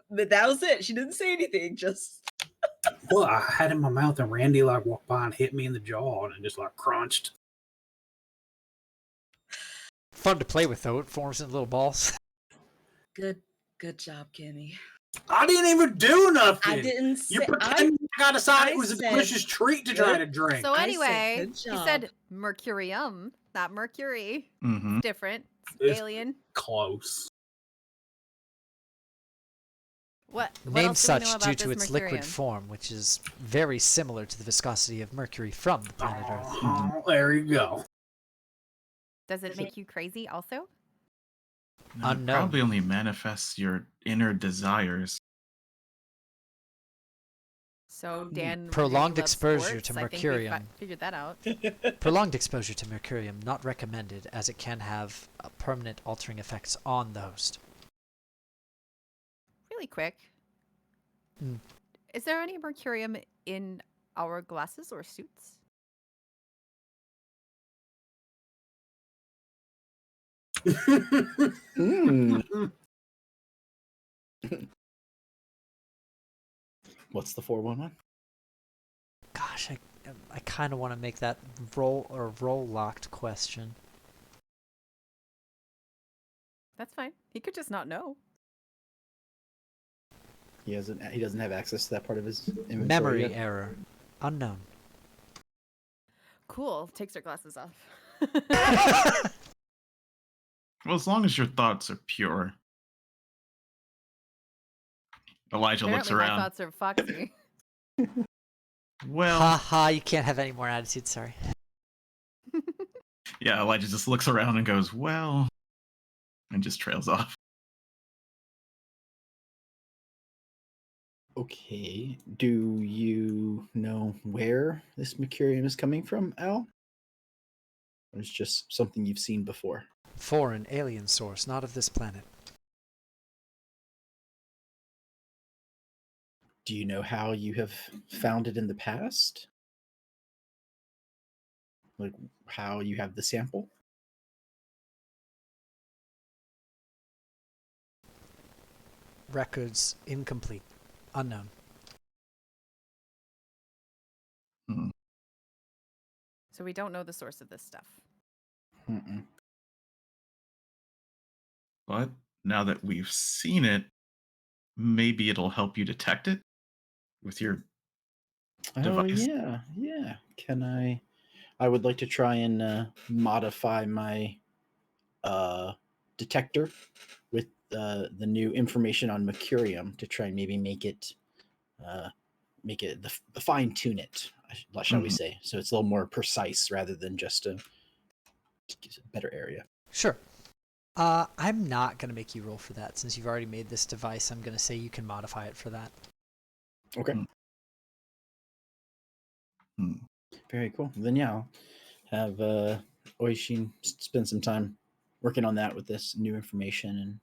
[SPEAKER 3] but that was it. She didn't say anything. Just
[SPEAKER 2] Well, I had it in my mouth and Randy like walked by and hit me in the jaw and it just like crunched.
[SPEAKER 1] Fun to play with, though. It forms into little balls.
[SPEAKER 3] good job, Kenny.
[SPEAKER 2] I didn't even do nothing.
[SPEAKER 3] I didn't say
[SPEAKER 2] You pretend I decided
[SPEAKER 3] I
[SPEAKER 2] it was a
[SPEAKER 3] said
[SPEAKER 2] delicious treat to try
[SPEAKER 3] good.
[SPEAKER 2] to drink.
[SPEAKER 5] So
[SPEAKER 3] I said
[SPEAKER 5] anyway,
[SPEAKER 3] good
[SPEAKER 5] you
[SPEAKER 3] job.
[SPEAKER 5] said mercurium, not mercury.
[SPEAKER 4] Mm-hmm.
[SPEAKER 5] Different.
[SPEAKER 2] It's
[SPEAKER 5] Alien.
[SPEAKER 2] close.
[SPEAKER 5] What
[SPEAKER 1] Named
[SPEAKER 5] else do we know
[SPEAKER 1] such
[SPEAKER 5] about
[SPEAKER 1] due to
[SPEAKER 5] this
[SPEAKER 1] its liquid
[SPEAKER 5] mercurium?
[SPEAKER 1] form, which is very similar to the viscosity of mercury from the planet Earth.
[SPEAKER 2] Oh, there you go.
[SPEAKER 5] Does it make you crazy also?
[SPEAKER 4] It
[SPEAKER 1] Unknown.
[SPEAKER 4] probably only manifests your inner desires.
[SPEAKER 5] So Dan
[SPEAKER 1] Prolonged
[SPEAKER 5] really loves
[SPEAKER 1] exposure
[SPEAKER 5] sports.
[SPEAKER 1] to
[SPEAKER 5] I think we
[SPEAKER 1] mercurium.
[SPEAKER 5] figured that out.
[SPEAKER 1] Prolonged exposure to mercurium not recommended, as it can have permanent altering effects on the host.
[SPEAKER 5] Really quick.
[SPEAKER 1] Mm.
[SPEAKER 5] Is there any mercurium in our glasses or suits?
[SPEAKER 6] What's the 411?
[SPEAKER 1] Gosh, I kind of want to make that role locked question.
[SPEAKER 5] That's fine. He could just not know.
[SPEAKER 6] He doesn't have access to that part of his inventory
[SPEAKER 1] Memory
[SPEAKER 6] yet?
[SPEAKER 1] error. Unknown.
[SPEAKER 5] Cool. Takes her glasses off.
[SPEAKER 4] Well, as long as your thoughts are pure. Elijah looks
[SPEAKER 5] Apparently my
[SPEAKER 4] around.
[SPEAKER 5] thoughts are foxy.
[SPEAKER 4] Well,
[SPEAKER 1] Ha ha, you can't have any more attitude, sorry.
[SPEAKER 4] yeah, Elijah just looks around and goes, well, and just trails off.
[SPEAKER 6] Okay. Do you know where this mercurium is coming from, Al? Or it's just something you've seen before?
[SPEAKER 1] Foreign alien source, not of this planet.
[SPEAKER 6] Do you know how you have found it in the past? Like how you have the sample?
[SPEAKER 1] Records incomplete. Unknown.
[SPEAKER 4] Hmm.
[SPEAKER 5] So we don't know the source of this stuff.
[SPEAKER 6] Mm-mm.
[SPEAKER 4] But now that we've seen it, maybe it'll help you detect it with your
[SPEAKER 6] Oh
[SPEAKER 4] device.
[SPEAKER 6] yeah. Can I would like to try and modify my detector with the new information on mercurium to try and maybe make it fine tune it, shall we
[SPEAKER 4] Mhm.
[SPEAKER 6] say, so it's a little more precise rather than just a better area.
[SPEAKER 1] Sure. I'm not going to make you roll for that. Since you've already made this device, I'm going to say you can modify it for that.
[SPEAKER 6] Okay.
[SPEAKER 4] Hmm.
[SPEAKER 6] Very cool. Then yeah, I'll have Oishin spend some time working on that with this new information.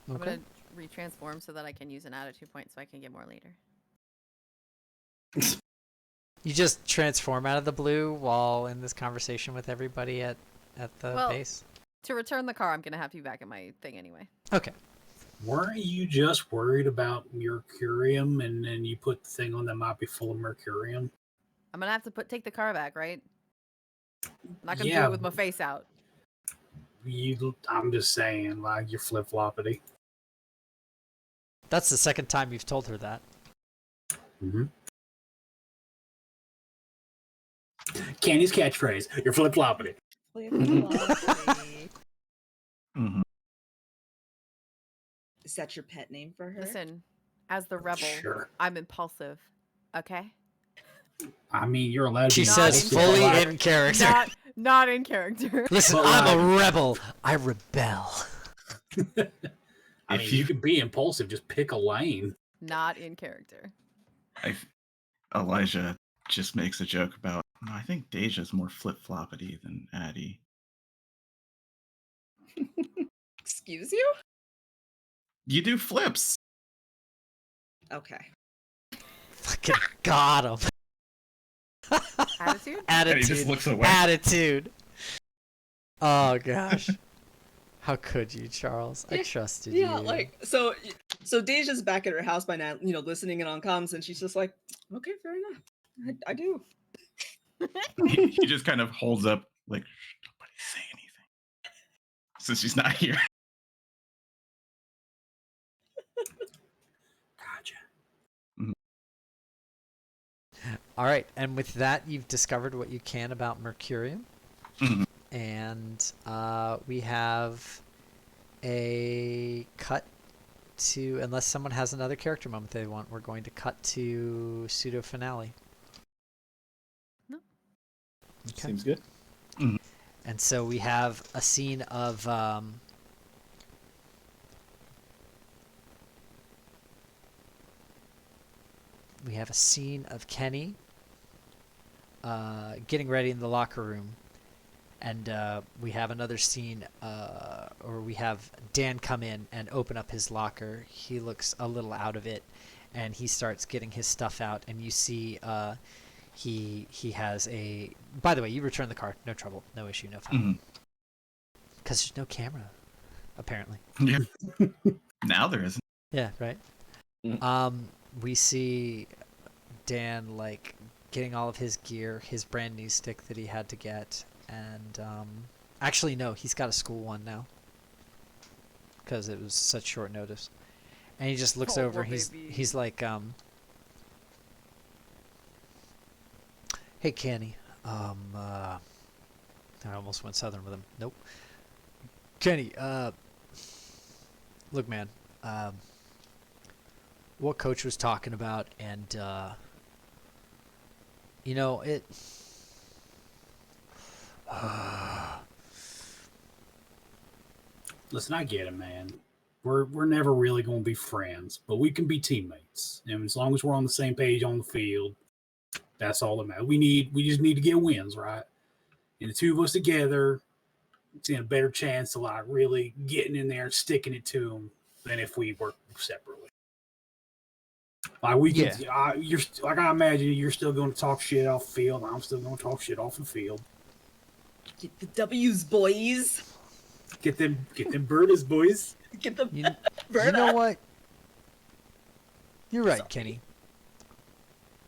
[SPEAKER 5] I'm
[SPEAKER 1] Okay.
[SPEAKER 5] gonna retransform so that I can use an attitude point so I can get more later.
[SPEAKER 6] And
[SPEAKER 1] You just transform out of the blue while in this conversation with everybody at the
[SPEAKER 5] Well-
[SPEAKER 1] base?
[SPEAKER 5] To return the car, I'm gonna have to be back at my thing anyway.
[SPEAKER 1] Okay.
[SPEAKER 2] Weren't you just worried about mercurium and then you put the thing on that might be full of mercurium?
[SPEAKER 5] I'm gonna have to take the car back, right? I'm not gonna do
[SPEAKER 2] Yeah.
[SPEAKER 5] it with my face out.
[SPEAKER 2] I'm just saying, like, you're flip-floppity.
[SPEAKER 1] That's the second time you've told her that.
[SPEAKER 2] Mm-hmm. Candy's catchphrase, you're flip-floppity.
[SPEAKER 3] Flip-floppity.
[SPEAKER 4] Mhm.
[SPEAKER 3] Is that your pet name for her?
[SPEAKER 5] Listen, as the rebel,
[SPEAKER 2] Sure.
[SPEAKER 5] I'm impulsive. Okay?
[SPEAKER 2] I mean, you're allowed to
[SPEAKER 1] She
[SPEAKER 2] be
[SPEAKER 5] Not
[SPEAKER 1] says
[SPEAKER 5] in
[SPEAKER 1] fully
[SPEAKER 5] character.
[SPEAKER 1] in character.
[SPEAKER 5] Not in character.
[SPEAKER 1] Listen,
[SPEAKER 2] But
[SPEAKER 1] I'm
[SPEAKER 2] like-
[SPEAKER 1] a rebel. I rebel.
[SPEAKER 2] I
[SPEAKER 4] If
[SPEAKER 2] mean,
[SPEAKER 4] you-
[SPEAKER 2] you can be impulsive. Just pick a lane.
[SPEAKER 5] Not in character.
[SPEAKER 4] Elijah just makes a joke about, no, I think Deja's more flip-floppity than Addie.
[SPEAKER 3] Excuse you?
[SPEAKER 4] You do flips.
[SPEAKER 3] Okay.
[SPEAKER 1] Fucking got him.
[SPEAKER 5] Attitude?
[SPEAKER 4] And he just
[SPEAKER 1] Attitude.
[SPEAKER 4] looks away.
[SPEAKER 1] Attitude. Oh gosh. How could you, Charles? I trusted you.
[SPEAKER 3] Yeah, like so Deja's back at her house by now, listening in on comms, and she's just like, okay, fair enough. I do.
[SPEAKER 4] He just kind of holds up, like, shh, nobody say anything. Since she's not here.
[SPEAKER 2] Gotcha.
[SPEAKER 1] All right, and with that, you've discovered what you can about Mercurium.
[SPEAKER 4] Mhm.
[SPEAKER 1] And we have a cut to, unless someone has another character moment they want, we're going to cut to pseudo finale.
[SPEAKER 5] No.
[SPEAKER 1] Okay.
[SPEAKER 6] Seems good.
[SPEAKER 1] And so we have a scene of Kenny getting ready in the locker room. And we have another scene, or we have Dan come in and open up his locker. He looks a little out of it, and he starts getting his stuff out. And you see he has a... By the way, you return the car. No trouble. No issue. No foul.
[SPEAKER 4] Mhm.
[SPEAKER 1] Because there's no camera, apparently.
[SPEAKER 4] Yeah. Now there isn't.
[SPEAKER 1] Yeah, right? We see Dan, like, getting all of his gear, his brand new stick that he had to get. And actually, no, he's got a school one now because it was such short notice. And he just looks
[SPEAKER 5] Oh,
[SPEAKER 1] over.
[SPEAKER 5] poor
[SPEAKER 1] He's
[SPEAKER 5] baby.
[SPEAKER 1] like, "Hey, Kenny. I almost went southern with him. Nope. Kenny. Look, man. What Coach was talking about, and it."
[SPEAKER 2] Listen, I get it, man. We're never really going to be friends, but we can be teammates. And as long as we're on the same page on the field, that's all that matters. We just need to get wins, right? And the two of us together, it's in a better chance of like really getting in there and sticking it to them than if we work separately. Like we can, you're like I imagine you're still going to talk shit off the field. I'm still going to talk shit off the field.
[SPEAKER 3] Get the W's, boys.
[SPEAKER 2] Get them birders, boys.
[SPEAKER 3] Get the
[SPEAKER 1] You
[SPEAKER 3] bird
[SPEAKER 1] know
[SPEAKER 3] up.
[SPEAKER 1] what? You're right,
[SPEAKER 3] Sorry.
[SPEAKER 1] Kenny.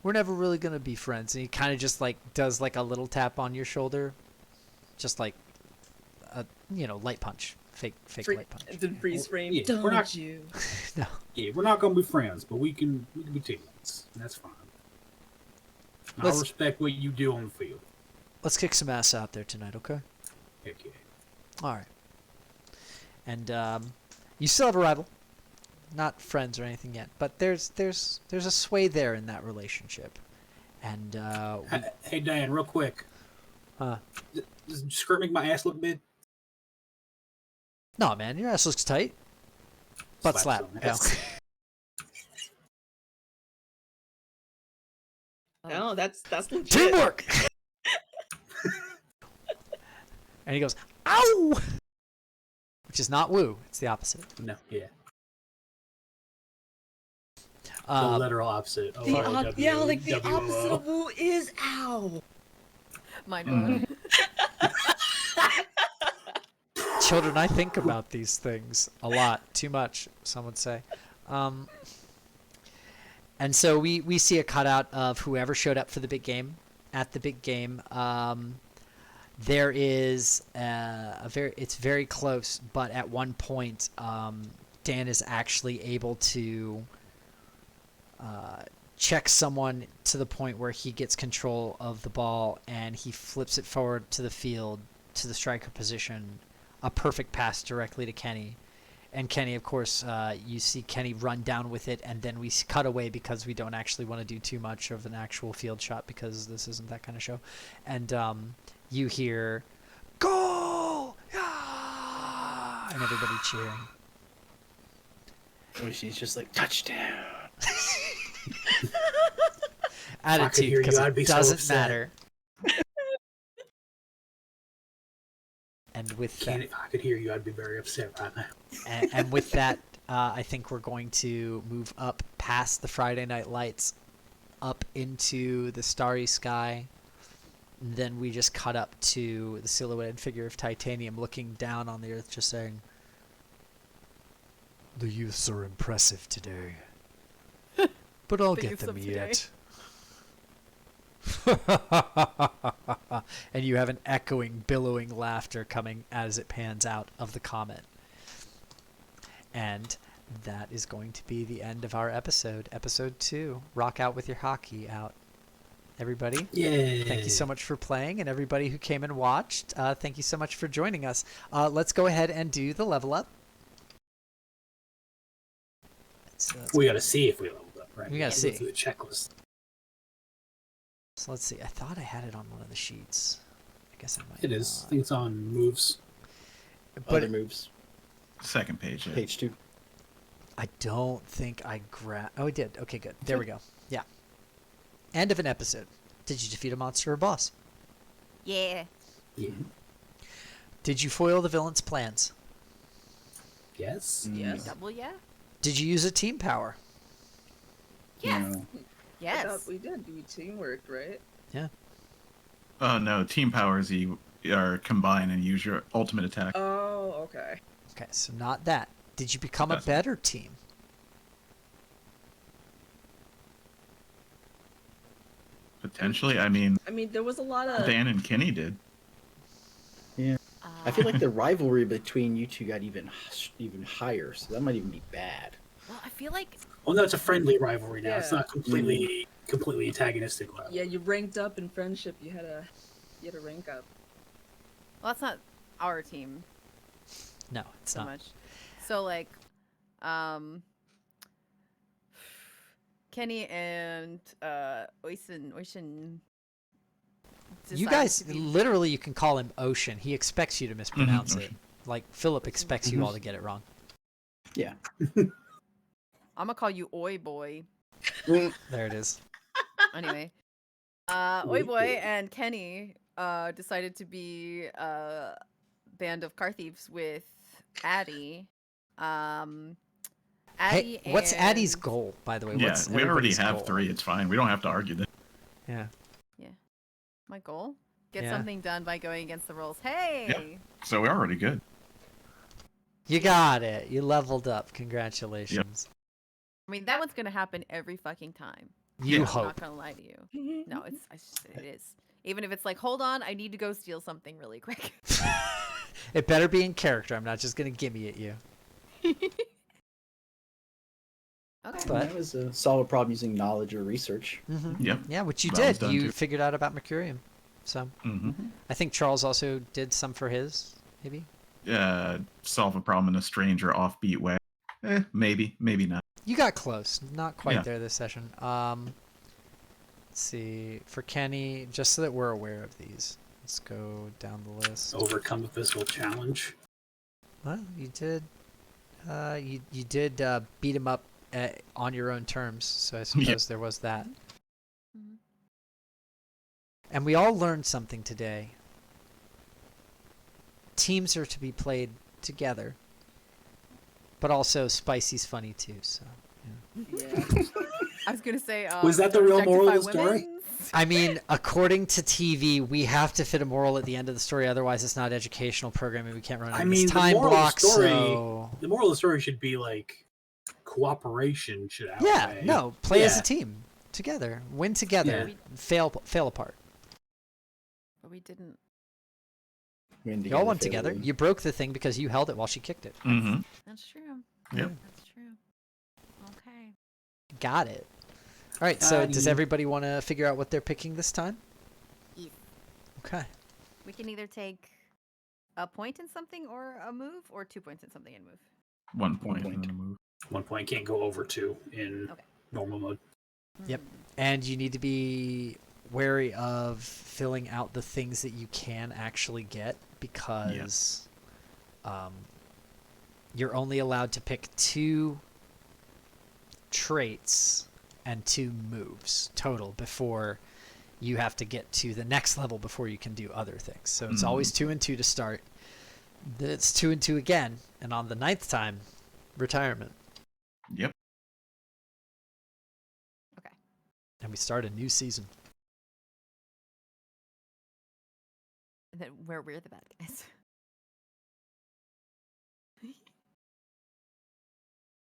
[SPEAKER 1] We're never really gonna be friends. And he kind of just like does like a little tap on your shoulder, just like a light punch, fake light punch.
[SPEAKER 3] It's in freeze frame.
[SPEAKER 2] Yeah,
[SPEAKER 3] Don't
[SPEAKER 2] we're not-
[SPEAKER 3] you?
[SPEAKER 1] No,
[SPEAKER 2] Yeah, we're not going to be friends, but we can be teammates. And that's fine. I
[SPEAKER 1] Let's-
[SPEAKER 2] respect what you do on the field.
[SPEAKER 1] let's kick some ass out there tonight, okay?
[SPEAKER 2] Heck yeah.
[SPEAKER 1] All right. And you still have a rival, not friends or anything yet, but there's a sway there in that relationship, and
[SPEAKER 2] Hey, Dan, real quick. Does skirt make my ass look big?
[SPEAKER 1] no, man, your ass looks tight. Butt slap.
[SPEAKER 2] some
[SPEAKER 1] No.
[SPEAKER 2] ass.
[SPEAKER 3] No, that's legit.
[SPEAKER 1] Teamwork. And he goes, "Ow!" Which is not woo. It's the opposite.
[SPEAKER 2] No, yeah. The
[SPEAKER 1] Uh,
[SPEAKER 2] literal opposite.
[SPEAKER 3] The like the opposite of woo is ow.
[SPEAKER 5] Mine.
[SPEAKER 1] children, I think about these things a lot, too much, some would say. And so we see a cutout of whoever showed up for the big game. At the big game, there is it's very close, but at one point, Dan is actually able to check someone to the point where he gets control of the ball and he flips it forward to the field, to the striker position, a perfect pass directly to Kenny. And Kenny, of course, you see Kenny run down with it, and then we cut away because we don't actually want to do too much of an actual field shot because this isn't that kind of show. And you hear, "Goal!" Yeah! And everybody cheering.
[SPEAKER 6] Oshin's just like, touchdown.
[SPEAKER 1] Attitude,
[SPEAKER 2] hear you,
[SPEAKER 1] because
[SPEAKER 2] I'd
[SPEAKER 1] it
[SPEAKER 2] be so
[SPEAKER 1] doesn't
[SPEAKER 2] upset.
[SPEAKER 1] matter. And with that,
[SPEAKER 2] If I could hear you, I'd be very upset right now.
[SPEAKER 1] and with that, I think we're going to move up past the Friday Night Lights, up into the starry sky. And then we just cut up to the silhouetted figure of Titanium looking down on the earth, just saying, "The youths are impressive today, but I'll
[SPEAKER 5] The
[SPEAKER 1] get
[SPEAKER 5] youths
[SPEAKER 1] them
[SPEAKER 5] of today."
[SPEAKER 1] yet." And you have an echoing, billowing laughter coming as it pans out of the comet. And that is going to be the end of our episode. Episode 2. Rock out with your hockey out. Everybody,
[SPEAKER 2] Yeah.
[SPEAKER 1] thank you so much for playing, and everybody who came and watched, thank you so much for joining us. Let's go ahead and do the level up.
[SPEAKER 2] We got to see if we leveled up, right?
[SPEAKER 1] We gotta
[SPEAKER 2] Go
[SPEAKER 1] see.
[SPEAKER 2] through the checklist.
[SPEAKER 1] So let's see. I thought I had it on one of the sheets. I guess I might.
[SPEAKER 2] It is. I
[SPEAKER 1] not.
[SPEAKER 2] think it's on moves.
[SPEAKER 1] But
[SPEAKER 6] Other moves.
[SPEAKER 4] Second page. Yeah.
[SPEAKER 6] Page 2.
[SPEAKER 1] I don't think I grabbed. Oh, I did. Okay, good. There we go. Yeah. End of an episode. Did you defeat a monster or boss?
[SPEAKER 5] Yeah.
[SPEAKER 2] Yeah.
[SPEAKER 1] Did you foil the villain's plans?
[SPEAKER 2] Yes.
[SPEAKER 3] Yes.
[SPEAKER 5] Double yeah?
[SPEAKER 1] Did you use a team power?
[SPEAKER 5] Yes.
[SPEAKER 6] No.
[SPEAKER 3] I
[SPEAKER 5] Yes.
[SPEAKER 3] thought we did. We teamwork, right?
[SPEAKER 4] Oh no, team powers you are combine and use your ultimate attack.
[SPEAKER 3] Oh, okay.
[SPEAKER 1] Okay, so not that. Did you become a
[SPEAKER 4] That's-
[SPEAKER 1] better team?
[SPEAKER 4] Potentially, I mean,
[SPEAKER 3] I mean, there was a lot of.
[SPEAKER 4] Dan and Kenny did.
[SPEAKER 6] I feel like the rivalry between you two got even higher, so that might even be bad.
[SPEAKER 5] Well, I feel like
[SPEAKER 2] Well, no, it's a friendly rivalry now. It's
[SPEAKER 3] Yeah.
[SPEAKER 2] not completely antagonistic. Rivalry.
[SPEAKER 3] Yeah, you ranked up in friendship. You had to rank up.
[SPEAKER 5] well, that's not our team
[SPEAKER 1] No, it's
[SPEAKER 5] so
[SPEAKER 1] not.
[SPEAKER 5] much. So like, Kenny and Oisin.
[SPEAKER 1] You
[SPEAKER 5] decided
[SPEAKER 1] guys,
[SPEAKER 5] to be-
[SPEAKER 1] literally, you can call him Ocean. He expects you to mispronounce it.
[SPEAKER 4] Ocean.
[SPEAKER 1] Like, Philip expects you all to get it wrong.
[SPEAKER 6] Yeah.
[SPEAKER 5] I'm gonna call you Oi Boy.
[SPEAKER 1] There it is.
[SPEAKER 5] Anyway, Oi Boy and Kenny decided to be a band of car thieves with Addie. Addie
[SPEAKER 1] Hey, what's Addie's
[SPEAKER 5] and-
[SPEAKER 1] goal, by the way?
[SPEAKER 4] Yeah,
[SPEAKER 1] What's
[SPEAKER 4] we already
[SPEAKER 1] everybody's
[SPEAKER 4] have
[SPEAKER 1] goal?
[SPEAKER 4] 3. It's fine. We don't have to argue this.
[SPEAKER 1] Yeah.
[SPEAKER 5] My goal? Get
[SPEAKER 1] Yeah.
[SPEAKER 5] something done by going against the rules. Hey!
[SPEAKER 4] So we're already good.
[SPEAKER 1] You got it. You leveled up. Congratulations.
[SPEAKER 5] I mean, that one's gonna happen every fucking time.
[SPEAKER 1] You
[SPEAKER 4] Yeah.
[SPEAKER 5] I'm
[SPEAKER 1] hope.
[SPEAKER 5] not gonna lie to you. No, it is. Even if it's like, hold on, I need to go steal something really quick.
[SPEAKER 1] It better be in character. I'm not just going to gimme at you.
[SPEAKER 5] Okay.
[SPEAKER 1] But-
[SPEAKER 6] That was a solid problem using knowledge or research.
[SPEAKER 1] Mm-hmm.
[SPEAKER 4] Yep.
[SPEAKER 1] Yeah, which you
[SPEAKER 4] That was
[SPEAKER 1] did.
[SPEAKER 4] done
[SPEAKER 1] You
[SPEAKER 4] too.
[SPEAKER 1] figured out about Mercurium. So
[SPEAKER 4] Mm-hmm.
[SPEAKER 1] I think Charles also did some for his, maybe.
[SPEAKER 4] Solve a problem in a strange or offbeat way. Maybe not.
[SPEAKER 1] You got close. Not quite
[SPEAKER 4] Yeah.
[SPEAKER 1] there this session. Let's see. For Kenny, just so that we're aware of these, let's go down the list.
[SPEAKER 2] Overcome a physical challenge.
[SPEAKER 1] Well, you did. You did beat him up on your own terms, so I suppose there was that.
[SPEAKER 5] Mhm.
[SPEAKER 1] And we all learned something today. Teams are to be played together, but also Spicy's funny too. So,
[SPEAKER 3] Yeah.
[SPEAKER 5] I was gonna say.
[SPEAKER 2] Was that the real moral of the
[SPEAKER 5] objectify
[SPEAKER 2] story?
[SPEAKER 5] women?
[SPEAKER 1] I mean, according to TV, we have to fit a moral at the end of the story. Otherwise, it's not educational programming. We can't run
[SPEAKER 2] I
[SPEAKER 1] on
[SPEAKER 2] mean,
[SPEAKER 1] this
[SPEAKER 2] the
[SPEAKER 1] time
[SPEAKER 2] moral of the
[SPEAKER 1] block.
[SPEAKER 2] story-
[SPEAKER 1] So,
[SPEAKER 2] The moral of the story should be like cooperation should outweigh.
[SPEAKER 1] yeah, no, play as
[SPEAKER 2] Yeah.
[SPEAKER 1] a team together, win together, fail apart.
[SPEAKER 5] But we didn't.
[SPEAKER 6] Win
[SPEAKER 1] You all went
[SPEAKER 6] fail
[SPEAKER 1] together.
[SPEAKER 6] win.
[SPEAKER 1] You broke the thing because you held it while she kicked it.
[SPEAKER 4] Mm-hmm.
[SPEAKER 5] That's true.
[SPEAKER 4] Yep.
[SPEAKER 5] That's true. Okay.
[SPEAKER 1] Got it. All right. So, does
[SPEAKER 2] Got it.
[SPEAKER 1] everybody want to figure out what they're picking this time?
[SPEAKER 5] Yes.
[SPEAKER 1] Okay.
[SPEAKER 5] We can either take a point in something or a move, or 2 points in something and move.
[SPEAKER 4] 1 point,
[SPEAKER 6] point.
[SPEAKER 4] and then a move.
[SPEAKER 2] 1 point, can't go over 2 in
[SPEAKER 5] Okay.
[SPEAKER 2] normal mode.
[SPEAKER 1] Yep. And you need to be wary of filling out the things that you can actually get because you're only allowed to pick 2 traits and 2 moves total before you have to get to the next level before you can do other things. So it's always 2 and 2 to start. Then it's 2 and 2 again, and on the 9th time, retirement.
[SPEAKER 4] Yep.
[SPEAKER 5] Okay.
[SPEAKER 1] And we start a new season.
[SPEAKER 5] And then where we're the bad guys.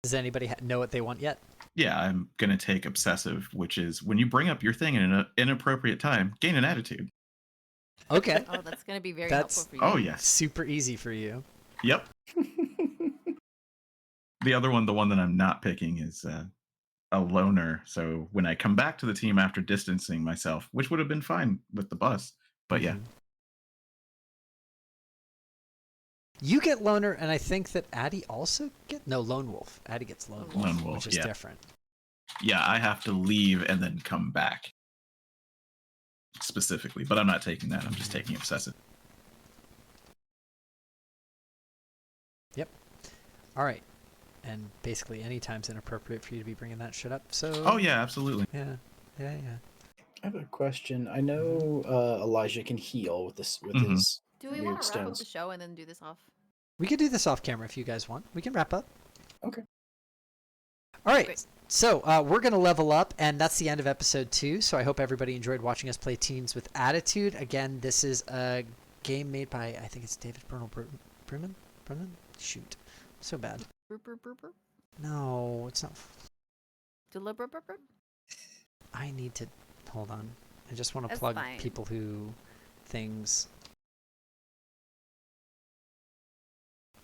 [SPEAKER 1] Does anybody know what they want yet?
[SPEAKER 4] Yeah, I'm going to take obsessive, which is when you bring up your thing in an inappropriate time, gain an attitude.
[SPEAKER 1] Okay.
[SPEAKER 5] Oh, that's going to be very
[SPEAKER 1] That's-
[SPEAKER 5] helpful for you.
[SPEAKER 4] Oh, yes.
[SPEAKER 1] Super easy for you.
[SPEAKER 4] Yep. The other one, the one that I'm not picking, is a loner. So when I come back to the team after distancing myself, which would have been fine with the bus, but yeah.
[SPEAKER 1] Mhm. You get loner, and I think that Addie also lone wolf. Addie gets lone wolf,
[SPEAKER 4] Lone wolf,
[SPEAKER 1] which is
[SPEAKER 4] yeah.
[SPEAKER 1] different.
[SPEAKER 4] Yeah, I have to leave and then come back specifically, but I'm not taking that. I'm just taking obsessive.
[SPEAKER 1] All right. And basically any time's inappropriate for you to be bringing that shit up. So
[SPEAKER 4] Oh yeah, absolutely.
[SPEAKER 1] Yeah.
[SPEAKER 6] I have a question. I know Elijah can heal with this with
[SPEAKER 4] Mhm.
[SPEAKER 6] his
[SPEAKER 5] Do we
[SPEAKER 6] weird
[SPEAKER 5] want to wrap up
[SPEAKER 6] stones.
[SPEAKER 5] the show and then do this off?
[SPEAKER 1] We could do this off camera if you guys want. We can wrap up.
[SPEAKER 6] Okay.
[SPEAKER 1] All right.
[SPEAKER 5] Great.
[SPEAKER 1] So we're going to level up, and that's the end of episode 2. So I hope everybody enjoyed watching us play Teens with Attitude. Again, this is a game made by, I think it's David Brennan? Shoot. So bad.
[SPEAKER 5] Burp, burp, burp, burp.
[SPEAKER 1] No, it's not.
[SPEAKER 5] Deliberate, burp, burp.
[SPEAKER 1] I need to hold on. I just want to
[SPEAKER 5] That's
[SPEAKER 1] plug
[SPEAKER 5] fine.
[SPEAKER 1] people who things.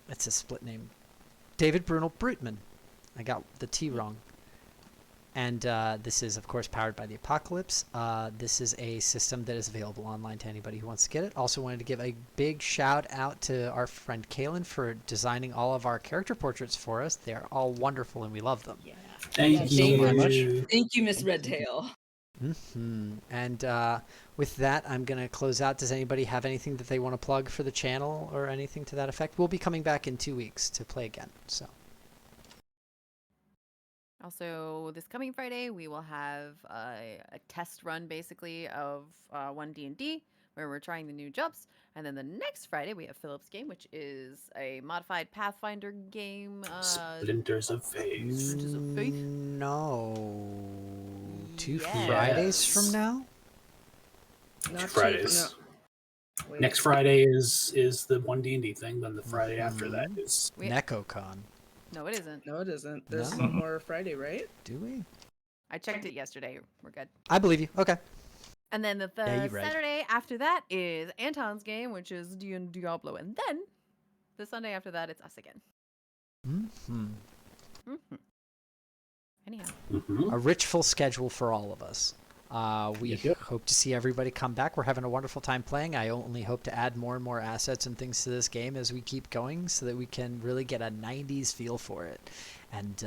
[SPEAKER 1] It's a split name. David Brunel Brutman. I got the T wrong. And this is, of course, powered by the Apocalypse. This is a system that is available online to anybody who wants to get it. Also wanted to give a big shout out to our friend Kaylin for designing all of our character portraits for us. They're all wonderful and we love them.
[SPEAKER 3] Yeah.
[SPEAKER 2] Thank
[SPEAKER 3] Yeah,
[SPEAKER 2] you
[SPEAKER 3] thank
[SPEAKER 6] so much.
[SPEAKER 3] Thank you, Miss Redtail.
[SPEAKER 1] And with that, I'm going to close out. Does anybody have anything that they want to plug for the channel or anything to that effect? We'll be coming back in 2 weeks to play again. So.
[SPEAKER 5] Also, this coming Friday, we will have a test run, basically, of 1D&D, where we're trying the new jumps. And then the next Friday, we have Philip's game, which is a modified Pathfinder game.
[SPEAKER 2] Splinters of Faith.
[SPEAKER 5] Splinters of Faith?
[SPEAKER 1] No. 2
[SPEAKER 5] Yes.
[SPEAKER 1] Fridays from now?
[SPEAKER 3] Not
[SPEAKER 2] Fridays.
[SPEAKER 3] Wait.
[SPEAKER 2] Next Friday is the 1D&D thing. Then the Friday after that is
[SPEAKER 5] We-
[SPEAKER 1] NecoCon.
[SPEAKER 5] No, it isn't.
[SPEAKER 3] No, it isn't. There's
[SPEAKER 1] No?
[SPEAKER 3] one more Friday, right?
[SPEAKER 1] Do we?
[SPEAKER 5] I checked it yesterday. We're good.
[SPEAKER 1] I believe you. Okay.
[SPEAKER 5] And then the
[SPEAKER 1] Yeah, you're right.
[SPEAKER 5] Saturday after that is Anton's game, which is Diablo. And then the Sunday after that, it's us again. Anyhow.
[SPEAKER 1] A rich, full schedule for all of us. We
[SPEAKER 6] Yep.
[SPEAKER 1] hope to see everybody come back. We're having a wonderful time playing. I only hope to add more and more assets and things to this game as we keep going so that we can really get a 90s feel for it. And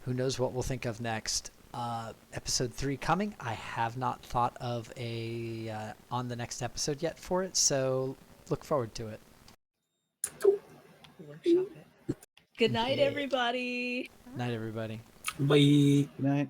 [SPEAKER 1] who knows what we'll think of next. Episode 3 coming. I have not thought of a on the next episode yet for it, so look forward to it.
[SPEAKER 3] Workshop it. Good night, everybody.
[SPEAKER 1] Night, everybody.
[SPEAKER 2] bye.
[SPEAKER 6] Good night.